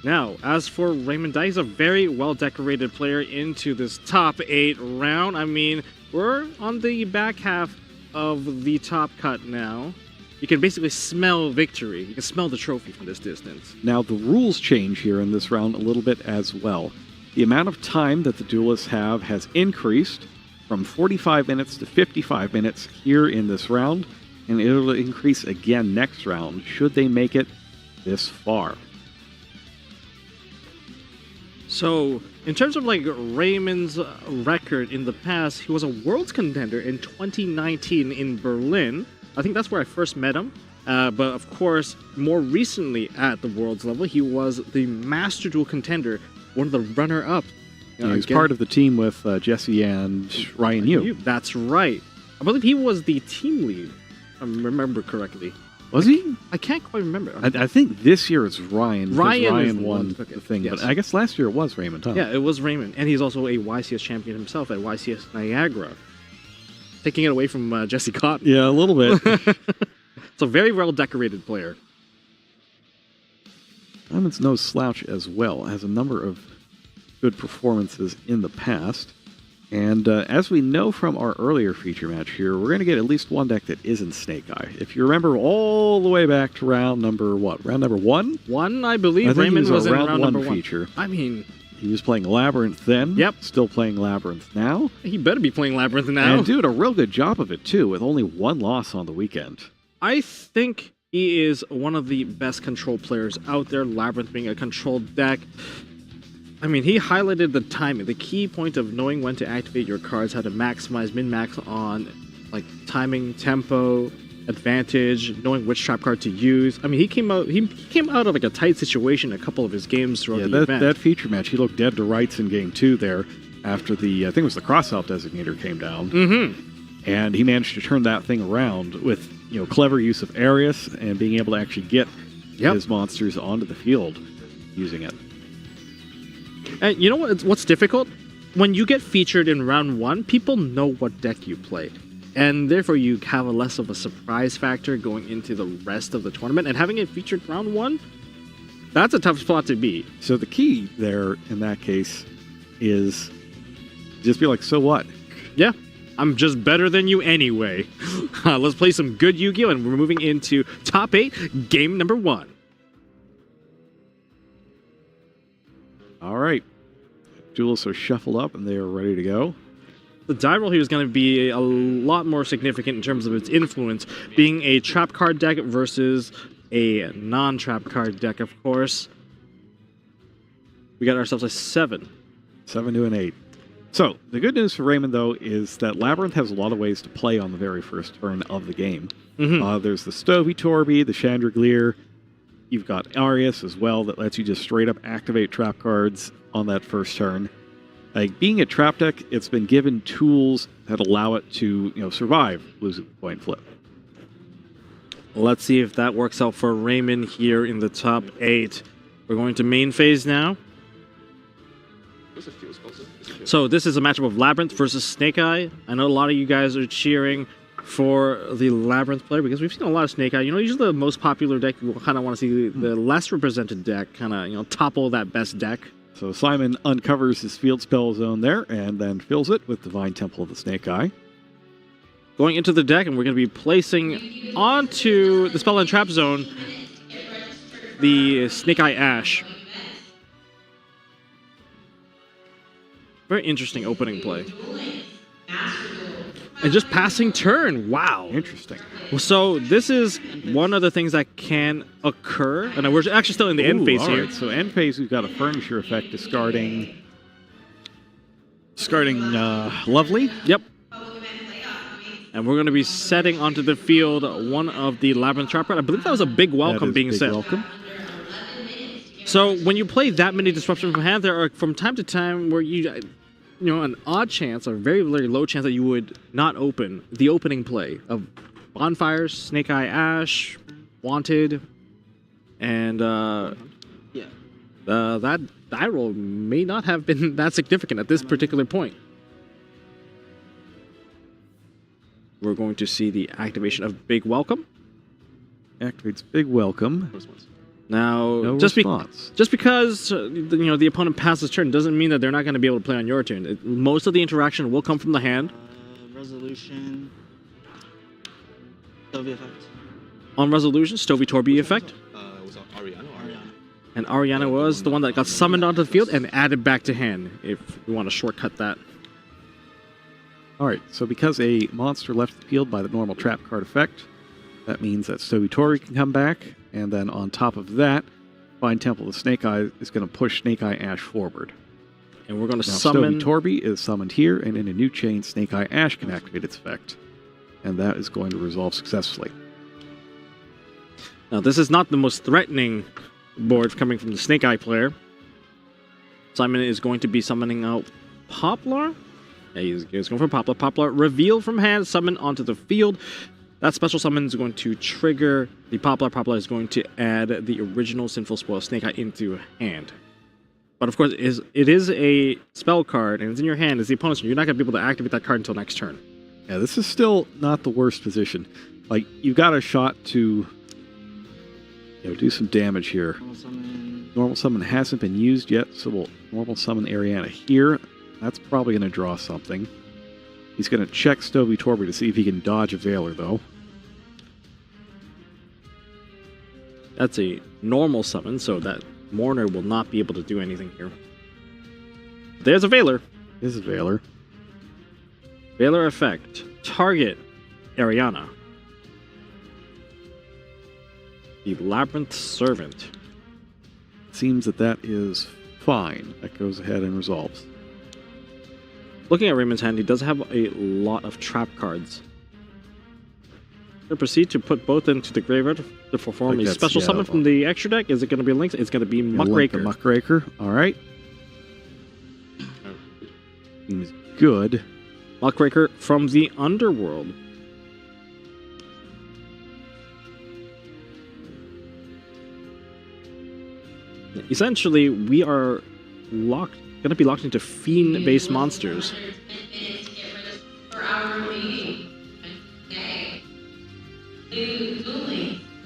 Now, as for Raymond Dye, he's a very well-decorated player into this top 8 round. I mean, we're on the back half of the top cut now. You can basically smell victory. You can smell the trophy from this distance. Now, the rules change here in this round a little bit as well. The amount of time that the duelists have has increased from 45 minutes to 55 minutes here in this round, and it'll increase again next round should they make it this far. So, in terms of like Raymond's record in the past, he was a world's contender in 2019 in Berlin. I think that's where I first met him. But of course, more recently at the world's level, he was the Master Duel contender, one of the runner-up. Yeah, he was part of the team with Jesse and Ryan Yu. That's right. I believe he was the team lead, if I remember correctly. Was he? I can't quite remember. I think this year it's Ryan. Ryan won the thing, yes. But I guess last year it was Raymond. Huh? Yeah, it was Raymond, and he's also a YCS champion himself at YCS Niagara, taking it away from Jesse Cotton. Yeah, a little bit. It's a very well-decorated player. Simon's no slouch as well. Has a number of good performances in the past. And as we know from our earlier feature match here, we're going to get at least one deck that isn't Snake Eye. If you remember all the way back to round number, what? Round number 1? 1, I believe. I think Raymond was in round number 1 feature. I mean, he was playing Labyrinth then. Yep. Still playing Labyrinth now. He better be playing Labyrinth now. And doing a real good job of it, too, with only 1 loss on the weekend. I think he is one of the best control players out there, Labyrinth being a controlled deck. I mean, he highlighted the timing, the key point of knowing when to activate your cards, how to maximize, min-max on like timing, tempo, advantage, knowing which trap card to use. I mean, he came out of like a tight situation in a couple of his games throughout the event. That feature match, he looked dead to rights in game 2 there after the, I think it was the cross-out designator came down. Mm-hmm. And he managed to turn that thing around with, you know, clever use of Arius and being able to actually get his monsters onto the field using it. And you know what's difficult? When you get featured in round 1, people know what deck you play. And therefore you have a less of a surprise factor going into the rest of the tournament. And having it featured round 1, that's a tough spot to beat. So the key there in that case is just be like, so what? Yeah, I'm just better than you anyway. Let's play some good Yu-Gi-Oh! And we're moving into top 8, game number 1. All right. Duelists are shuffled up and they are ready to go. The die roll here is going to be a lot more significant in terms of its influence, being a trap card deck versus a non-trap card deck, of course. We got ourselves a 7. 7 to an 8. So, the good news for Raymond, though, is that Labyrinth has a lot of ways to play on the very first turn of the game. There's the Stovey Torby, the Chandragleer. You've got Arius as well that lets you just straight up activate trap cards on that first turn. Like, being a trap deck, it's been given tools that allow it to, survive losing the coin flip. Let's see if that works out for Raymond here in the top 8. We're going to main phase now. So this is a matchup of Labyrinth versus Snake Eye. I know a lot of you guys are cheering for the Labyrinth player because we've seen a lot of Snake Eye. Usually the most popular deck, you kind of want to see the less represented deck kind of, topple that best deck. So Simon uncovers his field spell zone there and then fills it with Divine Temple of the Snake Eye. Going into the deck, and we're going to be placing onto the Spell and Trap zone the Snake Eye Ash. Very interesting opening play. And just passing turn. Wow. Interesting. So this is one of the things that can occur. And we're actually still in the end phase here. Right. So end phase, we've got a Furniture effect discarding Lovely. Yep. And we're going to be setting onto the field one of the Labyrinth Trap cards. I believe that was a big welcome being set. Welcome. So when you play that many disruption from hand, there are from time to time where an odd chance, or very, very low chance that you would not open the opening play of Bonfires, Snake Eye Ash, Wanted, and that die roll may not have been that significant at this particular point. We're going to see the activation of Big Welcome. Activates Big Welcome. Now, No just response. just because the opponent passes turn doesn't mean that they're not going to be able to play on your turn. Most of the interaction will come from the hand. Resolution. Stovey effect. On resolution, Stovey Torby effect. Was Ariana? And Ariana was the one that got summoned onto the field and added back to hand, if we want to shortcut that. All right, so because a monster left the field by the normal trap card effect, that means that Stovey Torby can come back, and then on top of that, Divine Temple of Snake Eye is going to push Snake Eye Ash forward. And we're going to now, summon... Stovey Torby is summoned here, and in a new chain, Snake Eye Ash can activate its effect. And that is going to resolve successfully. Now, this is not the most threatening board coming from the Snake Eye player. Simon is going to be summoning out Poplar. Yeah, he's going for Poplar. Poplar, reveal from hand, summon onto the field. That special summon is going to trigger the Poplar. Poplar is going to add the original Sinful Spoil Snake Eye into hand. But of course, it is a spell card, and it's in your hand. It's the opponent's turn. You're not going to be able to activate that card until next turn. Yeah, this is still not the worst position. Like, you've got a shot to do some damage here. Normal summon hasn't been used yet, so we'll normal summon Ariana here. That's probably going to draw something. He's going to check Stovey Torby to see if he can dodge a Veiler, though. That's a normal summon, so that Mourner will not be able to do anything here. There's a Veiler. There's a Veiler. Veiler effect. Target Ariana. The Labyrinth Servant. Seems that is fine. That goes ahead and resolves. Looking at Raymond's hand, he does have a lot of trap cards. He'll proceed to put both into the graveyard to perform a special summon from the extra deck. Is it going to be linked? It's going to be Muckraker. Muckraker. All right. Seems good. Muckraker from the Underworld. Essentially, we are going to be locked into fiend-based monsters.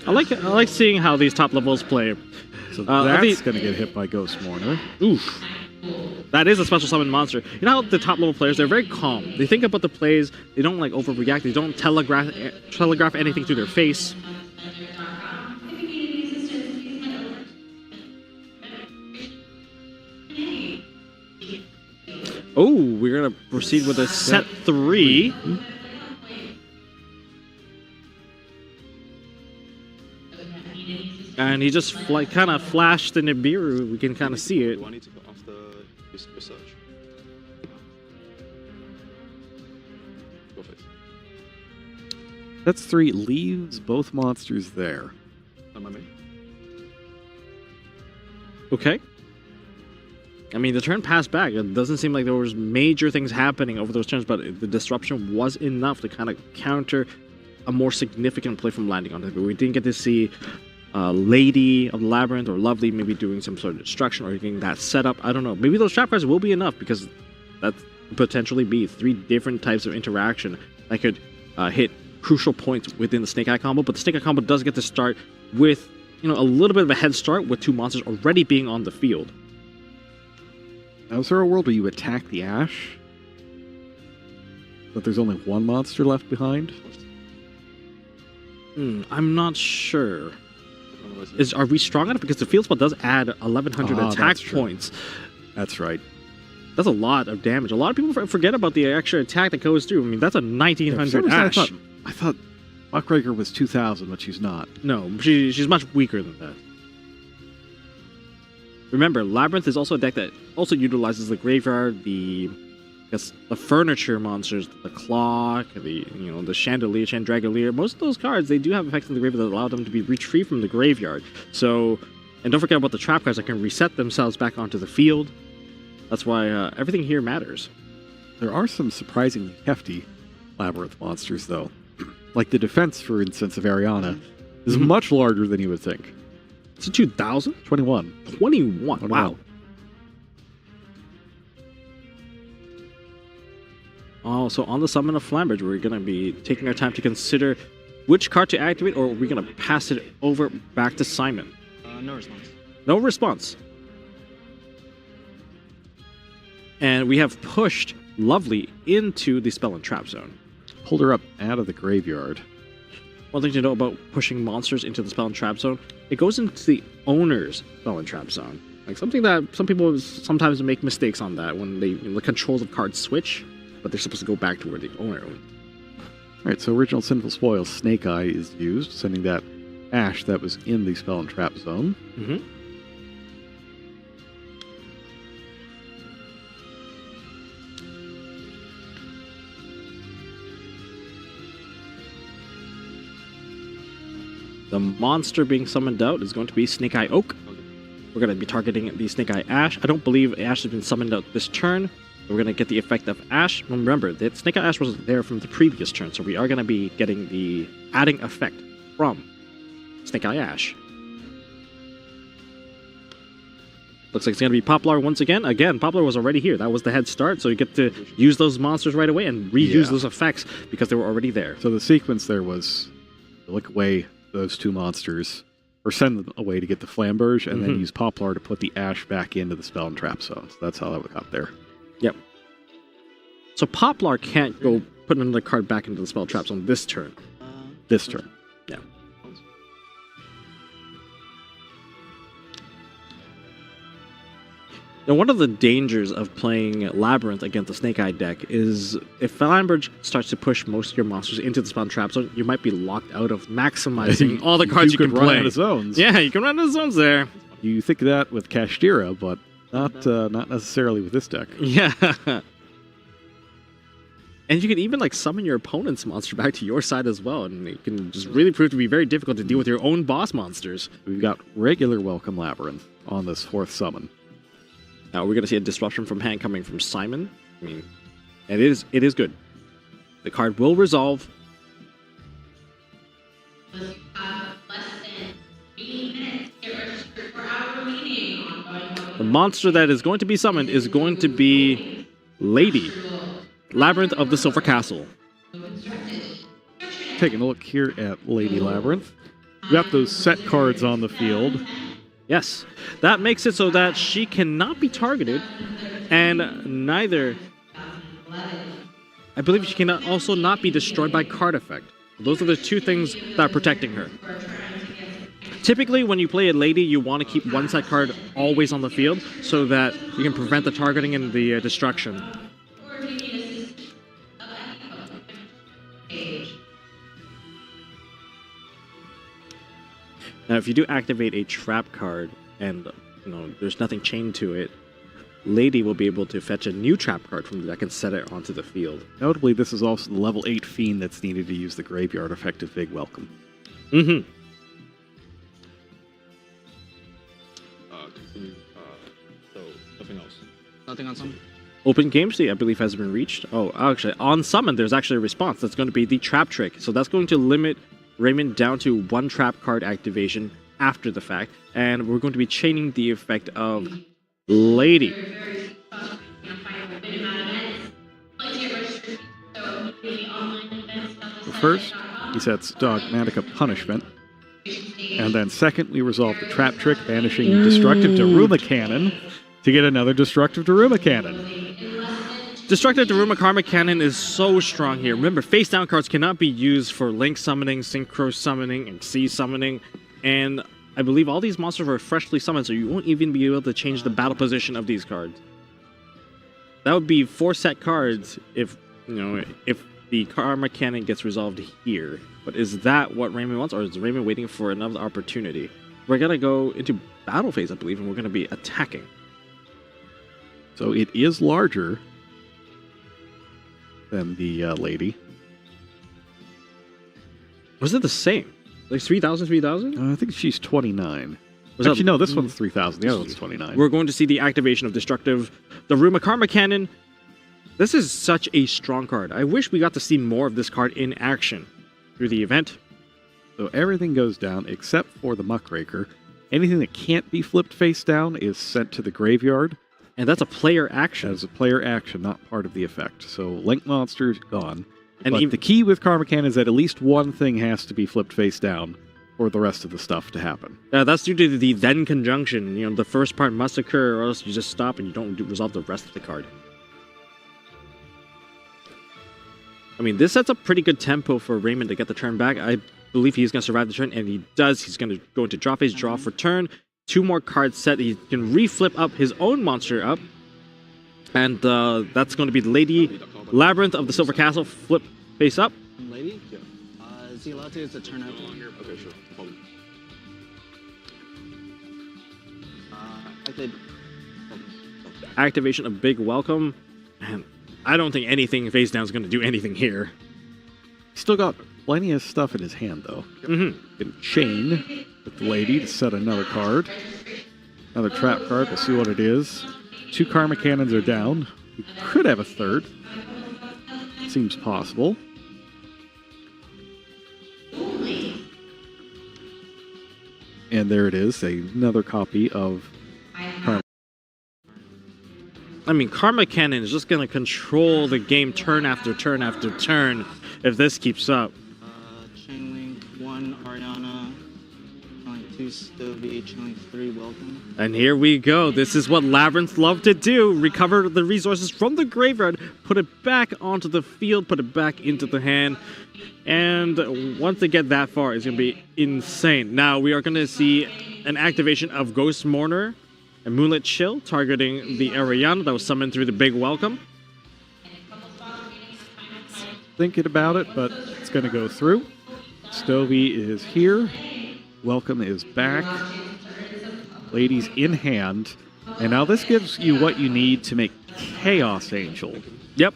I like seeing how these top levels play. So that's going to get hit by Ghost Mourner. Oof. That is a special summon monster. You know how the top level players, they're very calm. They think about the plays. They don't overreact. They don't telegraph anything to their face. Oh, we're going to proceed with a set 3. And he just kind of flashed the Nibiru. We can kind of see it. Do I need to go off the research? That's 3, leaves both monsters there. Okay. I mean, the turn passed back. It doesn't seem like there was major things happening over those turns, but the disruption was enough to kind of counter a more significant play from landing on it. But we didn't get to see Lady of the Labyrinth or Lovely maybe doing some sort of destruction or getting that set up. I don't know. Maybe those trap cards will be enough because that could potentially be 3 different types of interaction that could hit crucial points within the Snake Eye combo. But the Snake Eye combo does get to start with, a little bit of a head start with 2 monsters already being on the field. Now, is there a world where you attack the Ash, but there's only 1 monster left behind? I'm not sure. Are we strong enough? Because the field spell does add 1,100 attack points. That's right. That's a lot of damage. A lot of people forget about the extra attack that goes through. I mean, that's a 1,900 Ash. I thought Muckraker was 2,000, but she's not. No, she's much weaker than that. Remember, Labyrinth is also a deck that also utilizes the graveyard, the furniture monsters, the clock, the chandelier, chandragolier. Most of those cards, they do have effects in the graveyard that allow them to be retrieved from the graveyard. So, and don't forget about the trap cards that can reset themselves back onto the field. That's why everything here matters. There are some surprisingly hefty Labyrinth monsters, though. Like the defense, for instance, of Ariana is much larger than you would think. It's a 2,000? 21. 21, wow. Oh, so on the Summon of Flambridge, we're going to be taking our time to consider which card to activate, or are we going to pass it over back to Simon? No response. No response. And we have pushed Lovely into the Spell and Trap Zone. Pulled her up out of the graveyard. One thing to know about pushing monsters into the Spell and Trap Zone, it goes into the owner's Spell and Trap Zone. Like something that some people sometimes make mistakes on that when the controls of cards switch, but they're supposed to go back to where the owner owns. Alright, so original Sinful Spoil Snake Eye is used, sending that Ash that was in the Spell and Trap Zone. The monster being summoned out is going to be Snake Eye Oak. We're going to be targeting the Snake Eye Ash. I don't believe Ash has been summoned out this turn. We're going to get the effect of Ash. Remember, that Snake Eye Ash was there from the previous turn, so we are going to be getting the adding effect from Snake Eye Ash. Looks like it's going to be Poplar once again. Again, Poplar was already here. That was the head start, so you get to use those monsters right away and reuse those effects because they were already there. So the sequence there was look away those 2 monsters, or send them away to get the Flamberge, and then use Poplar to put the Ash back into the Spell and Trap Zone. So that's how that got there. Yep. So Poplar can't go put another card back into the Spell Trap Zone this turn. This turn. Yeah. Now, one of the dangers of playing Labyrinth against the Snake Eye deck is if Flamberge starts to push most of your monsters into the Spawn Trap Zone, you might be locked out of maximizing all the cards you can play. Run out of zones. Yeah, you can run out of zones there. You think of that with Kashtira, but not necessarily with this deck. Yeah. And you can even summon your opponent's monster back to your side as well, and it can just really prove to be very difficult to deal with your own boss monsters. We've got regular Welcome Labyrinth on this 4th summon. Now we're going to see a disruption from hand coming from Simon. I mean, and it is good. The card will resolve. The monster that is going to be summoned is going to be Lady, Labyrinth of the Silver Castle. Taking a look here at Lady Labyrinth. We got those set cards on the field. Yes, that makes it so that she cannot be targeted, and neither, I believe she can also not be destroyed by card effect. Those are the 2 things that are protecting her. Typically, when you play a Lady, you want to keep one set card always on the field so that you can prevent the targeting and the destruction. Now, if you do activate a trap card and there's nothing chained to it, Lady will be able to fetch a new trap card from the deck and set it onto the field. Notably, this is also the level 8 Fiend that's needed to use the graveyard effective Big Welcome. Mm-hmm. So, nothing else. Nothing on some? Open game state, I believe, has been reached. Oh, actually, on summon, there's actually a response. That's going to be the trap trick. So that's going to limit Raymond down to 1 trap card activation after the fact. And we're going to be chaining the effect of Lady. First, he sets Dogmatica Punishment. And then second, we resolve the trap trick, banishing Destructive Daruma Cannon to get another Destructive Daruma Cannon. Destructive Daruma Karma Cannon is so strong here. Remember, face down cards cannot be used for link summoning, synchro summoning, and C summoning. And I believe all these monsters are freshly summoned, so you won't even be able to change the battle position of these cards. That would be 4 set cards if, you know, if the Karma Cannon gets resolved here. But is that what Raymond wants, or is Raymond waiting for another opportunity? We're going to go into battle phase, I believe, and we're going to be attacking. So it is larger than the lady. Was it the same? Like 3,000, 3,000? I think she's 29. Was Actually, that- no, this one's 3,000. The other one's 29. We're going to see the activation of Destructive Daruma Karma Cannon. This is such a strong card. I wish we got to see more of this card in action through the event. So everything goes down except for the Muckraker. Anything that can't be flipped face down is sent to the graveyard. And that's a player action. That's a player action, not part of the effect. So Link Monster's gone. And But the key with Karma Cannon is that at least one thing has to be flipped face down for the rest of the stuff to happen. That's due to the then conjunction. You know, the first part must occur, or else you just stop and you don't resolve the rest of the card. I mean, this sets up pretty good tempo for Raymond to get the turn back. I believe he's going to survive the turn, and he does. He's going to go into draw phase, draw for turn. 2 more cards set. He can reflip up his own monster up. And that's going to be the Lady Labyrinth of the Silver Castle. Flip face up. Lady? Yeah. Is he allowed to use the turn out longer? Okay, sure. Hold I could... Activation of Big Welcome. Man, I don't think anything face down is going to do anything here. Still got plenty of stuff in his hand, though. Mm-hmm. Can chain with the Lady to set another card. Another trap card. We'll see what it is. 2 Karma Cannons are down. We could have a third. Seems possible. And there it is, another copy of Karma. I mean, Karma Cannon is just going to control the game turn after turn after turn if this keeps up. Chain Link, 1 Ariana, Chain 2 Stovey, Chain 3 Welcome. And here we go. This is what Labyrinth love to do. Recover the resources from the graveyard, put it back onto the field, put it back into the hand. And once they get that far, it's going to be insane. Now, we are going to see an activation of Ghost Mourner and Moonlit Chill, targeting the Ariana that was summoned through the Big Welcome. Thinking about it, but it's going to go through. Stovey is here. Welcome is back. Lady's in hand. And now this gives you what you need to make Chaos Angel. Yep.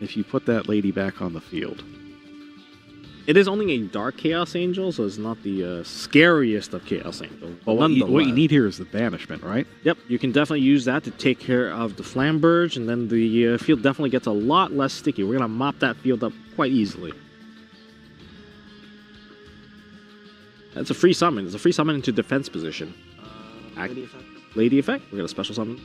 If you put that lady back on the field. It is only a Dark Chaos Angel, so it's not the scariest of Chaos Angels. Well, what you need here is the banishment, right? Yep, you can definitely use that to take care of the Flamberge, and then the field definitely gets a lot less sticky. We're going to mop that field up quite easily. That's a free summon. It's a free summon into defense position. Lady effect. Lady effect. We're going to special summon.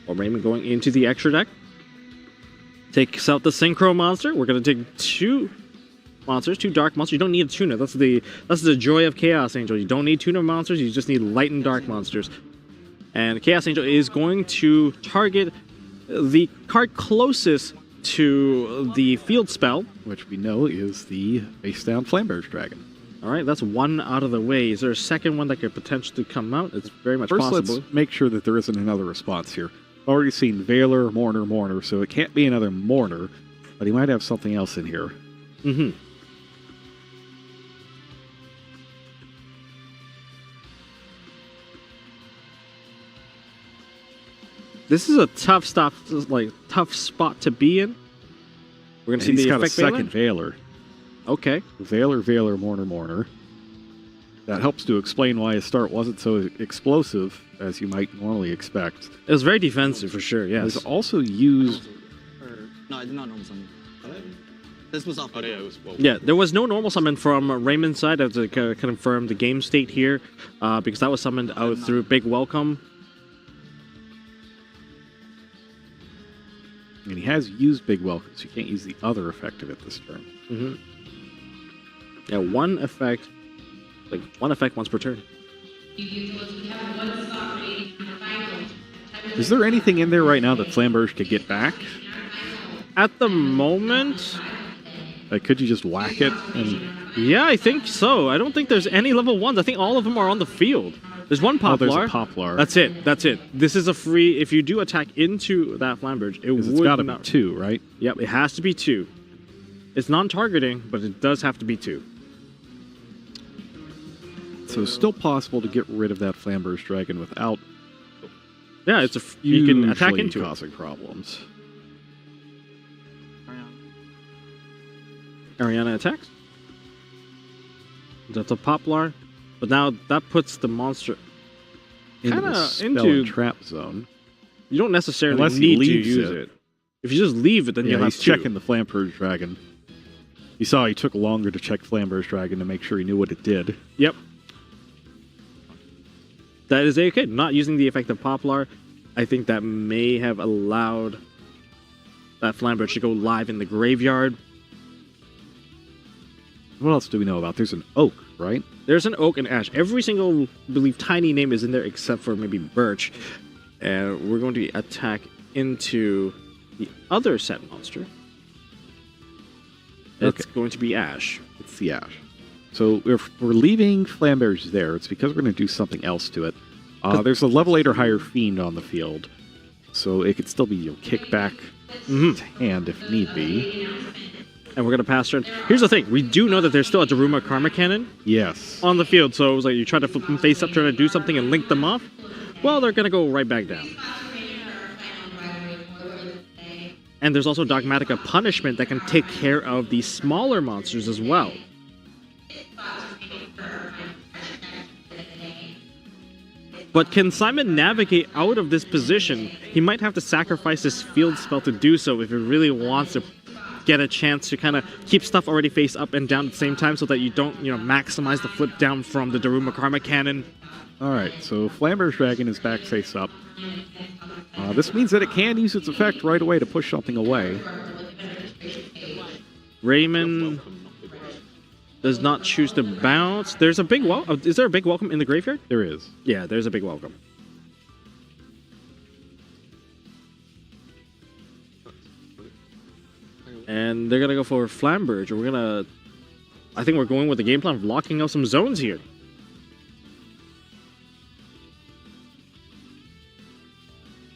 Or Raymond going into the extra deck. Takes out the Synchro monster. We're going to take 2 monsters, 2 dark monsters. You don't need a tuner. That's the joy of Chaos Angel. You don't need tuner monsters. You just need light and dark monsters. And Chaos Angel is going to target the card closest to the field spell, which we know is the face down Flamberge Dragon. All right, that's 1 out of the way. Is there a second one that could potentially come out? It's very much possible. First, let's make sure that there isn't another response here. Already seen Veiler, Mourner, so it can't be another Mourner, but he might have something else in here. Mm-hmm. This is a tough spot to be in. We're gonna see he's the got effect a second Veiler. Okay. Veiler, Mourner. That helps to explain why his start wasn't so explosive as you might normally expect. It was very defensive for sure, yes. He's also used... No, I did not normal summon. This was off. Yeah, there was no normal summon from Raymond's side. I have to confirm the game state here, because that was summoned out through Big Welcome. And he has used Big Welcome, so you can't use the other effect of it this turn. Mm-hmm. Yeah, one effect once per turn. Is there anything in there right now that Flamberge could get back? At the moment... Like, could you just whack it? Yeah, I think so. I don't think there's any level 1s. I think all of them are on the field. There's one Poplar. Oh, there's a Poplar. That's it. This is a free... If you do attack into that Flamberge, it's got to be 2, right? Yep, it has to be 2. It's non-targeting, but it does have to be 2. So it's still possible to get rid of that Flamberge Dragon without... Yeah, you can attack into causing problems. Ariana attacks. That's a Poplar. But now that puts the monster into the spell and trap zone. You don't necessarily Unless need he to leaves use it. If you just leave it, then you'll have he's checking the Flamberge Dragon. You saw he took longer to check Flamberge Dragon to make sure he knew what it did. Yep. That is okay. Not using the effect of Poplar, I think that may have allowed that Flamberge to go live in the graveyard. What else do we know about? There's an Oak, right? There's an Oak and Ash. Every single, I believe, tiny name is in there except for maybe Birch. And we're going to attack into the other set monster. It's going to be Ash. It's the Ash. So if we're leaving Flamberge there, it's because we're going to do something else to it. There's a level 8 or higher Fiend on the field. So it could still be kickback to hand if need be. And we're going to pass turn. Here's the thing. We do know that there's still a Daruma Karma Cannon on the field. So it was like you try to flip them face up, try to do something and link them off. Well, they're going to go right back down. And there's also Dogmatica Punishment that can take care of the smaller monsters as well. But can Simon navigate out of this position? He might have to sacrifice his field spell to do so if he really wants to get a chance to kind of keep stuff already face up and down at the same time so that you don't, maximize the flip down from the Daruma Karma Cannon. All right, so Flamberge Dragon is back face up. This means that it can use its effect right away to push something away. Raymond does not choose to bounce. There's a big welcome. Is there a big welcome in the graveyard? There is. Yeah, there's a big welcome. And they're going to go for Flamberge. I think we're going with the game plan of locking out some zones here.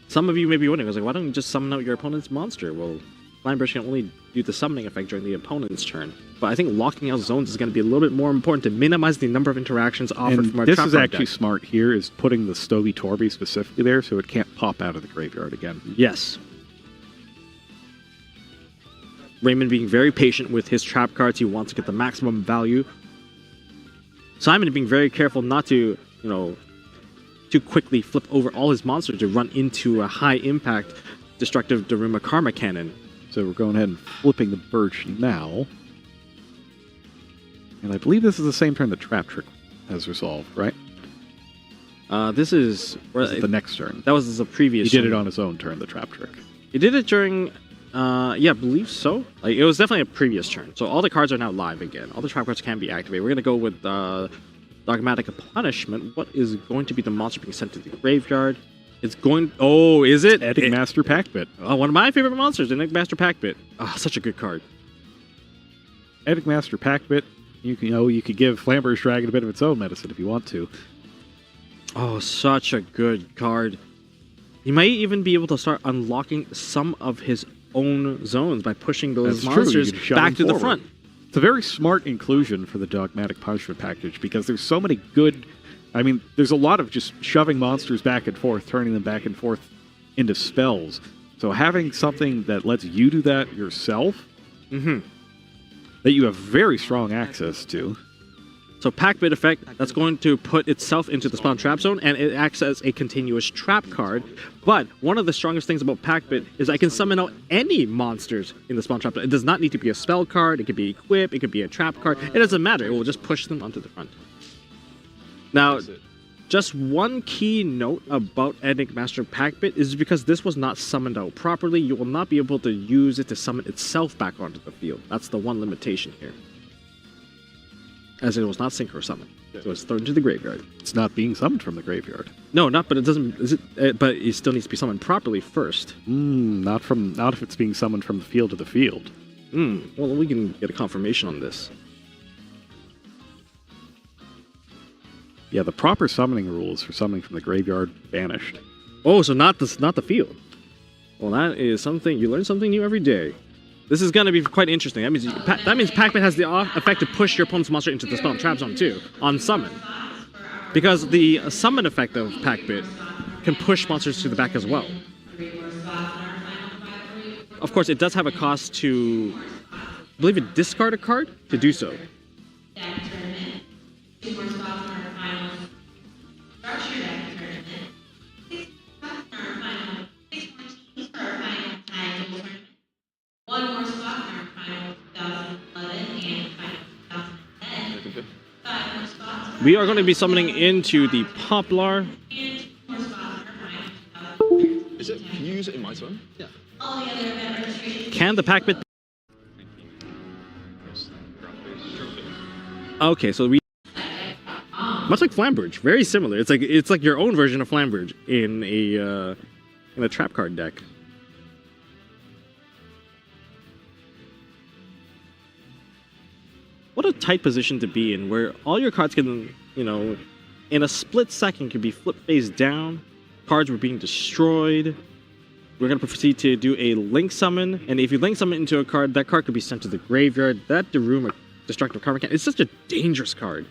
Some of you may be wondering, why don't you just summon out your opponent's monster? Well, Flamberge can only do the summoning effect during the opponent's turn. But I think locking out zones is going to be a little bit more important to minimize the number of interactions offered from our trap this is actually deck. smart here, is putting the Stogie Torby specifically there so it can't pop out of the graveyard again. Yes. Raymond being very patient with his trap cards. He wants to get the maximum value. Simon being very careful not to, too quickly flip over all his monsters to run into a high-impact destructive Daruma Karma Cannon. So we're going ahead and flipping the Birch now. And I believe this is the same turn that Trap Trick has resolved, right? This is the next turn. That was the previous He did turn. it on his own turn, the Trap Trick. He did it during... yeah, I believe so. It was definitely a previous turn. So all the cards are now live again. All the trap cards can be activated. We're going to go with Dogmatic Punishment. What is going to be the monster being sent to the graveyard? It's going... Oh, is it? Enigmaster Packbit. Oh, one of my favorite monsters, Enigmaster Packbit. Oh, such a good card. Enigmaster Packbit. You could give Flamberge Dragon a bit of its own medicine if you want to. Oh, such a good card. He might even be able to start unlocking some of his own zones by pushing those monsters back to the front. It's a very smart inclusion for the Dogmatic Punishment package because there's so many good... there's a lot of just shoving monsters back and forth, turning them back and forth into spells. So having something that lets you do that yourself, that you have very strong access to. So Pack-Bit effect, that's going to put itself into the spawn trap zone, and it acts as a continuous trap card. But one of the strongest things about Pack-Bit is I can summon out any monsters in the spawn trap zone. It does not need to be a spell card, it could be equip, it could be a trap card. It doesn't matter, it will just push them onto the front. Now, just one key note about Enigmaster Pack-Bit is because this was not summoned out properly, you will not be able to use it to summon itself back onto the field. That's the one limitation here. As it was not synchro summoned. So it was thrown into the graveyard. It's not being summoned from the graveyard. No, not, but it doesn't, but it still needs to be summoned properly first. Not if it's being summoned from the field to the field. Well, we can get a confirmation on this. Yeah, the proper summoning rules for summoning from the graveyard vanished. Oh, so not the field. Well, that is something, you learn something new every day. This is going to be quite interesting. That means Pac-Man has the effect to push your opponent's monster into the spawn trap zone too, on summon. Because the summon effect of Pac-Bit can push monsters to the back as well. Of course, it does have a cost to, I believe, discard a card to do so. We are going to be summoning into the Poplar. Is it? Can you use it in my turn? Yeah. Can the Pac-Bit... Okay, so we... Much like Flamberge, very similar. It's like your own version of Flamberge in a trap card deck. What a tight position to be in, where all your cards can, you know, in a split second can be flipped face down. Cards were being destroyed. We're going to proceed to do a link summon, and if you link summon into a card, that card could be sent to the graveyard. That Daruma Destructive Karma it's such a dangerous card.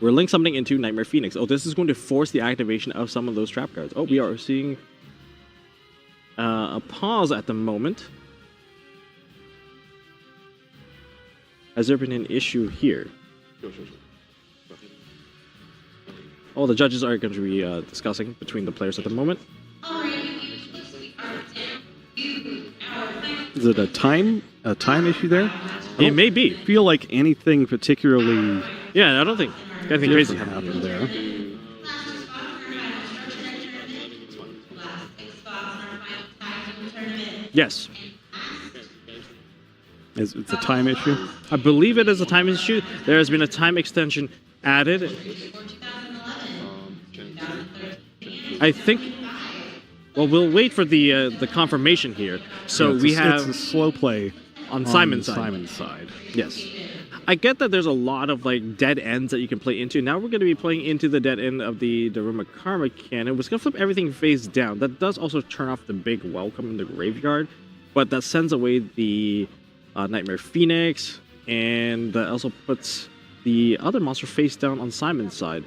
We're link summoning into Nightmare Phoenix. Oh, this is going to force the activation of some of those trap cards. Oh, we are seeing a pause at the moment. Has there been an issue here? Oh, the judges are going to be discussing between the players at the moment. Is it a time issue there? It may be. I feel like anything particularly... Yeah, I don't think anything crazy happened there. Yes. It's a time issue? I believe it is a time issue. There has been a time extension added. I think... Well, we'll wait for the confirmation here. So we have... It's a slow play on Simon's side. Simon's side. Yes. I get that there's a lot of like dead ends that you can play into. Now we're going to be playing into the dead end of the Daruma Karma cannon. We're going to flip everything face down. That does also turn off the big welcome in the graveyard, but that sends away the Nightmare Phoenix, and that also puts the other monster face down on Simon's side.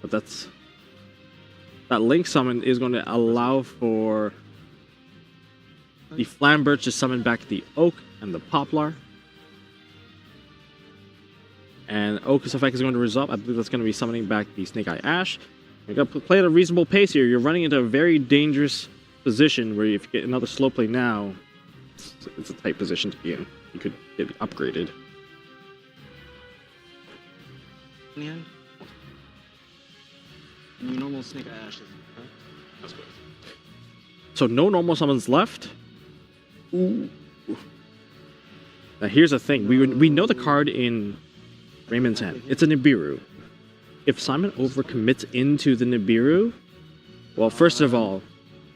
But that link summon is going to allow for the Flamberge to summon back the Oak and the Poplar. And Oak's effect is going to resolve. I believe that's going to be summoning back the Snake Eye Ash. You got to play at a reasonable pace here. You're running into a very dangerous position where if you get another slow play now, it's a tight position to be in. You could get upgraded. Yeah. Normal Snake Eye Ash. That's good. So no normal summons left. Ooh. Now here's the thing. We know the card in Raymond's hand. It's a Nibiru. If Simon overcommits into the Nibiru, well, first of all,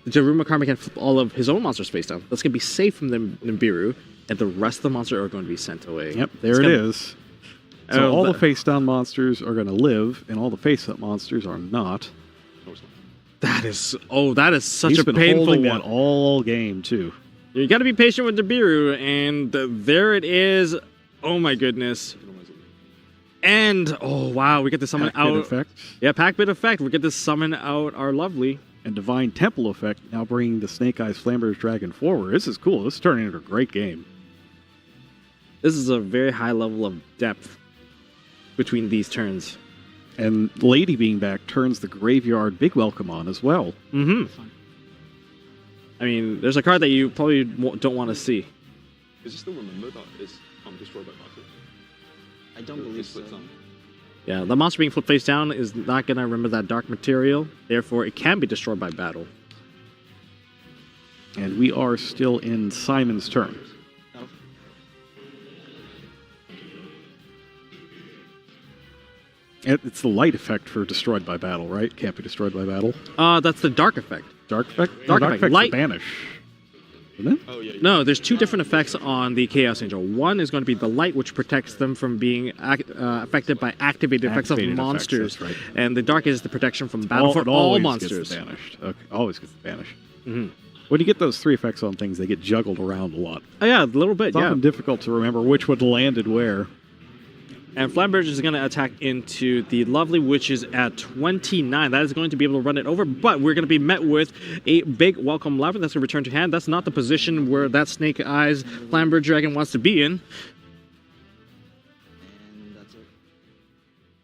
the Daruma Karma can flip all of his own monsters face down. That's going to be safe from the Nibiru, and the rest of the monsters are going to be sent away. Yep, there it is. So all the face-down monsters are going to live, and all the face-up monsters are not. That is such He's a been painful holding one. that all game, too. You got to be patient with Nibiru, and there it is. Oh my goodness. And, oh wow, we get to summon Pack Bit out... effect. Yeah, Pack Bit effect. We get to summon out our lovely... And Divine Temple effect, now bringing the Snake Eyes Flamber's Dragon forward. This is cool. This is turning into a great game. This is a very high level of depth between these turns. And Lady being back turns the Graveyard Big Welcome on as well. Mm-hmm. I mean, there's a card that you probably don't want to see. Is it still remembered that it's destroyed by battle? I don't believe so. Yeah, the monster being flipped face down is not going to remember that dark material. Therefore, it can be destroyed by battle. And we are still in Simon's turn. It's the light effect for destroyed by battle, right? Can't be destroyed by battle. That's the dark effect. Dark effect? Dark Dark effect. effect's Light. banish. Isn't it? Oh, yeah. No, there's two different effects on the Chaos Angel. One is going to be the light, which protects them from being affected by activated effects of Activated monsters. effects, that's right. And the dark is the protection from battle for It all always monsters. Gets banished. Okay, always gets banished. Mm-hmm. When you get those three effects on things, they get juggled around a lot. Oh, yeah, a little bit, It's yeah. often difficult to remember which one landed where. And Flamberge is going to attack into the Lovely Witches at 29. That is going to be able to run it over, but we're going to be met with a big Welcome Labyrinth that's going to return to hand. That's not the position where that Snake Eyes Flamberge Dragon wants to be in. And that's it.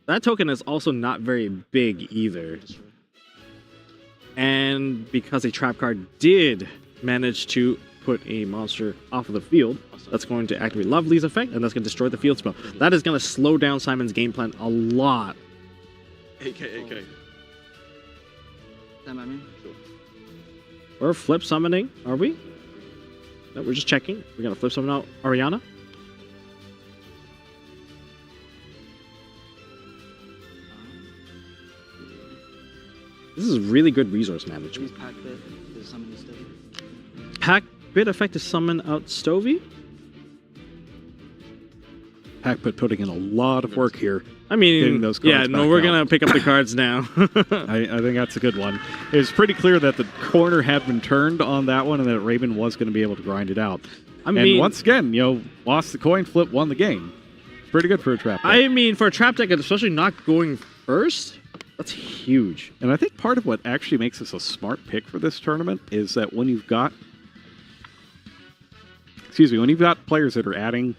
That token is also not very big either. And because a trap card did manage to put a monster off of the field, that's going to activate Lovely's effect, and that's going to destroy the field spell. That is going to slow down Simon's game plan a lot. 8k. Stand by me? Sure. We're flip summoning, are we? No, we're just checking. We're going to flip summon out Ariana. This is really good resource management. Use Pack Bit to summon the Stovey. Pack Bit effect to summon out Stovey. Packpit putting in a lot of work here. I mean, getting those cards yeah, no, back we're out. going to pick up the cards now. I think that's a good one. It was pretty clear that the corner had been turned on that one and that Raven was going to be able to grind it out. And once again, lost the coin flip, won the game. Pretty good for a trap deck. I mean, for a trap deck, especially not going first, that's huge. And I think part of what actually makes this a smart pick for this tournament is that when you've got players that are adding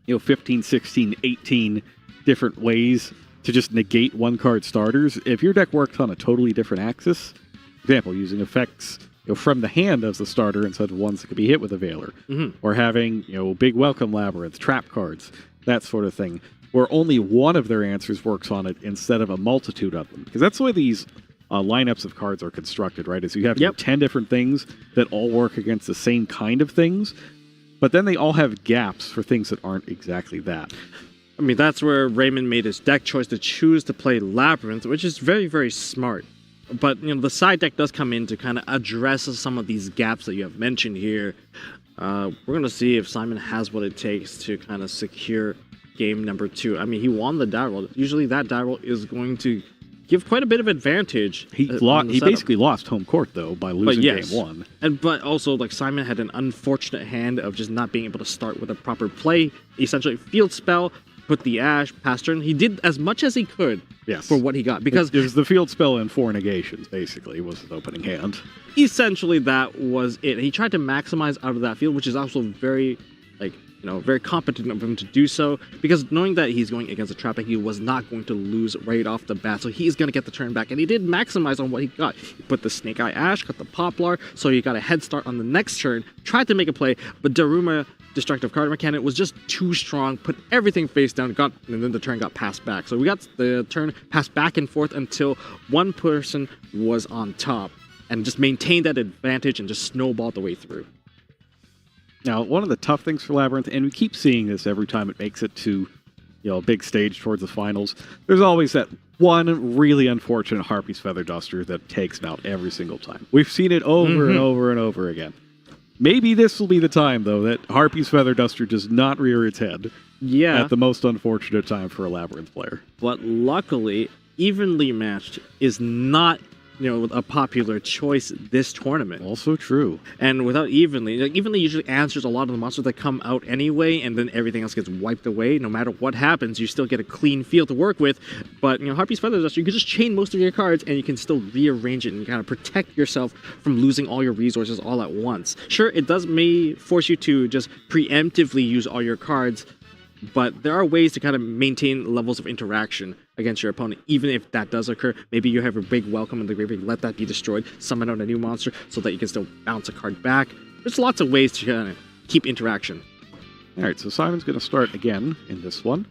15, 16, 18 different ways to just negate one-card starters, if your deck works on a totally different axis, for example, using effects from the hand as the starter instead of ones that could be hit with a Veiler, or having big Welcome Labyrinth, trap cards, that sort of thing, where only one of their answers works on it instead of a multitude of them. Because that's the way these lineups of cards are constructed, right? Is you have 10 different things that all work against the same kind of things, but then they all have gaps for things that aren't exactly that. I mean, that's where Raymond made his deck choice to choose to play Labyrinth, which is very, very smart. But, the side deck does come in to kind of address some of these gaps that you have mentioned here. We're going to see if Simon has what it takes to kind of secure game number 2. I mean, he won the die roll. Usually that die roll is going to give quite a bit of advantage. He basically lost home court, though, by losing game 1. But also, Simon had an unfortunate hand of just not being able to start with a proper play. Essentially, field spell, put the Ash, pass turn. He did as much as he could for what he got. Because it was the field spell and 4 negations, basically, was his opening hand. Essentially, that was it. He tried to maximize out of that field, which is also very, very competent of him to do so, because knowing that he's going against a trap deck, he was not going to lose right off the bat, so he's going to get the turn back, and he did maximize on what he got. He put the Snake Eye Ash, got the Poplar, so he got a head start on the next turn, tried to make a play, but Daruma Destructive Card Mechanic was just too strong, put everything face down, and then the turn got passed back. So we got the turn passed back and forth until one person was on top, and just maintained that advantage and just snowballed the way through. Now, one of the tough things for Labyrinth, and we keep seeing this every time it makes it to a big stage towards the finals, there's always that one really unfortunate Harpy's Feather Duster that takes him out every single time. We've seen it over and over and over again. Maybe this will be the time, though, that Harpy's Feather Duster does not rear its head at the most unfortunate time for a Labyrinth player. But luckily, evenly matched is not a popular choice this tournament. Also true. And without Evenly, Evenly usually answers a lot of the monsters that come out anyway, and then everything else gets wiped away. No matter what happens, you still get a clean field to work with. But Harpy's Feather Duster, you can just chain most of your cards, and you can still rearrange it and kind of protect yourself from losing all your resources all at once. Sure, it may force you to just preemptively use all your cards, but there are ways to kind of maintain levels of interaction against your opponent, even if that does occur. Maybe you have a big welcome in the graveyard, let that be destroyed, summon out a new monster so that you can still bounce a card back. There's lots of ways to kind of keep interaction. All right, so Simon's going to start again in this one.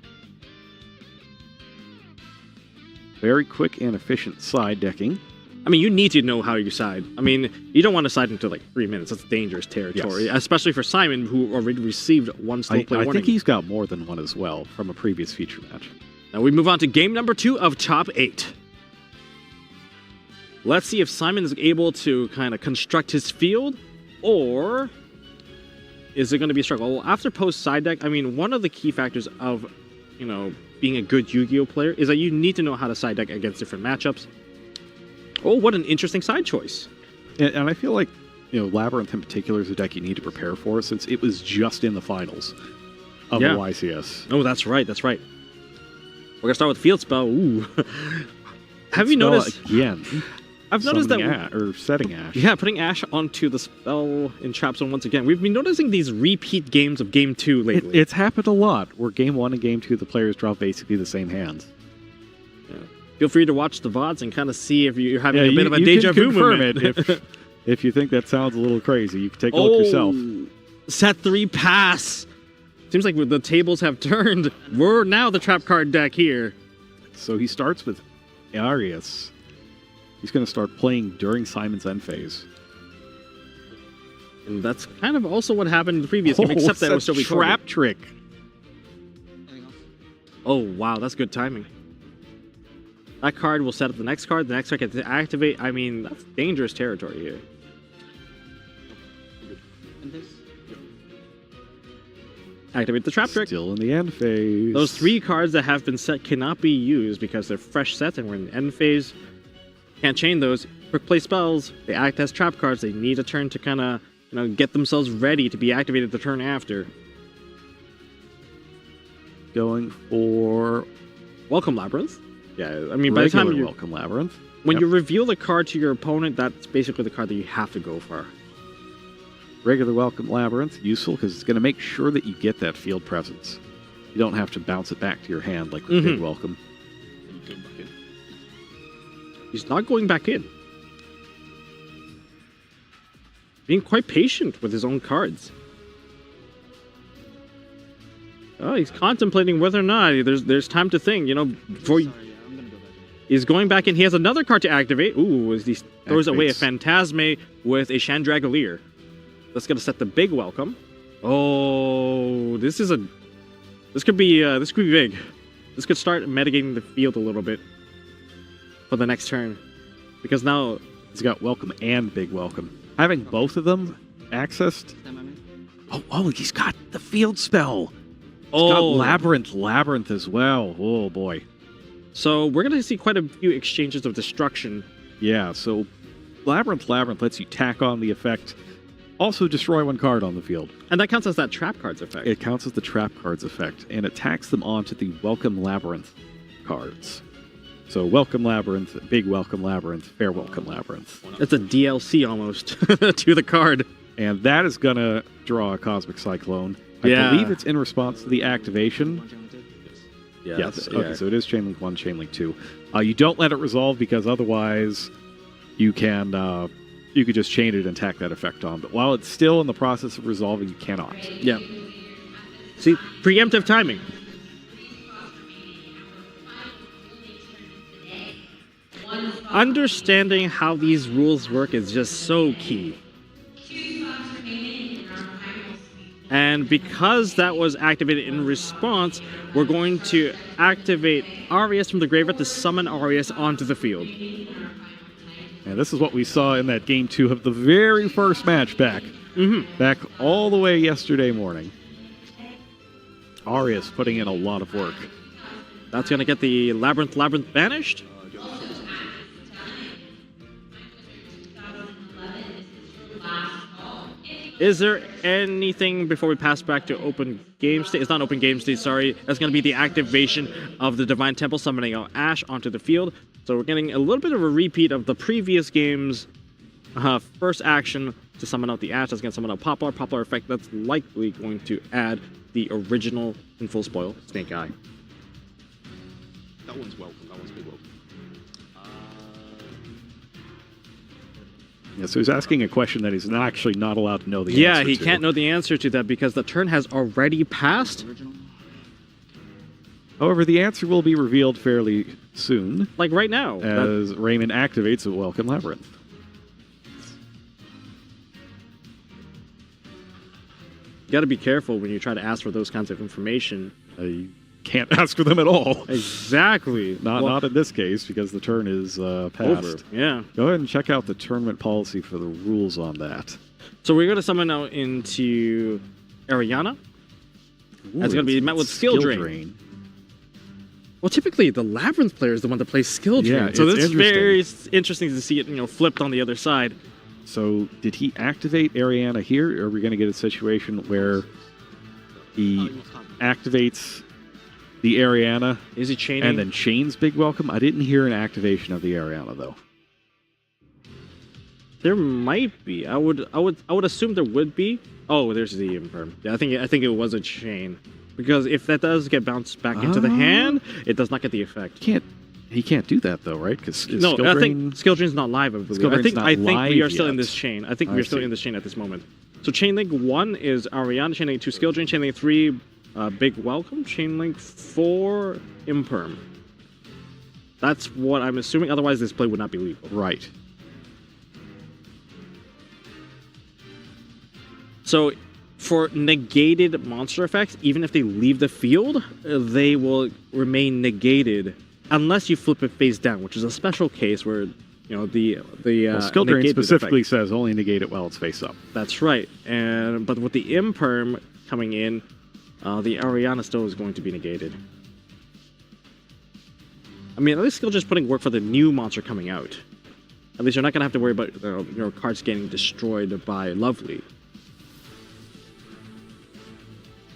Very quick and efficient side decking. I mean, you need to know how you side. I mean, you don't want to side until like 3 minutes. That's dangerous territory, especially for Simon, who already received one slow play warning. I think he's got more than one as well from a previous feature match. Now we move on to game number 2 of top 8. Let's see if Simon is able to kind of construct his field, or is it going to be a struggle? Well, after post side deck, I mean, one of the key factors of, being a good Yu-Gi-Oh player is that you need to know how to side deck against different matchups. Oh, what an interesting side choice. And I feel like, Labyrinth in particular is a deck you need to prepare for, since it was just in the finals of the YCS. Oh, that's right. We're going to start with Field Spell. Ooh. Have you noticed? Again. I've noticed that... or setting Ash. Yeah, putting Ash onto the spell in Trap Zone once again. We've been noticing these repeat games of Game 2 lately. It's happened a lot, where Game 1 and Game 2, the players drop basically the same hands. Feel free to watch the VODs and kind of see if you're having a bit of a deja vu moment. If you think that sounds a little crazy, you can take a look yourself. Set 3 pass. Seems like the tables have turned. We're now the trap card deck here. So he starts with Arius. He's going to start playing during Simon's end phase. And that's kind of also what happened in the previous game, except that it was still recorded. Trap trick. Oh, wow, that's good timing. That card will set up the next card gets to activate. I mean, that's dangerous territory here. Activate the trap trick. Still in the end phase. Those 3 cards that have been set cannot be used because they're fresh sets and we're in the end phase. Can't chain those. Quick play spells. They act as trap cards. They need a turn to kind of, get themselves ready to be activated the turn after. Going for Welcome Labyrinth. Yeah, I mean, by the time you Welcome Labyrinth. When you reveal the card to your opponent, that's basically the card that you have to go for. Regular Welcome Labyrinth, useful because it's going to make sure that you get that field presence. You don't have to bounce it back to your hand like with Big Welcome. He's not going back in. Being quite patient with his own cards. Oh, he's contemplating whether or not there's time to think, before he's going back in. He has another card to activate. Ooh, as he throws away a Phantasme with a Chandragolier. That's going to set the big welcome. Oh, this could be big. This could start mitigating the field a little bit for the next turn, because now he's got Welcome and Big Welcome. Having both of them accessed. Oh, he's got the field spell. He's got Labyrinth as well. Oh boy. So we're going to see quite a few exchanges of destruction. Yeah, so Labyrinth lets you tack on the effect. Also destroy 1 card on the field. And that counts as that trap card's effect. It counts as the trap card's effect, and it tacks them onto the Welcome Labyrinth cards. So Welcome Labyrinth, Big Welcome Labyrinth, Fair Welcome Labyrinth. It's a DLC almost to the card. And that is going to draw a Cosmic Cyclone. I believe it's in response to the activation. Yes. Okay, so it is Chainlink 1, Chainlink 2. You don't let it resolve because otherwise you can you could just chain it and tack that effect on. But while it's still in the process of resolving, you cannot. Yeah. See, preemptive timing. Understanding how these rules work is just so key. And because that was activated in response, we're going to activate Arius from the graveyard to summon Arius onto the field. And this is what we saw in that Game 2 of the very first match back. Back all the way yesterday morning. Arius putting in a lot of work. That's going to get the Labyrinth banished. Is there anything before we pass back to open game state? It's not open game state, sorry. That's going to be the activation of the Divine Temple, summoning out Ash onto the field. So we're getting a little bit of a repeat of the previous game's first action to summon out the Ash. That's going to summon out Poplar. Poplar effect that's likely going to add the original in full spoil, Snake Eye. That one's welcome. That one's big welcome. Yeah, so he's asking a question that he's actually not allowed to know the answer to. Yeah, he can't know the answer to that because the turn has already passed. However, the answer will be revealed fairly soon. Like right now. As Raymond activates a Welcome Labyrinth. You got to be careful when you try to ask for those kinds of information. You can't ask for them at all. Exactly. Not in this case, because the turn is passed. Over. Yeah. Go ahead and check out the tournament policy for the rules on that. So we're going to summon out into Ariana. That's going to be met with Skill Drain. Well, typically the Labyrinth player is the one that plays Skill Drain. Yeah, so it's this is very interesting to see it, flipped on the other side. So did he activate Ariana here, or are we going to get a situation where he activates the Ariana? Is he chaining? And then chains Big Welcome? I didn't hear an activation of the Ariana though. There might be. I would assume there would be. Oh, there's the Imperm. Yeah, I think it was a chain. Because if that does get bounced back into the hand, it does not get the effect. He can't do that though, right? Because I think Skill Drain's not live. I believe. I think we are still in this chain. I think we're still in this chain at this moment. So Chain Link 1 is Ariana. Chain Link 2 Skill Drain. Chain Link 3 Big Welcome. Chain Link 4 Imperm. That's what I'm assuming. Otherwise, this play would not be legal. Right. So for negated monster effects, even if they leave the field, they will remain negated unless you flip it face down, which is a special case where the Skill Drain specifically says only negate it while it's face up. That's right. But with the Imperm coming in, the Ariana still is going to be negated. I mean, at least Skill just putting work for the new monster coming out. At least you're not going to have to worry about your cards getting destroyed by Lovely.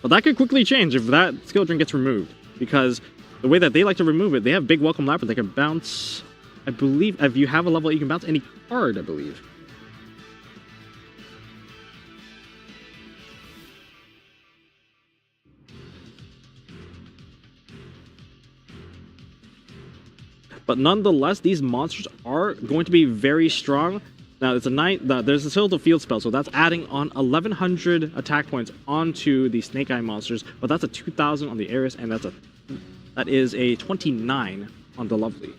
But that could quickly change if that Skill Drain gets removed, because the way that they like to remove it, they have Big Welcome Labyrinth. They can bounce, I believe, if you have a level, you can bounce any card, I believe. But nonetheless, these monsters are going to be very strong. Now, it's there's a Seal the Field spell, so that's adding on 1,100 attack points onto the Snake Eye monsters, but that's a 2,000 on the Ares, and that is a 29 on the Lovely.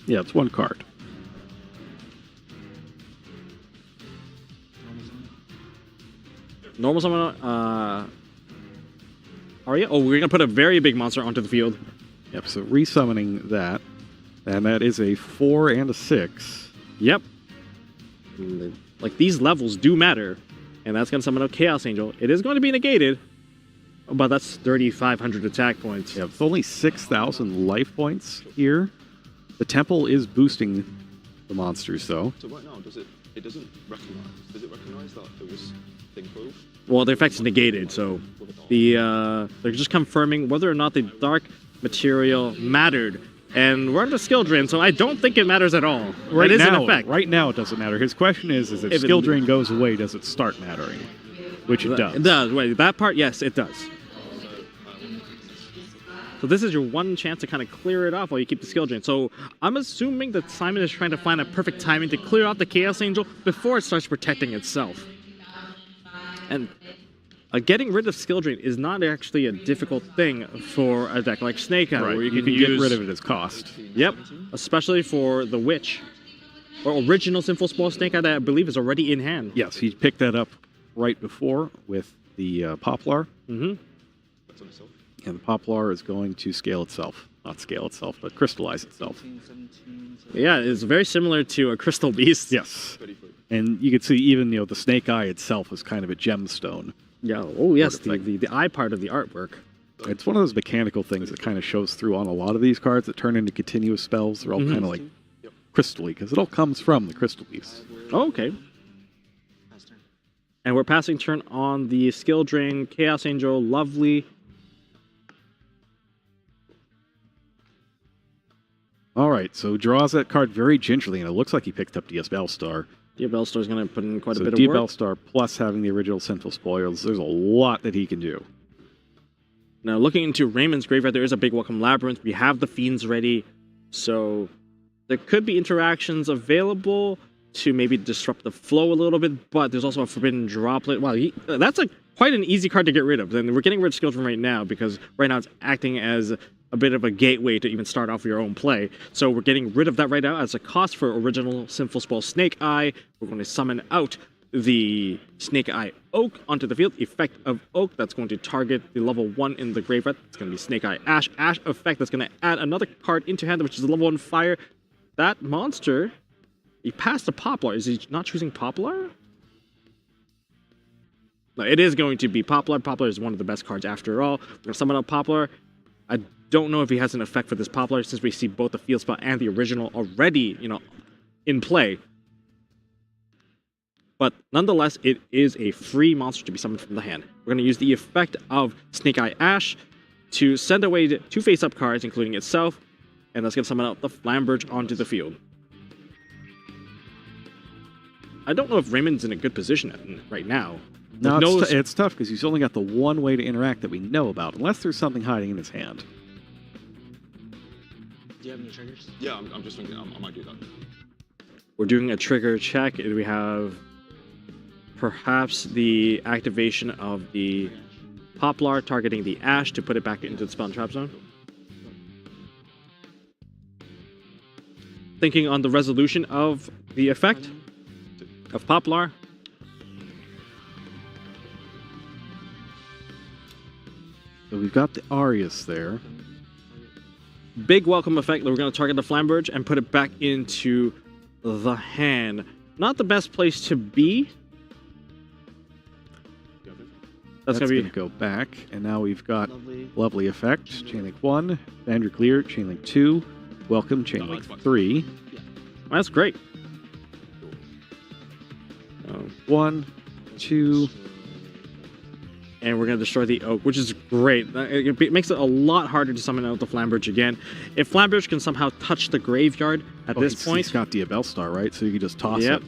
Yeah, it's one card. Normal summon, Arya? Oh, we're going to put a very big monster onto the field. Yep, so resummoning that, and that is a 4 and a 6. Yep. Like, these levels do matter, and that's going to summon a Chaos Angel. It is going to be negated, but that's 3,500 attack points. Yeah, it's only 6,000 life points here. The temple is boosting the monsters, though. So right now, it doesn't recognize? Does it recognize that it was thing close? Well, the effect's negated, so they're just confirming whether or not the dark material mattered. And we're under Skill Drain, so I don't think it matters at all. Right it is now, an effect. Right now, it doesn't matter. His question is if Skill Drain goes away, does it start mattering? Which it does. It does. Wait, that part, yes, it does. So this is your one chance to kind of clear it off while you keep the Skill Drain. So I'm assuming that Simon is trying to find a perfect timing to clear out the Chaos Angel before it starts protecting itself. And getting rid of Skill Drain is not actually a difficult thing for a deck like Snake Eye, right. where you can get rid of it as cost. Yep, especially for the Witch. Or original Sinful Spoil Snake Eye that I believe is already in hand. Yes, he picked that up right before with the Poplar. Mm-hmm. And the Poplar is going to scale itself. Not scale itself, but crystallize itself. Yeah, it's very similar to a Crystal Beast. Yes. And you can see even, the Snake Eye itself is kind of a gemstone. Yeah, oh yes, the eye part of the artwork. It's one of those mechanical things that kind of shows through on a lot of these cards that turn into continuous spells. They're all kind of like crystal-y, because it all comes from the Crystal Beast. Oh, okay. And we're passing turn on the skill drain, Chaos Angel, lovely. All right, so draws that card very gingerly, and it looks like he picked up the Bellstar. The Bellstar is going to put in quite a bit of D work. Bellstar plus having the original Central Spoils, there's a lot that he can do. Now, looking into Raymond's graveyard, there is a big Welcome Labyrinth. We have the Fiends ready, so there could be interactions available to maybe disrupt the flow a little bit, but there's also a Forbidden Droplet. Wow, that's quite an easy card to get rid of. And we're getting rid of Skill Drain right now because right now it's acting as a bit of a gateway to even start off your own play. So we're getting rid of that right now as a cost for original Sinful Spell Snake Eye. We're going to summon out the Snake Eye Oak onto the field. Effect of Oak, that's going to target the level 1 in the graveyard. It's going to be Snake Eye Ash. Ash effect, that's going to add another card into hand, which is a level 1 fire. That monster, he passed a Poplar. Is he not choosing Poplar? No, it is going to be Poplar. Poplar is one of the best cards after all. We're going to summon out Poplar. I don't know if he has an effect for this Poplar since we see both the field spell and the original already, in play. But nonetheless, it is a free monster to be summoned from the hand. We're going to use the effect of Snake Eye Ash to send away 2 face-up cards, including itself, and that's going to summon out the Flamberge onto the field. I don't know if Raymond's in a good position right now. No, it's tough because he's only got the one way to interact that we know about, unless there's something hiding in his hand. Do you have any triggers? Yeah, I'm just thinking I might do that. We're doing a trigger check. We have perhaps the activation of the Poplar targeting the Ash to put it back into the spell and trap zone. Thinking on the resolution of the effect of Poplar. So we've got the Arius there. Big welcome effect. We're going to target the Flamberge and put it back into the hand. Not the best place to be. That's going to go back, and now we've got lovely effect. Chainlink 1, Vandra Clear, Chainlink 2, welcome, Chainlink 3. That's great. 1, 2, and we're going to destroy the Oak, which is great. It makes it a lot harder to summon out the Flamberge again. If Flamberge can somehow touch the graveyard at this point... He's got the Bellstar, right? So you can just toss it.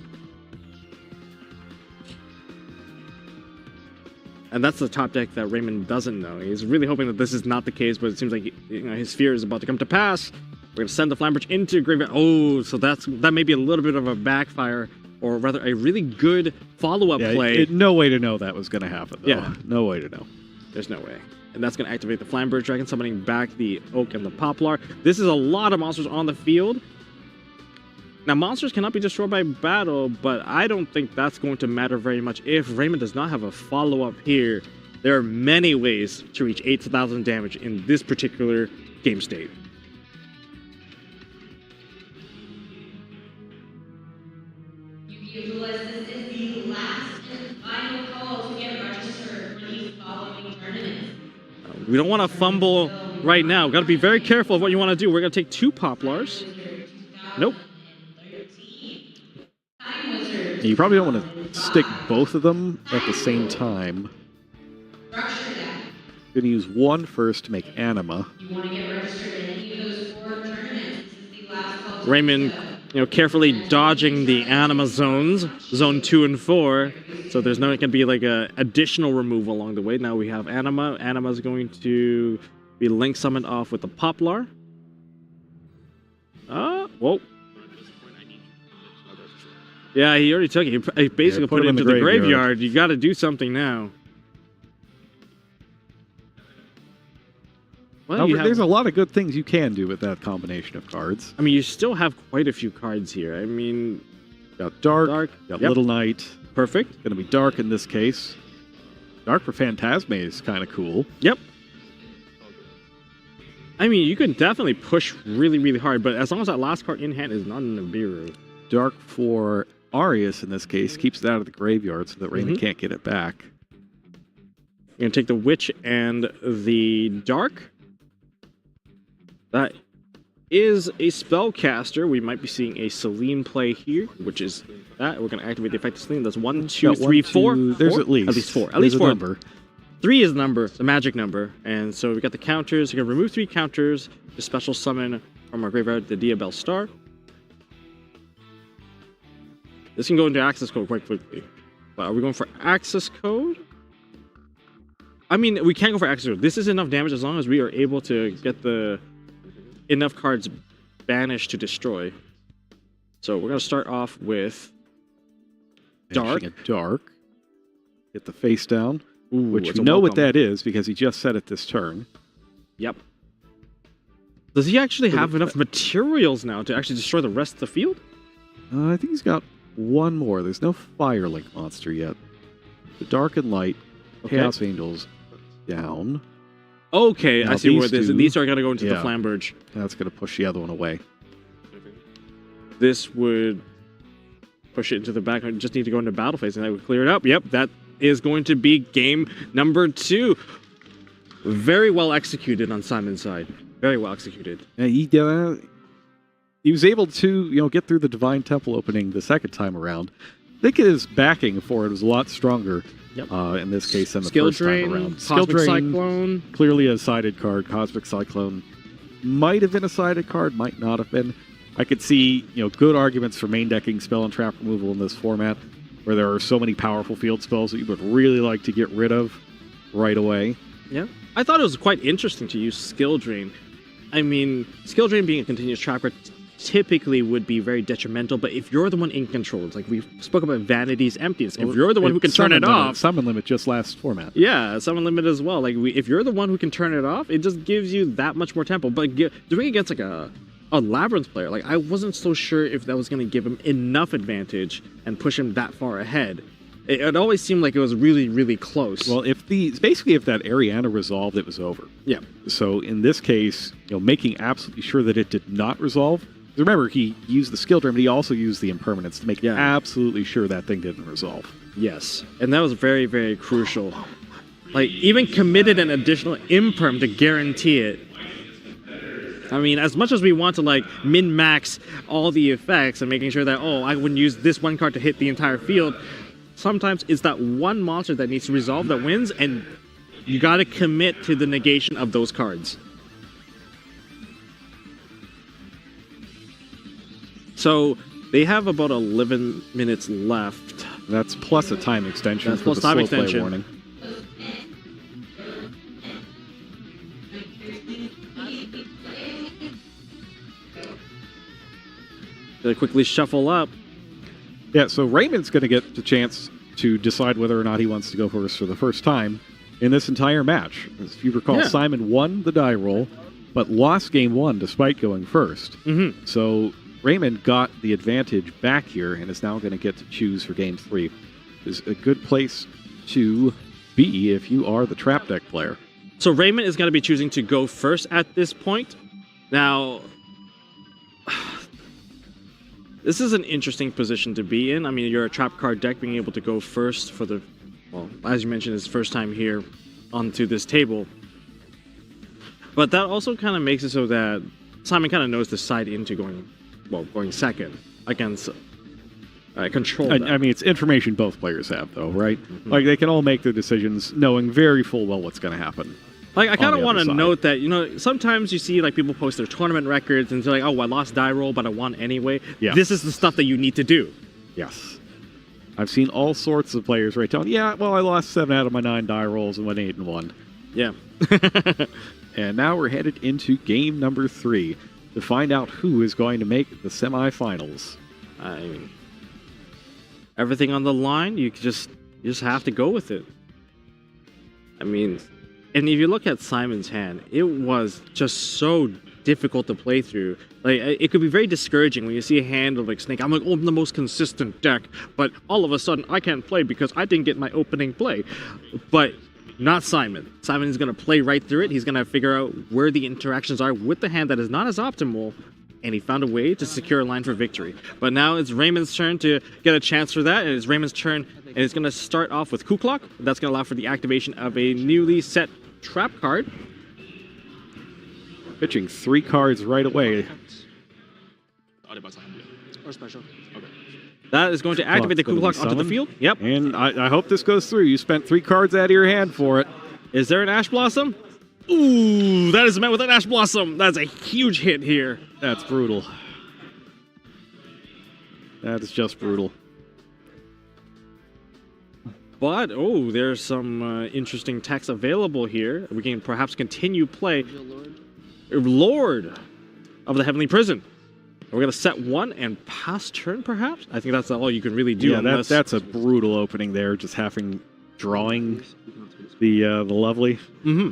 And that's the top deck that Raymond doesn't know. He's really hoping that this is not the case, but it seems like his fear is about to come to pass. We're going to send the Flamberge into graveyard. Oh, so that may be a little bit of a backfire, or rather a really good follow-up play. No way to know that was going to happen, though. Yeah. No way to know. There's no way. And that's going to activate the Flamberge Dragon, summoning back the Oak and the Poplar. This is a lot of monsters on the field. Now, monsters cannot be destroyed by battle, but I don't think that's going to matter very much if Raymond does not have a follow-up here. There are many ways to reach 8,000 damage in this particular game state. Duelist, this is the last and final call to get registered for these following tournaments. We don't want to fumble right now. We've got to be very careful of what you want to do. We're going to take 2 Poplars. Nope. You probably don't want to stick both of them at the same time. You're going to use one first to make Anima. You want to get registered in any of those 4 tournaments. This is the last call to Raymond, carefully dodging the Anima zones, zone 2 and 4. So there's no, it can be like a additional removal along the way. Now we have Anima. Anima is going to be link summoned off with the Poplar. Whoa. Yeah, he already took it. He basically put it into the graveyard. You got to do something now. Well, there's a lot of good things you can do with that combination of cards. I mean, you still have quite a few cards here. I mean, got Dark, got Little Knight. Perfect. Going to be Dark in this case. Dark for Phantasme is kind of cool. Yep. I mean, you can definitely push really, really hard, but as long as that last card in hand is not in the Nibiru. Dark for Arius, in this case, keeps it out of the graveyard so that Raymond can't get it back. You're going to take the Witch and the Dark. That is a spellcaster. We might be seeing a Celine play here, which is that. We're going to activate the effect of Celine. That's 1, 2, 3, 4. There's Four? at least. At least 4. At There's least a 4. number. 3 is the number, the magic number. And so we got the counters. We're going to remove 3 counters to special summon from our graveyard the Diabell Star. This can go into access code quite quickly. But are we going for access code? I mean, we can't go for access code. This is enough damage as long as we are able to get the enough cards banished to destroy. So we're going to start off with Dark. Dark. Get the face down. Ooh, which you know what that is because he just said it this turn. Yep. Does he actually have enough materials now to actually destroy the rest of the field? I think he's got one more. There's no Firelink monster yet. The Dark and Light, Chaos Angels down. Okay, now I see where this is. These are going to go into the yeah, Flamberge. That's going to push the other one away. This would push it into the back. I just need to go into battle phase and that would clear it up. Yep, that is going to be game number 2. Very well executed on Simon's side. Very well executed. Yeah, he was able to, get through the Divine Temple opening the second time around. I think his backing for it was a lot stronger in this case than the first time around. Skill Drain, Cyclone. Clearly a sided card. Cosmic Cyclone might have been a sided card, might not have been. I could see, good arguments for main decking spell and trap removal in this format, where there are so many powerful field spells that you would really like to get rid of right away. Yeah. I thought it was quite interesting to use Skill Drain. I mean, Skill Drain being a continuous trapper typically would be very detrimental, but if you're the one in control, it's like we spoke about Vanity's Emptiness. If you're the one who can turn it off... Summon Limit just last format. Yeah, Summon Limit as well. Like, if you're the one who can turn it off, it just gives you that much more tempo. But doing it against like a Labyrinth player, like I wasn't so sure if that was going to give him enough advantage and push him that far ahead. It always seemed like it was really, really close. Well, if that Ariana resolved, it was over. Yeah. So in this case, making absolutely sure that it did not resolve. Remember, he used the Skill Drain, but he also used the Impermanence to make absolutely sure that thing didn't resolve. Yes, and that was very, very crucial. Like, even committed an additional Imperm to guarantee it. I mean, as much as we want to, like, min-max all the effects and making sure that, I wouldn't use this one card to hit the entire field, sometimes it's that one monster that needs to resolve that wins, and you gotta commit to the negation of those cards. So they have about 11 minutes left. That's plus a time extension That's for plus the time slow extension. play warning. They quickly shuffle up. Yeah, so Raymond's going to get the chance to decide whether or not he wants to go first for the first time in this entire match. As you recall, Simon won the die roll, but lost game 1 despite going first. Mm-hmm. So Raymond got the advantage back here and is now going to get to choose for game 3. It's a good place to be if you are the trap deck player. So Raymond is going to be choosing to go first at this point. Now, this is an interesting position to be in. I mean, you're a trap card deck, being able to go first for the, as you mentioned, his first time here onto this table. But that also kind of makes it so that Simon kind of knows the side into going second against control. I mean, it's information both players have, though, right? Mm-hmm. Like, they can all make their decisions knowing very full well what's going to happen. Like, I kind of want to note that, sometimes you see, like, people post their tournament records and they're like, I lost die roll, but I won anyway. Yes. This is the stuff that you need to do. Yes. I've seen all sorts of players telling, I lost 7 out of my 9 die rolls and went 8-1. Yeah. And now we're headed into game number 3 to find out who is going to make the semifinals. I mean, everything on the line, you just have to go with it. I mean, and if you look at Simon's hand, it was just so difficult to play through. Like, it could be very discouraging when you see a hand of like Snake. I'm like, I'm the most consistent deck, but all of a sudden I can't play because I didn't get my opening play. But not Simon. Simon is going to play right through it. He's going to figure out where the interactions are with the hand that is not as optimal, and he found a way to secure a line for victory. But now it's Raymond's turn to get a chance for that, and it's Raymond's turn, and it's going to start off with Coup Clock. That's going to allow for the activation of a newly set trap card. pitching 3 cards right away. Or special. Okay. That is going to activate the Coup Clock onto the field. Yep. And I hope this goes through. You spent 3 cards out of your hand for it. Is there an Ash Blossom? Ooh, that is met with an Ash Blossom. That's a huge hit here. That's brutal. That is just brutal. But, oh, there's some interesting text available here. We can perhaps continue play. Lord of the Heavenly Prison. We're going to set 1 and pass turn, perhaps? I think that's all you can really do. Yeah, that's a brutal opening there, just drawing the lovely. Mm-hmm.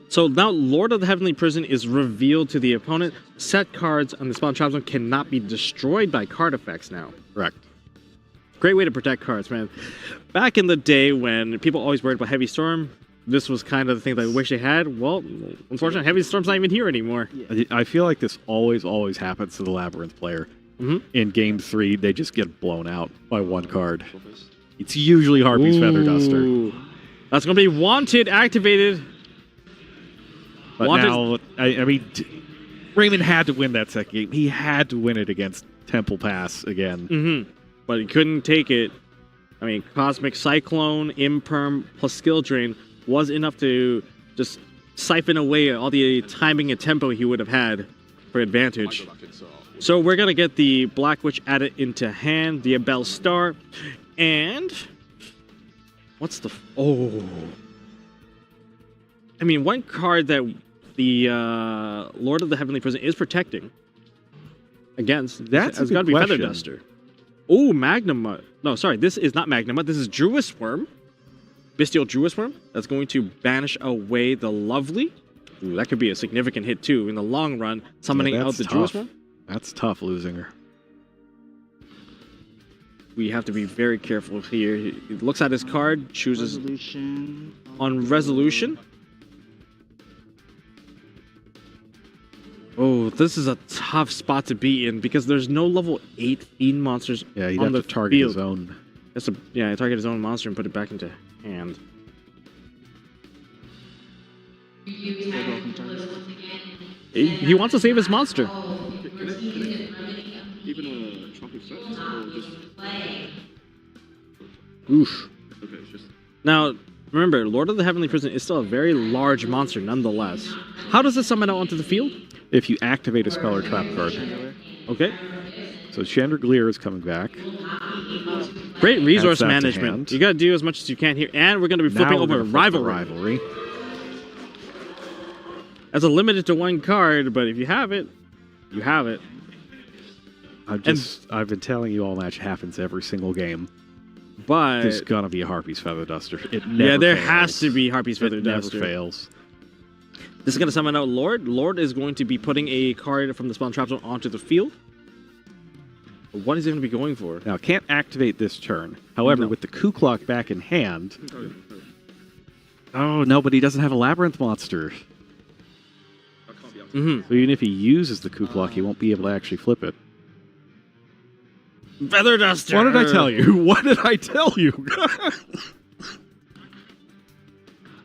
So now Lord of the Heavenly Prison is revealed to the opponent. Set cards on the Spawn Trap Zone cannot be destroyed by card effects now. Correct. Great way to protect cards, man. Back in the day when people always worried about Heavy Storm, this was kind of the thing that I wish they had. Well, unfortunately, Heavy Storm's not even here anymore. I feel like this always happens to the Labyrinth player. Mm-hmm. In Game 3, they just get blown out by 1 card. It's usually Harpy's Feather Duster. That's going to be Wanted activated. But now, I mean, Raymond had to win that second game. He had to win it against Temple Pass again. Mm-hmm. But he couldn't take it. I mean, Cosmic Cyclone, Imperm, plus Skill Drain was enough to just siphon away all the timing and tempo he would have had for advantage. So we're going to get the Black Witch added into hand, the Abel Star, and... What's the... Oh... I mean, one card that the Lord of the Heavenly Prison is protecting against has got to be Feather Duster. Oh, Magnum. No, sorry, this is not Magnum. This is Druid Worm. Bestial Druid Worm. That's going to banish away the Lovely. Ooh, that could be a significant hit, too, in the long run. Summoning out the Druid Worm. That's tough, losing her. We have to be very careful here. He looks at his card, chooses... On Resolution. Oh, this is a tough spot to be in because there's no level 8 Fiend monsters yeah, he'd on have the to target field. his own. Target his own monster and put it back into hand. He wants to save his monster. Even a tropic set or just... Oof. Okay, it's just... Now, remember, Lord of the Heavenly Prison is still a very large monster nonetheless. How does it summon out onto the field? If you activate a spell or trap card. Okay. So Chandelier is coming back. Great resource management. You got to do as much as you can here. And we're going to be flipping over Rivalry. That's a limited to 1 card, but if you have it, you have it. I've been telling you all match happens every single game. But there's gonna be a Harpy's Feather Duster. It never there fails. has to be Harpy's Feather Duster. It never fails. This is going to summon out Lord. Lord is going to be putting a card from the Spawn Trap Zone onto the field. What is he going to be going for? Now, can't activate this turn. However, with the Coup Clock back in hand... Oh, no, but he doesn't have a Labyrinth monster. Mm-hmm. So even if he uses the Coup Clock, he won't be able to actually flip it. Feather Duster! What did I tell you? What did I tell you?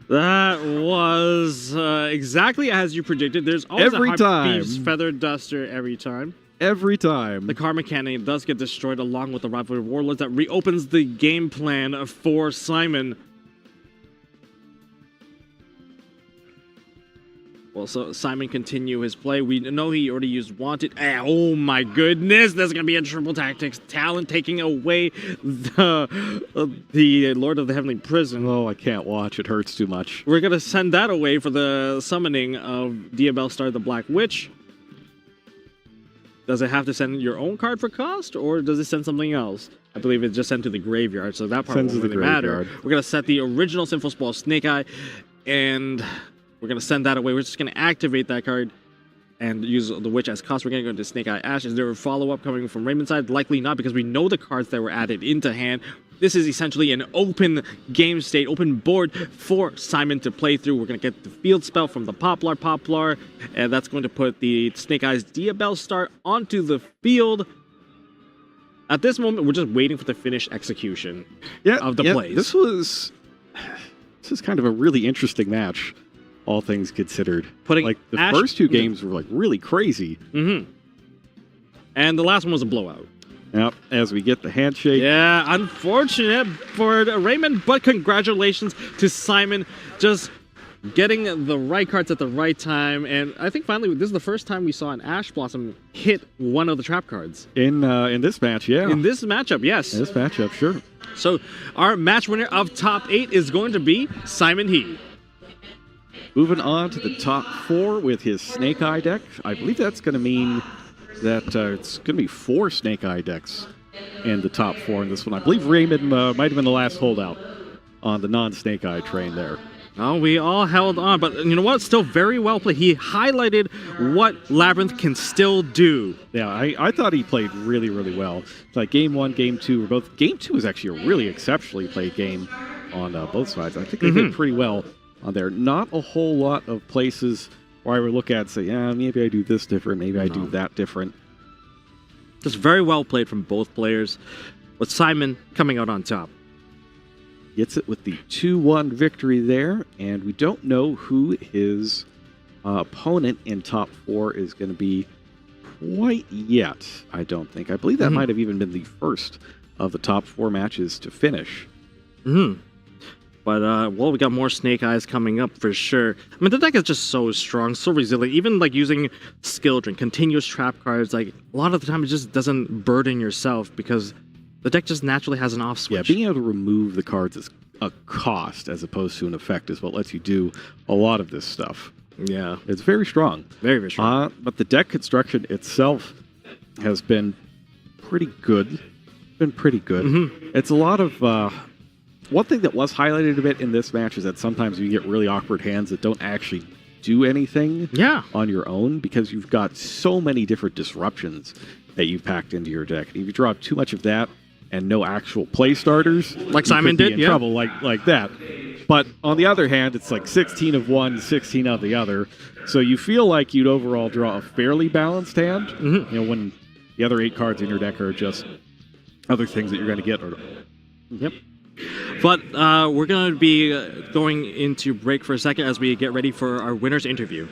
That was exactly as you predicted. There's always every a Harpy's Feather Duster every time. Every time. The card mechanic does get destroyed along with the Rivalry Warlords. That reopens the game plan for Simon. Well, so Simon continue his play. We know he already used Wanted. Oh my goodness, there's going to be a triple tactics talent taking away the Lord of the Heavenly Prison. Oh, I can't watch. It hurts too much. We're going to send that away for the summoning of Diabel Star the Black Witch. Does it have to send your own card for cost, or does it send something else? I believe it's just sent to the graveyard, so that part won't really matter. We're going to set the original Sinful Spell Snake Eye, and we're going to send that away. We're just going to activate that card and use the Witch as cost. We're going to go into Snake Eye Ash. Is there a follow-up coming from Raymond's side? Likely not, because we know the cards that were added into hand. This is essentially an open game state, open board for Simon to play through. We're going to get the field spell from the Poplar, and that's going to put the Snake Eyes Diabel Star onto the field. At this moment, we're just waiting for the finished execution of the plays. This is kind of a really interesting match. all things considered. Putting like the Ash- first two games were like really crazy. Mm-hmm. And the last one was a blowout. Yep, as we get the handshake. Yeah, unfortunate for Raymond, but congratulations to Simon. Just getting the right cards at the right time. And I think finally, this is the first time we saw an Ash Blossom hit one of the trap cards. In this match, yeah. In this matchup, yes. In this matchup, sure. So our match winner of top 8 is going to be Simon He. Moving on to the top 4 with his Snake Eye deck. I believe that's going to mean that it's going to be 4 Snake Eye decks in the top 4 in this one. I believe Raymond might have been the last holdout on the non-Snake Eye train there. Oh, we all held on, but you know what? Still very well played. He highlighted what Labyrinth can still do. Yeah, I thought he played really, really well. It's like game 1, game 2 were both. Game 2 was actually a really exceptionally played game on both sides. I think they did pretty well on there. Not a whole lot of places where I would look at and say, yeah, maybe I do this different, maybe I do that different. Just very well played from both players, with Simon coming out on top. Gets it with the 2-1 victory there, and we don't know who his opponent in top 4 is going to be quite yet, I don't think. I believe that might have even been the first of the top 4 matches to finish. But, well, we got more Snake Eyes coming up for sure. I mean, the deck is just so strong, so resilient. Even, like, using Skill Drink, continuous trap cards, like, a lot of the time it just doesn't burden yourself because the deck just naturally has an off switch. Yeah, being able to remove the cards is a cost as opposed to an effect is what lets you do a lot of this stuff. Yeah. It's very strong. Very, very strong. But the deck construction itself has been pretty good. It's a lot of... one thing that was highlighted a bit in this match is that sometimes you get really awkward hands that don't actually do anything on your own because you've got so many different disruptions that you've packed into your deck. And if you draw too much of that and no actual play starters, like Simon did, in trouble like that. But on the other hand, it's like 16 of one, 16 of the other. So you feel like you'd overall draw a fairly balanced hand. You know, when the other 8 cards in your deck are just other things that you're going to get. Yep. But we're going to be going into break for a second as we get ready for our winner's interview.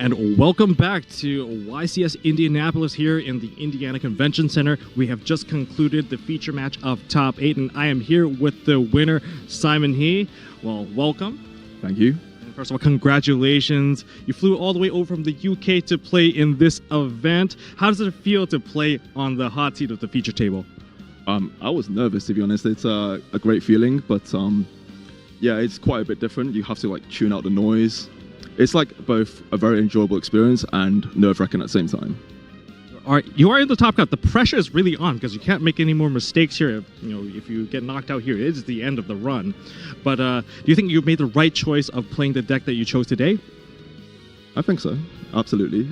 And welcome back to YCS Indianapolis here in the Indiana Convention Center. We have just concluded the feature match of Top 8, and I am here with the winner, Simon He. Well, welcome. Thank you. And first of all, congratulations. You flew all the way over from the UK to play in this event. How does it feel to play on the hot seat of the feature table? I was nervous, to be honest. It's a great feeling, but yeah, it's quite a bit different. You have to like tune out the noise. It's like both a very enjoyable experience and nerve-wracking at the same time. You are in the top cut. The pressure is really on because you can't make any more mistakes here. If you get knocked out here, it is the end of the run. But do you think you made the right choice of playing the deck that you chose today? I think so, absolutely.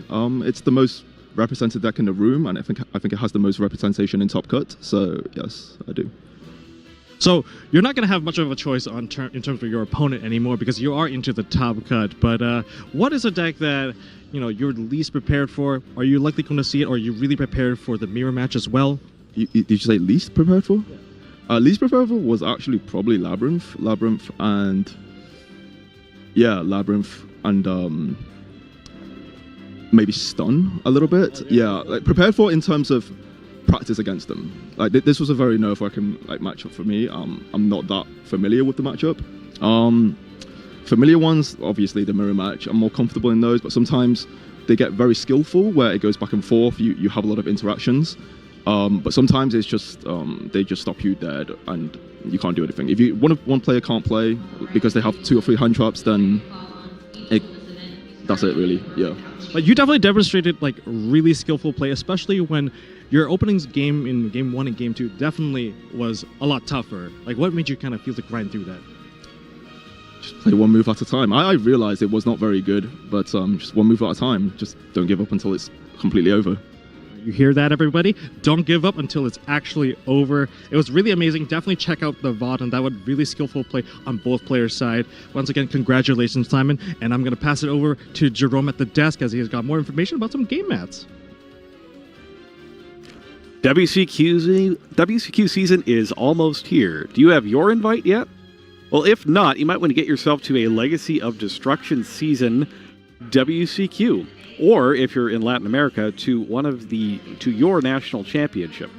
It's the most represented deck in the room, and I think it has the most representation in top cut. So yes, I do. So you're not going to have much of a choice in terms of your opponent anymore because you are into the top cut. But what is a deck that you're least prepared for? Are you likely going to see it, or are you really prepared for the mirror match as well? Did you say least prepared for? Yeah. Least prepared for was actually probably Labyrinth, and maybe Stun a little bit. Yeah, like prepared for in terms of practice against them. Like this was a very nerve-wracking matchup for me. I'm not that familiar with the matchup. Familiar ones, obviously the mirror match, I'm more comfortable in those, but sometimes they get very skillful where it goes back and forth. You have a lot of interactions, but sometimes it's just they just stop you dead and you can't do anything. If one player can't play because they have 2 or 3 hand traps, then that's it really. Yeah. But you definitely demonstrated like really skillful play, especially when your openings game in game 1 and game 2 definitely was a lot tougher. Like what made you kind of feel to grind through that? Just play one move at a time. I realized it was not very good, but just one move at a time. Just don't give up until it's completely over. You hear that, everybody? Don't give up until it's actually over. It was really amazing. Definitely check out the VOD, and that was really skillful play on both players' side. Once again, congratulations, Simon. And I'm going to pass it over to Jerome at the desk as he has got more information about some game mats. WCQ season is almost here. Do you have your invite yet? Well, if not, you might want to get yourself to a Legacy of Destruction season WCQ. Or if you're in Latin America, to your national championship.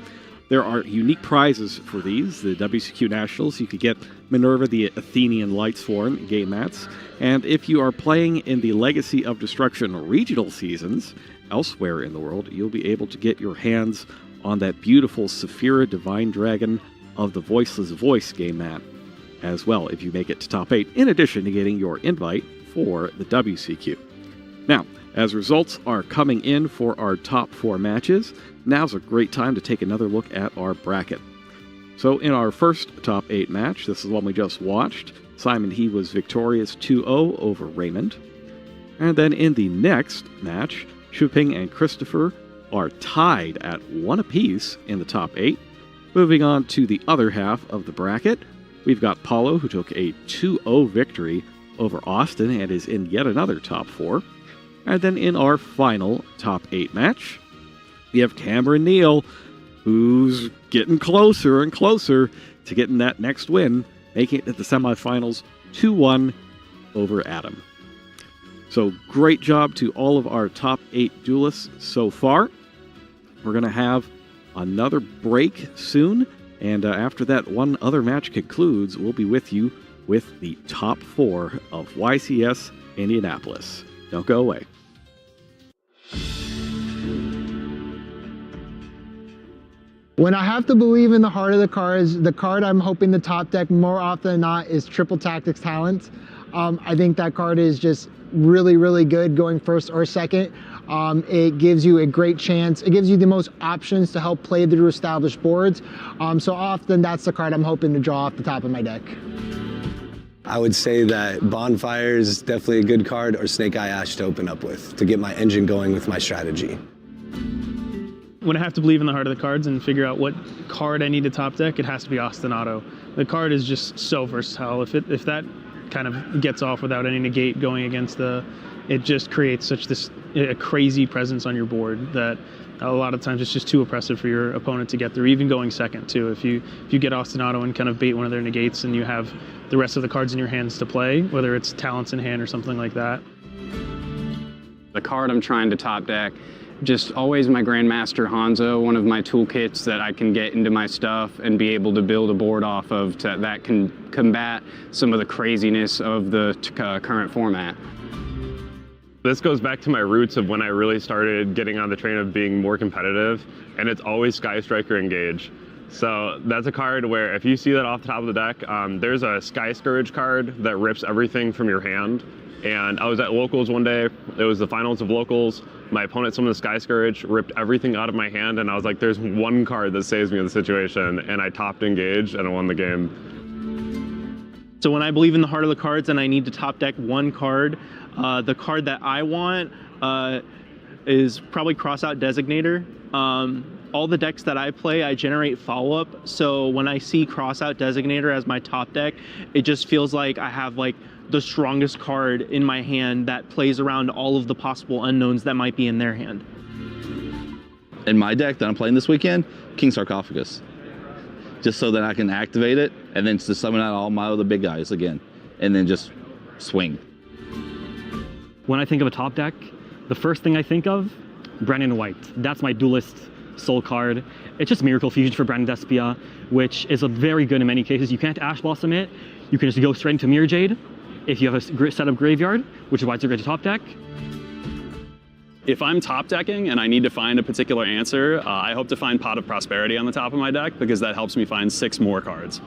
There are unique prizes for these. The WCQ Nationals, you could get Minerva the Athenian Lightsworn game mats. And if you are playing in the Legacy of Destruction regional seasons elsewhere in the world, you'll be able to get your hands on that beautiful Saphira Divine Dragon of the Voiceless Voice game mat as well, if you make it to top 8, in addition to getting your invite for the WCQ. Now, as results are coming in for our top 4 matches, now's a great time to take another look at our bracket. So in our first top 8 match, this is one we just watched, Simon He was victorious 2-0 over Raymond. And then in the next match, Shuping and Christopher are tied at 1 apiece in the top 8. Moving on to the other half of the bracket, we've got Paulo, who took a 2-0 victory over Austin and is in yet another top 4. And then in our final top 8 match, we have Cameron Neal, who's getting closer and closer to getting that next win, making it to the semifinals 2-1 over Adam. So great job to all of our top 8 duelists so far. We're going to have another break soon, and after that one other match concludes, we'll be with you with the top 4 of YCS Indianapolis. Don't go away. When I have to believe in the heart of the cards, the card I'm hoping the top deck more often than not is Triple Tactics Talent. I think that card is just really, really good going first or second. It gives you a great chance. It gives you the most options to help play through established boards. So often that's the card I'm hoping to draw off the top of my deck. I would say that Bonfire is definitely a good card, or Snake Eye Ash to open up with, to get my engine going with my strategy. When I have to believe in the heart of the cards and figure out what card I need to top deck, it has to be Ostinato. The card is just so versatile. If that kind of gets off without any negate going against it just creates such a crazy presence on your board that a lot of times it's just too oppressive for your opponent to get through, even going second too. If you get Ostinato and kind of bait one of their negates and you have the rest of the cards in your hands to play, whether it's talents in hand or something like that. The card I'm trying to top deck, just always my Grandmaster Hanzo, one of my toolkits that I can get into my stuff and be able to build a board off of that can combat some of the craziness of the current format. This goes back to my roots of when I really started getting on the train of being more competitive, and it's always Sky Striker Engage. So that's a card where if you see that off the top of the deck, there's a Sky Scourge card that rips everything from your hand. And I was at Locals one day, it was the finals of Locals. My opponent summoned the Sky Scourge, ripped everything out of my hand, and I was like, there's one card that saves me in the situation, and I topped Engage and I won the game. So when I believe in the heart of the cards and I need to top deck one card, the card that I want is probably Crossout Designator. All the decks that I play, I generate follow-up. So when I see Crossout Designator as my top deck, it just feels like I have like the strongest card in my hand that plays around all of the possible unknowns that might be in their hand. In my deck that I'm playing this weekend, King Sarcophagus. Just so that I can activate it and then to summon out all my other big guys again. And then just swing. When I think of a top deck, the first thing I think of, Brandon White. That's my Duelist soul card. It's just Miracle Fusion for Brandon Despia, which is very good in many cases. You can't Ash Blossom it. You can just go straight into Mirror Jade if you have a set up Graveyard, which is why it's a great top deck. If I'm top decking and I need to find a particular answer, I hope to find Pot of Prosperity on the top of my deck because that helps me find 6 more cards.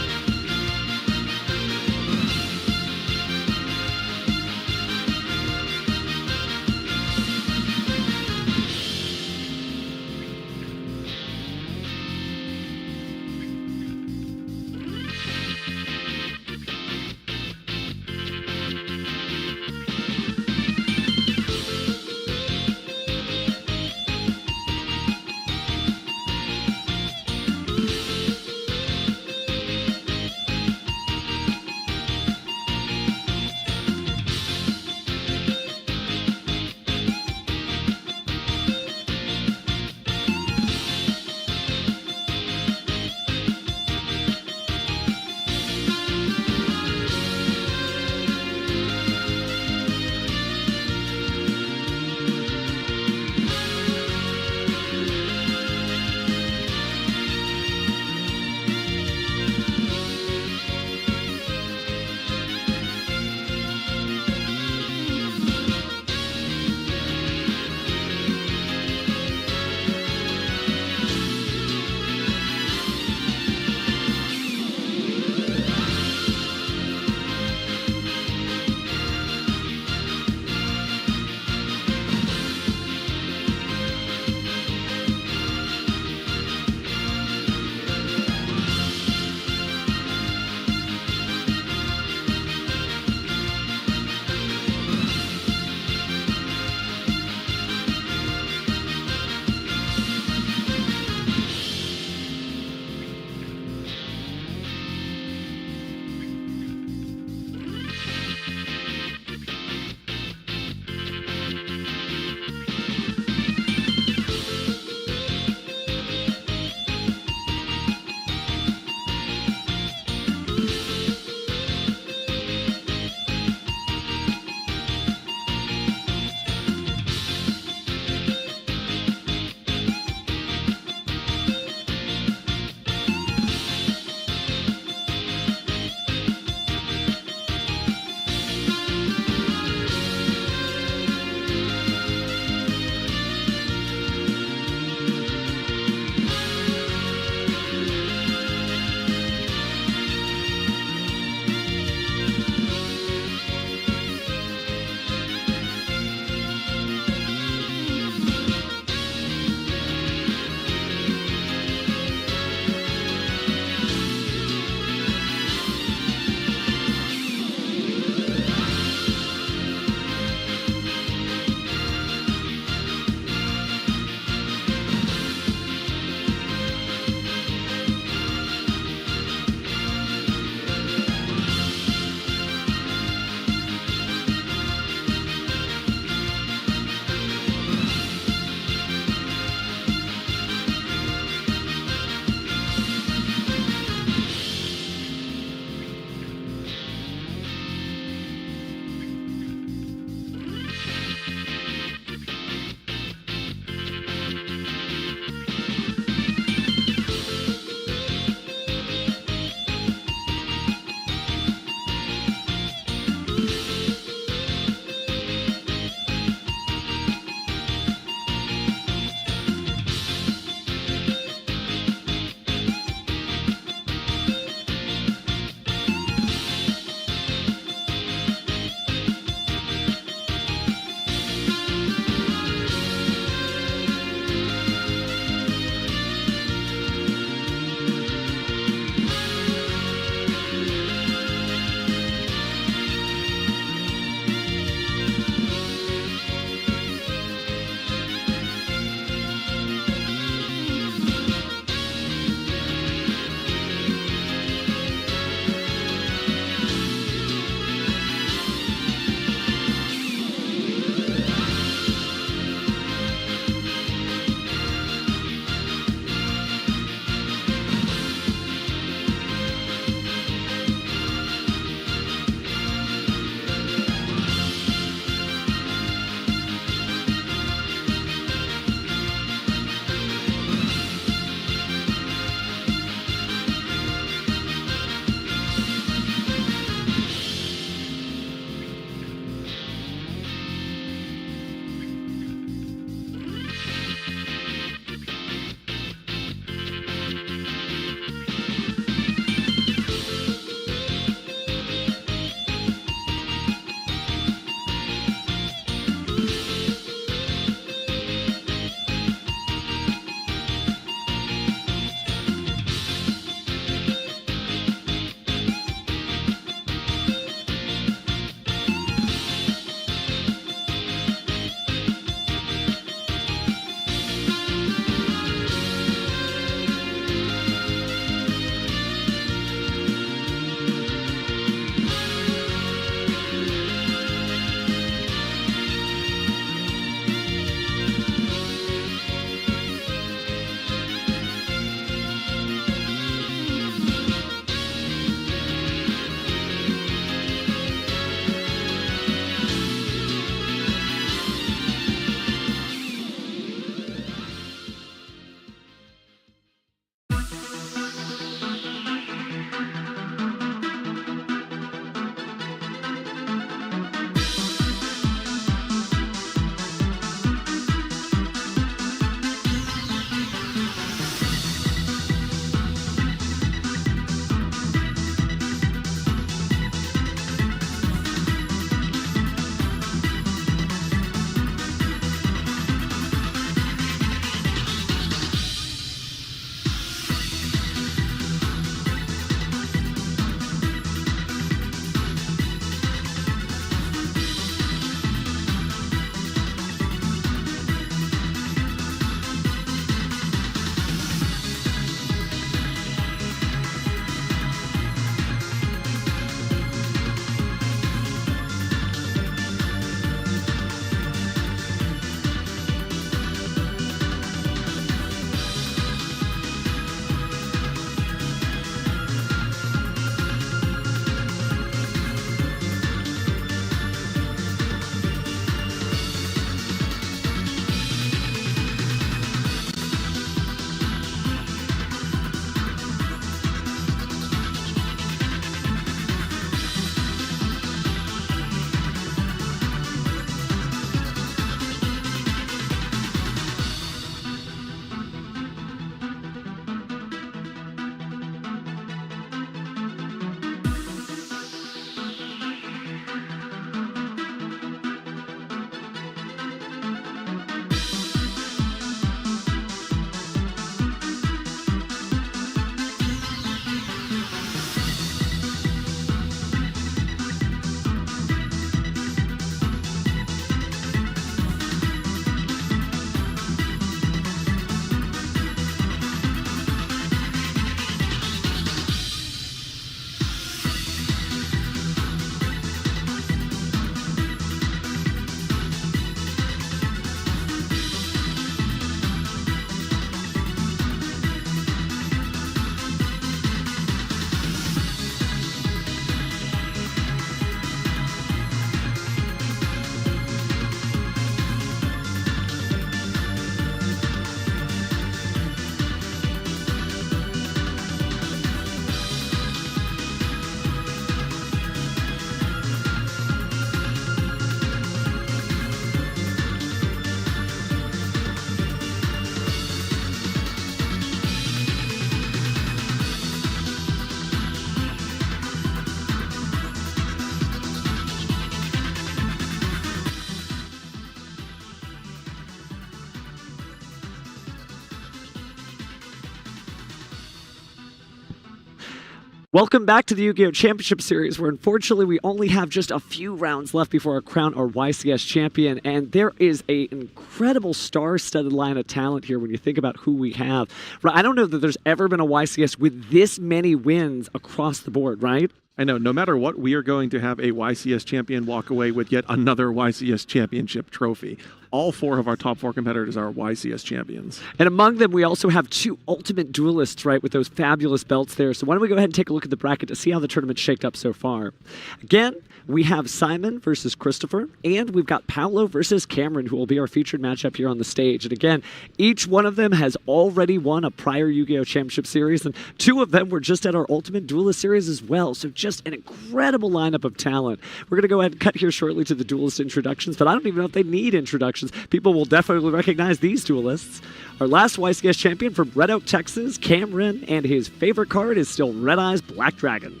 Welcome back to the Yu-Gi-Oh! Championship Series, where unfortunately we only have just a few rounds left before our crown our YCS champion, and there is an incredible star-studded line of talent here when you think about who we have. I don't know that there's ever been a YCS with this many wins across the board, right? I know, no matter what, we are going to have a YCS champion walk away with yet another YCS championship trophy. All 4 of our top 4 competitors are YCS champions. And among them, we also have 2 ultimate duelists, right, with those fabulous belts there. So why don't we go ahead and take a look at the bracket to see how the tournament's shaped up so far. Again, we have Simon versus Christopher, and we've got Paolo versus Cameron, who will be our featured matchup here on the stage. And again, each one of them has already won a prior Yu-Gi-Oh! Championship Series, and 2 of them were just at our Ultimate Duelist Series as well. So just an incredible lineup of talent. We're going to go ahead and cut here shortly to the Duelist introductions, but I don't even know if they need introductions. People will definitely recognize these Duelists. Our last YCS champion from Red Oak, Texas, Cameron, and his favorite card is still Red Eye's Black Dragon.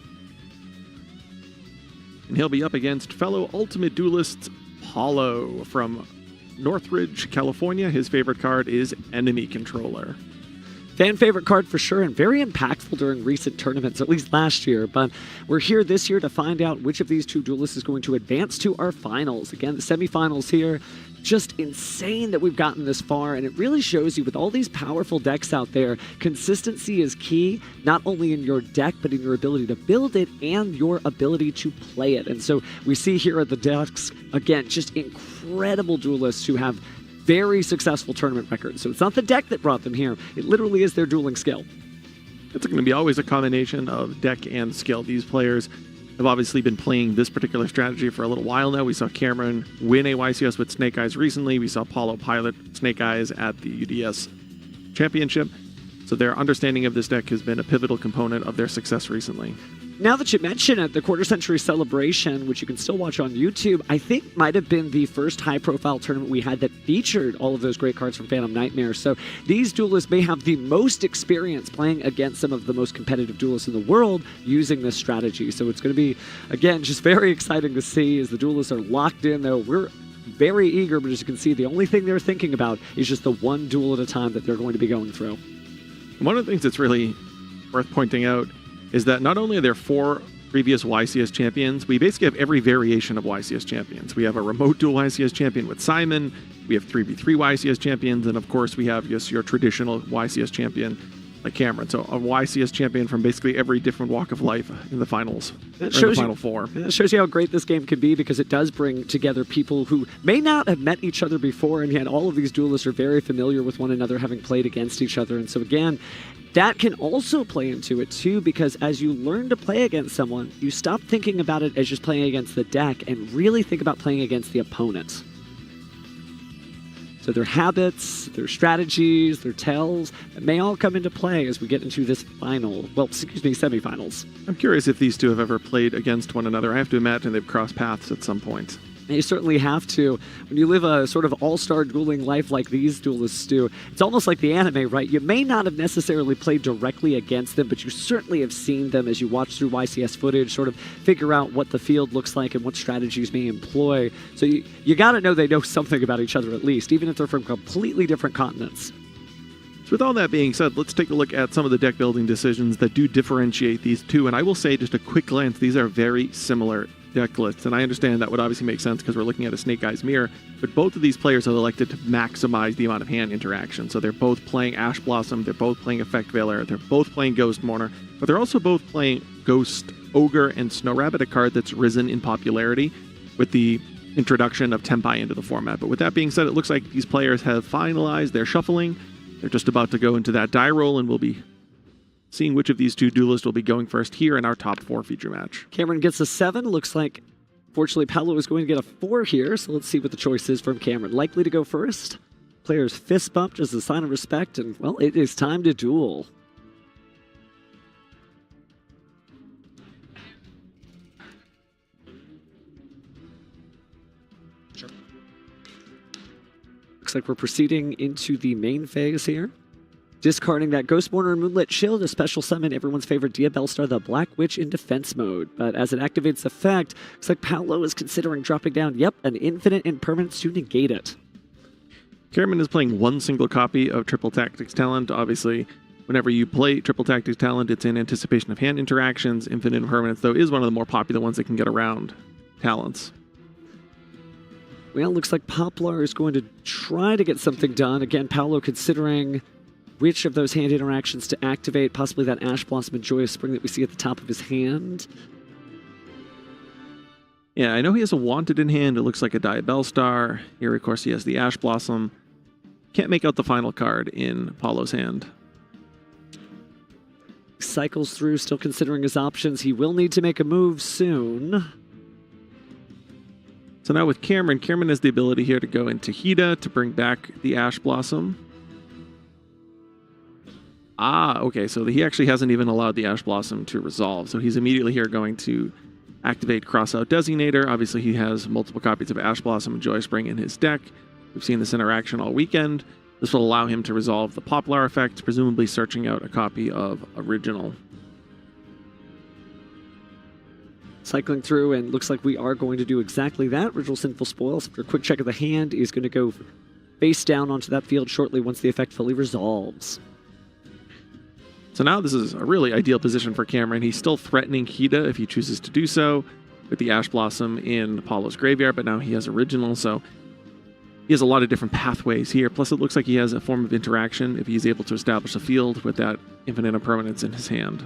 And he'll be up against fellow Ultimate Duelist Paulo from Northridge, California. His favorite card is Enemy Controller. Fan favorite card for sure, and very impactful during recent tournaments, at least last year. But we're here this year to find out which of these 2 duelists is going to advance to our finals. Again, the semifinals here. Just insane that we've gotten this far, and it really shows you with all these powerful decks out there, consistency is key, not only in your deck, but in your ability to build it and your ability to play it. And so we see here at the decks, again, just incredible duelists who have very successful tournament records. So it's not the deck that brought them here. It literally is their dueling skill. It's going to be always a combination of deck and skill. These players have obviously been playing this particular strategy for a little while now. We saw Cameron win a YCS with Snake Eyes recently. We saw Paulo pilot Snake Eyes at the UDS Championship. So their understanding of this deck has been a pivotal component of their success recently. Now that you mention it, the Quarter Century Celebration, which you can still watch on YouTube, I think might have been the first high-profile tournament we had that featured all of those great cards from Phantom Nightmare. So these duelists may have the most experience playing against some of the most competitive duelists in the world using this strategy. So it's going to be, again, just very exciting to see as the duelists are locked in, though. We're very eager, but as you can see, the only thing they're thinking about is just the one duel at a time that they're going to be going through. One of the things that's really worth pointing out is that not only are there 4 previous YCS champions, we basically have every variation of YCS champions. We have a remote duel YCS champion with Simon, we have 3v3 YCS champions, and of course we have just your traditional YCS champion like Cameron. So a YCS champion from basically every different walk of life in the finals, in the final 4. It shows you how great this game can be, because it does bring together people who may not have met each other before, and yet all of these duelists are very familiar with one another, having played against each other. And so again, that can also play into it too, because as you learn to play against someone, you stop thinking about it as just playing against the deck and really think about playing against the opponent. So their habits, their strategies, their tells, that may all come into play as we get into this semifinals. I'm curious if these 2 have ever played against one another. I have to imagine they've crossed paths at some point. And you certainly have to. When you live a sort of all-star dueling life like these duelists do, it's almost like the anime, right? You may not have necessarily played directly against them, but you certainly have seen them as you watch through YCS footage, sort of figure out what the field looks like and what strategies may employ. So you got to know they know something about each other at least, even if they're from completely different continents. So with all that being said, let's take a look at some of the deck building decisions that do differentiate these 2. And I will say, just a quick glance, these are very similar deck lists, and I understand that would obviously make sense because we're looking at a Snake Eyes mirror, but both of these players have elected to maximize the amount of hand interaction. So they're both playing Ash Blossom, they're both playing Effect Veiler, they're both playing Ghost Mourner, but they're also both playing Ghost Ogre and Snow Rabbit, a card that's risen in popularity with the introduction of Tenpai into the format. But with that being said, it looks like these players have finalized their shuffling. They're just about to go into that die roll, and we'll be seeing which of these 2 duelists will be going first here in our top 4 feature match. Cameron gets a 7. Looks like, fortunately, Paolo is going to get a 4 here, so let's see what the choice is from Cameron. Likely to go first. Players fist bumped as a sign of respect, and, well, it is time to duel. Sure. Looks like we're proceeding into the main phase here. Discarding that Ghost Mourner and Moonlit Shield, a special summon everyone's favorite Dia Bellstar, the Black Witch, in defense mode. But as it activates effect, looks like Paolo is considering dropping down, an infinite impermanence to negate it. Cameron is playing 1 single copy of Triple Tactics Talent. Obviously, Whenever you play Triple Tactics Talent, it's in anticipation of hand interactions. Infinite Impermanence, though, is one of the more popular ones that can get around talents. Well, it looks like Poplar is going to try to get something done. Again, Paolo considering which of those hand interactions to activate, possibly that Ash Blossom and Joyous Spring that we see at the top of his hand. Yeah, I know he has a Wanted in hand. It looks like a Diabell Star. Here, of course, he has the Ash Blossom. Can't make out the final card in Paulo's hand. Cycles through, still considering his options. He will need to make a move soon. So now with Cameron has the ability here to go into Hida to bring back the Ash Blossom. Okay, so he actually hasn't even allowed the Ash Blossom to resolve. So he's immediately here going to activate Crossout Designator. Obviously, he has multiple copies of Ash Blossom and Joy Spring in his deck. We've seen this interaction all weekend. This will allow him to resolve the Poplar effect, presumably searching out a copy of Original. Cycling through, and looks like we are going to do exactly that. Original Sinful Spoils, after a quick check of the hand, is going to go face down onto that field shortly once the effect fully resolves. So now this is a really ideal position for Cameron. He's still threatening Hida if he chooses to do so with the Ash Blossom in Apollo's graveyard, but now he has Original, so he has a lot of different pathways here. Plus, it looks like he has a form of interaction if he's able to establish a field with that Infinite Impermanence in his hand.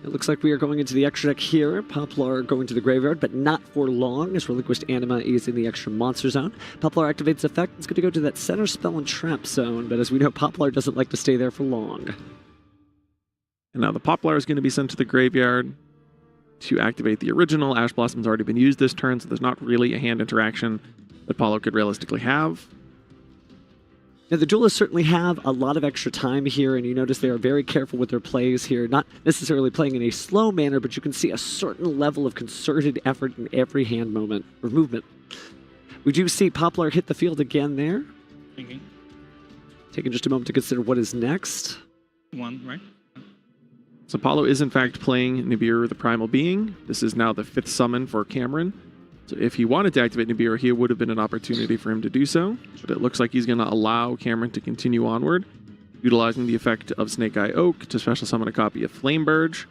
It looks like we are going into the extra deck here. Poplar going to the graveyard, but not for long, as Relinquished Anima is in the extra monster zone. Poplar activates effect. It's going to go to that center spell and trap zone, but as we know, Poplar doesn't like to stay there for long. And now the Poplar is going to be sent to the graveyard to activate the Original. Ash Blossom's already been used this turn, so there's not really a hand interaction that Paulo could realistically have. Now, the Duelists certainly have a lot of extra time here, and you notice they are very careful with their plays here, not necessarily playing in a slow manner, but you can see a certain level of concerted effort in every hand moment or movement. We do see Poplar hit the field again there. Taking just a moment to consider what is next. One, right? So Paulo is in fact playing Nibiru the Primal Being. This is now the 5th summon for Cameron. So if he wanted to activate Nibiru, here would have been an opportunity for him to do so. But it looks like he's going to allow Cameron to continue onward, utilizing the effect of Snake Eye Oak to special summon a copy of Flamebirch.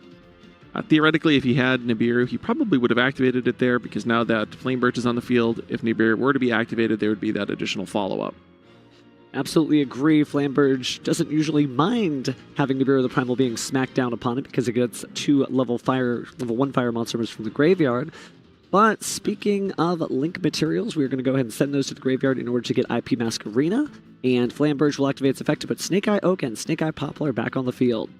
Theoretically, if he had Nibiru, he probably would have activated it there, because now that Flamebirch is on the field, if Nibiru were to be activated, there would be that additional follow-up. Absolutely agree. Flamberge doesn't usually mind having Nibiru the Primal Being smacked down upon it because it gets 2 level 1 fire monsters from the graveyard. But speaking of link materials, we're going to go ahead and send those to the graveyard in order to get IP Masquerena. And Flamberge will activate its effect to put Snake Eye Oak and Snake Eye Poplar back on the field.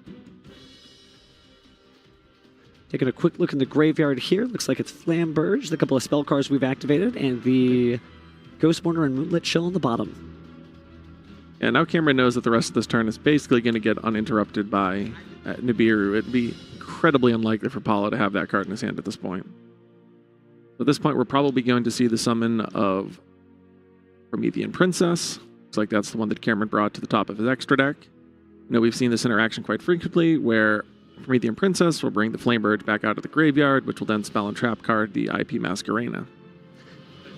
Taking a quick look in the graveyard here. Looks like it's Flamberge, the couple of spell cards we've activated, and the Ghostmourner and Moonlit Chill on the bottom. And now Cameron knows that the rest of this turn is basically going to get uninterrupted by Nibiru. It'd be incredibly unlikely for Paulo to have that card in his hand at this point. So at this point, we're probably going to see the summon of Promethean Princess. Looks like that's the one that Cameron brought to the top of his extra deck. You know, we've seen this interaction quite frequently, where Promethean Princess will bring the Flamebird back out of the graveyard, which will then spell and trap card the IP Masquerena.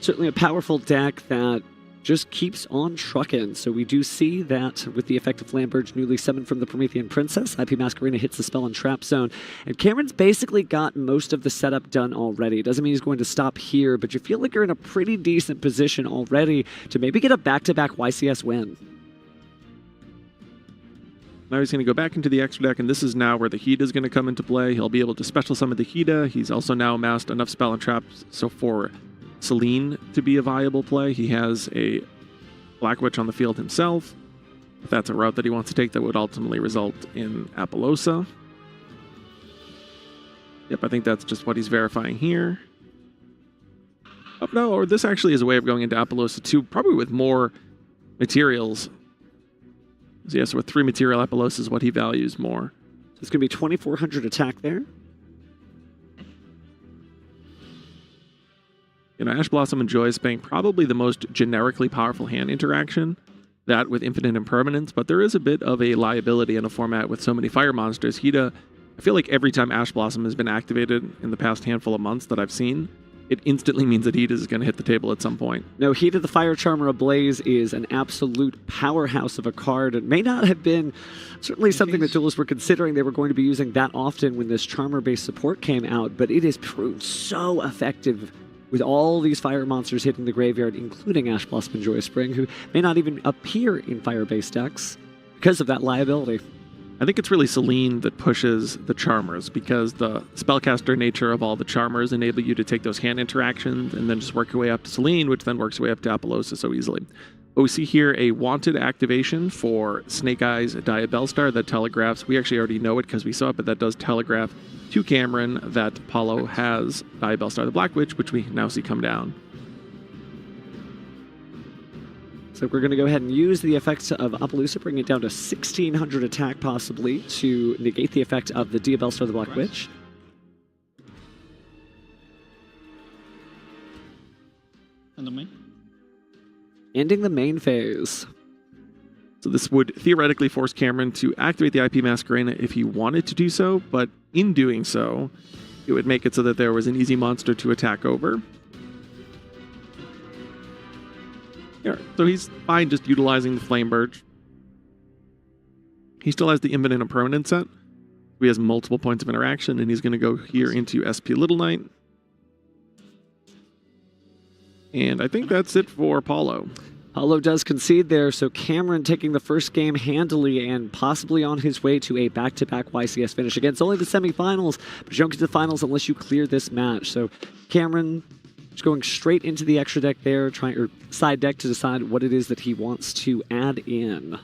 Certainly a powerful deck that just keeps on trucking. So we do see that with the effect of Flamberge newly summoned from the Promethean Princess, IP Masquerena hits the spell and trap zone. And Cameron's basically got most of the setup done already. It doesn't mean he's going to stop here, but you feel like you're in a pretty decent position already to maybe get a back-to-back YCS win. Now he's going to go back into the extra deck, and this is now where the Hida is going to come into play. He'll be able to special summon the Hida. He's also now amassed enough spell and traps so for Celine to be a viable play. He has a Black Witch on the field himself. If that's a route that he wants to take, that would ultimately result in Apollosa. Yep, I think that's just what he's verifying here. Oh, no, or this actually is a way of going into Apollosa too, probably with more materials. So yeah, so with 3 material, Apollosa is what he values more. So it's going to be 2,400 attack there. You know, Ash Blossom and Joyous Spring, probably the most generically powerful hand interaction, that with Infinite Impermanence, but there is a bit of a liability in a format with so many fire monsters. Hida, I feel like every time Ash Blossom has been activated in the past handful of months that I've seen, it instantly means that Heat is going to hit the table at some point. No, Heat of the Fire Charmer Ablaze is an absolute powerhouse of a card. It may not have been certainly something that Duelists were considering they were going to be using that often when this Charmer-based support came out, but it has proved so effective with all these fire monsters hitting the graveyard, including Ash Blossom and Joyous Spring, who may not even appear in fire-based decks because of that liability. I think it's really Selene that pushes the Charmers because the spellcaster nature of all the Charmers enable you to take those hand interactions and then just work your way up to Selene, which then works your way up to Apollosa so easily. But we see here a wanted activation for Snake Eyes Diabellstar that telegraphs. We actually already know it because we saw it, but that does telegraph to Cameron that Paulo has Diabellstar the Black Witch, which we now see come down. So we're going to go ahead and use the effects of Apollousa, bring it down to 1600 attack possibly to negate the effect of the Diabellstar the Black Witch. And the main? Ending the main phase. So this would theoretically force Cameron to activate the IP Masquerena if he wanted to do so, but in doing so, it would make it so that there was an easy monster to attack over. Yeah, so he's fine just utilizing the Flame Birch. He still has the Infinite Impermanent set. He has multiple points of interaction, and he's going to go here into SP Little Knight. And I think that's it for Paulo. Paulo does concede there, so Cameron taking the first game handily and possibly on his way to a back-to-back YCS finish. Again, it's only the semifinals, but you don't get to the finals unless you clear this match. So Cameron just going straight into the extra deck there, or side deck to decide what it is that he wants to add in.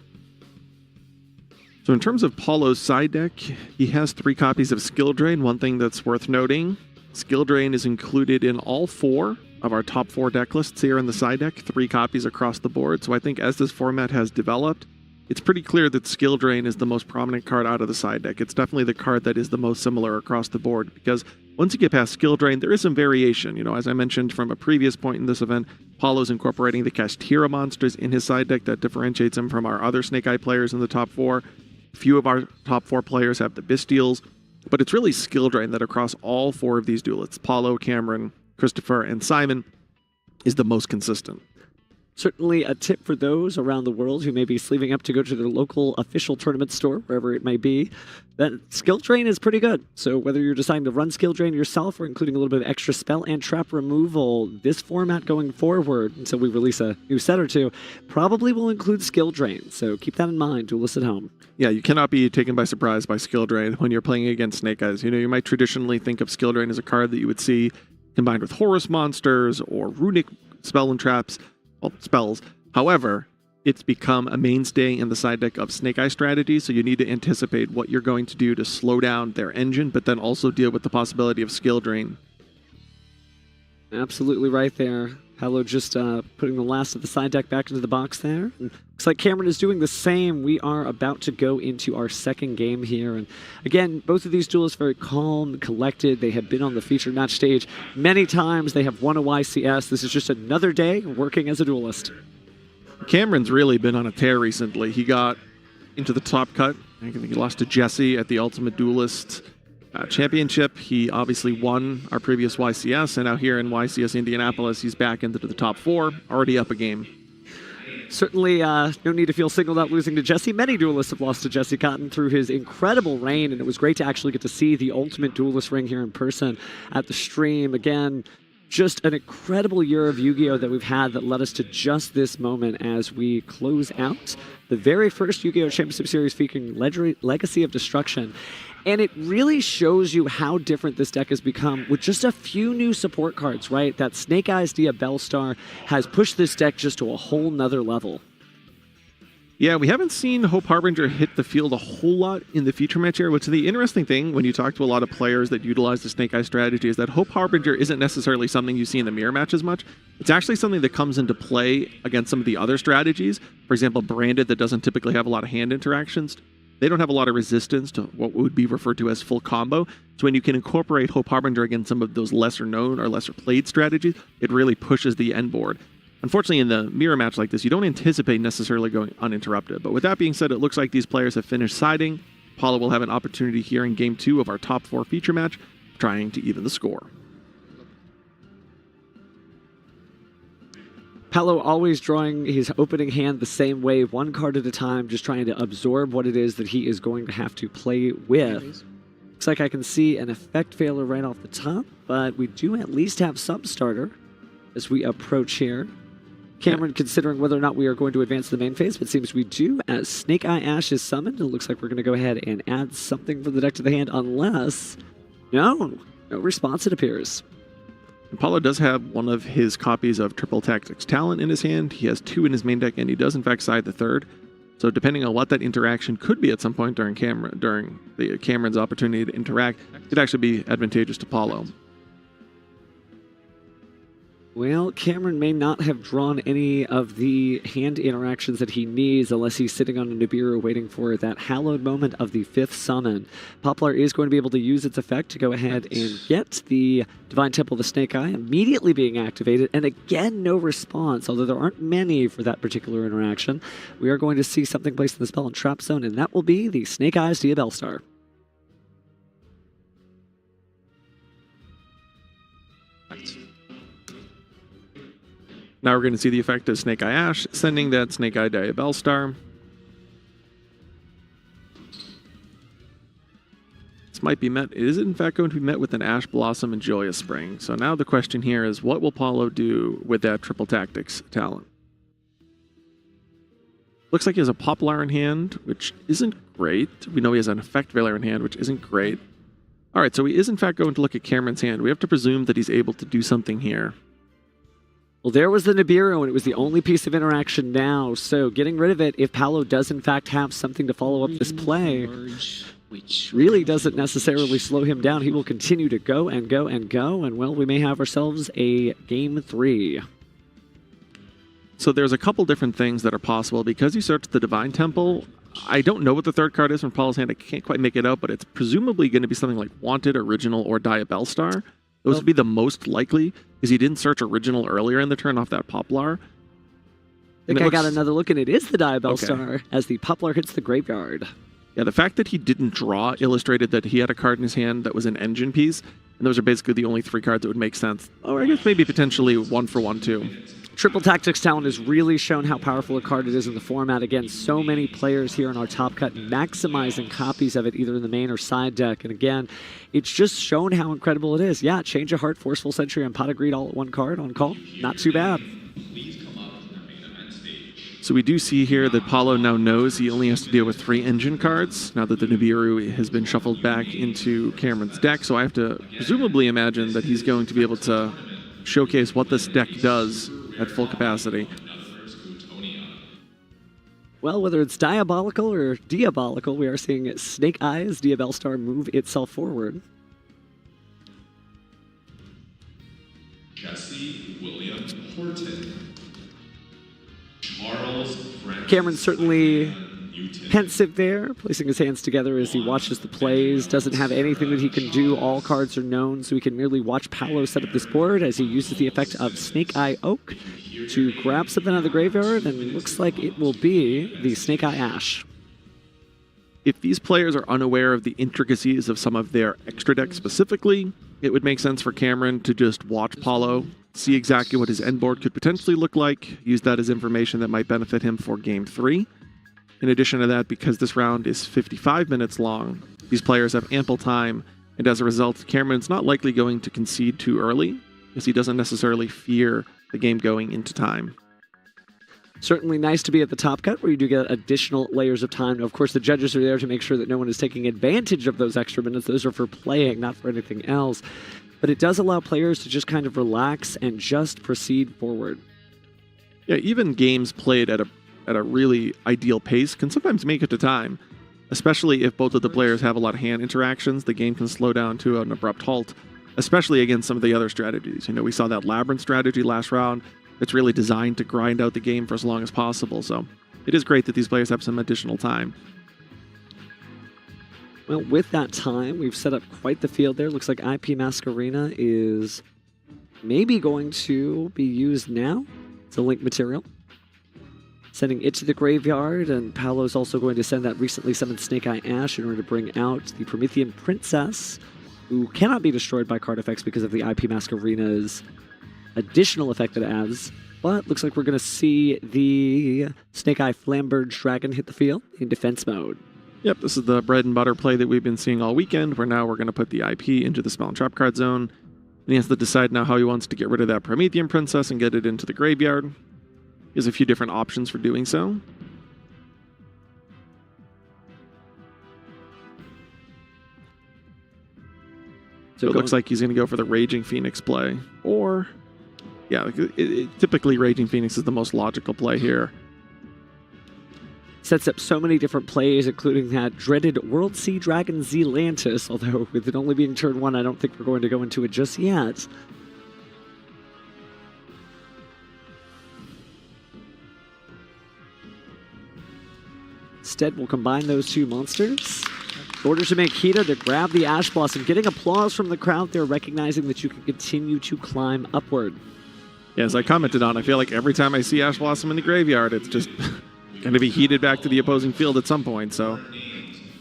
So in terms of Paulo's side deck, he has 3 copies of Skill Drain. One thing that's worth noting, Skill Drain is included in all 4 of our top 4 deck lists here in the side deck, 3 copies across the board. So I think as this format has developed, it's pretty clear that Skill Drain is the most prominent card out of the side deck. It's definitely the card that is the most similar across the board, because once you get past Skill Drain, there is some variation. You know, as I mentioned from a previous point in this event, Paulo's incorporating the Kashtira monsters in his side deck that differentiates him from our other Snake Eye players in the top 4. Few of our top 4 players have the Bystials, but it's really Skill Drain that across all 4 of these duelists, Paulo, Cameron, Christopher, and Simon, is the most consistent. Certainly a tip for those around the world who may be sleeving up to go to their local official tournament store, wherever it may be, that Skill Drain is pretty good. So whether you're deciding to run Skill Drain yourself or including a little bit of extra spell and trap removal, this format going forward, until we release a new set or two, probably will include Skill Drain. So keep that in mind, Duelists at home. Yeah, you cannot be taken by surprise by Skill Drain when you're playing against Snake Eyes. You know, you might traditionally think of Skill Drain as a card that you would see combined with Horus monsters or runic spell and traps, well, spells. However, it's become a mainstay in the side deck of Snake Eye strategy, so you need to anticipate what you're going to do to slow down their engine, but then also deal with the possibility of Skill Drain. Absolutely right there. Hello just putting the last of the side deck back into the box there. And looks like Cameron is doing the same. We are about to go into our second game here. And again, both of these duelists very calm, collected. They have been on the featured match stage many times. They have won a YCS. This is just another day working as a duelist. Cameron's really been on a tear recently. He got into the top cut. I think he lost to Jesse at the Ultimate Duelist Championship. He obviously won our previous YCS, and now here in YCS Indianapolis, he's back into the top 4, already up a game. Certainly no need to feel singled out losing to Jesse. Many duelists have lost to Jesse Cotton through his incredible reign, and it was great to actually get to see the Ultimate Duelist ring here in person at the stream. Again, just an incredible year of Yu-Gi-Oh! That we've had that led us to just this moment as we close out the very first Yu-Gi-Oh! Championship Series featuring Legacy of Destruction. And it really shows you how different this deck has become with just a few new support cards, right? That Snake Eyes Diabellstar has pushed this deck just to a whole nother level. Yeah, we haven't seen Hope Harbinger hit the field a whole lot in the feature match here, which is the interesting thing when you talk to a lot of players that utilize the Snake Eye strategy is that Hope Harbinger isn't necessarily something you see in the mirror match as much. It's actually something that comes into play against some of the other strategies. For example, Branded, that doesn't typically have a lot of hand interactions. They don't have a lot of resistance to what would be referred to as full combo. So when you can incorporate Hope Harbinger against some of those lesser known or lesser played strategies, it really pushes the end board. Unfortunately, in the mirror match like this, you don't anticipate necessarily going uninterrupted. But with that being said, it looks like these players have finished siding. Paulo will have an opportunity here in Game 2 of our top 4 feature match, trying to even the score. Paolo always drawing his opening hand the same way, one card at a time, just trying to absorb what it is that he is going to have to play with. Looks like I can see an effect failure right off the top, but we do at least have some starter as we approach here. Cameron considering whether or not we are going to advance to the main phase, but it seems we do as Snake Eye Ash is summoned. It looks like we're going to go ahead and add something from the deck to the hand unless... No response it appears. Apollo does have one of his copies of Triple Tactics Talent in his hand. He has 2 in his main deck, and he does in fact side the 3rd. So depending on what that interaction could be at some point during Cameron's opportunity to interact, it could actually be advantageous to Apollo. Well, Cameron may not have drawn any of the hand interactions that he needs unless he's sitting on a Nibiru waiting for that hallowed moment of the 5th summon. Poplar is going to be able to use its effect to go ahead and get the Divine Temple of the Snake Eye immediately being activated, and again, no response, although there aren't many for that particular interaction. We are going to see something placed in the spell and trap zone, and that will be the Snake Eyes Diabellstar. Now we're going to see the effect of Snake Eye Ash, sending that Snake Eye Diabellstar. This might be met, it is in fact going to be met with an Ash Blossom and Joyous Spring. So now the question here is, what will Paulo do with that Triple Tactics talent? Looks like he has a Poplar in hand, which isn't great. We know he has an Effect Veiler in hand, which isn't great. Alright, so he is in fact going to look at Cameron's hand. We have to presume that he's able to do something here. Well, there was the Nibiru, and it was the only piece of interaction now, so getting rid of it, if Paolo does in fact have something to follow up this play, really doesn't necessarily slow him down. He will continue to go and go and go, and well, we may have ourselves a Game 3. So there's a couple different things that are possible. Because you searched the Divine Temple, I don't know what the 3rd card is from Paolo's hand. I can't quite make it out, but it's presumably going to be something like Wanted, Original, or Diabellstar. Those would be the most likely, because he didn't search Original earlier in the turn off that Poplar. I think I got another look, and it is the Diabellstar as the Poplar hits the graveyard. Yeah, the fact that he didn't draw illustrated that he had a card in his hand that was an engine piece, and those are basically the only 3 cards that would make sense. Or I guess maybe potentially 1 for 1 too. Triple Tactics Talent has really shown how powerful a card it is in the format. Again, so many players here in our top cut maximizing copies of it either in the main or side deck. And again, it's just shown how incredible it is. Yeah, Change of Heart, Forceful Century, and Pot of Greed all at 1 card on call. Not too bad. So we do see here that Paulo now knows he only has to deal with 3 engine cards now that the Nibiru has been shuffled back into Cameron's deck. So I have to presumably imagine that he's going to be able to showcase what this deck does at full capacity. Well, whether it's diabolical or diabolical, we are seeing Snake Eyes Diabellstar move itself forward. Jesse William Horton. Charles Cameron certainly pensive there, placing his hands together as he watches the plays. Doesn't have anything that he can do. All cards are known, so he can merely watch Paolo set up this board as he uses the effect of Snake Eye Oak to grab something out of the graveyard, and it looks like it will be the Snake Eye Ash. If these players are unaware of the intricacies of some of their extra decks specifically, it would make sense for Cameron to just watch Paulo, see exactly what his end board could potentially look like, use that as information that might benefit him for Game 3. In addition to that, because this round is 55 minutes long, these players have ample time, and as a result, Cameron's not likely going to concede too early, because he doesn't necessarily fear the game going into time. Certainly nice to be at the top cut where you do get additional layers of time. Of course, the judges are there to make sure that no one is taking advantage of those extra minutes. Those are for playing, not for anything else. But it does allow players to just kind of relax and just proceed forward. Yeah, even games played at a really ideal pace can sometimes make it to time, especially if both of the players have a lot of hand interactions. The game can slow down to an abrupt halt, especially against some of the other strategies. You know, we saw that Labyrinth strategy last round. It's really designed to grind out the game for as long as possible, so it is great that these players have some additional time. Well, with that time, we've set up quite the field there. Looks like IP Masquerena is maybe going to be used now. It's a link material. Sending it to the graveyard, and Paolo's also going to send that recently summoned Snake Eye Ash in order to bring out the Promethean Princess, who cannot be destroyed by card effects because of the IP Masquerena's additional effect that it adds But looks like we're going to see the Snake Eye Flamberge Dragon hit the field in defense mode. Yep, this is the bread and butter play that we've been seeing all weekend, where now we're going to put the IP into the spell and trap card zone. And he has to decide now how he wants to get rid of that Promethean Princess and get it into the graveyard. He has a few different options for doing so. So it looks like he's going to go for the Raging Phoenix play. Or, yeah, typically Raging Phoenix is the most logical play here. Sets up so many different plays, including that dreaded World Sea Dragon Zealantis, although with it only being turn 1, I don't think we're going to go into it just yet. Instead, we'll combine those two monsters. In order to make Hida to grab the Ash Blossom, getting applause from the crowd there, recognizing that you can continue to climb upward. Yeah, as I commented on, I feel like every time I see Ash Blossom in the graveyard, it's just going to be heated back to the opposing field at some point, so...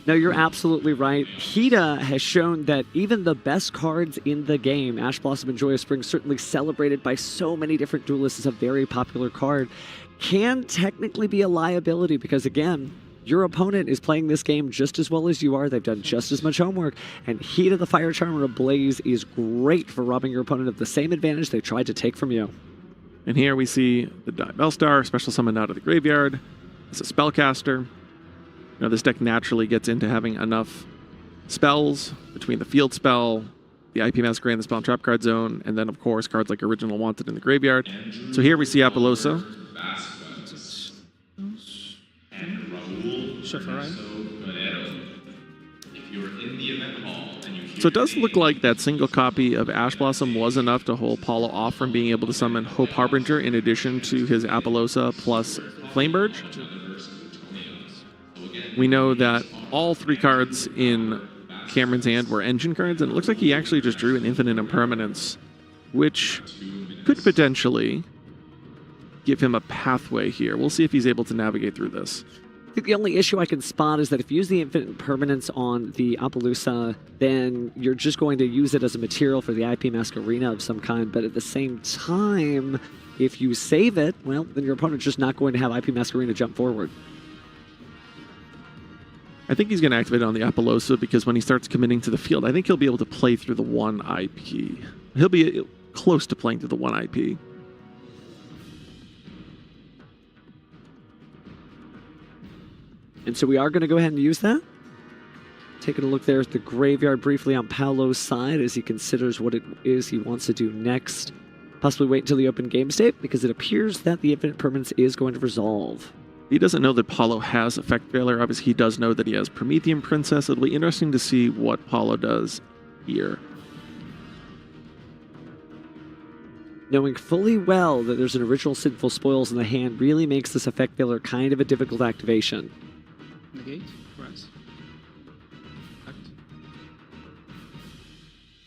No, you're absolutely right. Hida has shown that even the best cards in the game, Ash Blossom and Joyous Spring, certainly celebrated by so many different duelists as a very popular card, can technically be a liability because, again, your opponent is playing this game just as well as you are. They've done just as much homework. And Hida the Fire Charmer Ablaze is great for robbing your opponent of the same advantage they tried to take from you. And here we see the Bellstar, special summon out of the graveyard. It's a spellcaster. Now this deck naturally gets into having enough spells between the field spell, the IP Masquerade in the spell and trap card zone, and then of course cards like Original Wanted in the graveyard. So here we see Apollosa. So it does look like that single copy of Ash Blossom was enough to hold Paulo off from being able to summon Hope Harbinger in addition to his Apollosa plus Flameburge. We know that all 3 cards in Cameron's hand were engine cards, and it looks like he actually just drew an Infinite Impermanence, which could potentially give him a pathway here. We'll see if he's able to navigate through this. I think the only issue I can spot is that if you use the Infinite Impermanence on the Appaloosa, then you're just going to use it as a material for the IP Masquerena of some kind, but at the same time, if you save it, well, then your opponent's just not going to have IP Masquerena jump forward. I think he's going to activate it on the Apollosa because when he starts committing to the field, I think he'll be able to play through the 1 IP. He'll be close to playing through the 1 IP. And so we are going to go ahead and use that. Taking a look there at the graveyard briefly on Paolo's side as he considers what it is he wants to do next. Possibly wait until the open game state because it appears that the Infinite Permanence is going to resolve. He doesn't know that Paulo has Effect Failure. Obviously, he does know that he has Promethean Princess. It'll be interesting to see what Paulo does here. Knowing fully well that there's an original Sinful Spoils in the hand really makes this Effect Failure kind of a difficult activation. Negate, press.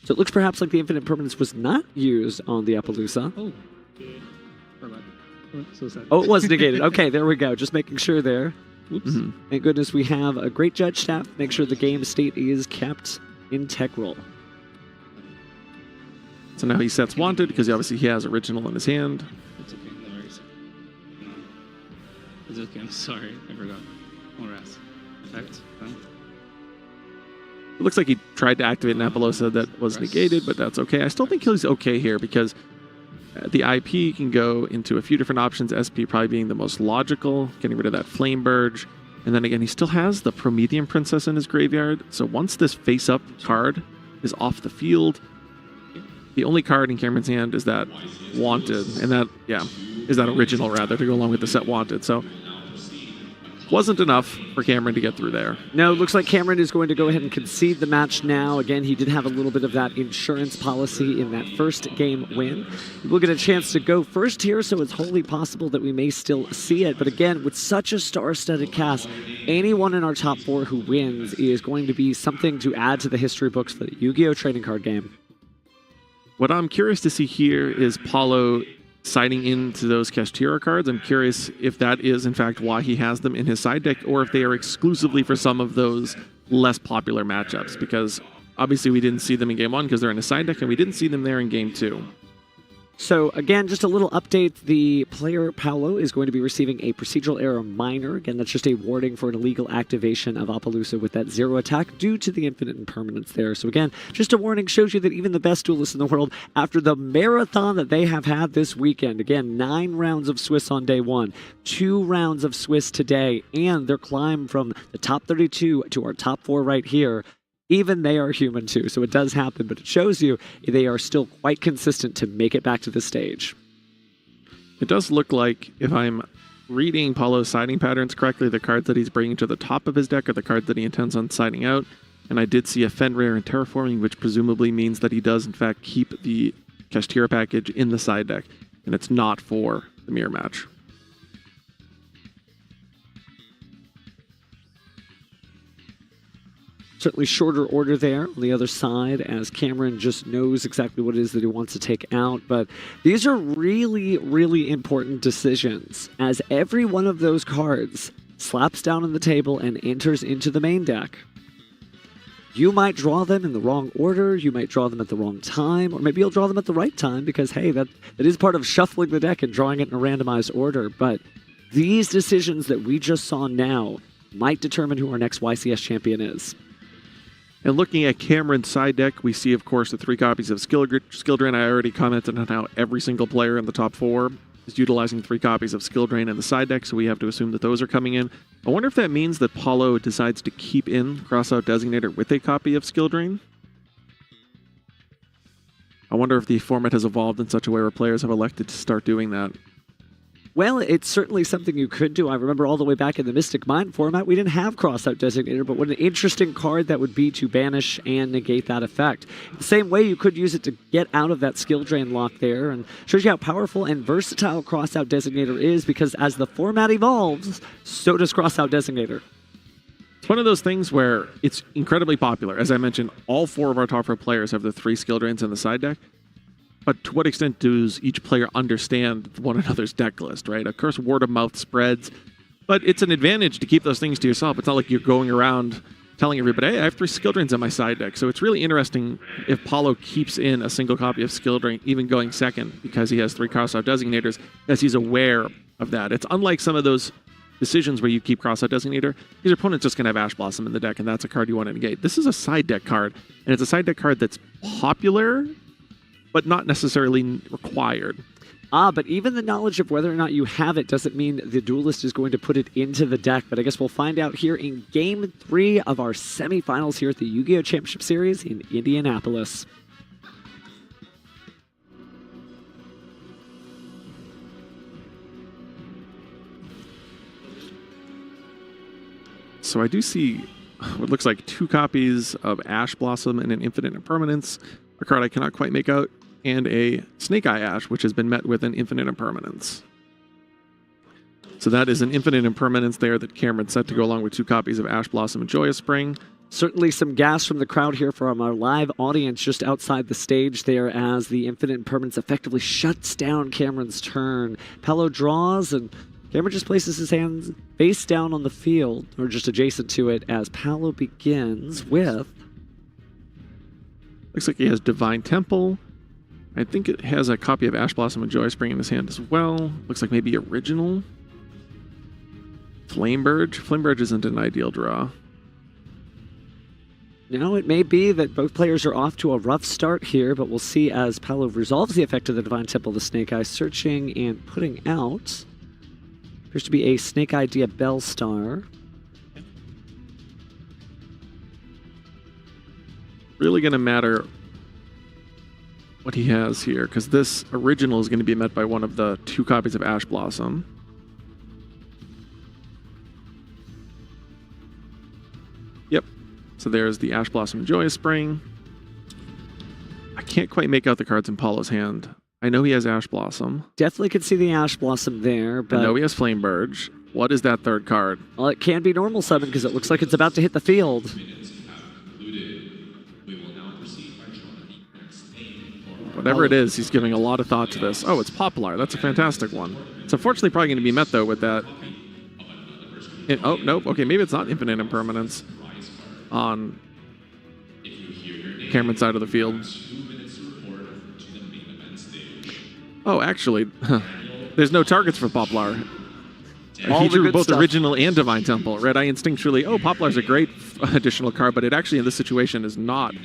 So it looks perhaps like the Infinite Permanence was not used on the Appaloosa. Oh, forgot. So sad. Oh, it was negated. Okay, there we go. Just making sure there. Oops. Thank goodness we have a great judge staff. Make sure the game state is kept integral. So now he sets Wanted because obviously he has Original in his hand. It's okay. No worries. It's okay. I'm sorry. I forgot. More rest. Effect. It looks like he tried to activate an Apollosa that was negated, but that's okay. I still think he's okay here because the IP can go into a few different options, SP probably being the most logical, getting rid of that Flameburge. And then again, he still has the Promethean Princess in his graveyard. So once this face-up card is off the field, the only card in Cameron's hand is that Wanted. And that, yeah, is that Original, rather, to go along with the set Wanted. So wasn't enough for Cameron to get through there. No, it looks like Cameron is going to go ahead and concede the match now. Again, he did have a little bit of that insurance policy in that first game win. We'll get a chance to go first here, so it's wholly possible that we may still see it. But again, with such a star-studded cast, anyone in our top 4 who wins is going to be something to add to the history books for the Yu-Gi-Oh! Trading card game. What I'm curious to see here is Paulo siding into those Kashtira cards. I'm curious if that is, in fact, why he has them in his side deck, or if they are exclusively for some of those less popular matchups, because obviously we didn't see them in Game 1 because they're in his side deck, and we didn't see them there in Game 2. So again, just a little update. The player Paolo is going to be receiving a procedural error minor. Again, that's just a warning for an illegal activation of Appaloosa with that 0 attack due to the infinite impermanence there. So again, just a warning, shows you that even the best duelists in the world, after the marathon that they have had this weekend, again, 9 rounds of Swiss on day 1, 2 rounds of Swiss today, and their climb from the top 32 to our top 4 right here, even they are human too, so it does happen, but it shows you they are still quite consistent to make it back to the stage. It does look like, if I'm reading Paulo's siding patterns correctly, the cards that he's bringing to the top of his deck are the cards that he intends on siding out, and I did see a Fenrir and Terraforming, which presumably means that he does in fact keep the Kashtira package in the side deck, and it's not for the mirror match. Certainly shorter order there on the other side, as Cameron just knows exactly what it is that he wants to take out. But these are really, really important decisions, as every one of those cards slaps down on the table and enters into the main deck. You might draw them in the wrong order, you might draw them at the wrong time, or maybe you'll draw them at the right time, because hey, that is part of shuffling the deck and drawing it in a randomized order. But these decisions that we just saw now might determine who our next YCS champion is. And looking at Cameron's side deck, we see, of course, the 3 copies of Skill Drain. I already commented on how every single player in the top 4 is utilizing 3 copies of Skill Drain in the side deck, so we have to assume that those are coming in. I wonder if that means that Paulo decides to keep in Crossout Designator with a copy of Skill Drain. I wonder if the format has evolved in such a way where players have elected to start doing that. Well, it's certainly something you could do. I remember all the way back in the Mystic Mind format, we didn't have Crossout Designator, but what an interesting card that would be to banish and negate that effect. The same way you could use it to get out of that skill drain lock there, and shows you how powerful and versatile Crossout Designator is, because as the format evolves, so does Crossout Designator. It's one of those things where it's incredibly popular. As I mentioned, all 4 of our top 4 players have the 3 skill drains in the side deck. But to what extent does each player understand one another's deck list, right? Of course, word of mouth spreads, but it's an advantage to keep those things to yourself. It's not like you're going around telling everybody, hey, I have 3 skill drains on my side deck. So it's really interesting if Paulo keeps in a single copy of skill drain, even going second, because he has 3 Crossout Designators, as he's aware of that. It's unlike some of those decisions where you keep Crossout Designator. Your opponent's just going to have Ash Blossom in the deck, and that's a card you want to negate. This is a side deck card, and it's a side deck card that's popular, but not necessarily required. But even the knowledge of whether or not you have it doesn't mean the Duelist is going to put it into the deck. But I guess we'll find out here in Game 3 of our semifinals here at the Yu-Gi-Oh! Championship Series in Indianapolis. So I do see what looks like 2 copies of Ash Blossom and an Infinite Impermanence, a card I cannot quite make out, and a Snake Eye Ash, which has been met with an Infinite Impermanence. So that is an Infinite Impermanence there that Cameron set to go along with 2 copies of Ash Blossom and Joyous Spring. Certainly some gas from the crowd here from our live audience just outside the stage there, as the Infinite Impermanence effectively shuts down Cameron's turn. Paolo draws, and Cameron just places his hands face down on the field, or just adjacent to it, as Paolo begins with... Looks like he has Divine Temple. I think it has a copy of Ash Blossom and Joyous Spring in his hand as well. Looks like maybe original. Flameburge. Flameburge isn't an ideal draw. Now, it may be that both players are off to a rough start here, but we'll see as Paolo resolves the effect of the Divine Temple, the Snake Eye, searching and putting out. Appears to be a Snake Eye Diabell Star. Really going to matter what he has here, because this original is going to be met by one of the 2 copies of Ash Blossom. Yep. So there's the Ash Blossom Joyous Spring. I can't quite make out the cards in Paulo's hand. I know he has Ash Blossom. Definitely can see the Ash Blossom there, but... I know he has Flameburge. What is that 3rd card? Well, it can be normal summon, because it looks like it's about to hit the field. Whatever it is, he's giving a lot of thought to this. Oh, it's Poplar. That's a fantastic one. It's unfortunately probably going to be met, though, with that. Oh, nope. Okay, maybe it's not Infinite Impermanence on Cameron's side of the field. Oh, actually, there's no targets for Poplar. All He the drew good both stuff. Original and Divine Temple. Red Eye instinctually, oh, Poplar's a great additional card, but it actually in this situation is not.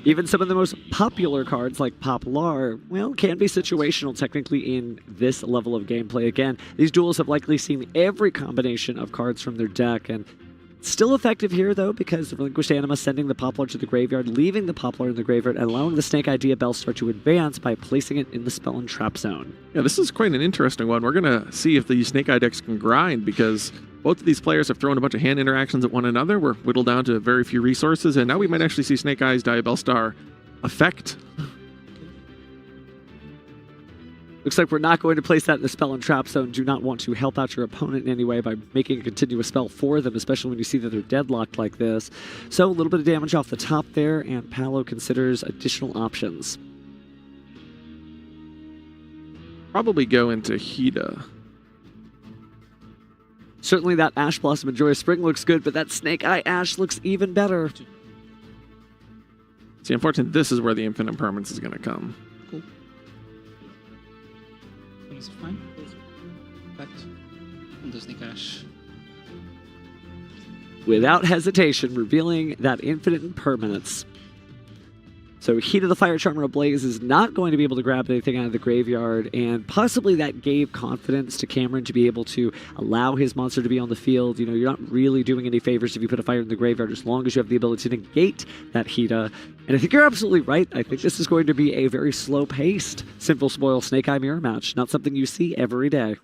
Even some of the most popular cards like Poplar, well, can be situational technically in this level of gameplay. Again, these duels have likely seen every combination of cards from their deck, and still effective here, though, because the Relinquished Anima sending the Poplar to the graveyard, leaving the Poplar in the graveyard, and allowing the Snake Idea Bellstar to advance by placing it in the Spell and Trap zone. Yeah, this is quite an interesting one. We're going to see if the Snake Eye decks can grind, because both of these players have thrown a bunch of hand interactions at one another. We're whittled down to very few resources, and now we might actually see Snake Eye's Diabellstar effect. Looks like we're not going to place that in the Spell and Trap zone. Do not want to help out your opponent in any way by making a continuous spell for them, especially when you see that they're deadlocked like this. So a little bit of damage off the top there, and Paolo considers additional options. Probably go into Hida. Certainly that Ash Blossom and Joyous Spring looks good, but that Snake Eye Ash looks even better. See, unfortunately, this is where the Infinite Permanence is going to come. It's fine. Back on the Snake Ash. Without hesitation, revealing that Infinite Impermanence. So Heat of the Fire Charmer Ablaze is not going to be able to grab anything out of the graveyard, and possibly that gave confidence to Cameron to be able to allow his monster to be on the field. You know, you're not really doing any favors if you put a fire in the graveyard, as long as you have the ability to negate that Hida. And I think you're absolutely right. I think this is going to be a very slow-paced Sinful Spoil Snake Eye Mirror match, not something you see every day.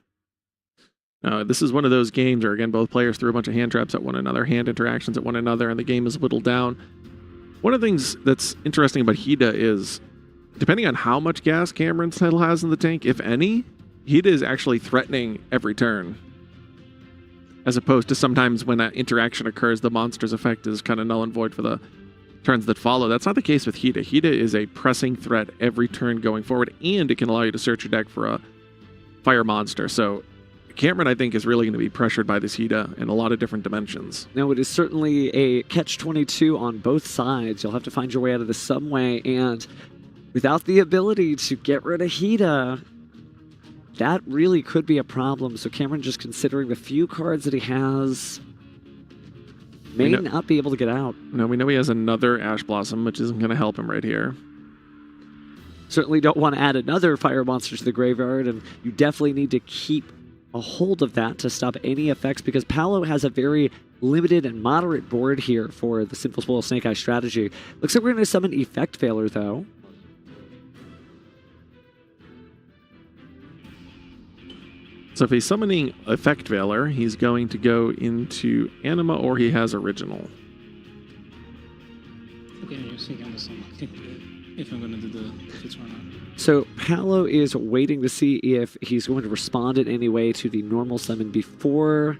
This is one of those games where, again, both players threw a bunch of hand traps at one another, hand interactions at one another, and the game is whittled down. One of the things that's interesting about Hida is, depending on how much gas Cameron still has in the tank, if any, Hida is actually threatening every turn. As opposed to sometimes when that interaction occurs, the monster's effect is kind of null and void for the turns that follow. That's not the case with Hida. Hida is a pressing threat every turn going forward, and it can allow you to search your deck for a fire monster. So Cameron, I think, is really going to be pressured by this Hida in a lot of different dimensions. Now, it is certainly a catch-22 on both sides. You'll have to find your way out of this some way, and without the ability to get rid of Hida, that really could be a problem. So Cameron, just considering the few cards that he has, may not be able to get out. No, we know he has another Ash Blossom, which isn't going to help him right here. Certainly don't want to add another fire monster to the graveyard, and you definitely need to keep a hold of that to stop any effects, because Paolo has a very limited and moderate board here for the Sinful Spoil Snake Eye strategy. Looks like we're going to summon Effect Veiler, though. So if he's summoning Effect Veiler, he's going to go into Anima, or he has Original. Okay, you're seeing on the same. If I'm going to do the fits or not. So Paolo is waiting to see if he's going to respond in any way to the normal summon before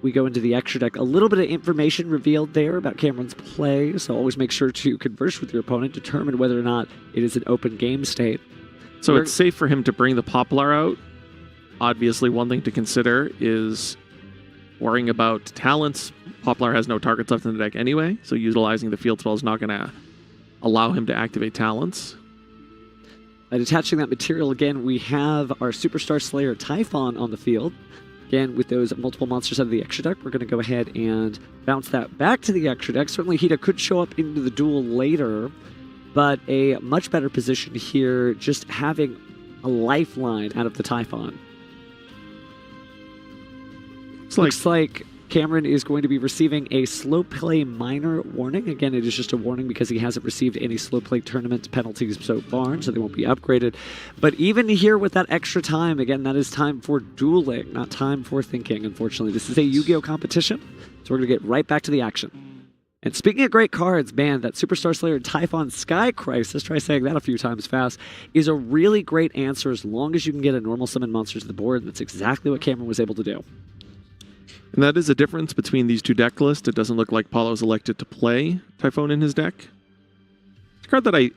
we go into the extra deck. A little bit of information revealed there about Cameron's play, so always make sure to converse with your opponent, determine whether or not it is an open game state. So it's safe for him to bring the Poplar out. Obviously, one thing to consider is worrying about talents. Poplar has no targets left in the deck anyway, so utilizing the field spell is not going to allow him to activate talents. By detaching that material, again, we have our Superstar Slayer Typhon on the field. Again, with those multiple monsters out of the extra deck, we're going to go ahead and bounce that back to the extra deck. Certainly, Hida could show up into the duel later, but a much better position here, just having a lifeline out of the Typhon. Looks like Cameron is going to be receiving a slow play minor warning. Again, it is just a warning because he hasn't received any slow play tournament penalties so far, so they won't be upgraded. But even here with that extra time, again, that is time for dueling, not time for thinking, unfortunately. This is a Yu-Gi-Oh! Competition, so we're going to get right back to the action. And speaking of great cards, man, that Superstar Slayer Typhon Sky Crisis, try saying that a few times fast, is a really great answer as long as you can get a normal summon monster to the board. That's exactly what Cameron was able to do. And that is a difference between these two deck lists. It doesn't look like Paulo's elected to play Typhon in his deck. It's a card that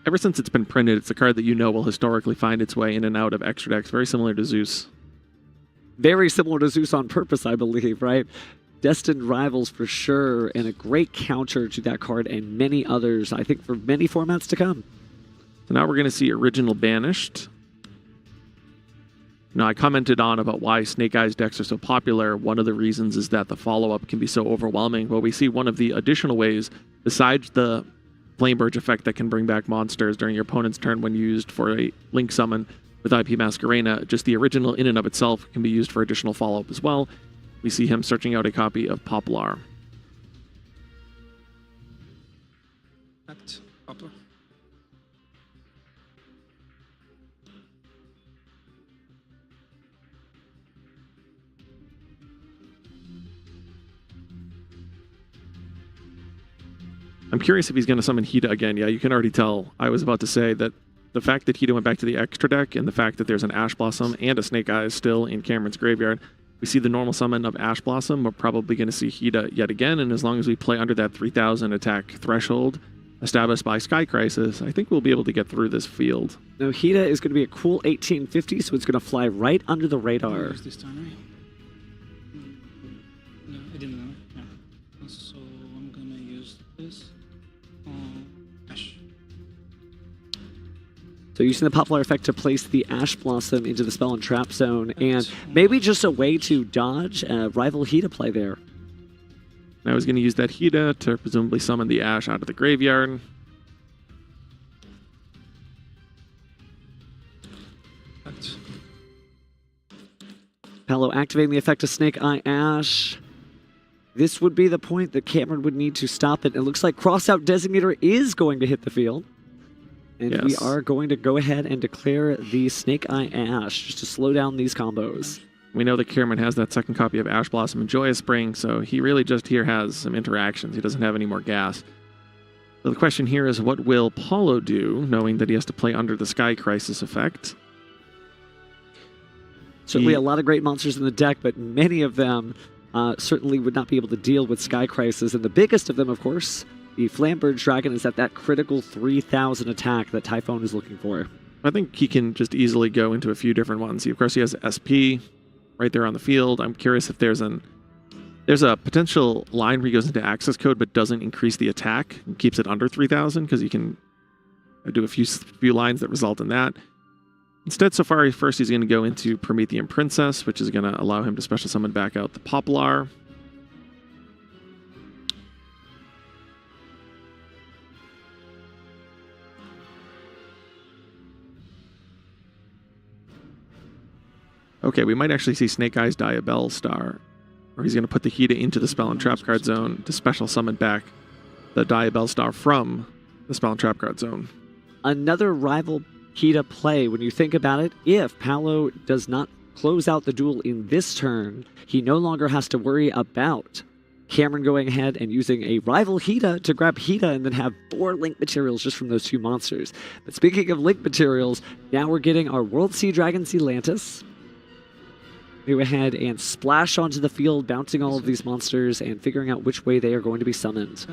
ever since it's been printed, it's a card that you know will historically find its way in and out of extra decks, very similar to Zeus. Very similar to Zeus on purpose, I believe, right? Destined rivals for sure, and a great counter to that card and many others, I think, for many formats to come. So now we're going to see Original Banished. Now, I commented on about why Snake Eyes decks are so popular. One of the reasons is that the follow-up can be so overwhelming. Well, we see one of the additional ways, besides the Flameburge effect that can bring back monsters during your opponent's turn when used for a Link Summon with IP Masquerena, just the original in and of itself can be used for additional follow-up as well. We see him searching out a copy of Poplar. Poplar. I'm curious if he's going to summon Hida again. Yeah, you can already tell. I was about to say that the fact that Hida went back to the extra deck and the fact that there's an Ash Blossom and a Snake Eyes still in Cameron's graveyard, we see the normal summon of Ash Blossom. We're probably going to see Hida yet again, and as long as we play under that 3,000 attack threshold established by Sky Crisis, I think we'll be able to get through this field. Now, Hida is going to be a cool 1850, so it's going to fly right under the radar. This time, right? No, I didn't know. Yeah. So I'm going to use this. Ash. So using the Poplar effect to place the Ash Blossom into the Spell and Trap zone, and maybe just a way to dodge a rival Hida play there. Now he's going to use that Hida to presumably summon the Ash out of the graveyard. Paolo activating the effect of Snake Eye Ash. This would be the point that Cameron would need to stop it. It looks like Crossout Designator is going to hit the field. And yes, we are going to go ahead and declare the Snake Eye Ash just to slow down these combos. We know that Cameron has that second copy of Ash Blossom and Joyous Spring, so he really just here has some interactions. He doesn't have any more gas. So the question here is, what will Paolo do, knowing that he has to play under the Sky Crisis effect? Certainly a lot of great monsters in the deck, but many of them certainly would not be able to deal with Sky Crisis. And the biggest of them, of course, the Flamberge Dragon, is at that critical 3,000 attack that Typhon is looking for. I think he can just easily go into a few different ones. Of course, he has SP right there on the field. I'm curious if there's a potential line where he goes into access code but doesn't increase the attack and keeps it under 3,000, because he can do a few lines that result in that. Instead, so far, first he's going to go into Promethean Princess, which is going to allow him to special summon back out the Poplar. Okay, we might actually see Snake Eyes Diabell Star, or he's going to put the Hida into the Spell and Trap card zone to special summon back the Diabell Star from the Spell and Trap card zone. Another rival Hida play, when you think about it. If Paolo does not close out the duel in this turn, he no longer has to worry about Cameron going ahead and using a rival Hida to grab Hida and then have 4 link materials just from those 2 monsters. But speaking of link materials, now we're getting our World Sea Dragon Zealantis. Go ahead and splash onto the field, bouncing all of these monsters and figuring out which way they are going to be summoned.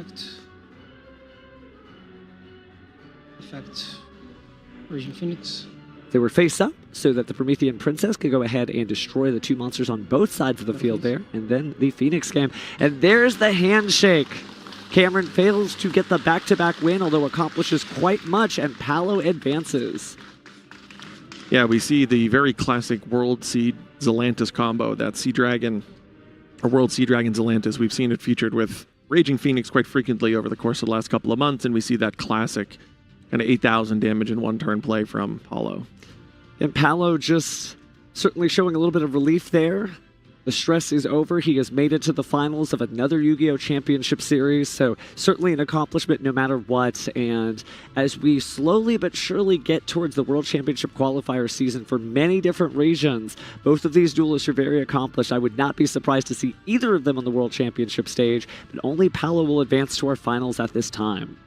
Effect. Origin Phoenix. They were face up so that the Promethean Princess could go ahead and destroy the 2 monsters on both sides of the field there. And then the Phoenix came. And there's the handshake. Cameron fails to get the back-to-back win, although accomplishes quite much, and Paolo advances. Yeah, we see the very classic World Sea Zealantis combo, that Sea Dragon, or World Sea Dragon Zealantis. We've seen it featured with Raging Phoenix quite frequently over the course of the last couple of months, and we see that classic kind of 8,000 damage in 1 turn play from Paolo. And Paolo just certainly showing a little bit of relief there. The stress is over. He has made it to the finals of another Yu-Gi-Oh! Championship Series, so certainly an accomplishment no matter what. And as we slowly but surely get towards the World Championship qualifier season for many different regions, both of these duelists are very accomplished. I would not be surprised to see either of them on the World Championship stage, but only Paolo will advance to our finals at this time.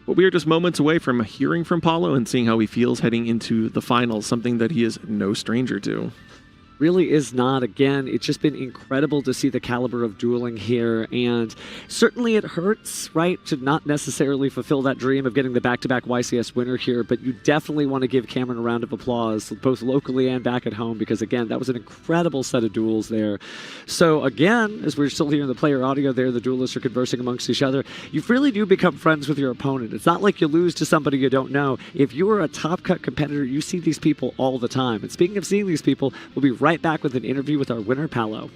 But we are just moments away from hearing from Paolo and seeing how he feels heading into the finals, something that he is no stranger to. really is not. Again, it's just been incredible to see the caliber of dueling here, and certainly it hurts, right, to not necessarily fulfill that dream of getting the back-to-back YCS winner here, but you definitely want to give Cameron a round of applause, both locally and back at home, because again, that was an incredible set of duels there. So again, as we're still hearing the player audio there, the duelists are conversing amongst each other. You really do become friends with your opponent. It's not like you lose to somebody you don't know. If you are a top-cut competitor, you see these people all the time. And speaking of seeing these people, we'll be right back with an interview with our winner, Paolo.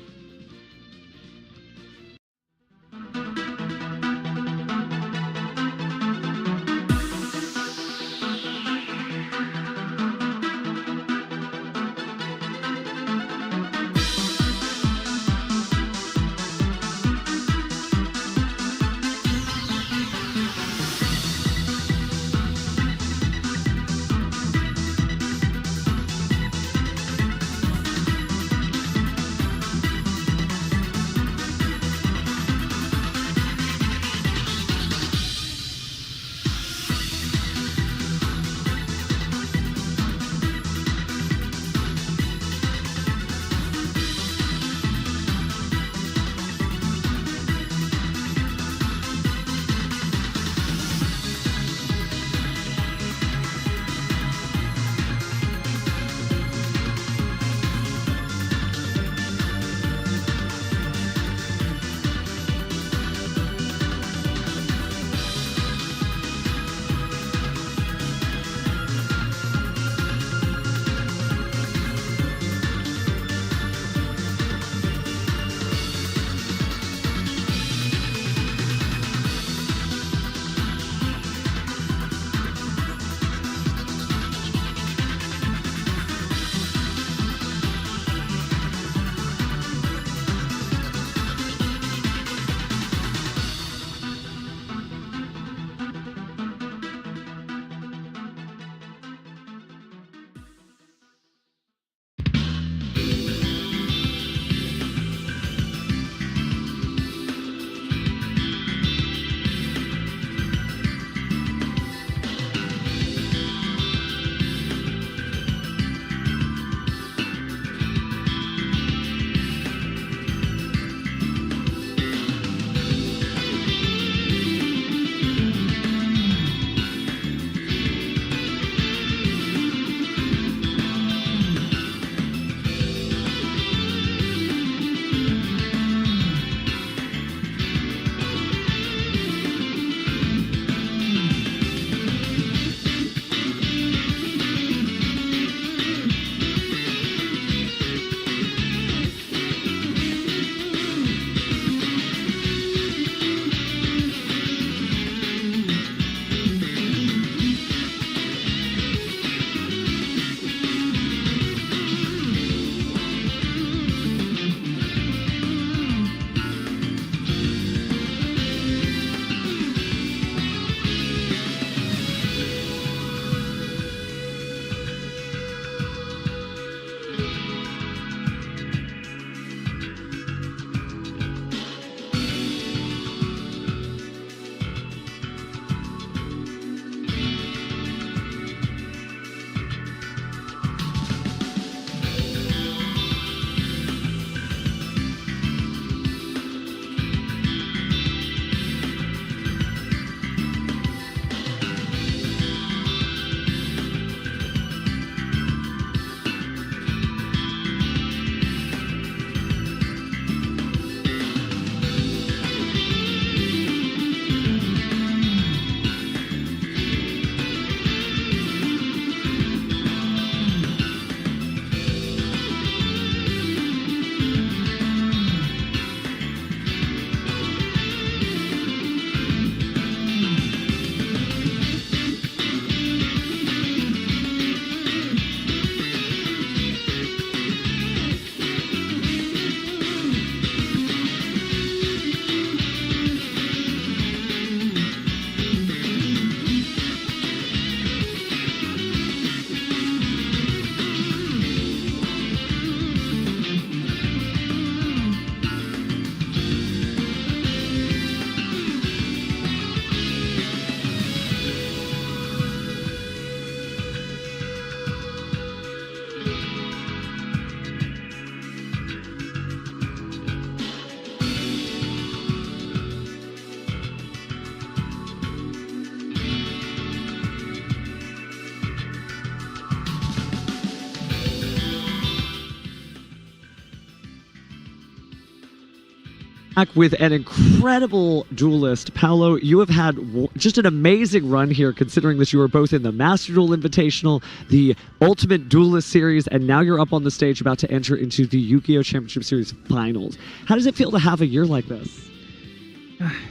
Back with an incredible duelist. Paolo, you have had just an amazing run here, considering that you were both in the Master Duel Invitational, the Ultimate Duelist Series, and now you're up on the stage about to enter into the Yu-Gi-Oh! Championship Series Finals. How does it feel to have a year like this?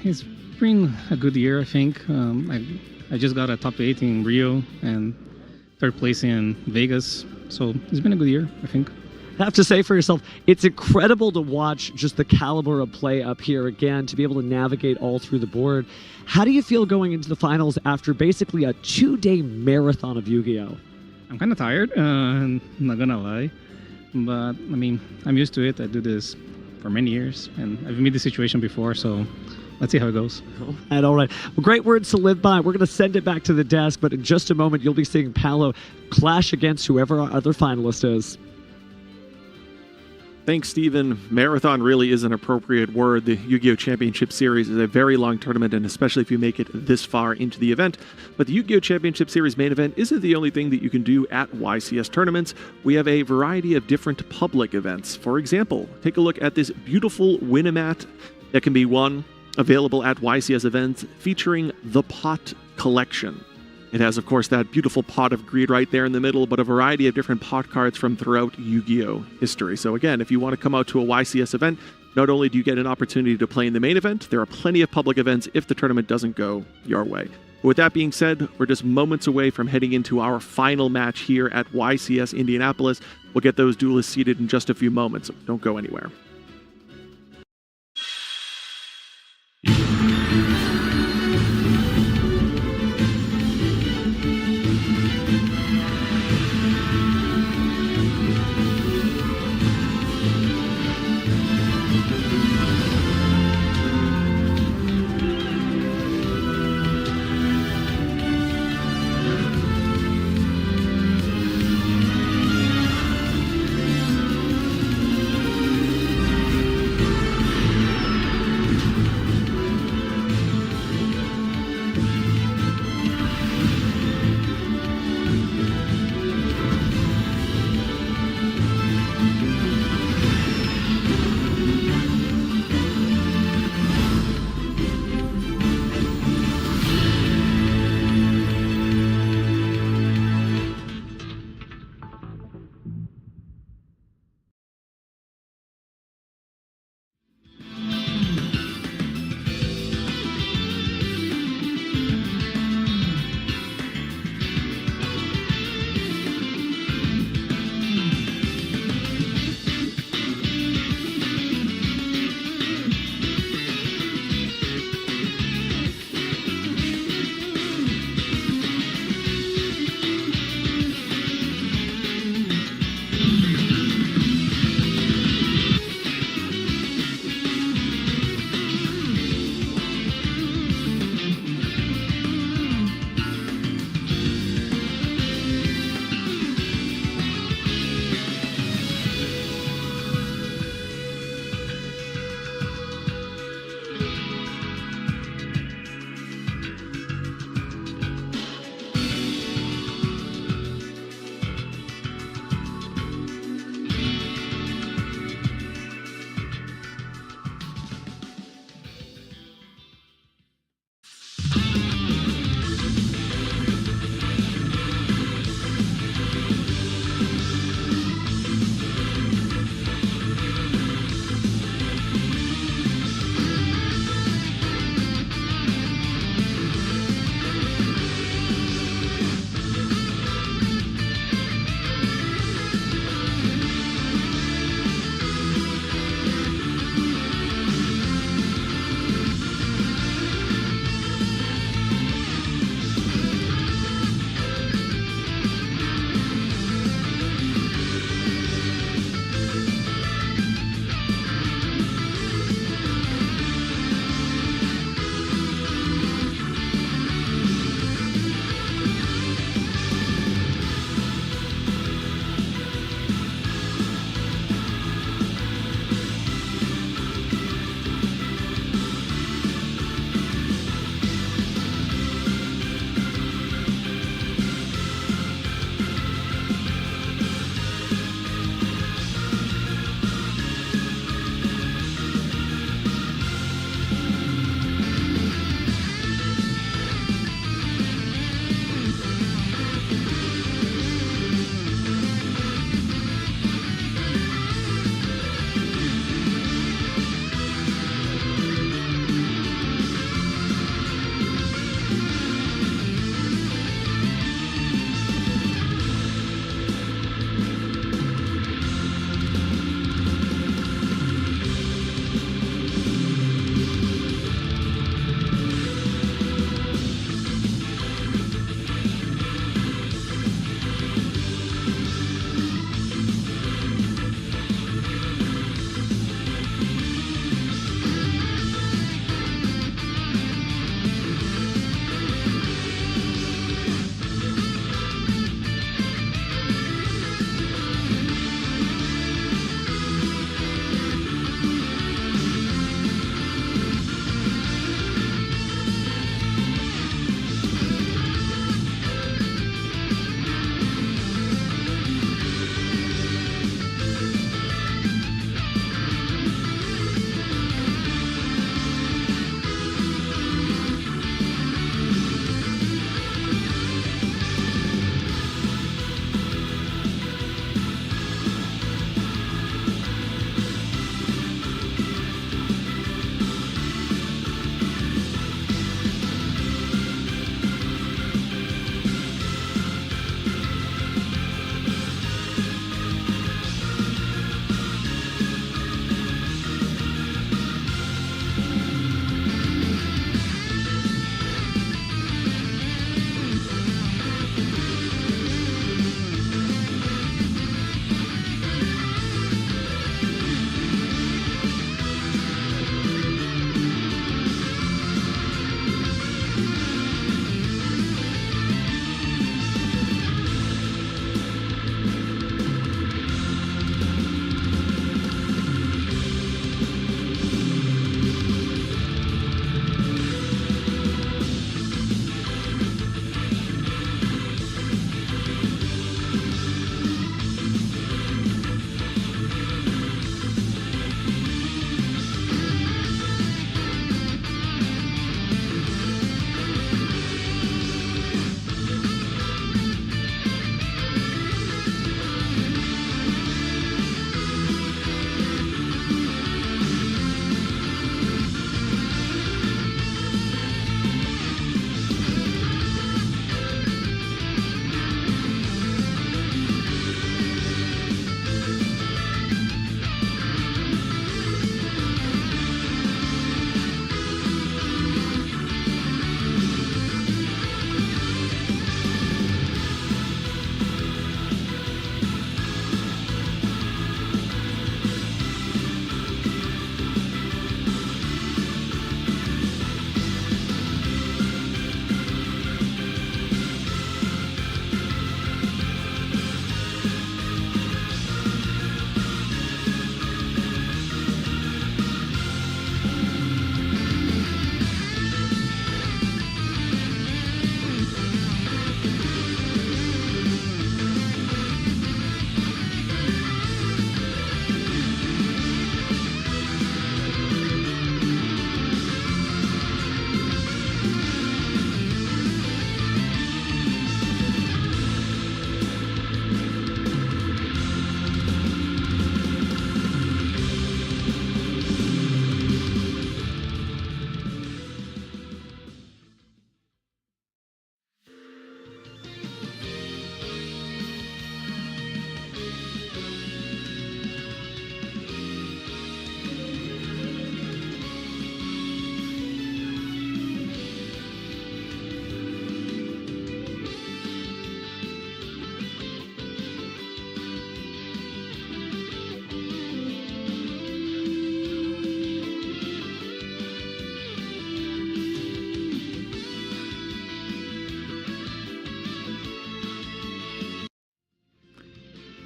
It's been a good year, I think. I just got a top 8 in Rio and third place in Vegas, so it's been a good year, I think. I have to say for yourself, it's incredible to watch just the caliber of play up here again, to be able to navigate all through the board. How do you feel going into the finals after basically a 2-day marathon of Yu-Gi-Oh? I'm kind of tired, I'm not gonna lie, but I mean, I'm used to it. I do this for many years, and I've met this situation before, so let's see how it goes. And all right. Well, great words to live by. We're going to send it back to the desk, but in just a moment, you'll be seeing Paolo clash against whoever our other finalist is. Thanks, Steven. Marathon really is an appropriate word. The Yu-Gi-Oh! Championship Series is a very long tournament, and especially if you make it this far into the event. But the Yu-Gi-Oh! Championship Series main event isn't the only thing that you can do at YCS tournaments. We have a variety of different public events. For example, take a look at this beautiful Winamat that can be won, available at YCS events, featuring the Pot Collection. It has, of course, that beautiful pot of greed right there in the middle, but a variety of different pot cards from throughout Yu-Gi-Oh! History. So again, if you want to come out to a YCS event, not only do you get an opportunity to play in the main event, there are plenty of public events if the tournament doesn't go your way. But with that being said, we're just moments away from heading into our final match here at YCS Indianapolis. We'll get those duelists seated in just a few moments, so don't go anywhere.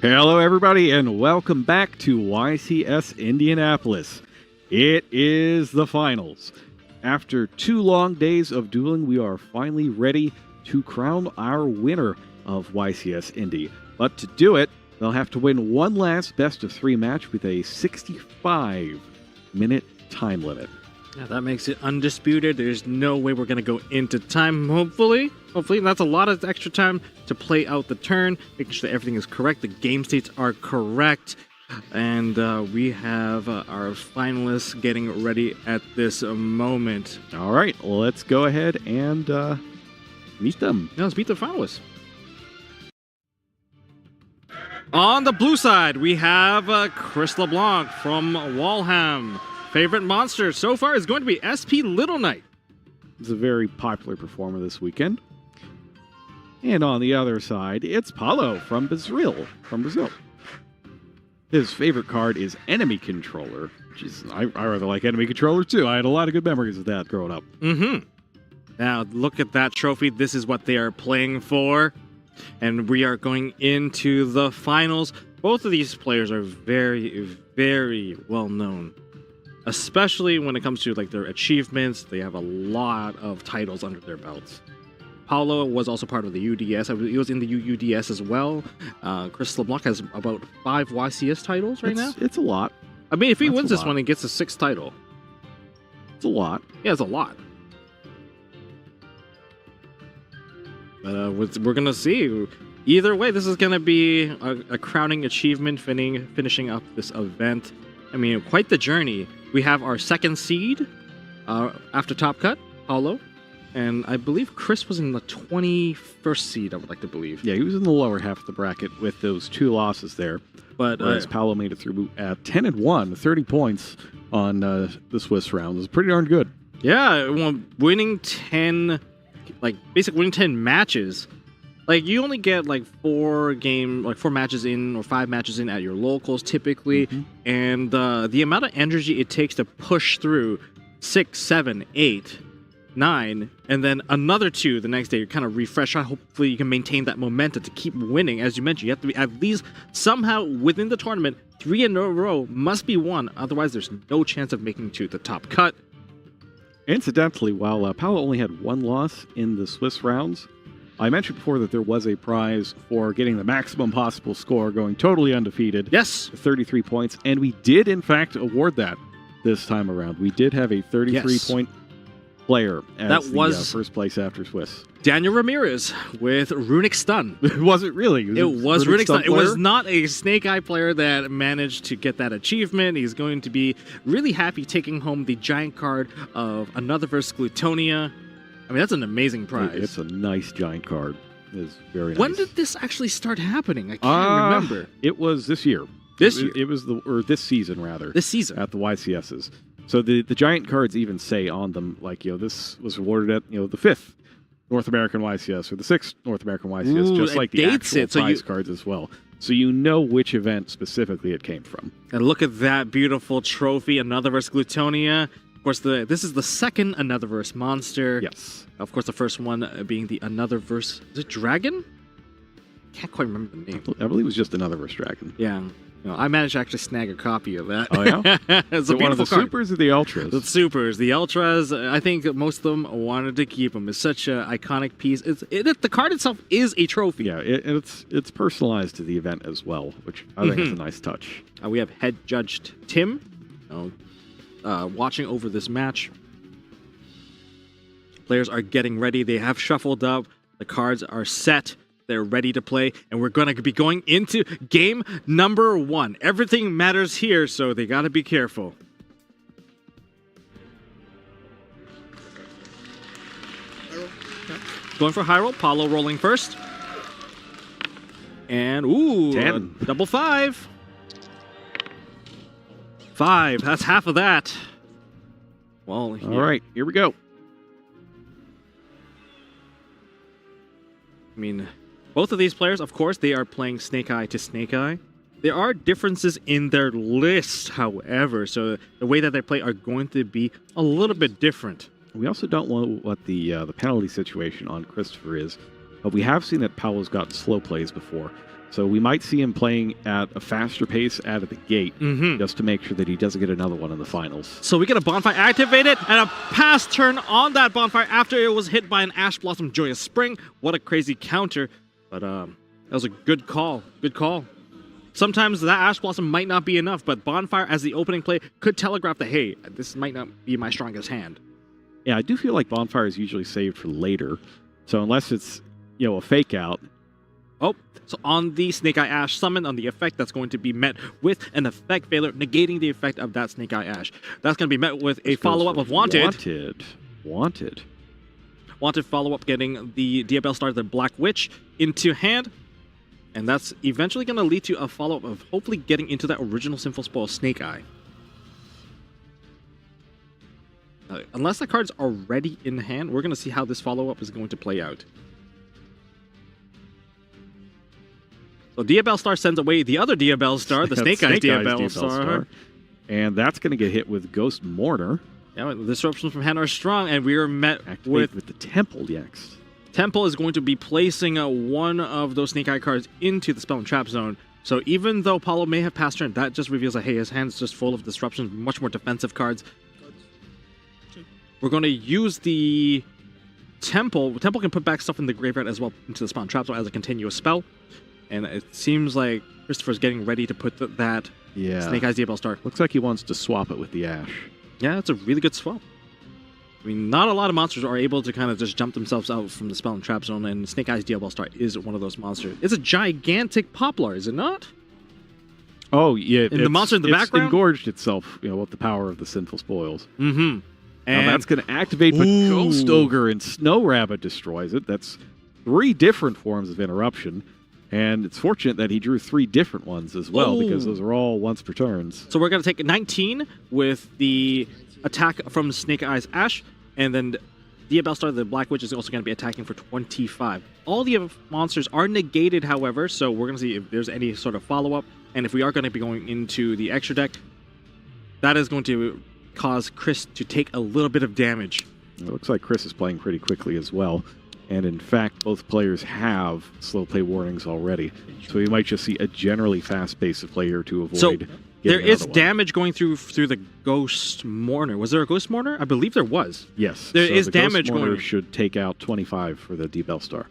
Hello, everybody, and welcome back to YCS Indianapolis. It is the finals. After 2 long days of dueling, we are finally ready to crown our winner of YCS Indy. But to do it, they'll have to win one last best-of-3 match with a 65-minute time limit. Yeah, that makes it undisputed. There's no way we're going to go into time, hopefully. Hopefully, that's a lot of extra time to play out the turn, making sure that everything is correct, the game states are correct, and we have our finalists getting ready at this moment. All right, let's go ahead and meet them. Yeah, let's meet the finalists. On the blue side, we have Chris LeBlanc from Walham. Favorite monster so far is going to be SP Little Knight. It's a very popular performer this weekend. And on the other side, it's Paulo from Brazil. His favorite card is Enemy Controller, which is, I rather like Enemy Controller too. I had a lot of good memories of that growing up. Now, look at that trophy. This is what they are playing for. And we are going into the finals. Both of these players are very, very well known. Especially when it comes to like their achievements. They have a lot of titles under their belts. Paulo was also part of the UDS. He was in the UDS as well. Chris LeBlanc has about 5 YCS titles now. It's a lot. I mean, if he wins this one, he gets a 6th title. It's a lot. Yeah, it's a lot. But we're going to see. Either way, this is going to be a crowning achievement finishing up this event. I mean, quite the journey. We have our 2nd seed after Top Cut, Paulo. And I believe Chris was in the 21st seed, I would like to believe. Yeah, he was in the lower half of the bracket with those 2 losses there. But whereas Paulo made it through at 10-1, 30 points on the Swiss round. It was pretty darn good. Yeah, winning 10, basically winning 10 matches. Like, you only get 4 matches in or 5 matches in at your locals typically. And the amount of energy it takes to push through 6, 7, 8, 9, and then another 2 the next day, you kind of refresh. Hopefully you can maintain that momentum to keep winning. As you mentioned, you have to be at least somehow within the tournament, 3 in a row must be won. Otherwise, there's no chance of making to the top cut. Incidentally, while Paulo only had 1 loss in the Swiss rounds, I mentioned before that there was a prize for getting the maximum possible score, going totally undefeated. Yes. 33 points, and we did, in fact, award that this time around. We did have a 33-point player as the first place after Swiss. Daniel Ramirez with Runic Stun. Was it really? It was Runic Stun. It was not a Snake Eye player that managed to get that achievement. He's going to be really happy taking home the giant card of Another Verse Glutonia. I mean, that's an amazing prize. It's a nice giant card. It's very nice. When did this actually start happening? I can't remember. It was this year. It was this season, rather. This season. At the YCSs. So the giant cards even say on them, this was awarded at, the 5th North American YCS or the 6th North American YCS, just like the actual prize cards as well. So you know which event specifically it came from. And look at that beautiful trophy, Another Verse Glutonia. Of course, this is the 2nd Another Verse monster. Yes. Of course, the first one being the Another Verse... Is it Dragon? Can't quite remember the name. I believe it was just Another Verse Dragon. Yeah. I managed to actually snag a copy of that. Oh, yeah? It's a one of the card. supers or the ultras? The supers. The ultras, I think most of them wanted to keep them. It's such an iconic piece. The card itself is a trophy. Yeah, it's personalized to the event as well, which I think is a nice touch. We have head judged Tim watching over this match. Players are getting ready. They have shuffled up. The cards are set. They're ready to play, and we're going to be going into game number 1. Everything matters here, so they got to be careful. Going for high roll. Paulo rolling first. And, 10. Double 5. 5. That's half of that. Well, all right, here we go. I mean... Both of these players, of course, they are playing Snake Eye to Snake Eye. There are differences in their lists, however, so the way that they play are going to be a little bit different. We also don't know what the penalty situation on Christopher is, but we have seen that Paulo's gotten slow plays before. So we might see him playing at a faster pace out of the gate, just to make sure that he doesn't get another one in the finals. So we get a Bonfire activated and a pass turn on that Bonfire after it was hit by an Ash Blossom Joyous Spring. What a crazy counter. But that was a good call. Good call. Sometimes that Ash Blossom might not be enough, but Bonfire as the opening play could telegraph that, hey, this might not be my strongest hand. Yeah, I do feel like Bonfire is usually saved for later. So unless it's, a fake out. Oh, so on the Snake Eye Ash summon, on the effect, that's going to be met with an effect failure, negating the effect of that Snake Eye Ash. That's going to be met with a follow-up of Wanted. Wanted follow-up, getting the Diabell Star, the Black Witch, into hand. And that's eventually going to lead to a follow-up of hopefully getting into that original Sinful Spoil Snake Eye. Unless that card's already in hand, we're going to see how this follow-up is going to play out. So Diabell Star sends away the other Diabell Star, the Snake Eyes Diabell Star. And that's going to get hit with Ghost Mourner. Yeah, the disruptions from hand are strong, and we are met with the Temple next. Temple is going to be placing one of those Snake Eye cards into the Spell and Trap zone. So even though Paulo may have passed turn, that just reveals that, hey, his hand's just full of disruptions, much more defensive cards. We're going to use the Temple. Temple can put back stuff in the graveyard as well into the Spell and Trap zone as a continuous spell. And it seems like Christopher's getting ready to put that Snake Eyes Diabell Star. Looks like he wants to swap it with the Ash. Yeah, that's a really good swap. I mean, not a lot of monsters are able to kind of just jump themselves out from the Spell and Trap zone, and Snake Eyes Diabell Star is one of those monsters. It's a gigantic Poplar, is it not? Oh, yeah. And the monster in the background? It's engorged itself, with the power of the Sinful Spoils. Mm-hmm. And now that's going to activate, but Ghost Ogre and Snow Rabbit destroys it. That's 3 different forms of interruption. And it's fortunate that he drew 3 different ones as well, because those are all once per turns. So we're going to take 19 with the attack from Snake Eyes Ash, and then Diabell Star, the Black Witch, is also going to be attacking for 25. All the other monsters are negated, however, so we're going to see if there's any sort of follow-up. And if we are going to be going into the extra deck, that is going to cause Chris to take a little bit of damage. It looks like Chris is playing pretty quickly as well. And in fact, both players have slow play warnings already. So you might just see a generally fast pace of play here to avoid there is damage going through the Ghost Mourner. Was there a Ghost Mourner? I believe there was. Yes. There is the damage Ghost Mourner going. Should take out 25 for the Diabell Star.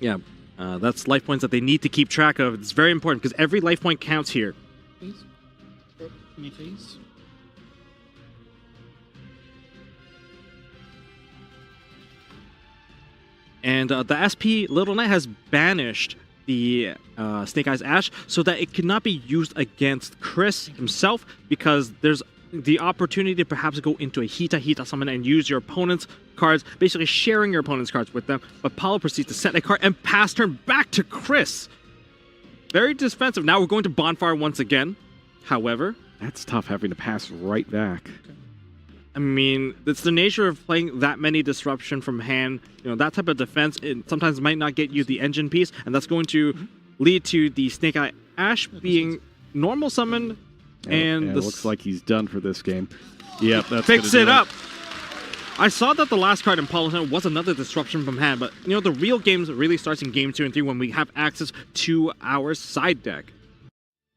Yeah, that's life points that they need to keep track of. It's very important because every life point counts here. Please. And the SP Little Knight has banished the Snake Eyes Ash so that it cannot be used against Chris himself, because there's the opportunity to perhaps go into a Hita summon and use your opponent's cards, basically sharing your opponent's cards with them. But Paulo proceeds to set a card and pass turn back to Chris. Very defensive. Now we're going to Bonfire once again. However, that's tough, having to pass right back. I mean, it's the nature of playing that many disruption from hand. That type of defense, it sometimes might not get you the engine piece, and that's going to lead to the Snake Eye Ash being normal summoned. And it looks like he's done for this game. Yep, that's fix it up. I saw that the last card in Paulo's hand was another disruption from hand, but the real games really starts in game 2 and 3 when we have access to our side deck.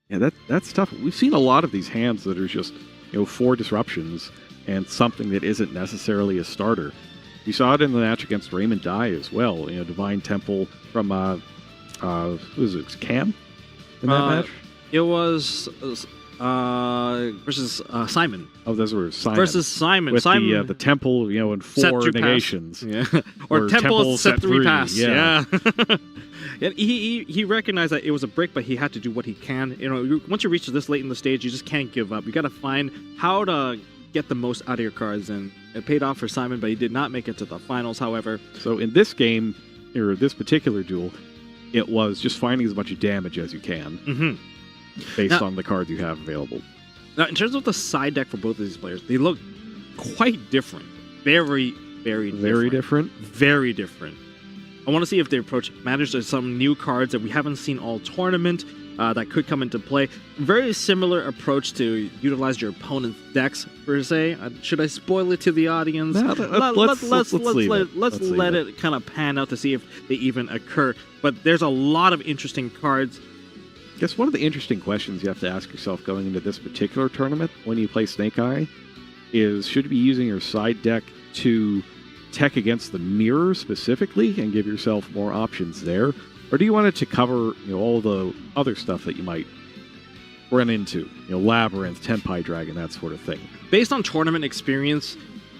Yeah, that's tough. We've seen a lot of these hands that are just 4 disruptions and something that isn't necessarily a starter. You saw it in the match against Raymond Dye as well. Divine Temple from who was it? Cam in that match? It was versus Simon. Oh, those were Simon. Versus Simon. With Simon the Temple, and 4 negations. Yeah. or Temple set 3 pass. Yeah. And he recognized that it was a brick, but he had to do what he can. Once you reach this late in the stage, you just can't give up. You got to find how to get the most out of your cards, and it paid off for Simon, but he did not make it to the finals, however. So in this game, or this particular duel, it was just finding as much damage as you can based on the cards you have available. Now, in terms of the side deck for both of these players, they look quite different. Very, very different. Very different? Very different. I want to see if their approach matters to some new cards that we haven't seen all tournament. that could come into play. Very similar approach to utilize your opponent's decks, per se. Should I spoil it to the audience? No, let's let it kind of pan out to see if they even occur. But there's a lot of interesting cards. I guess one of the interesting questions you have to ask yourself going into this particular tournament when you play Snake Eye is, should you be using your side deck to tech against the mirror specifically and give yourself more options there? Or do you want it to cover all the other stuff that you might run into? Labyrinth, Tenpai Dragon, that sort of thing. Based on tournament experience,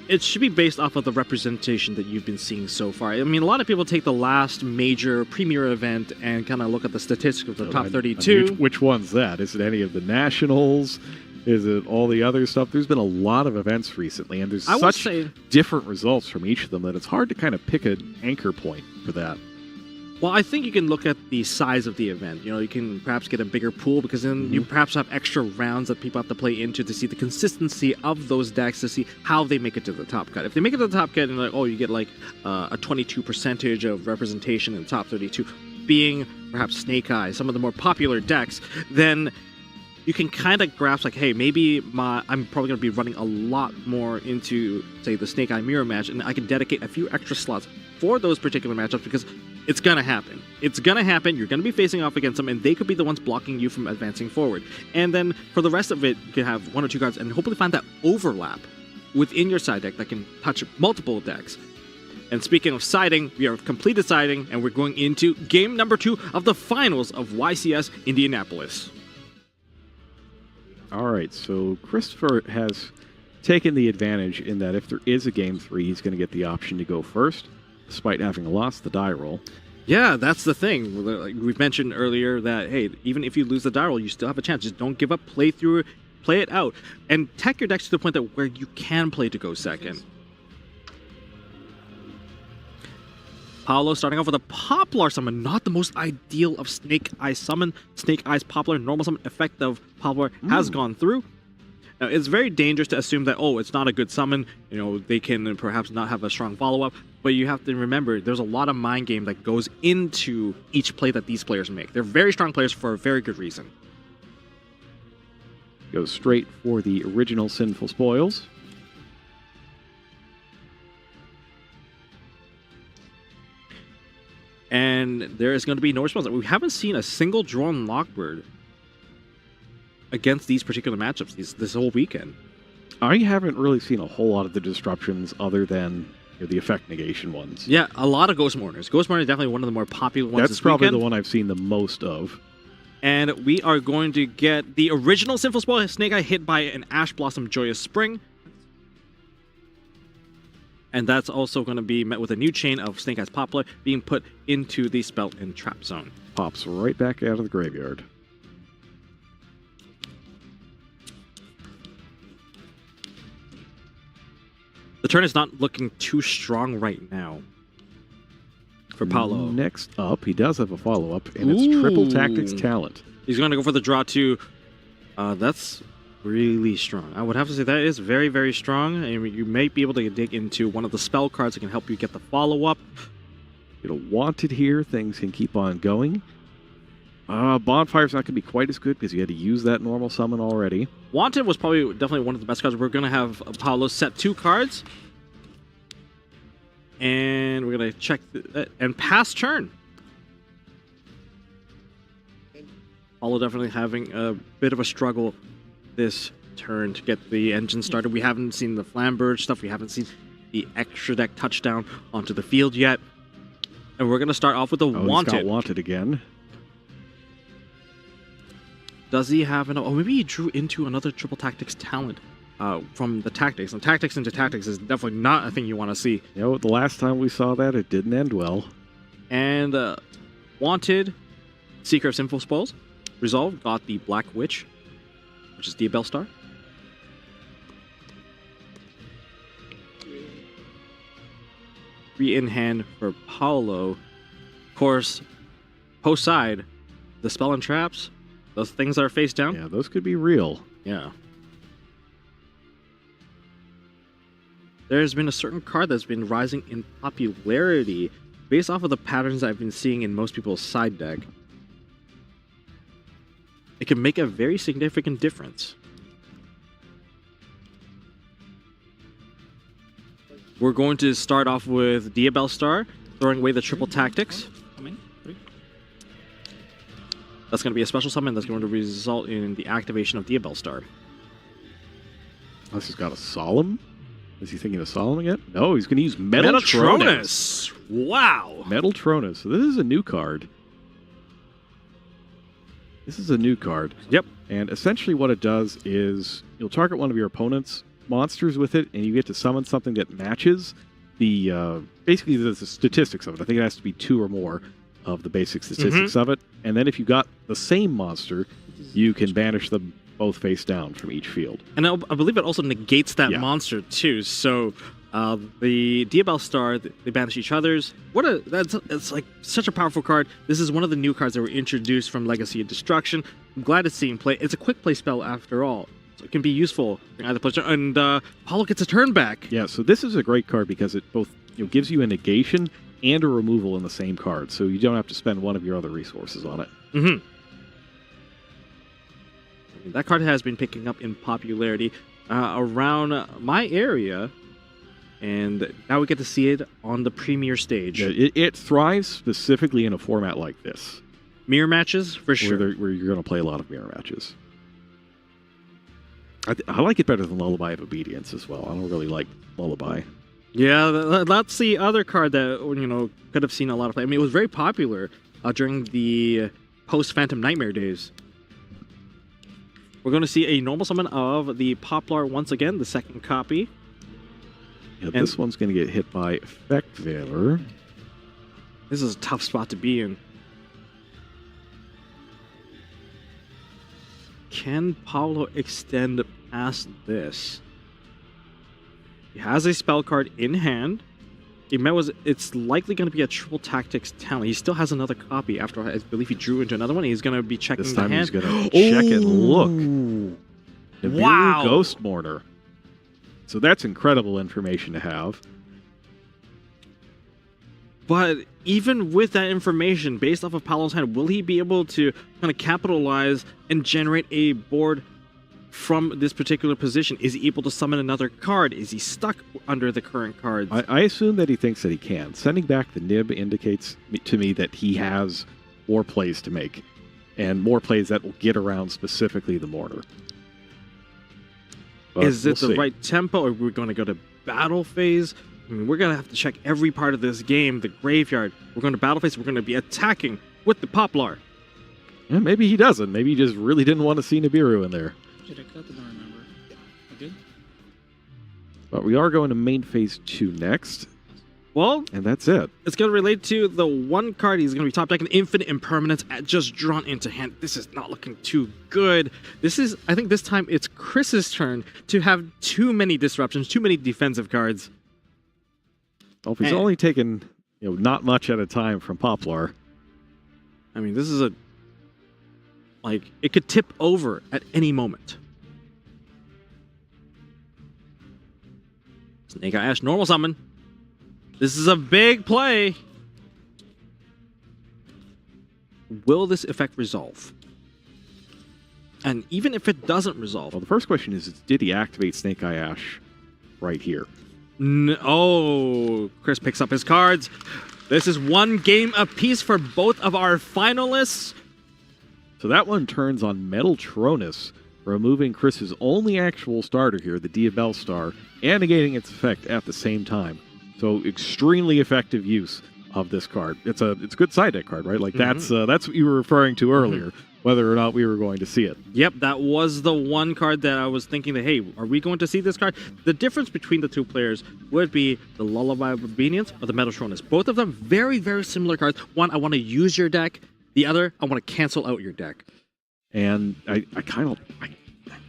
it should be based off of the representation that you've been seeing so far. I mean, a lot of people take the last major premier event and kind of look at the statistics of the top 32. Which one's that? Is it any of the nationals? Is it all the other stuff? There's been a lot of events recently, and there's such different results from each of them that it's hard to kind of pick an anchor point for that. Well, I think you can look at the size of the event. You can perhaps get a bigger pool, because then you perhaps have extra rounds that people have to play into to see the consistency of those decks, to see how they make it to the top cut. If they make it to the top cut and you get like a 22% of representation in the top 32, being perhaps Snake Eye, some of the more popular decks, then you can kind of grasp like, hey, maybe I'm probably going to be running a lot more into, say, the Snake Eye Mirror match, and I can dedicate a few extra slots for those particular matchups, because it's going to happen. It's going to happen. You're going to be facing off against them, and they could be the ones blocking you from advancing forward. And then for the rest of it, you can have one or two cards and hopefully find that overlap within your side deck that can touch multiple decks. And speaking of siding, we have completed siding, and we're going into game number 2 of the finals of YCS Indianapolis. All right, so Christopher has taken the advantage in that if there is a game 3, he's going to get the option to go first, despite having lost the die roll. Yeah, that's the thing. Like we've mentioned earlier that, hey, even if you lose the die roll, you still have a chance. Just don't give up, play through it, play it out, and tech your decks to the point that where you can play to go second. Paolo starting off with a Poplar summon, not the most ideal of Snake Eye summon. Snake Eye's Poplar, normal summon effect of Poplar has gone through. Now, it's very dangerous to assume that, it's not a good summon. They can perhaps not have a strong follow-up, but you have to remember there's a lot of mind game that goes into each play that these players make. They're very strong players for a very good reason. Goes straight for the original Sinful Spoils. And there is going to be no response. We haven't seen a single drawn Lockbird against these particular matchups this whole weekend. I haven't really seen a whole lot of the disruptions other than the effect negation ones. Yeah, a lot of Ghost Mourners. Ghost Mourner is definitely one of the more popular ones That's probably the one I've seen the most of. And we are going to get the original Sinful Spoil Snake Eye hit by an Ash Blossom Joyous Spring. And that's also going to be met with a new chain of Snake Eye's Poplar being put into the Spell and Trap Zone. Pops right back out of the graveyard. The turn is not looking too strong right now for Paolo. Next up, he does have a follow-up, and it's Triple Tactics Talent. He's going to go for the draw 2. That's really strong. I would have to say that is very, very strong. And you may be able to dig into one of the spell cards that can help you get the follow-up. Wanted here, things can keep on going. Bonfire's not going to be quite as good because you had to use that normal summon already. Wanted was probably definitely one of the best cards. We're going to have Paolo set 2 cards. And we're going to check and pass turn. Paolo definitely having a bit of a struggle this turn to get the engine started. We haven't seen the Flamberge stuff. We haven't seen the extra deck touchdown onto the field yet. And we're going to start off with a Wanted. He's got Wanted again. Does he have an... maybe he drew into another Triple Tactics Talent from the Tactics. And Tactics into Tactics is definitely not a thing you want to see. The last time we saw that, it didn't end well. And Wanted, Seeker of Sinful Spoils, Resolve, got the Black Witch, which is Diabell Star. Three in hand for Paolo. Of course, post side, the Spell and Traps, those things that are face down. Yeah, those could be real. Yeah. There's been a certain card that's been rising in popularity based off of the patterns I've been seeing in most people's side deck. it can make a very significant difference. We're going to start off with Diabell Star, throwing away the triple tactics. That's going to be a special summon that's going to result in the activation of Diabell Star. Unless he's got a Solemn? Is he thinking of Solemn again? No, he's going to use Metaltronus. Wow. Metaltronus. So this is a new card. This is a new card. Yep. And essentially what it does is you'll target one of your opponent's monsters with it, and you get to summon something that matches the basically the statistics of it. I think it has to be 2 or more of the basic statistics of it. And then if you got the same monster, you can banish them both face down from each field. And I believe it also negates that monster too. So the Diabell Star, they banish each other's. It's like such a powerful card. This is one of the new cards that were introduced from Legacy of Destruction. I'm glad it's seeing play. It's a quick play spell after all. So it can be useful in either place. And Paulo gets a turn back. Yeah, so this is a great card because it both gives you a negation and a removal in the same card. So you don't have to spend one of your other resources on it. That card has been picking up in popularity around my area. And now we get to see it on the premier stage. Yeah, it thrives specifically in a format like this. Mirror matches, for sure. Where you're going to play a lot of mirror matches. I like it better than Lullaby of Obedience as well. I don't really like Lullaby. Yeah, that's the other card that could have seen a lot of play. I mean, it was very popular during the post-Phantom Nightmare days. We're going to see a normal summon of the Poplar once again, the second copy. Yeah, this one's going to get hit by Effect Veiler. This is a tough spot to be in. Can Paulo extend past this? He has a spell card in hand. It's likely going to be a triple tactics talent. He still has another copy after I believe he drew into another one. He's going to be checking this the time hand. He's going to check and look. Nibiru Wow. Ghost Mourner. So that's incredible information to have. But even with that information, based off of Paulo's hand, will he be able to kind of capitalize and generate a board from this particular position? Is he able to summon another card? Is he stuck under the current cards? I assume that he thinks that he can. Sending back the Nib indicates to me that he has more plays to make, and more plays that will get around specifically the Mourner. But Is it we'll the see. right tempo, or are we going to go to battle phase? I mean, we're going to have to check every part of this game. The graveyard. We're going to battle phase. We're going to be attacking with the Poplar. Yeah, maybe he doesn't. Maybe he just really didn't want to see Nibiru in there. Did I cut? I don't remember. I did? But we are going to main phase 2 next. Well, and that's it. It's going to relate to the one card he's going to be top decking, Infinite Impermanence, just drawn into hand. This is not looking too good. I think this time it's Chris's turn to have too many disruptions, too many defensive cards. Well, if he's only taken not much at a time from Poplar. I mean, this is it could tip over at any moment. Snake Eye Ash, normal summon. This is a big play. Will this effect resolve? And even if it doesn't resolve... Well, the first question is, did he activate Snake Eye Ash right here? Oh, Chris picks up his cards. This is one game apiece for both of our finalists. So that one turns on Metaltronus, removing Chris's only actual starter here, the Diabell Star, and negating its effect at the same time. So extremely effective use of this card. It's a good side deck card, right? Like that's what you were referring to earlier, whether or not we were going to see it. Yep, that was the one card that I was thinking that, hey, are we going to see this card? The difference between the two players would be the Lullaby of Obedience or the Metaltronus. Both of them very, very similar cards. One, I want to use your deck. The other, I want to cancel out your deck. And I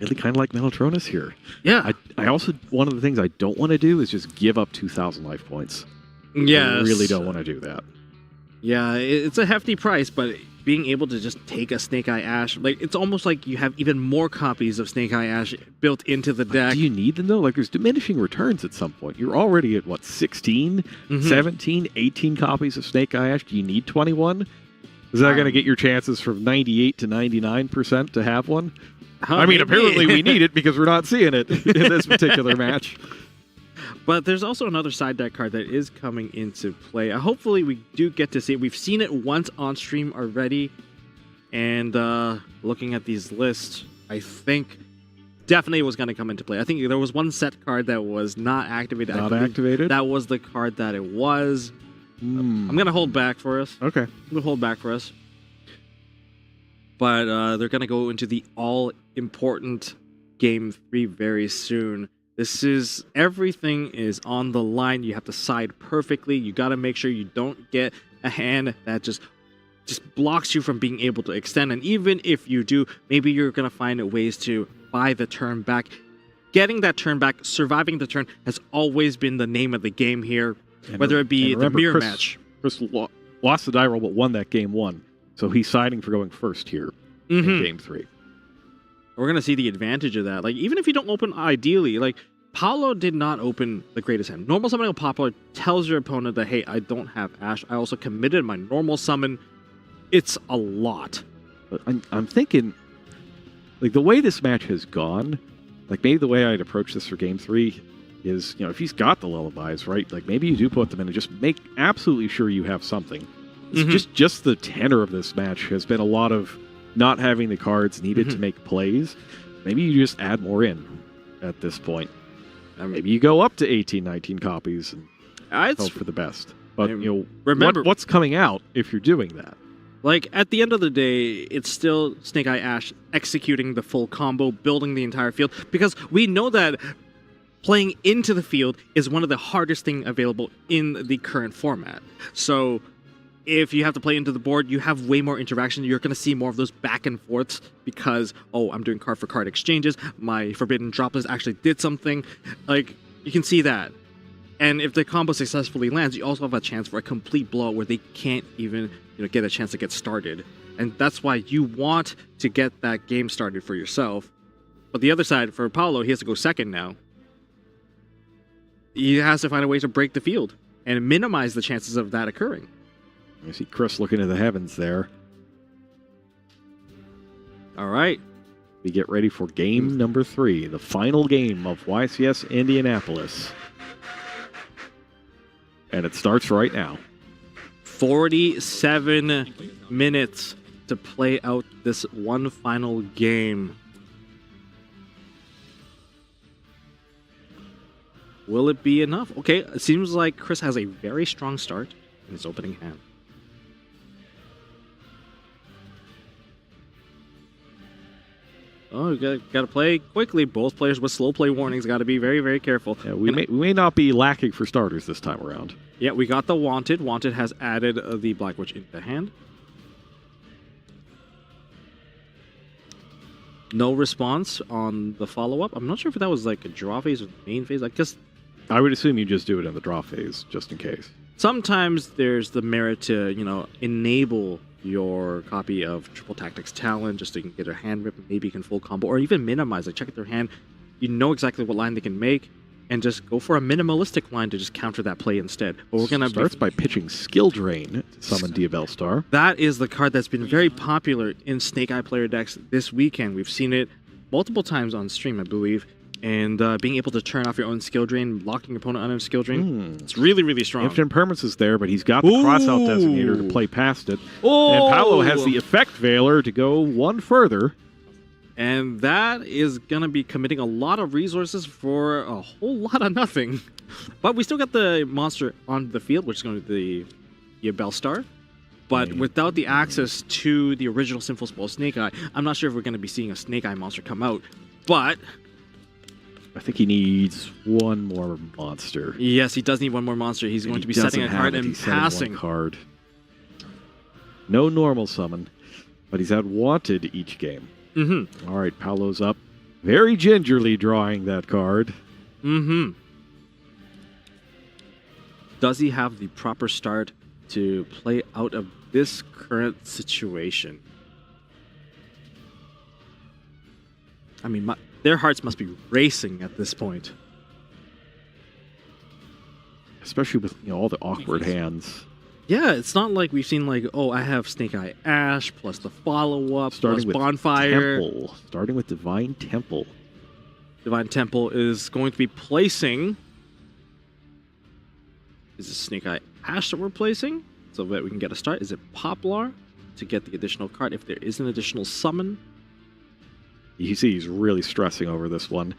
really kind of like Metaltronus here. Yeah. I also, one of the things I don't want to do is just give up 2,000 life points. Yes. I really don't want to do that. Yeah, it's a hefty price, but being able to just take a Snake Eye Ash, it's almost like you have even more copies of Snake Eye Ash built into the deck. Do you need them, though? There's diminishing returns at some point. You're already at, 16, 17, 18 copies of Snake Eye Ash? Do you need 21? Is that going to get your chances from 98 to 99% to have one? I mean, maybe. apparently we need it because we're not seeing it in this particular match. But there's also another side deck card that is coming into play. Hopefully we do get to see it. We've seen it once on stream already. And looking at these lists, I think definitely was going to come into play. I think there was one set card that was not activated. Not activated? That was the card that it was. I'm going to hold back for us. Okay. I'm going to hold back for us. But they're going to go into the all-important Game 3 very soon. Everything is on the line. You have to side perfectly. You got to make sure you don't get a hand that just blocks you from being able to extend. And even if you do, maybe you're going to find ways to buy the turn back. Getting that turn back, surviving the turn has always been the name of the game here, whether it be the mirror match. Chris lost the die roll but won that game 1. So he's siding for going first here in Game 3. We're going to see the advantage of that. Like, even if you don't open ideally, like, Paolo did not open the greatest hand. Normal summoning of Popular tells your opponent that, hey, I don't have Ash. I also committed my normal summon. It's a lot. But I'm thinking, like, the way this match has gone, like, maybe the way I'd approach this for Game 3 is, if he's got the lullabies, right, like, maybe you do put them in and just make absolutely sure you have something. It's just the tenor of this match has been a lot of not having the cards needed to make plays. Maybe you just add more in at this point. Maybe you go up to 18, 19 copies and hope for the best. But, remember what's coming out if you're doing that? Like, at the end of the day, it's still Snake Eye Ash executing the full combo, building the entire field, because we know that playing into the field is one of the hardest things available in the current format. So if you have to play into the board, you have way more interaction. You're going to see more of those back and forths because, I'm doing card for card exchanges. My Forbidden Droplets actually did something. Like, you can see that. And if the combo successfully lands, you also have a chance for a complete blowout where they can't even get a chance to get started. And that's why you want to get that game started for yourself. But the other side, for Paolo, he has to go second now. He has to find a way to break the field and minimize the chances of that occurring. I see Chris looking to the heavens there. All right. We get ready for game number 3, the final game of YCS Indianapolis. And it starts right now. 47 minutes to play out this one final game. Will it be enough? Okay, it seems like Chris has a very strong start in his opening hand. Oh, you gotta play quickly. Both players with slow play warnings. Got to be very, very careful. Yeah, we may not be lacking for starters this time around. Yeah, we got the Wanted. Wanted has added the Black Witch into the hand. No response on the follow-up. I'm not sure if that was like a draw phase or the main phase. I guess I would assume you just do it in the draw phase, just in case. Sometimes there's the merit to, enable your copy of Triple Tactics Talent just so you can get their hand rip, maybe you can full combo, or even minimize. Like, check out their hand. You know exactly what line they can make, and just go for a minimalistic line to just counter that play instead. But we're gonna starts by pitching Skill Drain to summon Diabellstar. That is the card that's been very popular in Snake Eye player decks this weekend. We've seen it multiple times on stream, I believe. And being able to turn off your own Skill Drain, blocking your opponent on a Skill Drain, it's really, really strong. Infinite Permanence is there, but he's got the Crossout Designator to play past it. And Paolo has the Effect Veiler to go one further. And that is going to be committing a lot of resources for a whole lot of nothing. But we still got the monster on the field, which is going to be the Diabellstar. But without the access to the original Sinful Spell Snake Eye, I'm not sure if we're going to be seeing a Snake Eye monster come out. But I think he needs one more monster. Yes, he does need one more monster. He's going to be setting a card and passing. Card. No normal summon, but he's had Wanted each game. All right, Paolo's up. Very gingerly drawing that card. Does he have the proper start to play out of this current situation? I mean, their hearts must be racing at this point. Especially with all the awkward hands. Yeah, it's not like we've seen like, oh, I have Snake Eye Ash plus the follow-up plus Bonfire. Temple. Starting with Divine Temple. Divine Temple is going to be placing... Is it Snake Eye Ash that we're placing? So that we can get a start. Is it Poplar to get the additional card if there is an additional summon? You see he's really stressing over this one.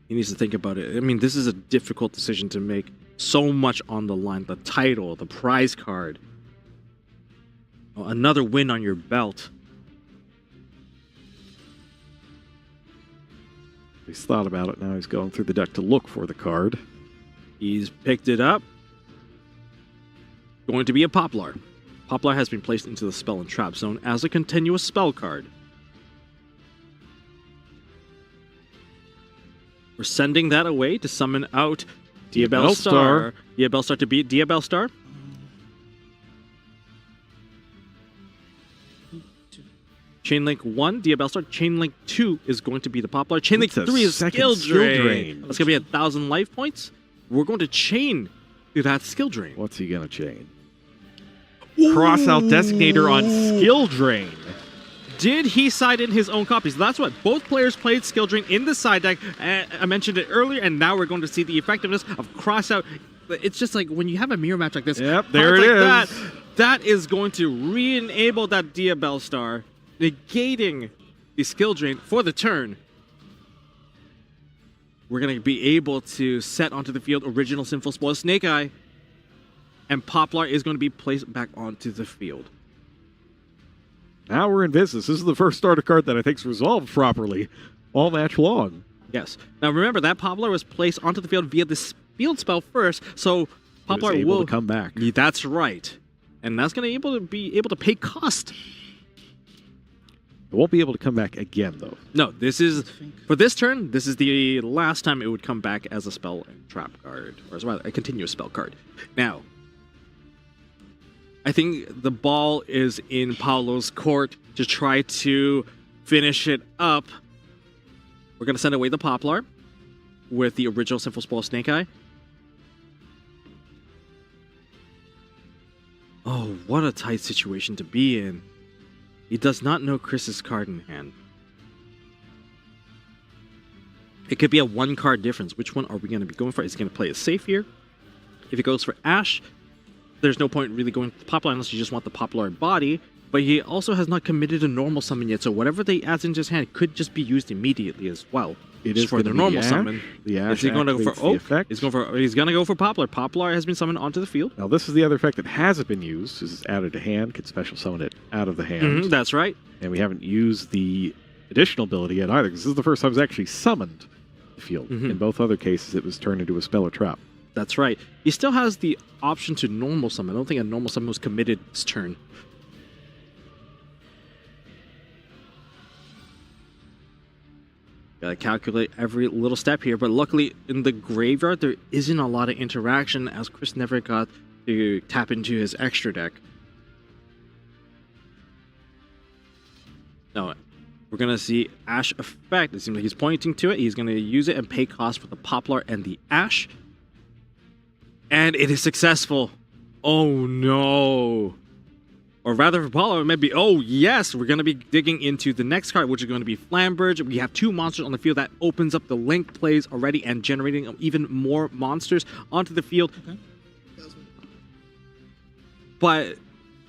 He needs to think about it. I mean, this is a difficult decision to make. So much on the line. The title, the prize card. Another win on your belt. He's thought about it. Now he's going through the deck to look for the card. He's picked it up. Going to be a Poplar. Poplar has been placed into the spell and trap zone as a continuous spell card. We're sending that away to summon out Diabellstar. Diabellstar to beat Diabellstar. Chainlink 1, Diabellstar. Chainlink 2 is going to be the Poplar. Chainlink 3 is Skill Drain. That's going to be 1,000 life points. We're going to chain to that Skill Drain. What's he going to chain? Cross out Designator on Skill Drain. Did he side in his own copies? That's what both players played Skill Drain in the side deck. I mentioned it earlier, and now we're going to see the effectiveness of cross out. It's just like when you have a mirror match like this. Yep, there it is. That is going to re-enable that Diabellstar, negating the Skill Drain for the turn. We're going to be able to set onto the field original Sinful Spoil Snake Eye, and Poplar is going to be placed back onto the field. Now we're in business. This is the first starter card that I think's resolved properly all match long. Yes. Now remember, that Poplar was placed onto the field via this field spell first, so Poplar will will come back. That's right. And that's going to be able to pay cost. It won't be able to come back again, though. No, this is, for this turn, this is the last time it would come back as a spell and trap card, or as well, a continuous spell card. Now, I think the ball is in Paolo's court to try to finish it up. We're going to send away the Poplar with the original Sinful Spoil Snake Eye. Oh, what a tight situation to be in. He does not know Chris's card in hand. It could be a one-card difference. Which one are we going to be going for? Is he going to play it safe here? If he goes for Ash, there's no point really going to the Poplar unless you just want the Poplar body. But he also has not committed a normal summon yet, so whatever they adds into his hand could just be used immediately as well. It is for the normal summon. The Ash is he going to go for Oak? Effect. He's going to go for Poplar. Poplar has been summoned onto the field. Now this is the other effect that hasn't been used. This is added to hand. Could special summon it out of the hand. That's right. And we haven't used the additional ability yet either, because this is the first time it's actually summoned the field. In both other cases, it was turned into a spell or trap. That's right. He still has the option to normal summon. I don't think a normal summon was committed this turn. Gotta calculate every little step here, but luckily in the graveyard there isn't a lot of interaction as Chris never got to tap into his extra deck. No, we're gonna see Ash effect. It seems like he's pointing to it. He's gonna use it and pay cost for the Poplar and the Ash. And it is successful. Oh no. Or rather for Paulo, it might be, oh yes, we're going to be digging into the next card, which is going to be Flamberge. We have two monsters on the field that opens up the link plays already and generating even more monsters onto the field. Okay. But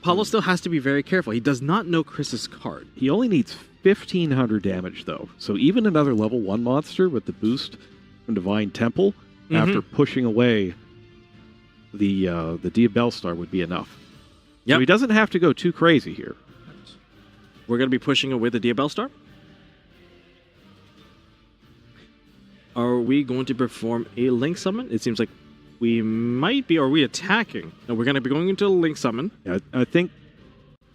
Paulo still has to be very careful. He does not know Chris's card. He only needs 1,500 damage, though. So even another level 1 monster with the boost from Divine Temple, after pushing away the Diabellstar, would be enough. Yep. So he doesn't have to go too crazy here. We're going to be pushing away the Diabellstar. Are we going to perform a Link Summon? It seems like we might be. Or are we attacking? No, we're going to be going into a Link Summon. Yeah, I think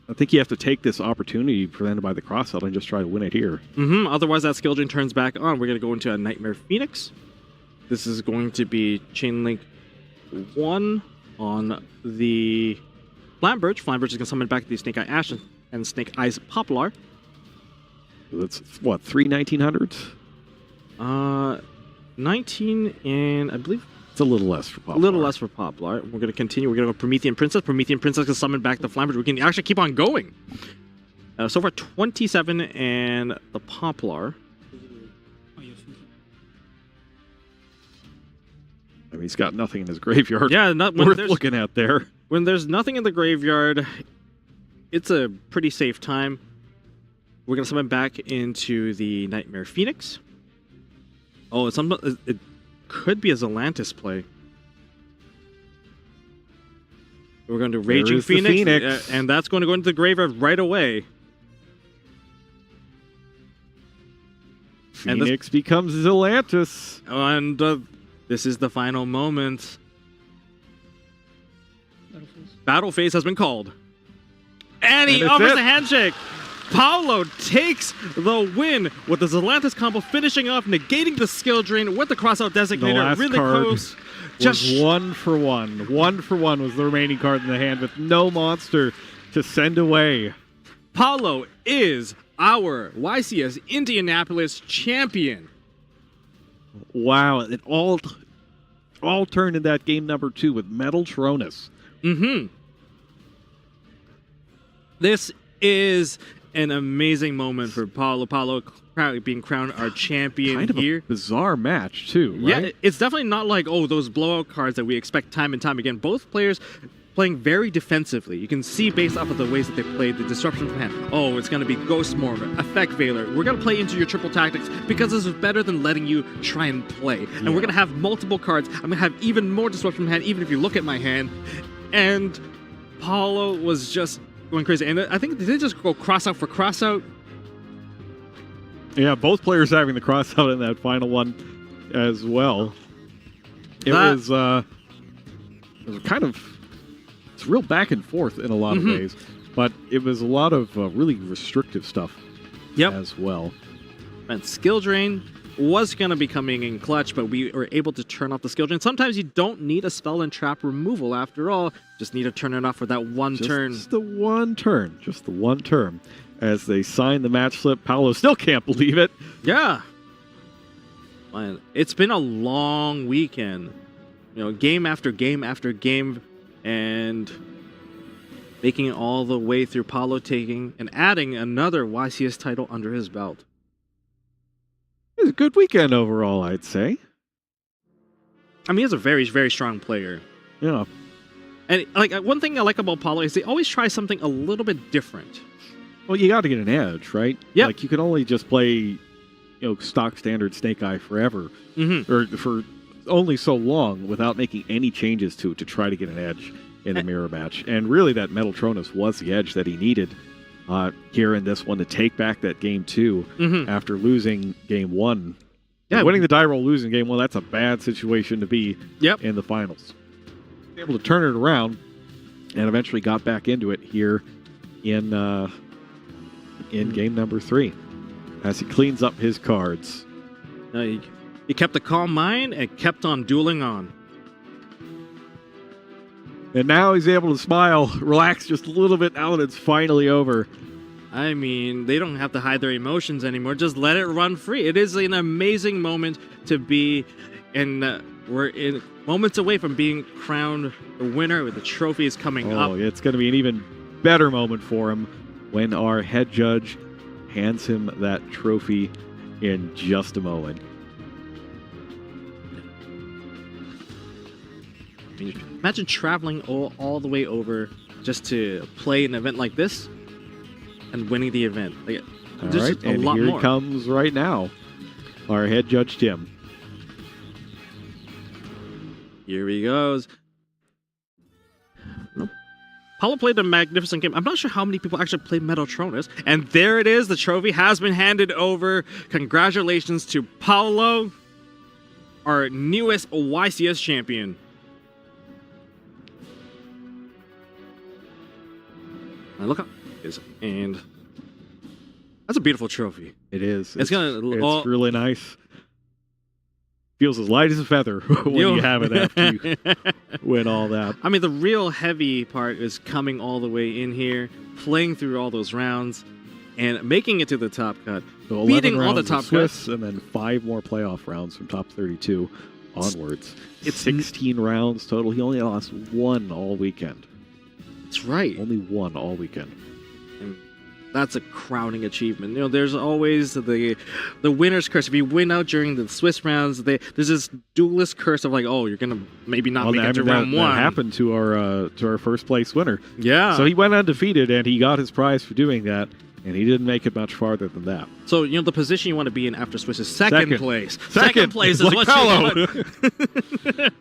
you have to take this opportunity presented by the cross-out and just try to win it here. Otherwise, that skill drain turns back on. We're going to go into a Nightmare Phoenix. This is going to be Chainlink 1 on the Flamberge. Flamberge is going to summon back the Snake Eye Ash and Snake Eyes Poplar. That's what, 3 1900s? 19 and I believe It's a little less for Poplar. A little less for Poplar. We're going to continue. We're going to go Promethean Princess. Promethean Princess can summon back the Flammers. We can actually keep on going. So far, 27 and the Poplar. I mean, he's got nothing in his graveyard. Yeah, worth looking at there. When there's nothing in the graveyard, it's a pretty safe time. We're going to summon back into the Nightmare Phoenix. Oh, it could be a Zelantis play. We're going to Raging Phoenix, and that's going to go into the graveyard right away. Phoenix becomes Zelantis. And this is the final moment. Battle phase has been called. And he offers a handshake. Paolo takes the win with the Zelantis combo, finishing off, negating the skill drain with the crossout designator. The last really card close. Was 1 for 1. 1 for 1 was the remaining card in the hand with no monster to send away. Paolo is our YCS Indianapolis champion. Wow, it all turned in that game number 2 with Mettle Tronus. Mm-hmm. This is an amazing moment for Paolo. Paolo being crowned our champion kind of here. A bizarre match, too, right? Yeah, it's definitely not like, those blowout cards that we expect time and time again. Both players playing very defensively. You can see based off of the ways that they played, the disruption from hand. Oh, it's going to be Ghost Mortar, Effect Veiler. We're going to play into your triple tactics because this is better than letting you try and play. And we're going to have multiple cards. I'm going to have even more disruption from hand, even if you look at my hand. And Paolo was just going crazy. And I think, did they just go cross-out for cross-out? Yeah, both players having the cross-out in that final one as well. It was kind of... It's real back and forth in a lot of ways, but it was a lot of really restrictive stuff as well. And skill drain was going to be coming in clutch, but we were able to turn off the skill drain. Sometimes you don't need a spell and trap removal after all. Just need to turn it off for that one turn. Just the one turn. Just the one turn. As they sign the match slip, Paolo still can't believe it. Yeah. Man, it's been a long weekend. Game after game after game, and making it all the way through Paolo taking and adding another YCS title under his belt. It was a good weekend overall, I'd say. I mean, he's a very, very strong player. Yeah. And one thing I like about Paolo is they always try something a little bit different. Well, you got to get an edge, right? Yeah. Like, you can only just play, stock standard Snake Eye forever, or for only so long without making any changes to it to try to get an edge in the mirror match. And really, that Mettle Tronus was the edge that he needed here in this one to take back that game 2 after losing game 1. Yeah, winning the die roll, losing game 1, that's a bad situation to be in the finals. Able to turn it around and eventually got back into it here in game number 3 as he cleans up his cards. He kept a calm mind and kept on dueling on. And now he's able to smile, relax just a little bit now that it's finally over. I mean, they don't have to hide their emotions anymore. Just let it run free. It is an amazing moment to be in. We're in moments away from being crowned the winner with the trophies coming up. Oh, it's going to be an even better moment for him when our head judge hands him that trophy in just a moment. Imagine traveling all the way over just to play an event like this and winning the event. All right, and here he comes right now, our head judge, Tim. Here he goes. Paolo played a magnificent game. I'm not sure how many people actually played Mettle Tronus. And there it is. The trophy has been handed over. Congratulations to Paolo, our newest YCS champion. And look how it is. And that's a beautiful trophy. It is. It's really nice. Feels as light as a feather when you have it after you win all that. I mean, the real heavy part is coming all the way in here, playing through all those rounds, and making it to the top cut. So beating all the top Swiss, cuts. and then 5 more playoff rounds from top 32 onwards. It's 16 rounds total. He only lost one all weekend. That's right. Only one all weekend. And that's a crowning achievement. You know, there's always the winner's curse. If you win out during the Swiss rounds, there's this duelist curse of like, oh, you're gonna maybe not make it to round one. That happened to our first place winner. Yeah. So he went undefeated, and he got his prize for doing that. And he didn't make it much farther than that. So, you know, the position you want to be in after Swiss is second place. Second place is like what Paolo. you want.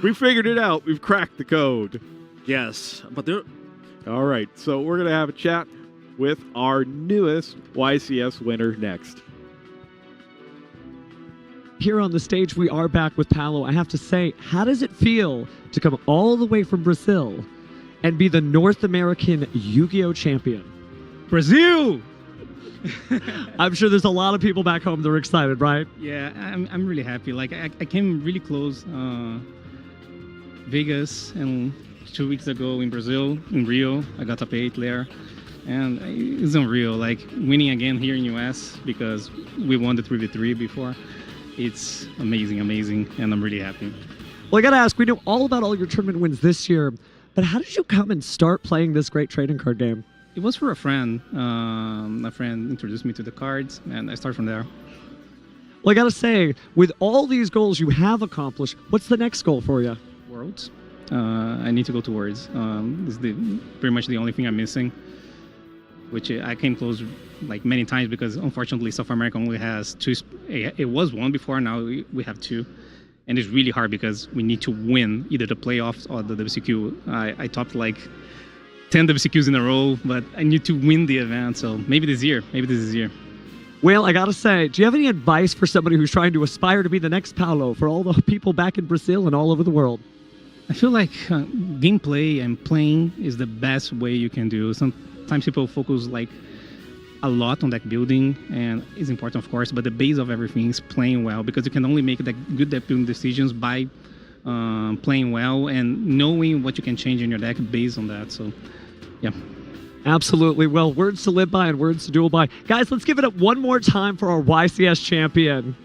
We figured it out. We've cracked the code. Yes, but there... All right, so we're going to have a chat with our newest YCS winner next. Here on the stage, we are back with Paolo. I have to say, how does it feel to come all the way from Brazil and be the North American Yu-Gi-Oh! Champion? Brazil! I'm sure there's a lot of people back home that are excited, right? Yeah, I'm really happy. Like, I came really close Vegas, and 2 weeks ago in Brazil, in Rio, I got top 8 there. And it's unreal, like winning again here in US because we won the 3v3 before. It's amazing, and I'm really happy. Well, I gotta ask, we know all about all your tournament wins this year, but how did you come and start playing this great trading card game? It was for a friend. A friend introduced me to the cards, and I started from there. Well, I gotta say, with all these goals you have accomplished, what's the next goal for you? Worlds. I need to go to Worlds. This is pretty much the only thing I'm missing, which I came close like many times because unfortunately South America only has 2. It was 1 before, now we have 2. And it's really hard because we need to win either the playoffs or the WCQ. I topped like 10 WCQs in a row, but I need to win the event, so maybe this year. Well, I gotta say, do you have any advice for somebody who's trying to aspire to be the next Paolo for all the people back in Brazil and all over the world? I feel like gameplay and playing is the best way you can do. Sometimes people focus like a lot on deck building, and it's important, of course, but the base of everything is playing well, because you can only make good deck building decisions by playing well and knowing what you can change in your deck based on that. So, yeah. Absolutely. Well, words to live by and words to duel by. Guys, let's give it up one more time for our YCS champion.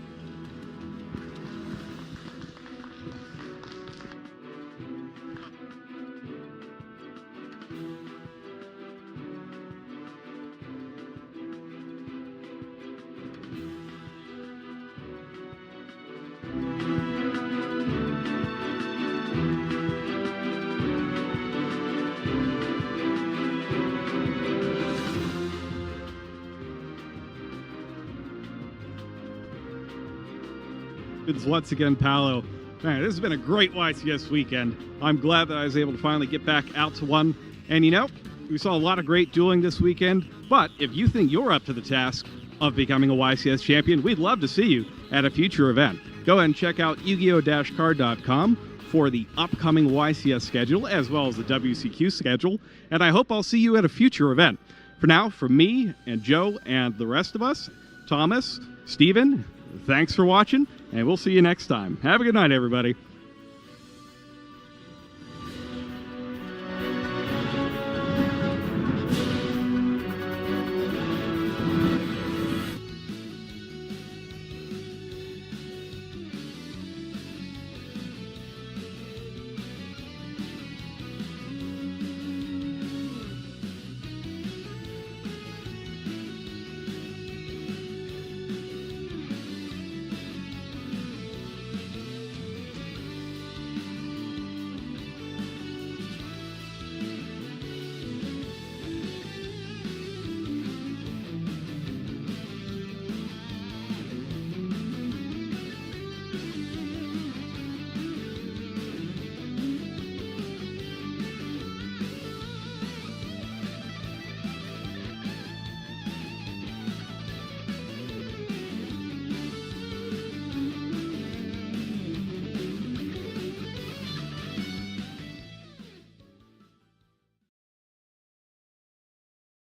Once again, Paolo. Man, this has been a great YCS weekend. I'm glad that I was able to finally get back out to one. And you know, we saw a lot of great dueling this weekend, but if you think you're up to the task of becoming a YCS champion, we'd love to see you at a future event. Go ahead and check out Yu-Gi-Oh!-card.com for the upcoming YCS schedule as well as the WCQ schedule, and I hope I'll see you at a future event. For now, from me and Joe and the rest of us, Thomas, Steven, thanks for watching, and we'll see you next time. Have a good night, everybody.